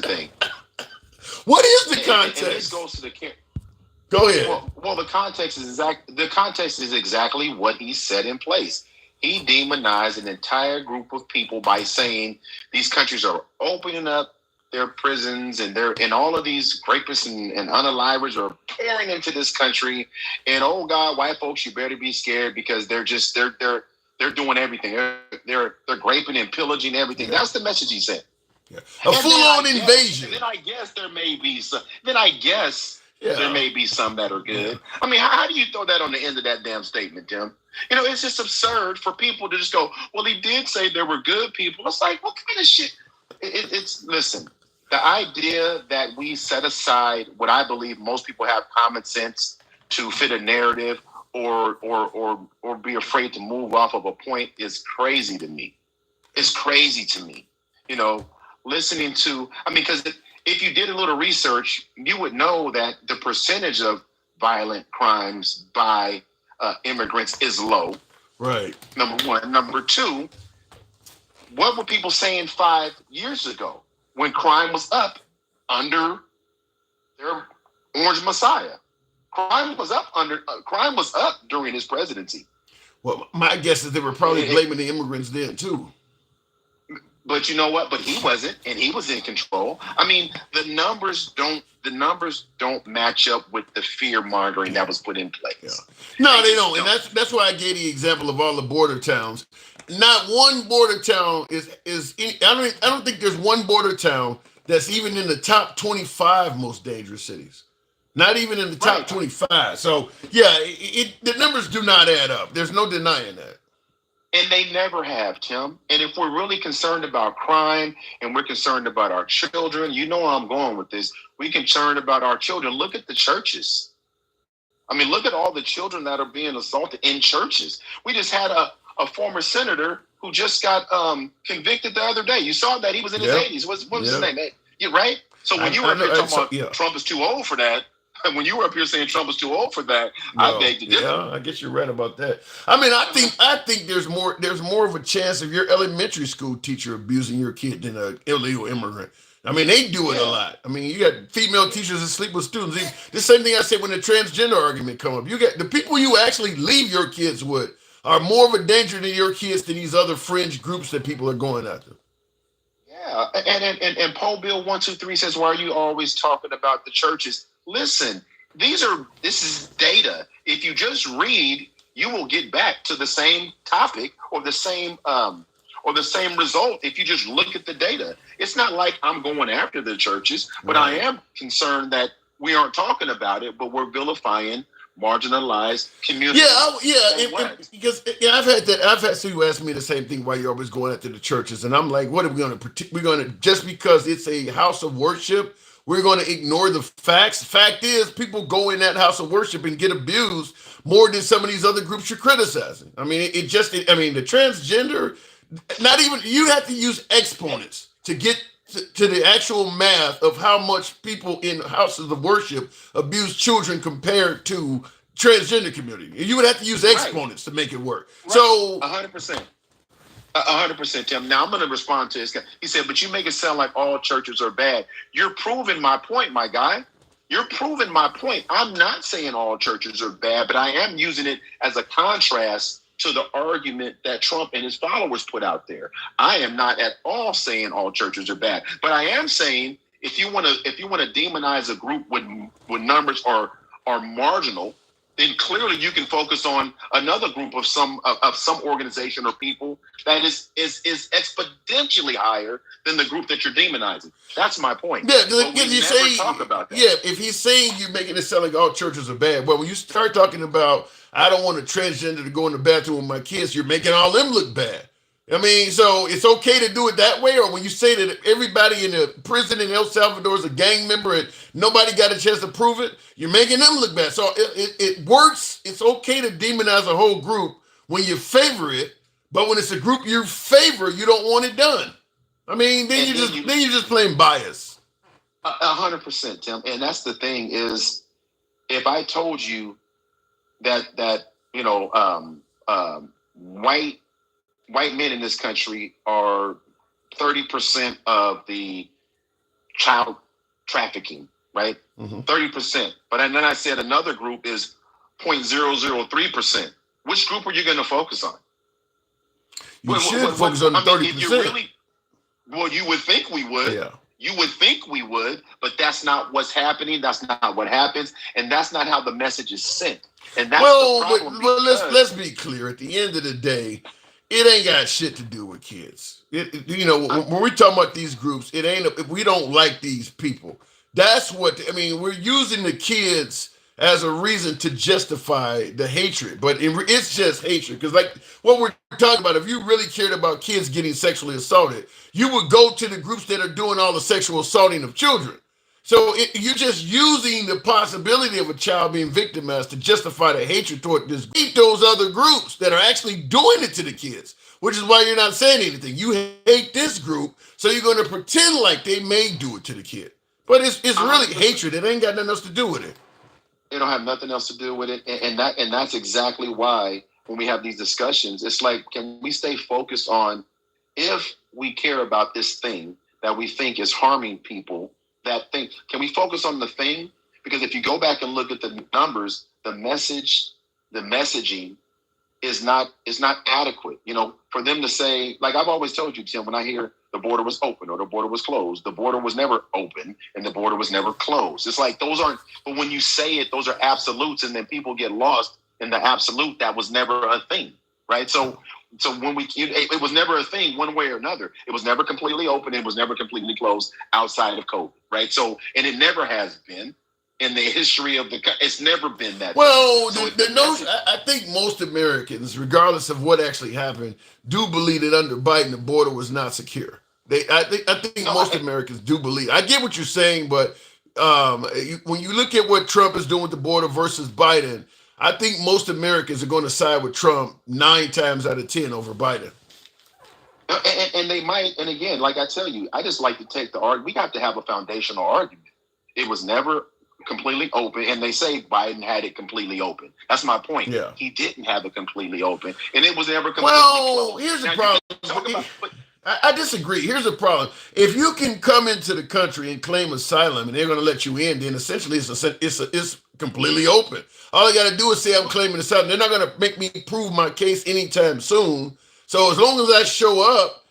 thing. What is the context? And this goes to the Go ahead. Well, the context is exactly what he set in place. He demonized an entire group of people by saying these countries are opening up their prisons and all of these rapists and unalivers are pouring into this country. And oh God, white folks, you better be scared because they're doing everything. They're raping and pillaging everything. Yeah. That's the message he sent. Yeah. A full-on invasion. Then I guess there may be some. There may be some that are good. I mean, how do you throw that on the end of that damn statement, Tim? You know, it's just absurd for people to just go, well, he did say there were good people. It's like, what kind of shit? Listen, the idea that we set aside what I believe most people have common sense to fit a narrative or be afraid to move off of a point is crazy to me. It's crazy to me. You know, listening to, because if you did a little research, you would know that the percentage of violent crimes by immigrants is low. Right. Number one. Number two, what were people saying 5 years ago when crime was up under their Orange Messiah? Crime was up during his presidency. Well, my guess is they were probably blaming the immigrants then too. But you know what? But he wasn't, and he was in control. I mean, the numbers don't match up with the fear mongering that was put in place. Yeah. No, they don't. And that's why I gave the example of all the border towns. Not one border town is I don't think there's one border town that's even in the top 25 most dangerous cities. Not even in the top 25. So yeah, the numbers do not add up. There's no denying that. And they never have, Tim. And if we're really concerned about crime and we're concerned about our children, you know where I'm going with this. We're concerned about our children. Look at the churches. I mean, look at all the children that are being assaulted in churches. We just had a former senator who just got convicted the other day. You saw that he was in his 80s. What was his name? You right? So when you were up here talking about Trump is too old for that, and when you were up here saying Trump is too old for that, I beg to differ. Yeah, I guess you're right about that. I mean, I think there's more of a chance of your elementary school teacher abusing your kid than an illegal immigrant. I mean, they do it a lot. I mean, you got female teachers that sleep with students. The same thing I said when the transgender argument come up. You got the people you actually leave your kids with are more of a danger to your kids than these other fringe groups that people are going after. Yeah, and Poll Bill 123 says, "Why are you always talking about the churches?" Listen, this is data. If you just read, you will get back to the same topic or the same result if you just look at the data. It's not like I'm going after the churches, but I am concerned that we aren't talking about it, but we're vilifying marginalized communities. Because I've had that. I've had somebody ask me the same thing. Why you're always going after the churches? And I'm like, what are we going to? We're going to just because it's a house of worship, we're going to ignore the facts. Fact is, people go in that house of worship and get abused more than some of these other groups you're criticizing. I mean, the transgender. Not even, you have to use exponents to get to the actual math of how much people in houses of worship abuse children compared to transgender community. You would have to use exponents to make it work. Right. So 100%. 100%, Tim. Now I'm going to respond to this guy. He said, but you make it sound like all churches are bad. You're proving my point, my guy. You're proving my point. I'm not saying all churches are bad, but I am using it as a contrast to the argument that Trump and his followers put out there. I am not at all saying all churches are bad, but I am saying if you want to demonize a group with numbers are marginal, then clearly you can focus on another group of some organization or people that is exponentially higher than the group that you're demonizing. That's my point. Yeah, talk about that. Yeah, if he's saying you're making it sound like all churches are bad, well, when you start talking about I don't want a transgender to go in the bathroom with my kids, you're making all them look bad. I mean, so it's okay to do it that way, or when you say that everybody in the prison in El Salvador is a gang member and nobody got a chance to prove it, you're making them look bad. So it works. It's okay to demonize a whole group when you favor it, but when it's a group you favor, you don't want it done. I mean, then you're just playing bias. 100%, Tim. And that's the thing is, if I told you that white men in this country are 30% of the child trafficking, right? 30%. But then I said another group is 0.003%. Which group are you going to focus on? You should focus on the 30%. You would think we would. Yeah. You would think we would, but that's not what's happening. That's not what happens. And that's not how the message is sent. And that's the problem. Well, let's be clear. At the end of the day, it ain't got shit to do with kids. When we're talking about these groups, it ain't. If we don't like these people, that's what I mean. We're using the kids as a reason to justify the hatred, but it's just hatred. Because like what we're talking about, if you really cared about kids getting sexually assaulted, you would go to the groups that are doing all the sexual assaulting of children. So you're just using the possibility of a child being victimized to justify the hatred toward those other groups that are actually doing it to the kids, which is why you're not saying anything. You hate this group, so you're going to pretend like they may do it to the kid. But it's really hatred. It ain't got nothing else to do with it. It don't have nothing else to do with it. And that's exactly why when we have these discussions, it's like, can we stay focused on if we care about this thing that we think is harming people, that thing, can we focus on the thing? Because if you go back and look at the numbers, the messaging is not adequate. For them to say, like I've always told you, Tim, when I hear the border was open or the border was closed, the border was never open and the border was never closed. It's like those aren't, but when you say it, those are absolutes, and then people get lost in the absolute. That was never a thing, right? So when it was never a thing one way or another. It was never completely open. It was never completely closed outside of COVID, right? So, and it never has been. in the history of the country. It's never been that. Well, So the notion, I think most Americans, regardless of what actually happened, do believe that under Biden the border was not secure. I think most Americans do believe. I get what you're saying, but when you look at what Trump is doing with the border versus Biden, I think most Americans are going to side with Trump 9 times out of 10 over Biden. And they might. And again, like I tell you, I just like to take the argument. We got to have a foundational argument. It was never completely open, and they say Biden had it completely open. That's my point. Yeah. He didn't have it completely open, and it was never completely closed. Here's the Now, problem. I disagree. Here's the problem. If you can come into the country and claim asylum, and they're going to let you in, then essentially it's completely open. All I got to do is say I'm claiming asylum. They're not going to make me prove my case anytime soon. So as long as I show up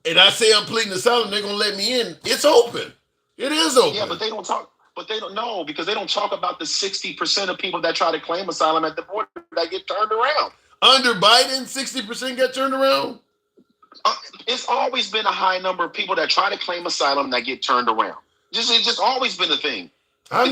and I say I'm pleading asylum, they're going to let me in. It's open. It is open. Yeah, but they don't talk. But they don't know, because they don't talk about the 60% of people that try to claim asylum at the border that get turned around. Under Biden, 60% got turned around? It's always been a high number of people that try to claim asylum that get turned around. It's just always been a thing. I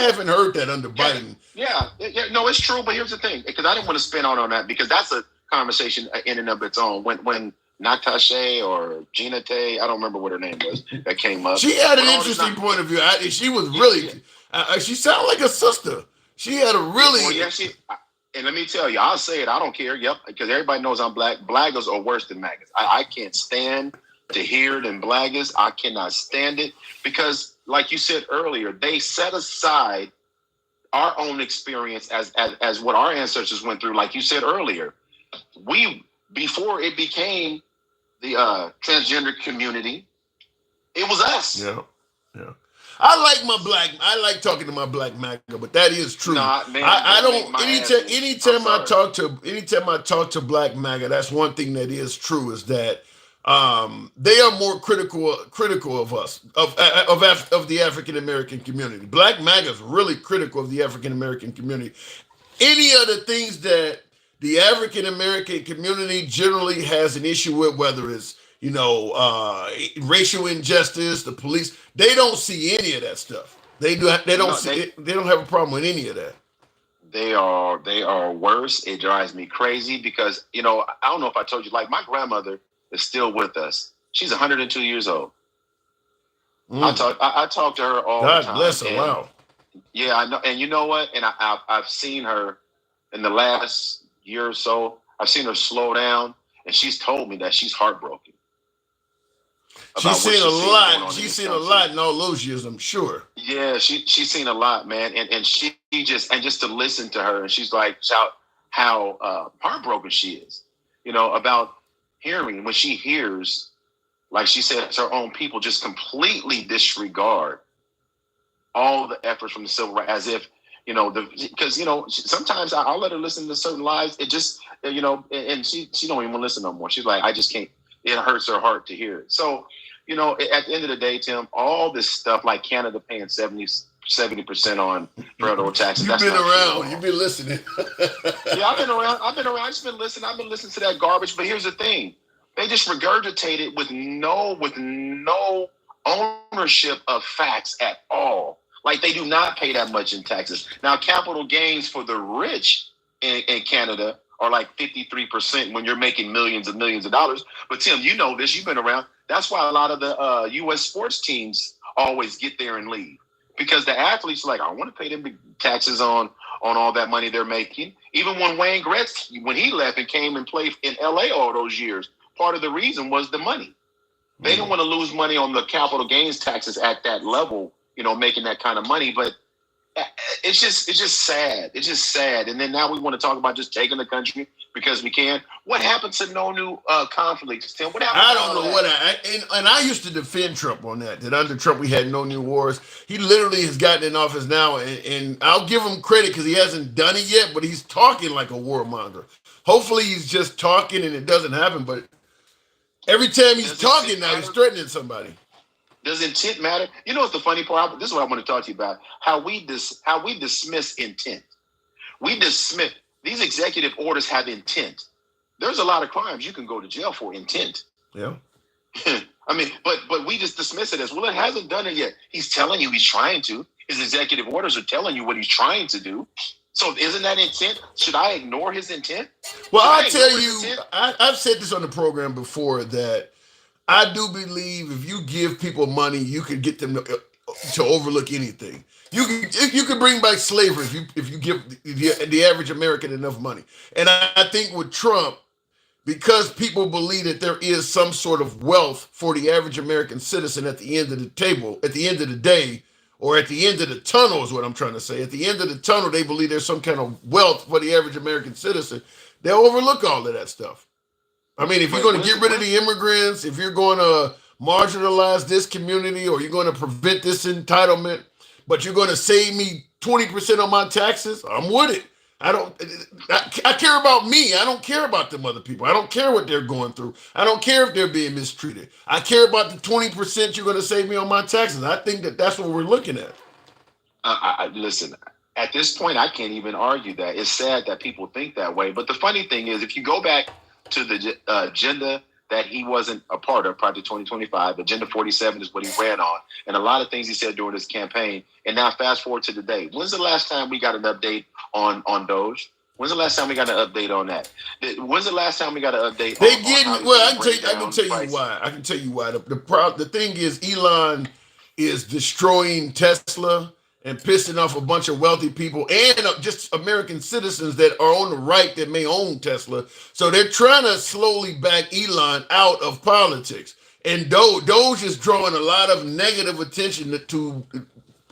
haven't heard that under Biden. Yeah, no, it's true. But here's the thing, because I didn't want to spin out on that, because that's a conversation in and of its own. When Natasha or Gina Tay, I don't remember what her name was, that came up. She had an interesting point of view. She was really, she sounded like a sister. She had a really... Well, yeah, and let me tell you, I'll say it, I don't care. Yep, because everybody knows I'm black. Blaggers are worse than MAGAs. I can't stand to hear it in blaggers. I cannot stand it, because, like you said earlier, they set aside our own experience as what our ancestors went through. Like you said earlier, before it became the transgender community, it was us. Yeah. I like talking to my black MAGA, but that is true. Nah, man, I don't. Anytime I talk to black MAGA, that's one thing that is true, is that they are more critical of us, of the African American community. Black MAGA is really critical of the African American community. Any of the things that the African American community generally has an issue with, whether it's racial injustice, the police, they don't see any of that stuff. They don't have a problem with any of that. They are worse. It drives me crazy, because I don't know if I told you, like, my grandmother is still with us. She's 102 years old. I talk to her all the time. God bless her. Wow. Yeah, I know. And you know what? And I've seen her in the last year or so. I've seen her slow down, and she's told me that she's heartbroken. She's seen a lot. She's seen a lot in all those years, I'm sure. Yeah, she's seen a lot, man. And she just to listen to her, and she's like, how heartbroken she is, about hearing, when she hears, like she said, her own people just completely disregard all the efforts from the civil rights, as if, because sometimes I'll let her listen to certain lives. It just, and she don't even want to listen no more. She's like, I just can't. It hurts her heart to hear it. So, at the end of the day, Tim, all this stuff, like Canada paying 70% on federal taxes. You've been around. You've been listening. Yeah, I've been around. I've just been listening. I've been listening to that garbage. But here's the thing: they just regurgitate it with no ownership of facts at all. Like, they do not pay that much in taxes. Now, capital gains for the rich in Canada are like 53% when you're making millions and millions of dollars. But Tim, you know this. You've been around. That's why a lot of the U.S. sports teams always get there and leave, because the athletes are like, I want to pay them taxes on all that money they're making. Even when Wayne Gretzky, when he left and came and played in L.A. all those years, part of the reason was the money. They didn't want to lose money on the capital gains taxes at that level, making that kind of money. But it's just sad. It's just sad. And then now we want to talk about just taking the country because we can. What happened to no new conflicts, Tim? What happened? I don't know and I used to defend Trump on that under Trump we had no new wars. He literally has gotten in office now, and I'll give him credit because he hasn't done it yet, but he's talking like a warmonger. Hopefully he's just talking and it doesn't happen, but every time he's talking now, he's threatening somebody. Does intent matter? You know what's the funny part? This is what I want to talk to you about. How we dismiss intent. We dismiss these executive orders have intent. There's a lot of crimes you can go to jail for intent. Yeah. I mean, but we just dismiss it as, well, it hasn't done it yet. He's telling you he's trying to. His executive orders are telling you what he's trying to do. So isn't that intent? Should I ignore his intent? Well, I tell you, I've said this on the program before that I do believe if you give people money, you can get them to overlook anything. You can bring back slavery if you give the average American enough money. And I think with Trump, because people believe that there is some sort of wealth for the average American citizen at the end of the table, at the end of the day, or at the end of the tunnel is what I'm trying to say. At the end of the tunnel, they believe there's some kind of wealth for the average American citizen. They'll overlook all of that stuff. I mean, if you're going to get rid of the immigrants, if you're going to marginalize this community, or you're going to prevent this entitlement, but you're going to save me 20% on my taxes, I'm with it. I care about me. I don't care about them other people. I don't care what they're going through. I don't care if they're being mistreated. I care about the 20% you're going to save me on my taxes. I think that's what we're looking at. Listen, at this point, I can't even argue that. It's sad that people think that way. But the funny thing is, if you go back to the agenda that he wasn't a part of prior to 2025, Agenda 47 is what he ran on. And a lot of things he said during his campaign. And now fast forward to today. When's the last time we got an update on Doge? When's the last time we got an update on that? When's the last time we got an update I can tell you why. I can tell you why. The thing is, Elon is destroying Tesla and pissing off a bunch of wealthy people and just American citizens that are on the right that may own Tesla. So they're trying to slowly back Elon out of politics. And Doge is drawing a lot of negative attention to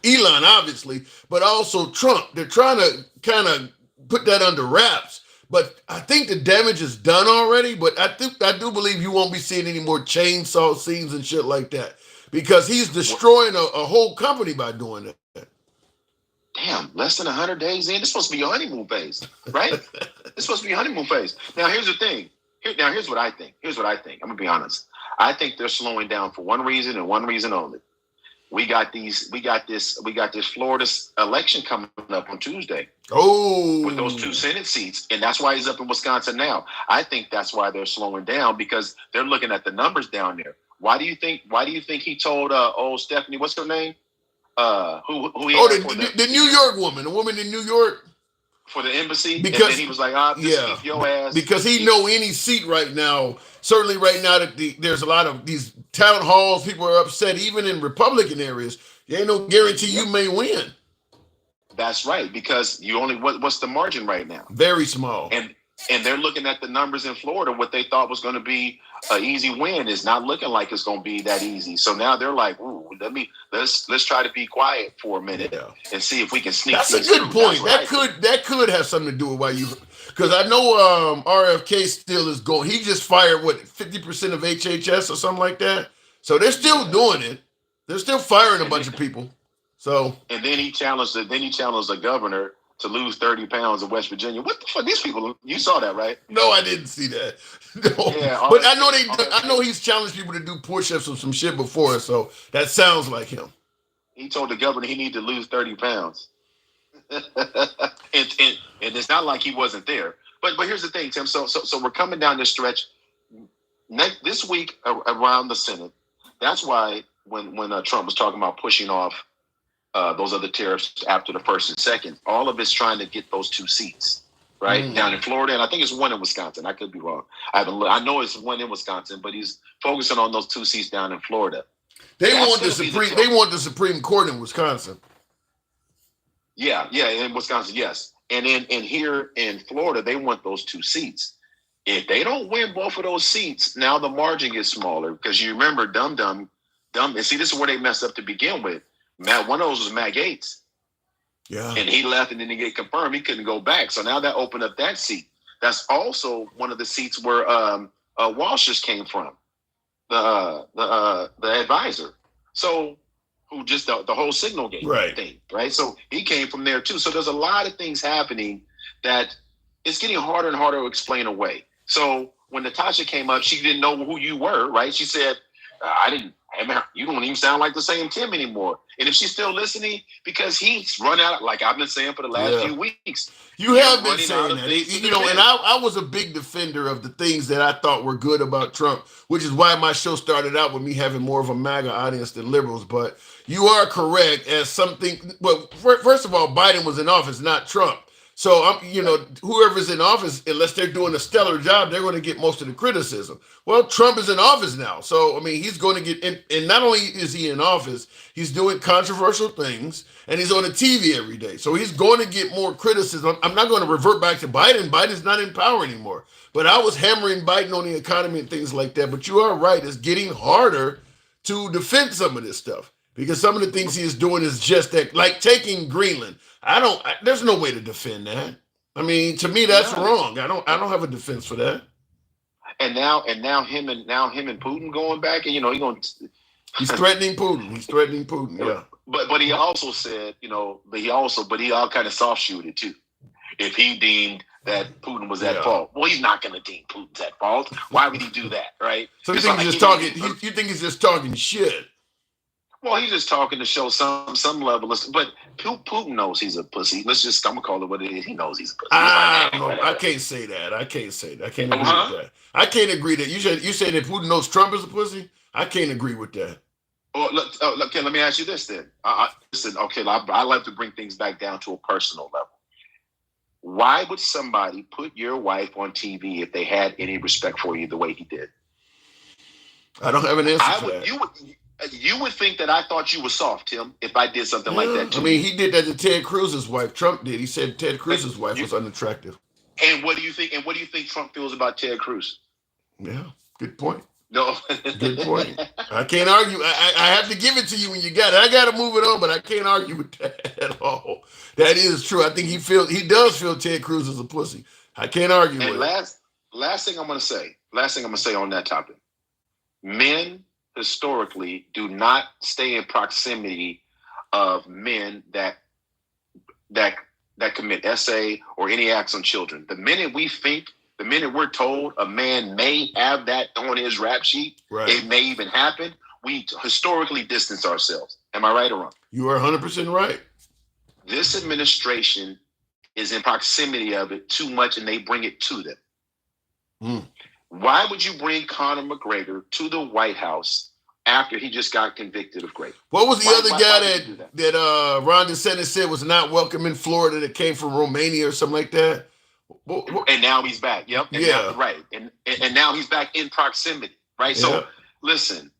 Elon, obviously, but also Trump. They're trying to kind of put that under wraps. But I think the damage is done already. But I do believe you won't be seeing any more chainsaw scenes and shit like that, because he's destroying a whole company by doing that. Damn, less than 100 days in? It's supposed to be your honeymoon phase, right? It's supposed to be your honeymoon phase. Now, here's the thing. Here's what I think. I'm going to be honest. I think they're slowing down for one reason and one reason only. We got this Florida election coming up on Tuesday. Oh, with those 2 Senate seats. And that's why he's up in Wisconsin now. I think that's why they're slowing down, because they're looking at the numbers down there. Why do you think he told old Stephanie, what's her name? The New York woman, the woman in New York, for the embassy, because and then he was like, keep your ass, because he know any seat right now. Certainly, right now that there's a lot of these town halls, people are upset, even in Republican areas. There ain't no guarantee you may win. That's right, because you only what's the margin right now? Very small. And they're looking at the numbers in Florida. What they thought was going to be an easy win is not looking like it's going to be that easy. So now they're like, "Ooh, let's try to be quiet for a minute and see if we can sneak." That's a good point. That could have something to do with why you, because I know RFK still is going. He just fired 50% of HHS or something like that. So they're still doing it. They're still firing a bunch of people. So and then he challenged the governor to lose 30 pounds in West Virginia. What the fuck? These people, you saw that, right? No, I didn't see that. No. Yeah, but I know he's challenged people to do push-ups or some shit before, so that sounds like him. He told the governor he needed to lose 30 pounds. and it's not like he wasn't there. But here's the thing, Tim. So we're coming down this stretch. This week around the Senate, that's why when Trump was talking about pushing off those other tariffs after the first and second, all of it's trying to get those 2 seats, right? Down in Florida, and I think it's one in Wisconsin. I could be wrong. I know it's one in Wisconsin, but he's focusing on those 2 seats down in Florida. They want the Supreme Court in Wisconsin. Yeah, in Wisconsin, yes. And in here in Florida, they want those 2 seats. If they don't win both of those seats, now the margin gets smaller, because you remember Dumb, and see, this is where they messed up to begin with. One of those was Matt Gaetz. Yeah. And he left and then he get confirmed. He couldn't go back. So now that opened up that seat. That's also one of the seats where Walsh just came from, the advisor. So who just the whole signal game thing, right? So he came from there too. So there's a lot of things happening that it's getting harder and harder to explain away. So when Natasha came up, she didn't know who you were, right? She said, I hey man, you don't even sound like the same Tim anymore. And if she's still listening, because he's run out, like I've been saying for the last few weeks. You have been saying that, and I was a big defender of the things that I thought were good about Trump, which is why my show started out with me having more of a MAGA audience than liberals. But you are correct as something. Well, first of all, Biden was in office, not Trump. So, whoever's in office, unless they're doing a stellar job, they're going to get most of the criticism. Well, Trump is in office now. So, I mean, he's going to get, and not only is he in office, he's doing controversial things, and he's on the TV every day. So he's going to get more criticism. I'm not going to revert back to Biden. Biden's not in power anymore. But I was hammering Biden on the economy and things like that. But you are right. It's getting harder to defend some of this stuff because some of the things he is doing is just that, like taking Greenland. There's no way to defend that. I mean, to me, that's wrong. I don't have a defense for that. And now him and Putin going back, and he's threatening Putin. He's threatening Putin. Yeah. But he also said, but he all kind of soft shooted too. If he deemed that Putin was at fault, well, he's not going to deem Putin's at fault. Why would he do that, right? So you think he's just talking? You think he's just talking shit? Well, he's just talking to show some level of, but Putin knows he's a pussy. I'm gonna call it what it is. He knows he's a pussy. I can't say that. I can't agree with that. I can't agree that you say that Putin knows Trump is a pussy. I can't agree with that. Well, okay, let me ask you this then. Listen, okay, I like to bring things back down to a personal level. Why would somebody put your wife on TV if they had any respect for you the way he did? I don't have an answer for that. You would think that I thought you were soft, Tim, if I did something like that. I mean, he did that to Ted Cruz's wife. Trump did. He said Ted Cruz's wife was unattractive. And what do you think? And what do you think Trump feels about Ted Cruz? Yeah, good point. No, good point. I can't argue. I have to give it to you when you got it. I got to move it on, but I can't argue with that at all. That is true. I think he does feel Ted Cruz is a pussy. I can't argue with it. Last thing I'm going to say on that topic. Men historically do not stay in proximity of men that commit SA or any acts on children. The minute we're told a man may have that on his rap sheet, it may even happen, we historically distance ourselves. Am I right or wrong? You are 100% right. This administration is in proximity of it too much, and they bring it to them. Why would you bring Conor McGregor to the White House after he just got convicted of rape? What was the other guy that Ron DeSantis said was not welcome in Florida that came from Romania or something like that? And now he's back. Yep. And now he's back in proximity. Right. Yeah. So listen,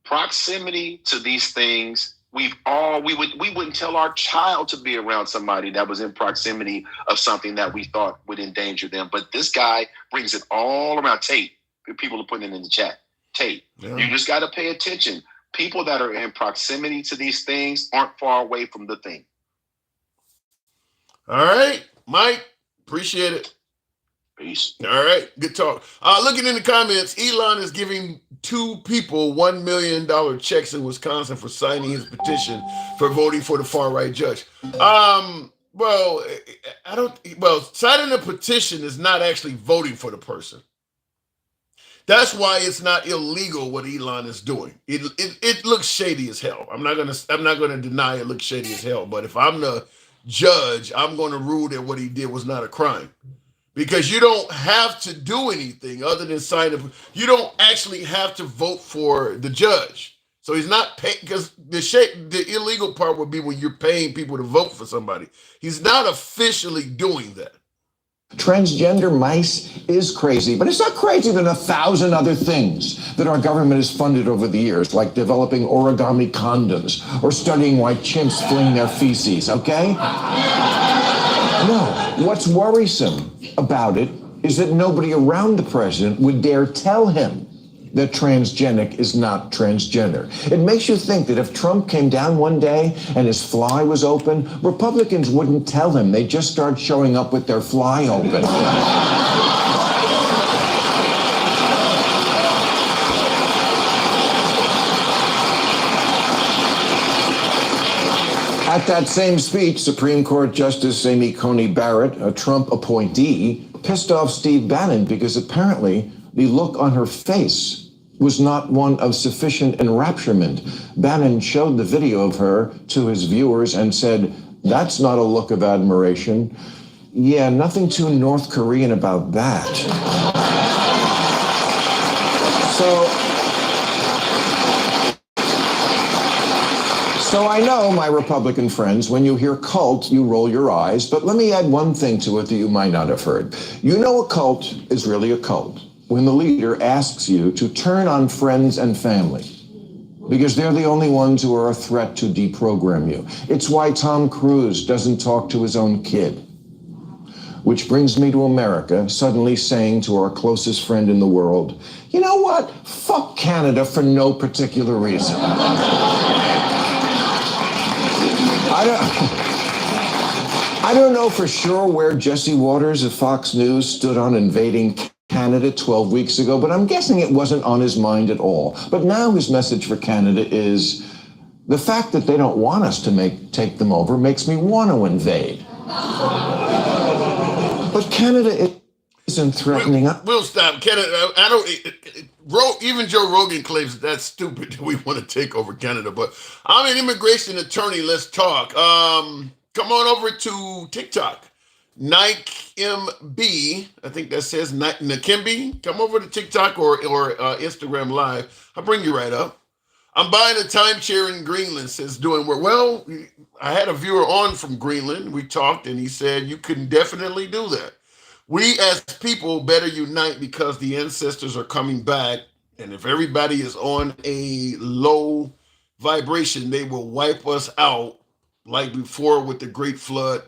proximity to these things. We wouldn't tell our child to be around somebody that was in proximity of something that we thought would endanger them. But this guy brings it all around. Tate, people are putting it in the chat. Tate, you just got to pay attention. People that are in proximity to these things aren't far away from the thing. All right, Mike, appreciate it. Peace. All right, good talk. Looking in the comments, Elon is giving 2 people $1 million checks in Wisconsin for signing his petition for voting for the far-right judge. Signing a petition is not actually voting for the person. That's why it's not illegal what Elon is doing. It looks shady as hell. I'm not gonna deny it looks shady as hell. But if I'm the judge, I'm gonna rule that what he did was not a crime. Because you don't have to do anything other than sign up. You don't actually have to vote for the judge. So he's not paying, because the illegal part would be when you're paying people to vote for somebody. He's not officially doing that. Transgender mice is crazy, but it's not crazier than 1,000 other things that our government has funded over the years, like developing origami condoms or studying why chimps fling their feces, okay? No, what's worrisome about it is that nobody around the president would dare tell him that transgenic is not transgender. It makes you think that if Trump came down one day and his fly was open, Republicans wouldn't tell him. They'd just start showing up with their fly open. At that same speech, Supreme Court Justice Amy Coney Barrett, a Trump appointee, pissed off Steve Bannon because apparently the look on her face was not one of sufficient enrapturement. Bannon showed the video of her to his viewers and said, "That's not a look of admiration." Yeah, nothing too North Korean about that. So I know, my Republican friends, when you hear cult, you roll your eyes, but let me add one thing to it that you might not have heard. You know a cult is really a cult when the leader asks you to turn on friends and family, because they're the only ones who are a threat to deprogram you. It's why Tom Cruise doesn't talk to his own kid. Which brings me to America suddenly saying to our closest friend in the world, you know what? Fuck Canada for no particular reason. I don't know for sure where Jesse Waters of Fox News stood on invading Canada 12 weeks ago, but I'm guessing it wasn't on his mind at all. But now his message for Canada is, the fact that they don't want us to take them over makes me want to invade. But Canada isn't threatening us. We'll stop. Canada, even Joe Rogan claims that's stupid. We want to take over Canada, but I'm an immigration attorney. Let's talk. Come on over to TikTok. NikeMB, I think that says Nakimbi. Come over to TikTok or Instagram Live. I'll bring you right up. I'm buying a timeshare in Greenland, says doing work. Well, I had a viewer on from Greenland. We talked and he said you can definitely do that. We as people better unite because the ancestors are coming back. And if everybody is on a low vibration, they will wipe us out like before with the Great Flood,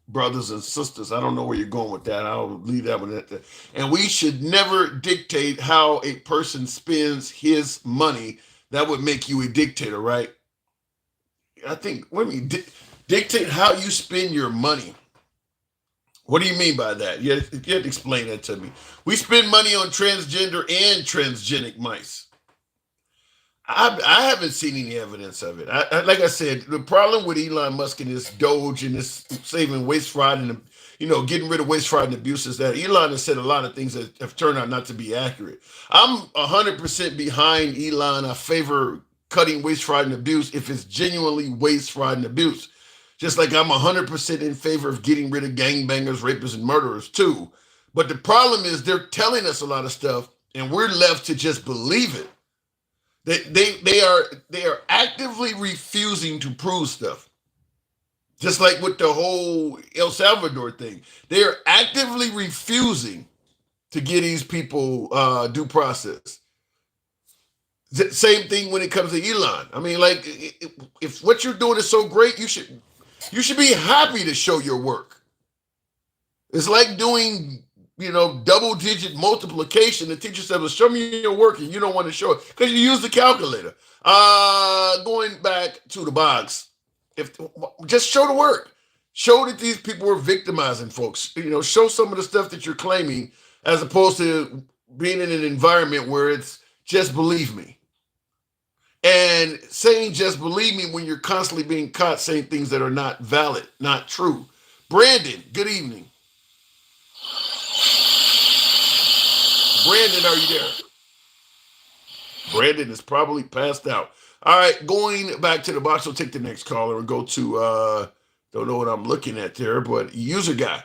brothers and sisters. I don't know where you're going with that. I'll leave that one at that. And we should never dictate how a person spends his money. That would make you a dictator, right? I think, what do you mean, dictate how you spend your money? What do you mean by that? You have to explain that to me. We spend money on transgender and transgenic mice. I haven't seen any evidence of it. Like I said, the problem with Elon Musk and this Doge and this saving waste, fraud, and getting rid of waste, fraud, and abuse is that Elon has said a lot of things that have turned out not to be accurate. I'm 100% behind Elon. I favor cutting waste, fraud, and abuse if it's genuinely waste, fraud, and abuse. Just like I'm 100% in favor of getting rid of gangbangers, rapists, and murderers too. But the problem is they're telling us a lot of stuff, and we're left to just believe it. They are actively refusing to prove stuff. Just like with the whole El Salvador thing. They are actively refusing to give these people due process. Same thing when it comes to Elon. I mean, like, if what you're doing is so great, you should be happy to show your work. It's like doing, double-digit multiplication. The teacher said, well, show me your work, and you don't want to show it because you use the calculator. Going back to the box, just show the work. Show that these people are victimizing folks. Show some of the stuff that you're claiming as opposed to being in an environment where it's just believe me. And saying just believe me when you're constantly being caught saying things that are not valid, not true. Brandon, good evening. Brandon, are you there? Brandon is probably passed out. All right, going back to the box, we'll take the next caller and go to, don't know what I'm looking at there, but user guy.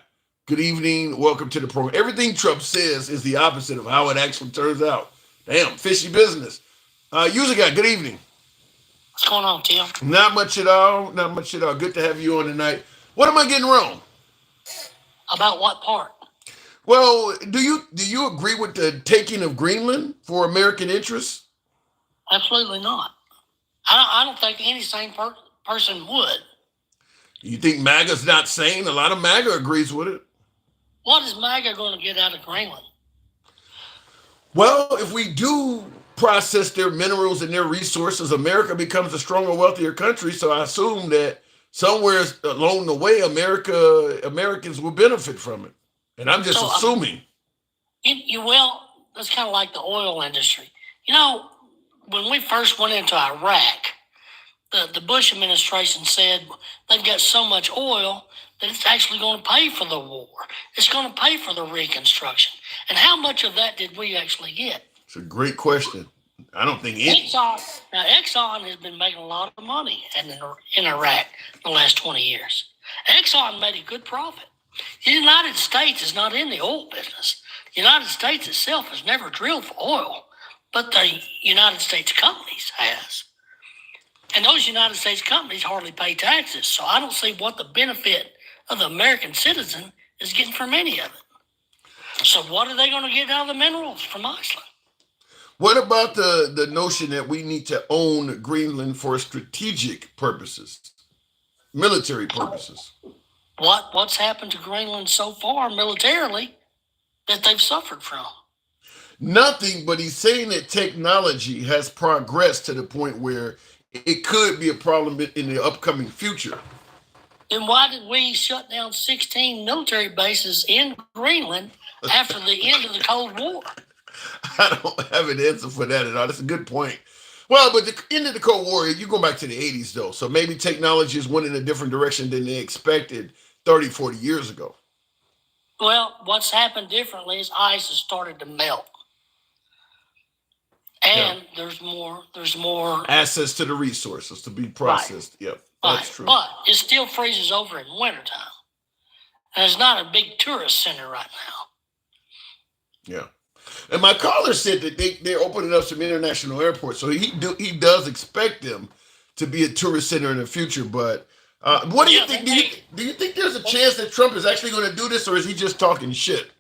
Good evening. Welcome to the program. Everything Trump says is the opposite of how it actually turns out. Damn, fishy business. User guy, good evening. What's going on, Tim? Not much at all. Not much at all. Good to have you on tonight. What am I getting wrong? About what part? Well, do you agree with the taking of Greenland for American interests? Absolutely not. I don't think any sane person would. You think MAGA's not sane? A lot of MAGA agrees with it. What is MAGA going to get out of Greenland? Well, if we do process their minerals and their resources, America becomes a stronger, wealthier country. So I assume that somewhere along the way, Americans will benefit from it. And I'm just assuming. That's kind of like the oil industry. When we first went into Iraq, the Bush administration said they've got so much oil that it's actually going to pay for the war. It's going to pay for the reconstruction. And how much of that did we actually get? a great question. I don't think any. Exxon has been making a lot of money in Iraq the last 20 years. Exxon made a good profit. The United States is not in the oil business. The United States itself has never drilled for oil, but the United States companies has. And those United States companies hardly pay taxes, so I don't see what the benefit of the American citizen is getting from any of it. So what are they going to get out of the minerals from Iceland? What about the notion that we need to own Greenland for strategic purposes, military purposes? What's happened to Greenland so far militarily that they've suffered from? Nothing, but he's saying that technology has progressed to the point where it could be a problem in the upcoming future. Then why did we shut down 16 military bases in Greenland after the end of the Cold War? I don't have an answer for that at all. That's a good point. Well, but the end of the Cold War, you go back to the 80s, though. So maybe technology has went in a different direction than they expected 30, 40 years ago. Well, what's happened differently is ice has started to melt. And there's more access to the resources to be processed. Right. Yep, that's true. But it still freezes over in wintertime. And it's not a big tourist center right now. Yeah. And my caller said that they're opening up some international airports. So he does expect them to be a tourist center in the future. But what do you think? Do you think there's a chance that Trump is actually going to do this, or is he just talking shit?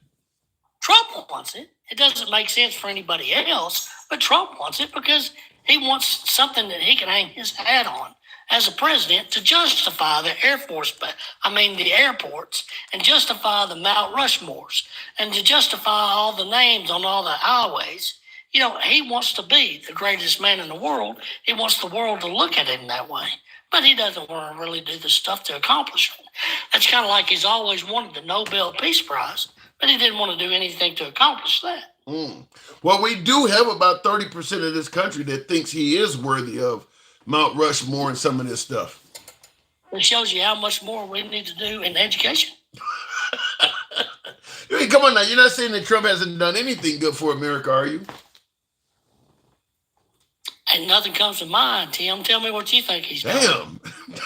Trump wants it. It doesn't make sense for anybody else, but Trump wants it because he wants something that he can hang his hat on as a president to justify the the airports, and justify the Mount Rushmores, and to justify all the names on all the highways. You know, he wants to be the greatest man in the world. He wants the world to look at him that way. But he doesn't want to really do the stuff to accomplish it. That's kind of like he's always wanted the Nobel Peace Prize, but he didn't want to do anything to accomplish that. Well, we do have about 30% of this country that thinks he is worthy of Mount Rushmore and some of this stuff. It shows you how much more we need to do in education. I mean, come on now. You're not saying that Trump hasn't done anything good for America, are you? And nothing comes to mind, Tim. Tell me what you think he's done.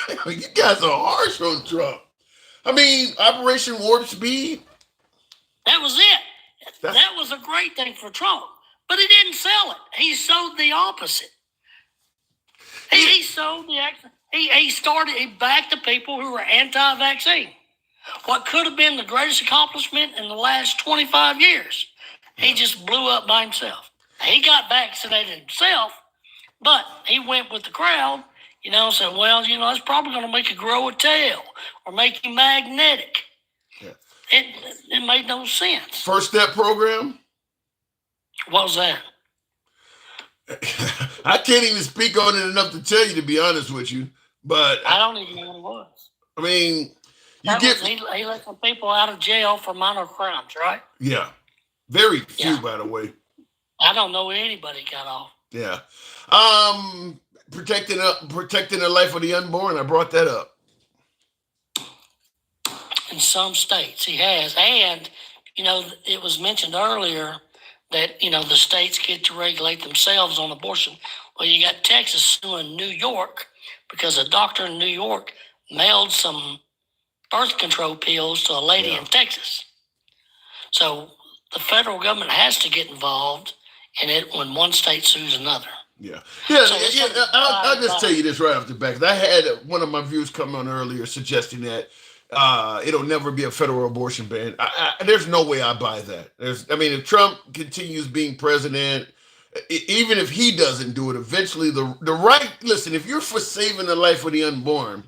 Damn, you guys are harsh on Trump. I mean, Operation Warp Speed. That was it. That was a great thing for Trump. But he didn't sell it. He sold the opposite. He sold the he backed the people who were anti-vaccine. What could have been the greatest accomplishment in the last 25 years, he just blew up by himself. He got vaccinated himself, but he went with the crowd, said, well, that's probably going to make you grow a tail or make you magnetic. Yeah. It made no sense. First Step program? What was that? I can't even speak on it enough to tell you, to be honest with you. But I don't even know what it was. I mean, he let some people out of jail for minor crimes, right? Yeah. Very few, by the way. I don't know anybody got off. Yeah. Protecting the life of the unborn. I brought that up. In some states, he has. And, it was mentioned earlier that, the states get to regulate themselves on abortion. Well, you got Texas suing New York because a doctor in New York mailed some birth control pills to a lady in Texas. So the federal government has to get involved in it when one state sues another. I'll just tell you this right off the bat. I had one of my viewers come on earlier suggesting that it'll never be a federal abortion ban. There's no way I buy that. If Trump continues being president, even if he doesn't do it, eventually the right, listen, if you're for saving the life of the unborn,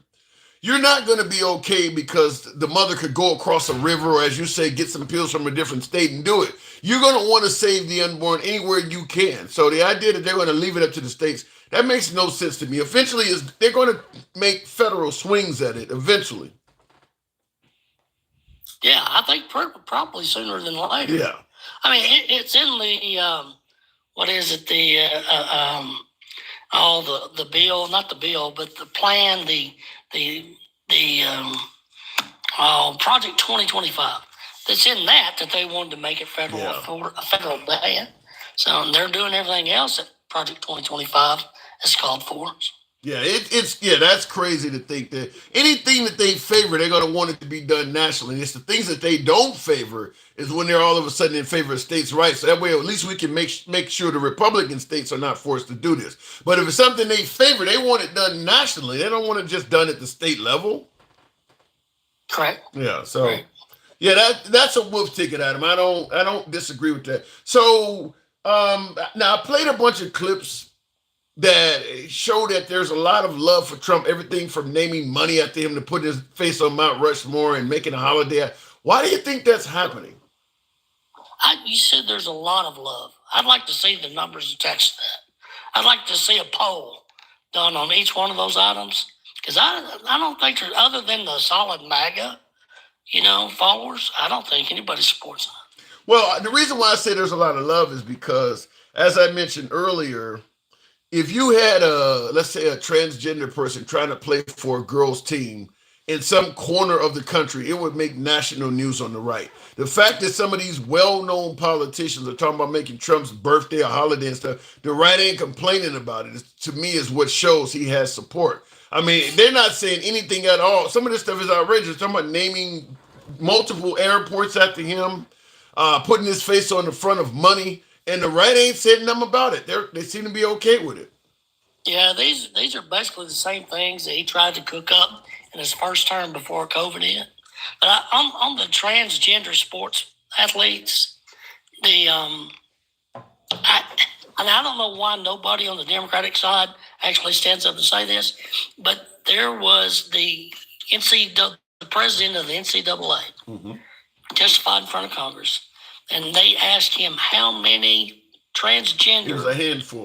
you're not going to be okay because the mother could go across a river or, as you say, get some pills from a different state and do it. You're going to want to save the unborn anywhere you can. So the idea that they're going to leave it up to the states, that makes no sense to me. Eventually, they're going to make federal swings at it eventually. Yeah, I think probably sooner than later. Yeah. It's in the, what is it, the bill, not the bill, but the plan, the Project 2025. That's in that they wanted to make it a federal ban. So they're doing everything else that Project 2025 has called for. Yeah, it's that's crazy to think that anything that they favor, they're going to want it to be done nationally. It's the things that they don't favor is when they're all of a sudden in favor of states' rights. So that way, at least we can make sure the Republican states are not forced to do this. But if it's something they favor, they want it done nationally. They don't want it just done at the state level. Correct. Yeah. So, yeah, that's a wolf ticket, Adam. I don't disagree with that. So, now I played a bunch of clips that show that there's a lot of love for Trump, everything from naming money after him to put his face on Mount Rushmore and making a holiday. Why do you think that's happening? You said there's a lot of love. I'd like to see the numbers attached to that. I'd like to see a poll done on each one of those items, because I don't think there's, other than the solid MAGA, followers, I don't think anybody supports that. Well, the reason why I say there's a lot of love is because, as I mentioned earlier, if you had let's say a transgender person trying to play for a girls' team in some corner of the country, it would make national news on the right. The fact that some of these well-known politicians are talking about making Trump's birthday a holiday and stuff, the right ain't complaining about it. To me, is what shows he has support. I mean, they're not saying anything at all. Some of this stuff is outrageous. Talking about naming multiple airports after him, putting his face on the front of money, and the right ain't saying nothing about it. They seem to be okay with it. Yeah, these are basically the same things that he tried to cook up in his first term before COVID hit. But on the transgender sports athletes, I don't know why nobody on the Democratic side actually stands up and say this, but there was the president of the NCAA testified in front of Congress, and they asked him how many transgender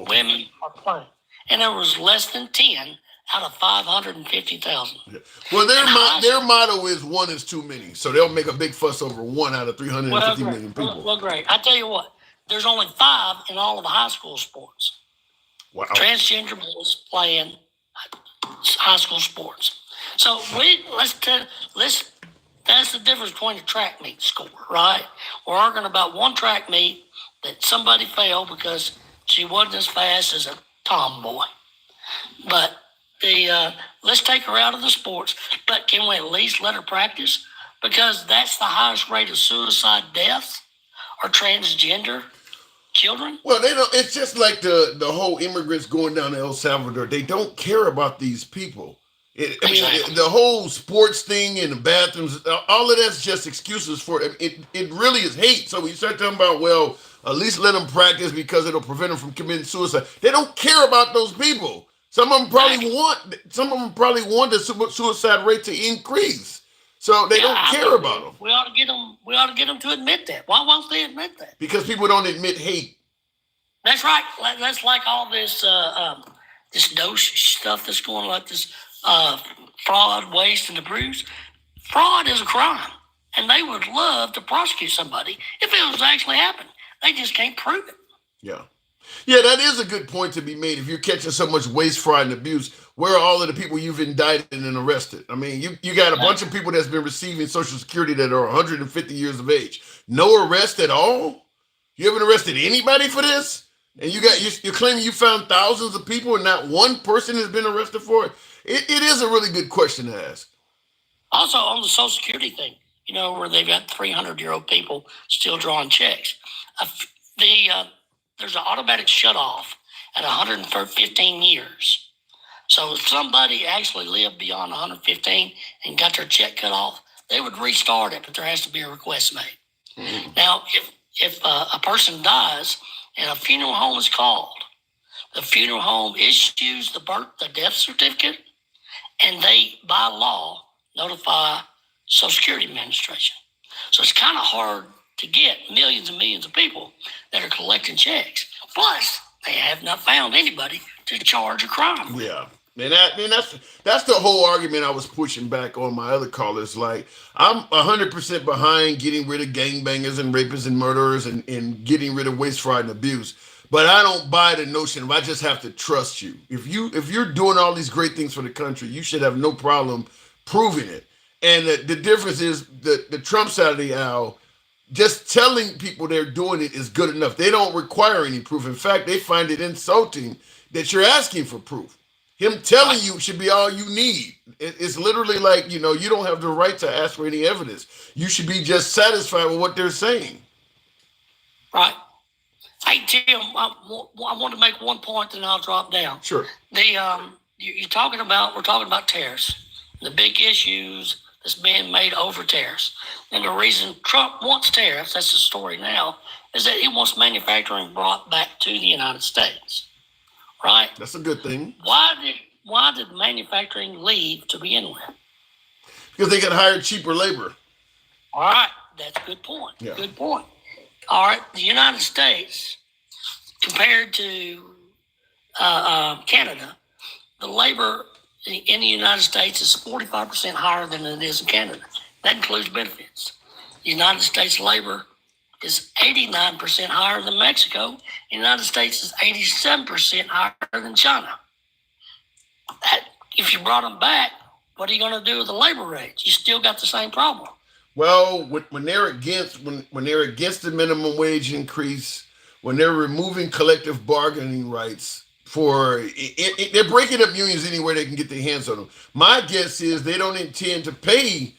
women are playing, and there was less than 10 out of 550,000. Yeah. Well, their motto is one is too many, so they'll make a big fuss over 1 out of 350 million people. Well, great. I tell you what, there's only 5 in all of the high school sports. Wow. Transgender boys playing high school sports. So that's the difference between a track meet score, right? We're arguing about one track meet that somebody failed because she wasn't as fast as a tomboy. But let's take her out of the sports, but can we at least let her practice? Because that's the highest rate of suicide deaths are transgender children. Well, they don't. It's just like the whole immigrants going down to El Salvador. They don't care about these people. The whole sports thing in the bathrooms, all of that's just excuses for it. It really is hate. So when you start talking about, well, at least let them practice because it'll prevent them from committing suicide. They don't care about those people. Some of them probably want the suicide rate to increase. So they don't care about them. We ought to get them to admit that. Why won't they admit that? Because people don't admit hate. That's right. That's like all this this dose stuff that's going on, like this fraud, waste, and abuse. Fraud is a crime, and they would love to prosecute somebody if it was actually happening. They just can't prove it. Yeah. Yeah, that is a good point to be made. If you're catching so much waste, fraud, and abuse, where are all of the people you've indicted and arrested? I mean, you got a bunch of people that's been receiving Social Security that are 150 years of age. No arrest at all? You haven't arrested anybody for this? And you're claiming you found thousands of people and not one person has been arrested for it? It is a really good question to ask. Also, on the Social Security thing, where they've got 300-year-old people still drawing checks. There's an automatic shutoff at 115 years. So if somebody actually lived beyond 115 and got their check cut off, they would restart it, but there has to be a request made. Mm-hmm. Now, if a person dies and a funeral home is called, the funeral home issues the death certificate, and they, by law, notify Social Security Administration. So it's kind of hard to get millions and millions of people that are collecting checks. Plus, they have not found anybody to charge a crime with. Yeah. And that's the whole argument I was pushing back on my other callers. Like, I'm 100% behind getting rid of gangbangers and rapists and murderers and getting rid of waste, fraud, and abuse. But I don't buy the notion of I just have to trust you. If you're doing all these great things for the country, you should have no problem proving it. And the difference is the Trump side of the aisle, just telling people they're doing it is good enough. They don't require any proof. In fact, they find it insulting that you're asking for proof. Him telling you should be all you need. It's literally like, you don't have the right to ask for any evidence. You should be just satisfied with what they're saying. Right. Hey, Tim, I want to make one point, and I'll drop down. Sure. We're talking about tariffs, the big issues that's being made over tariffs. And the reason Trump wants tariffs, that's the story now, is that he wants manufacturing brought back to the United States. Right? That's a good thing. Why did manufacturing leave to begin with? Because they can hire cheaper labor. All right. That's a good point. Yeah. Good point. All right. The United States, compared to Canada, the labor in the United States is 45% higher than it is in Canada. That includes benefits. The United States labor is 89% higher than Mexico. The United States is 87% higher than China. If you brought them back, what are you going to do with the labor rates? You still got the same problem. Well, when they're against the minimum wage increase, when they're removing collective bargaining rights they're breaking up unions anywhere they can get their hands on them. My guess is they don't intend to pay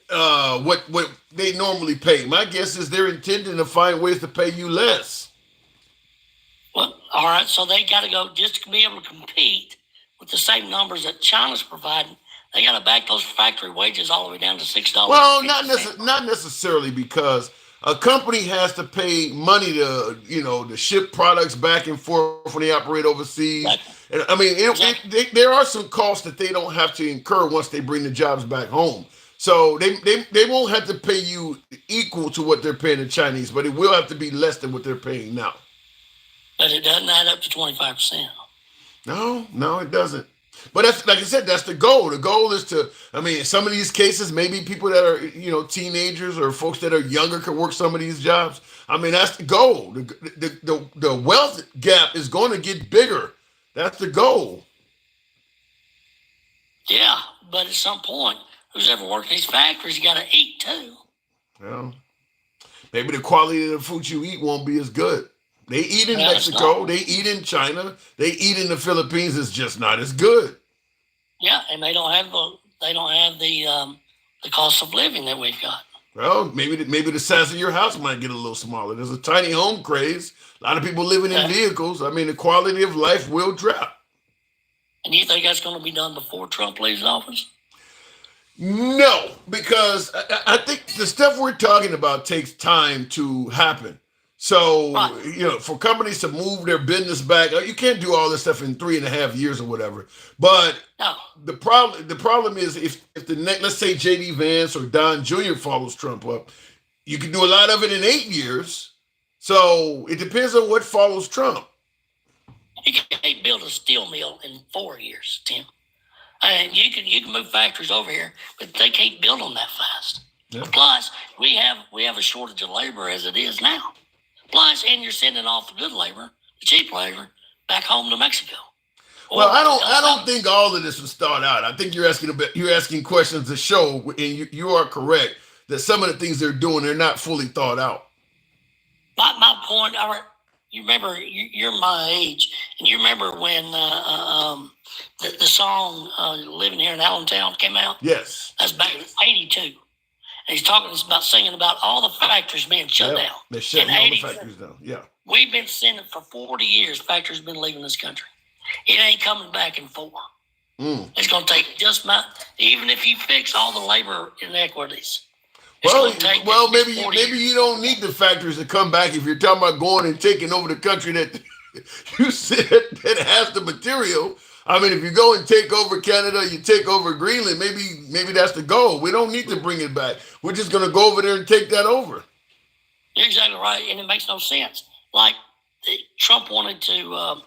what they normally pay. My guess is they're intending to find ways to pay you less. Well, all right, so they got to go just to be able to compete with the same numbers that China's providing. They got to back those factory wages all the way down to $6. Well, not necessarily, because a company has to pay money to ship products back and forth when they operate overseas. Right. And I mean, there are some costs that they don't have to incur once they bring the jobs back home. So they won't have to pay you equal to what they're paying the Chinese, but it will have to be less than what they're paying now. But it doesn't add up to 25%. No, it doesn't. But that's, like I said, that's the goal. The goal is to, in some of these cases, maybe people that are, teenagers or folks that are younger could work some of these jobs. That's the goal. The wealth gap is going to get bigger. That's the goal. Yeah, but at some point, who's ever worked in these factories, you got to eat too. Well, maybe the quality of the food you eat won't be as good. They eat in Mexico, they eat in China, they eat in the Philippines. It's just not as good. Yeah, and they don't have the cost of living that we've got. Well, maybe the size of your house might get a little smaller. There's a tiny home craze. A lot of people living in vehicles. The quality of life will drop. And you think that's going to be done before Trump leaves office? No, because I think the stuff we're talking about takes time to happen. So, for companies to move their business back, you can't do all this stuff in 3.5 years or whatever. But the problem is if let's say J.D. Vance or Don Jr. follows Trump up, you can do a lot of it in 8 years. So it depends on what follows Trump. You can't build a steel mill in 4 years, Tim. And you can move factories over here, but they can't build them that fast. Yeah. Plus, we have a shortage of labor as it is now. Plus, and you're sending off the good labor, the cheap labor, back home to Mexico. Well, I don't think all of this was thought out. I think you're asking questions to show, and you are correct that some of the things they're doing, they're not fully thought out. My point, all right, you remember, you're my age, and you remember when the song "Living Here in Allentown" came out? Yes. That's back in '82. And he's singing about all the factories being shut down. They're shutting all the factories down. Yeah. We've been sending for 40 years. Factories been leaving this country. It ain't coming back in 4. It's going to take even if you fix all the labor inequities. Maybe you don't need the factories to come back if you're talking about going and taking over the country that you said that has the material. If you go and take over Canada, you take over Greenland, maybe that's the goal. We don't need to bring it back. We're just going to go over there and take that over. You're exactly right, and it makes no sense. Like Trump wanted to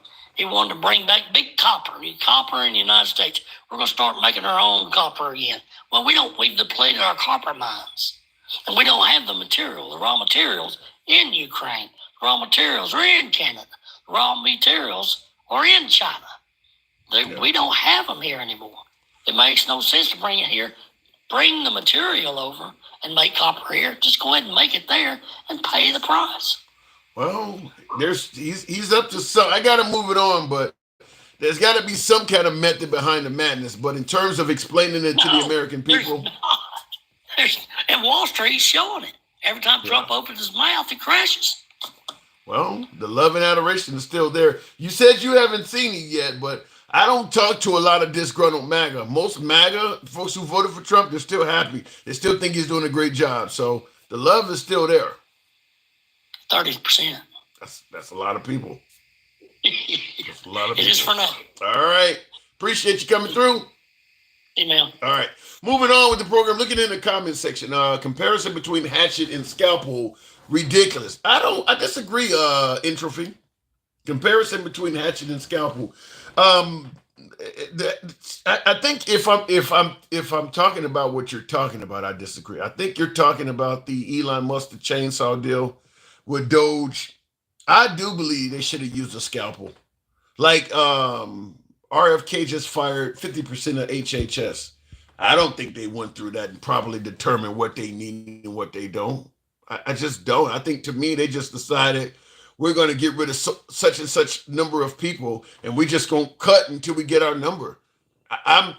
bring back big copper in the United States. We're going to start making our own copper again. Well, we've depleted our copper mines, and we don't have the raw materials in Ukraine. The raw materials are in Canada. The raw materials are in China. We don't have them here anymore. It makes no sense to bring it here Bring the material over and make copper here. Just go ahead and make it there and pay the price. Well, he's up to some. I got to move it on, but there's got to be some kind of method behind the madness. But in terms of explaining it to the American people, And Wall Street's showing it. Every time Trump opens his mouth, it crashes. well, the love and adoration is still there. You said you haven't seen it yet, but I don't talk to a lot of disgruntled MAGA. Most MAGA folks who voted for Trump, they're still happy. They still think he's doing a great job. So the love is still there. 30%. That's a lot of people. That's a lot of It people. is for now. All right. Appreciate you coming through. Email. All right. Moving on with the program. Looking in the comment section. Comparison between hatchet and scalpel. Ridiculous. I disagree, Entropy. Comparison between hatchet and scalpel. I think if I'm talking about what you're talking about, I disagree. I think you're talking about the Elon Musk the chainsaw deal with Doge. I do believe they should have used a scalpel. Like RFK just fired 50% of HHS. I don't think they went through that and properly determined what they need and what they don't. I just don't. I think to me, they just decided we're going to get rid of such and such number of people, and we just going to cut until we get our number. I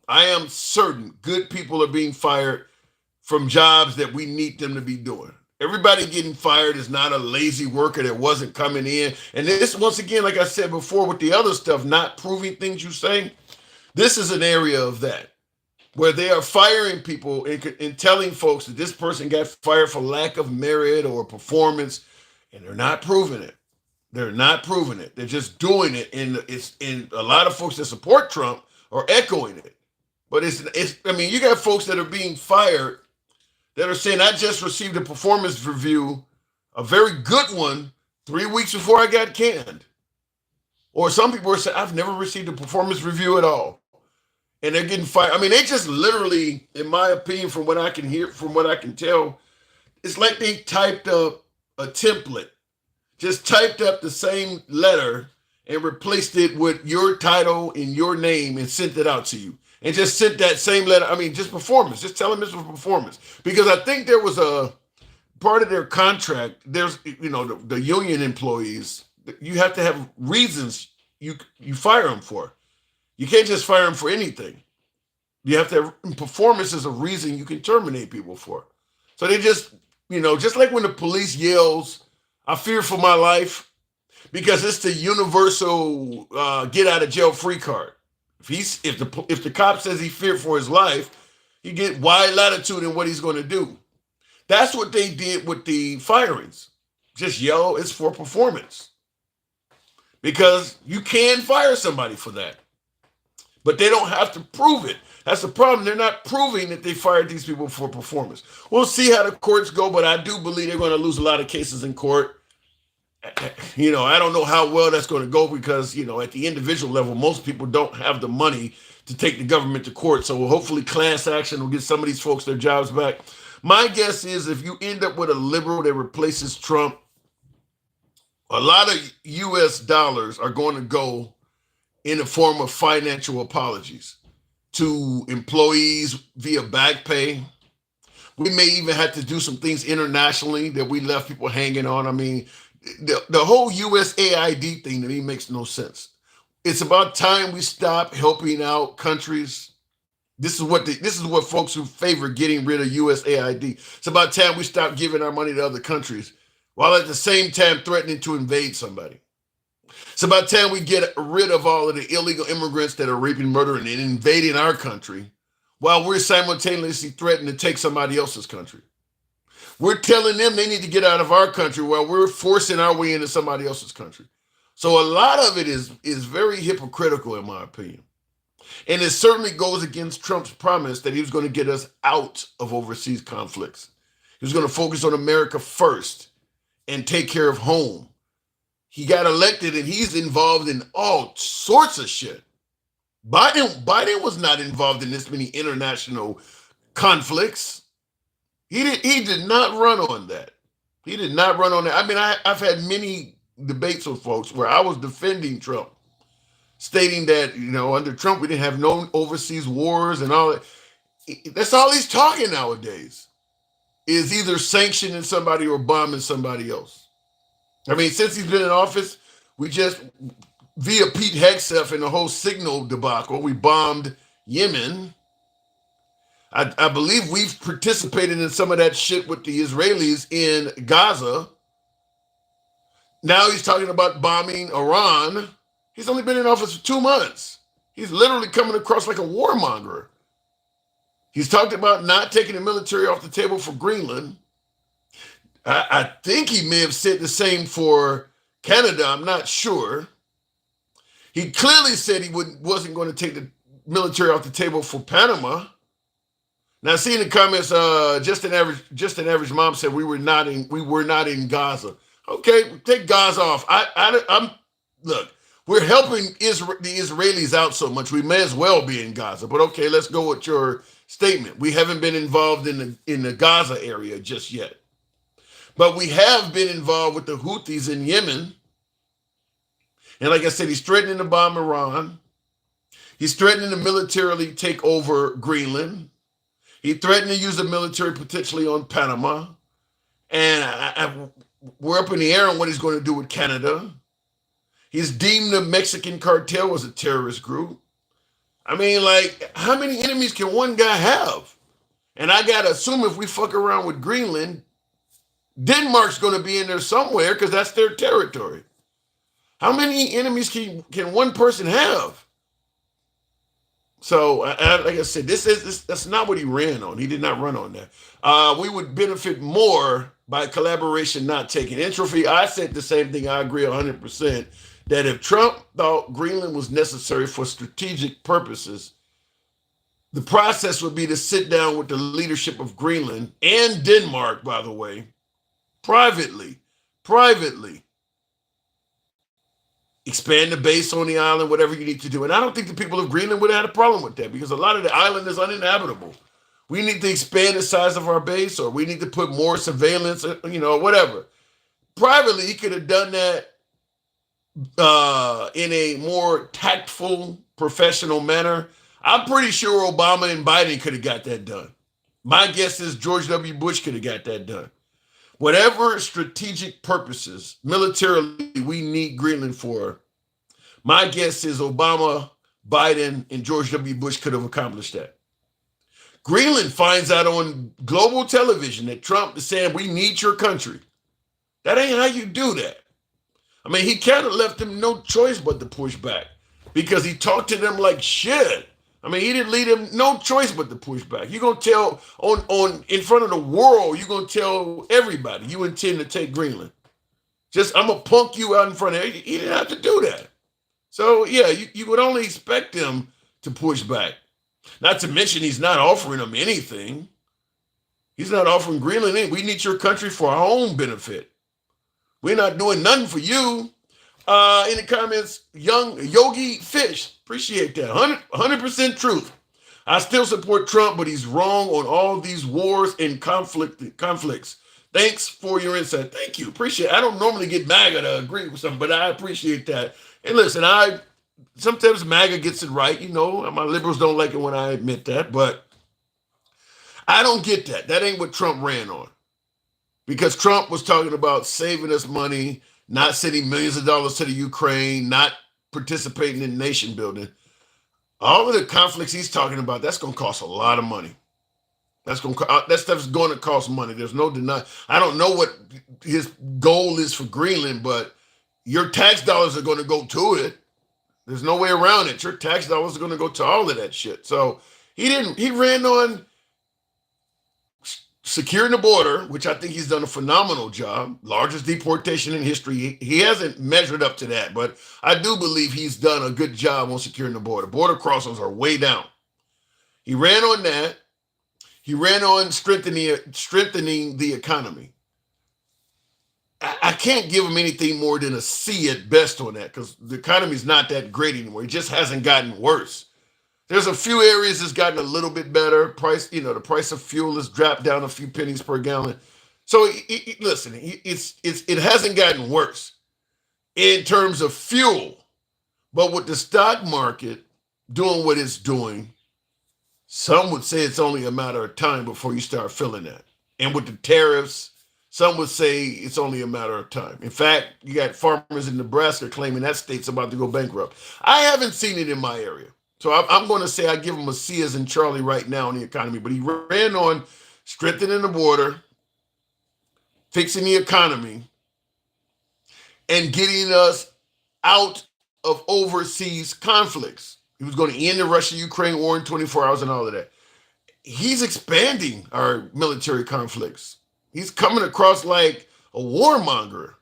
am certain good people are being fired from jobs that we need them to be doing. Everybody getting fired is not a lazy worker that wasn't coming in. And this, once again, like I said before, with the other stuff, not proving things you say, this is an area of that, where they are firing people and telling folks that this person got fired for lack of merit or performance, and they're not proving it. They're not proving it. They're just doing it. And a lot of folks that support Trump are echoing it. But I mean, you got folks that are being fired that are saying, I just received a performance review, a very good one, 3 weeks before I got canned. Or some people are saying, I've never received a performance review at all. And they're getting fired. I mean, they just literally, in my opinion, from what I can hear, from what I can tell, it's like they typed up a template, just typed up the same letter and replaced it with your title and your name and sent it out to you. And just sent that same letter. I mean, just performance. Just tell them this was performance. Because I think there was a part of their contract. There's, the union employees, you have to have reasons you fire them for. You can't just fire them for anything. You have to have performance is a reason you can terminate people for. So they just, just like when the police yells, I fear for my life, because it's the universal get out of jail free card. If the cop says he feared for his life, he get wide latitude in what he's going to do. That's what they did with the firings. Just yell, it's for performance. Because you can fire somebody for that. But they don't have to prove it. That's the problem. They're not proving that they fired these people for performance. We'll see how the courts go, but I do believe they're going to lose a lot of cases in court. I don't know how well that's going to go because, at the individual level, most people don't have the money to take the government to court. So hopefully class action will get some of these folks their jobs back. My guess is if you end up with a liberal that replaces Trump, a lot of U.S. dollars are going to go in the form of financial apologies to employees via back pay. We may even have to do some things internationally that we left people hanging on. I mean, the whole USAID thing to me makes no sense. It's about time we stop helping out countries. This is what folks who favor getting rid of USAID. It's about time we stop giving our money to other countries while at the same time threatening to invade somebody. It's about time we get rid of all of the illegal immigrants that are raping, murdering, and invading our country while we're simultaneously threatening to take somebody else's country. We're telling them they need to get out of our country while we're forcing our way into somebody else's country. So a lot of it is very hypocritical, in my opinion. And it certainly goes against Trump's promise that he was going to get us out of overseas conflicts. He was going to focus on America first and take care of home. He got elected and he's involved in all sorts of shit. Biden was not involved in this many international conflicts. He did not run on that. He did not run on that. I mean, I've had many debates with folks where I was defending Trump, stating that, under Trump, we didn't have no overseas wars and all that. That's all he's talking nowadays, is either sanctioning somebody or bombing somebody else. I mean, since he's been in office, we just, via Pete Hegseth and the whole signal debacle, we bombed Yemen. I believe we've participated in some of that shit with the Israelis in Gaza. Now he's talking about bombing Iran. He's only been in office for 2 months. He's literally coming across like a warmonger. He's talked about not taking the military off the table for Greenland. I think he may have said the same for Canada. I'm not sure. He clearly said he wasn't going to take the military off the table for Panama. Now, see in the comments, just an average mom said we were not in Gaza. Okay, take Gaza off. I'm look. We're helping the Israelis out so much. We may as well be in Gaza. But okay, let's go with your statement. We haven't been involved in the Gaza area just yet, but we have been involved with the Houthis in Yemen. And like I said, he's threatening to bomb Iran. He's threatening to militarily take over Greenland. He threatened to use the military potentially on Panama. And we're up in the air on what he's going to do with Canada. He's deemed the Mexican cartel as a terrorist group. I mean, like, how many enemies can one guy have? And I got to assume if we fuck around with Greenland, Denmark's going to be in there somewhere because that's their territory. How many enemies can one person have? So, like I said, that's not what he ran on. He did not run on that. We would benefit more by collaboration, not taking entropy. I said the same thing. I agree 100% that if Trump thought Greenland was necessary for strategic purposes, the process would be to sit down with the leadership of Greenland and Denmark, by the way, privately, expand the base on the island, whatever you need to do. And I don't think the people of Greenland would have had a problem with that because a lot of the island is uninhabitable. We need to expand the size of our base, or we need to put more surveillance, whatever. Privately, he could have done that in a more tactful, professional manner. I'm pretty sure Obama and Biden could have got that done. My guess is George W. Bush could have got that done. Whatever strategic purposes militarily we need Greenland for, my guess is Obama, Biden, and George W. Bush could have accomplished that. Greenland finds out on global television that Trump is saying, we need your country. That ain't how you do that. I mean, he kind of left them no choice but to push back because he talked to them like shit. I mean, he didn't leave them no choice but to push back. You're going to tell on in front of the world, you're going to tell everybody you intend to take Greenland. I'm going to punk you out in front of everybody. He didn't have to do that. So, yeah, you would only expect them to push back. Not to mention he's not offering them anything. He's not offering Greenland anything. We need your country for our own benefit. We're not doing nothing for you. In the comments, young Yogi Fish, appreciate that. 100% truth. I still support Trump, but he's wrong on all these wars and conflicts. Thanks for your insight. Thank you. Appreciate it. I don't normally get MAGA to agree with something, but I appreciate that. And listen, sometimes MAGA gets it right. My liberals don't like it when I admit that, but I don't get that. That ain't what Trump ran on. Because Trump was talking about saving us money, not sending millions of dollars to the Ukraine, not participating in nation building. All of the conflicts he's talking about, that's going to cost a lot of money. That stuff's going to cost money. There's no denying. I don't know what his goal is for Greenland, but your tax dollars are going to go to it. There's no way around it. Your tax dollars are going to go to all of that shit. So he ran on securing the border, which I think he's done a phenomenal job. Largest deportation in history. He hasn't measured up to that, but I do believe he's done a good job on securing the border. Border crossings are way down. He ran on that. He ran on strengthening the economy. I can't give him anything more than a C at best on that because the economy is not that great anymore. It just hasn't gotten worse. There's a few areas that's gotten a little bit better. The price of fuel has dropped down a few pennies per gallon. So listen, it hasn't gotten worse in terms of fuel, but with the stock market doing what it's doing, Some would say it's only a matter of time before you start feeling that. And with the tariffs, some would say it's only a matter of time. In fact, you got farmers in Nebraska claiming that state's about to go bankrupt. I haven't seen it in my area. So I'm going to say I give him a C as in Charlie right now in the economy. But he ran on strengthening the border, fixing the economy, and getting us out of overseas conflicts. He was going to end the Russia-Ukraine war in 24 hours and all of that. He's expanding our military conflicts. He's coming across like a warmonger.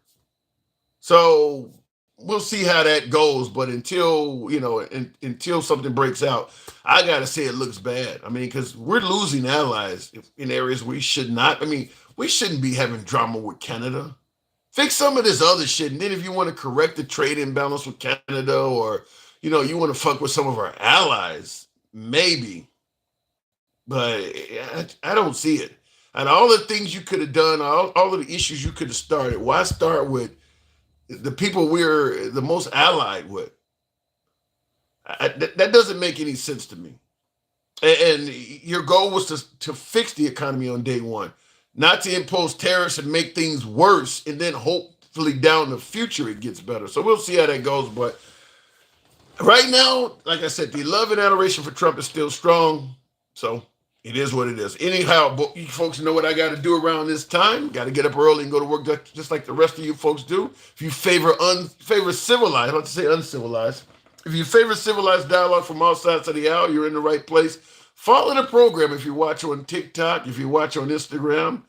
So we'll see how that goes. But until, until something breaks out, I got to say it looks bad. I mean, because we're losing allies in areas we should not. I mean, we shouldn't be having drama with Canada. Fix some of this other shit. And then if you want to correct the trade imbalance with Canada, or, you want to fuck with some of our allies, maybe. But I don't see it. And all the things you could have done, all of the issues you could have started, why start with the people we're the most allied with? That doesn't make any sense to me. And your goal was to fix the economy on day one, not to impose tariffs and make things worse, and then hopefully down the future it gets better. So we'll see how that goes. But right now, like I said, the love and adoration for Trump is still strong. So it is what it is. Anyhow, you folks know what I got to do around this time. Got to get up early and go to work just like the rest of you folks do. If you favor civilized, I'm about to say uncivilized. If you favor civilized dialogue from all sides of the aisle, you're in the right place. Follow the program if you watch on TikTok, if you watch on Instagram.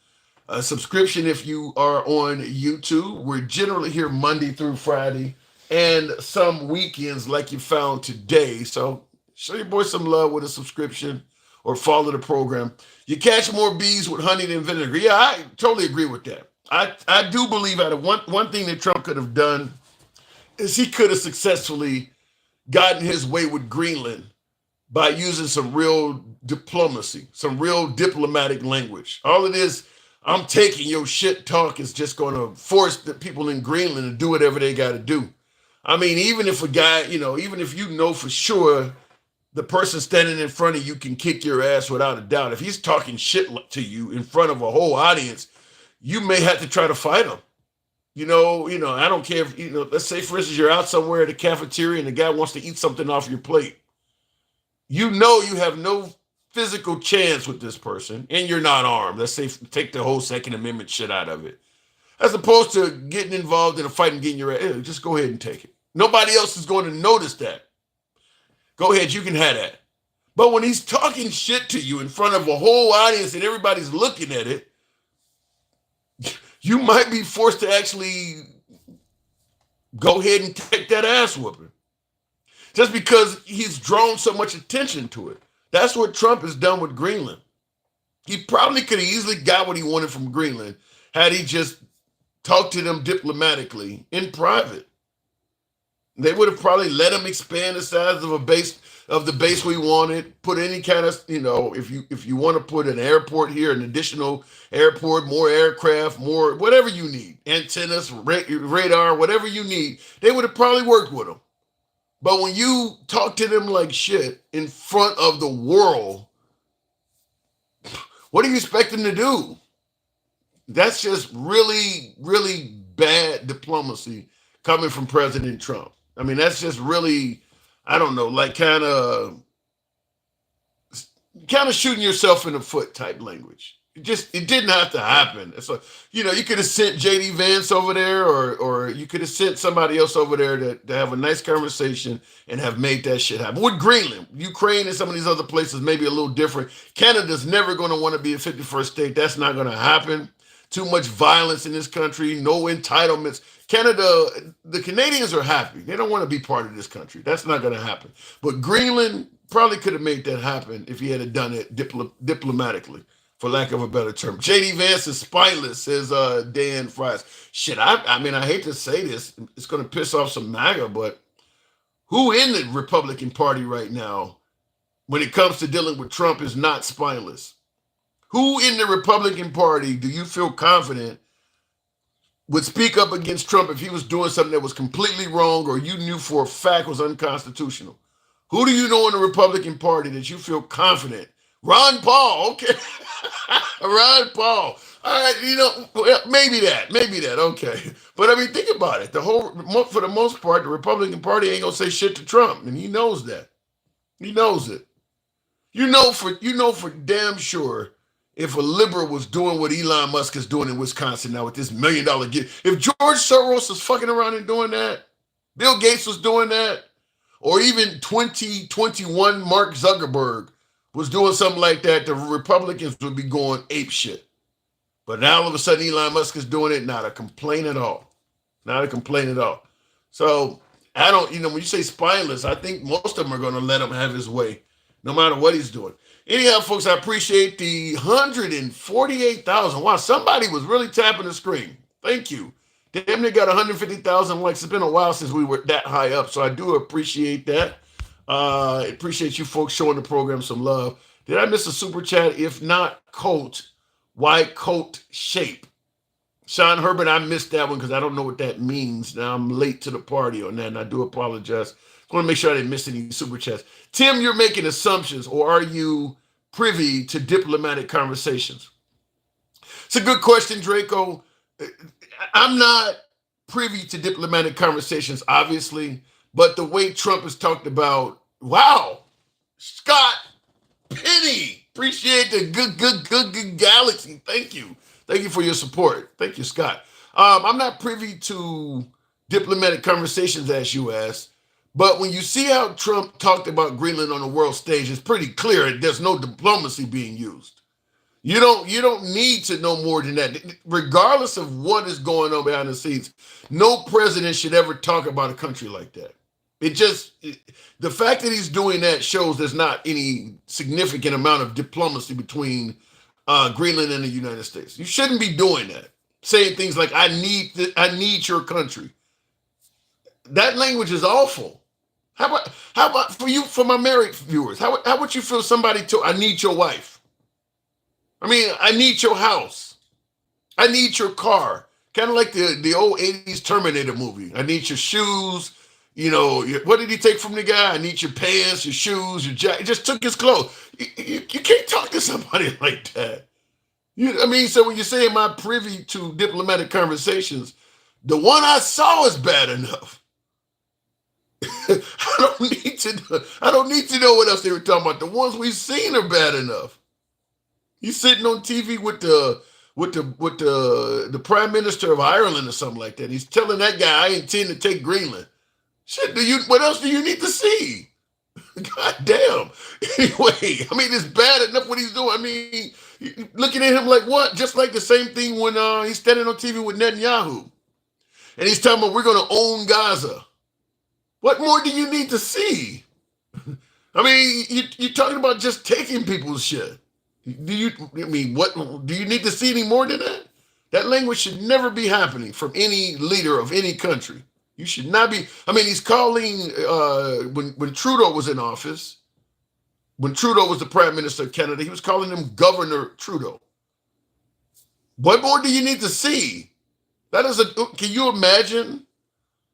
A subscription if you are on YouTube. We're generally here Monday through Friday and some weekends like you found today. So show your boy some love with a subscription or follow the program. You catch more bees with honey than vinegar. Yeah, I totally agree with that. I do believe that one thing that Trump could have done is he could have successfully gotten his way with Greenland by using some real diplomacy, some real diplomatic language. All it is, I'm taking your shit talk is just going to force the people in Greenland to do whatever they got to do. I mean, even if a guy, even if you know for sure the person standing in front of you can kick your ass without a doubt, if he's talking shit to you in front of a whole audience, you may have to try to fight him. I don't care if, let's say, for instance, you're out somewhere at a cafeteria and the guy wants to eat something off your plate. You have no physical chance with this person and you're not armed. Let's say, take the whole Second Amendment shit out of it. As opposed to getting involved in a fight and getting your ass, just go ahead and take it. Nobody else is going to notice that. Go ahead, you can have that. But when he's talking shit to you in front of a whole audience and everybody's looking at it, you might be forced to actually go ahead and take that ass whooping. Just because he's drawn so much attention to it. That's what Trump has done with Greenland. He probably could have easily got what he wanted from Greenland had he just talked to them diplomatically in private. They would have probably let him expand the size of the base we wanted, put any kind of, if you want to put an airport here, an additional airport, more aircraft, more, whatever you need, antennas, radar, whatever you need, they would have probably worked with him. But when you talk to them like shit in front of the world, what do you expect them to do? That's just really, really bad diplomacy coming from President Trump. I mean, that's just really, I don't know, like kind of shooting yourself in the foot type language. It didn't have to happen. So, you could have sent JD Vance over there or you could have sent somebody else over there to have a nice conversation and have made that shit happen. With Greenland, Ukraine and some of these other places may be a little different. Canada's never going to want to be a 51st state. That's not going to happen. Too much violence in this country, no entitlements. Canada, the Canadians are happy. They don't want to be part of this country. That's not going to happen. But Greenland probably could have made that happen if he had done it diplomatically, for lack of a better term. JD Vance is spineless, says Dan Fries. Shit, I mean, I hate to say this. It's going to piss off some MAGA, but who in the Republican Party right now, when it comes to dealing with Trump, is not spineless? Who in the Republican Party do you feel confident would speak up against Trump if he was doing something that was completely wrong or you knew for a fact was unconstitutional? Who do you know in the Republican Party that you feel confident? Ron Paul, okay. Ron Paul. All right, well, maybe that, okay. But I mean, think about it. For the most part, the Republican Party ain't gonna say shit to Trump, and he knows that. He knows it. You know for damn sure, if a liberal was doing what Elon Musk is doing in Wisconsin now with this $1 million gift, if George Soros was fucking around and doing that, Bill Gates was doing that, or even 2021 Mark Zuckerberg was doing something like that, the Republicans would be going ape shit. But now all of a sudden Elon Musk is doing it, not a complaint at all. Not a complaint at all. So I don't, when you say spineless, I think most of them are going to let him have his way, no matter what he's doing. Anyhow, folks, I appreciate the 148,000. Wow, somebody was really tapping the screen. Thank you. Damn near got 150,000 likes. It's been a while since we were that high up, so I do appreciate that. Appreciate you folks showing the program some love. Did I miss a super chat? If not, coat. Why coat shape? Sean Herbert, I missed that one because I don't know what that means. Now I'm late to the party on that, and I do apologize. I want to make sure I didn't miss any super chats. Tim, you're making assumptions, or are you privy to diplomatic conversations? It's a good question, Draco. I'm not privy to diplomatic conversations, obviously, but the way Trump has talked about, wow, Scott Penny, appreciate the good galaxy. Thank you. Thank you for your support. Thank you, Scott. I'm not privy to diplomatic conversations, as you asked, but when you see how Trump talked about Greenland on the world stage, it's pretty clear that there's no diplomacy being used. You don't need to know more than that. Regardless of what is going on behind the scenes, no president should ever talk about a country like that. The fact that he's doing that shows there's not any significant amount of diplomacy between Greenland and the United States. You shouldn't be doing that. Saying things like, I need your country. That language is awful. How about for my married viewers? How would you feel somebody told, I need your wife? I mean, I need your house. I need your car. Kind of like the old 80s Terminator movie. I need your shoes. What did he take from the guy? I need your pants, your shoes, your jacket. He just took his clothes. You can't talk to somebody like that. So when you say, am I privy to diplomatic conversations, the one I saw is bad enough. I don't need to know what else they were talking about. The ones we've seen are bad enough. He's sitting on TV with the Prime Minister of Ireland or something like that. He's telling that guy, I intend to take Greenland. Shit, what else do you need to see? God damn. Anyway, it's bad enough what he's doing. Looking at him like what? Just like the same thing when he's standing on TV with Netanyahu. And he's talking about we're going to own Gaza. What more do you need to see? You're talking about just taking people's shit. What do you need to see any more than that? That language should never be happening from any leader of any country. You should not be. He's calling when Trudeau was in office, when Trudeau was the Prime Minister of Canada, he was calling him Governor Trudeau. What more do you need to see? Can you imagine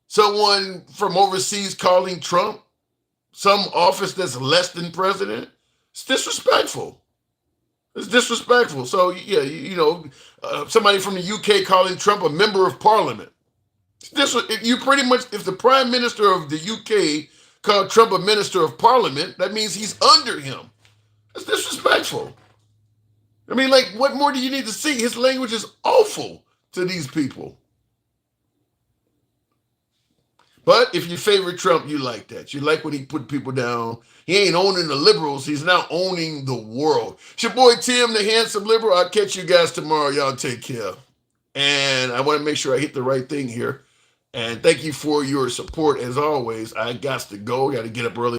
someone from overseas calling Trump some office that's less than president? It's disrespectful. It's disrespectful. So, somebody from the UK calling Trump a member of parliament. You pretty much, if the Prime Minister of the UK called Trump a minister of parliament, that means he's under him. That's disrespectful. What more do you need to see? His language is awful to these people. But if you favor Trump, you like that. You like when he put people down. He ain't owning the liberals. He's now owning the world. It's your boy Tim, the handsome liberal. I'll catch you guys tomorrow. Y'all take care. And I want to make sure I hit the right thing here. And thank you for your support. As always, I got to go. Got to get up early.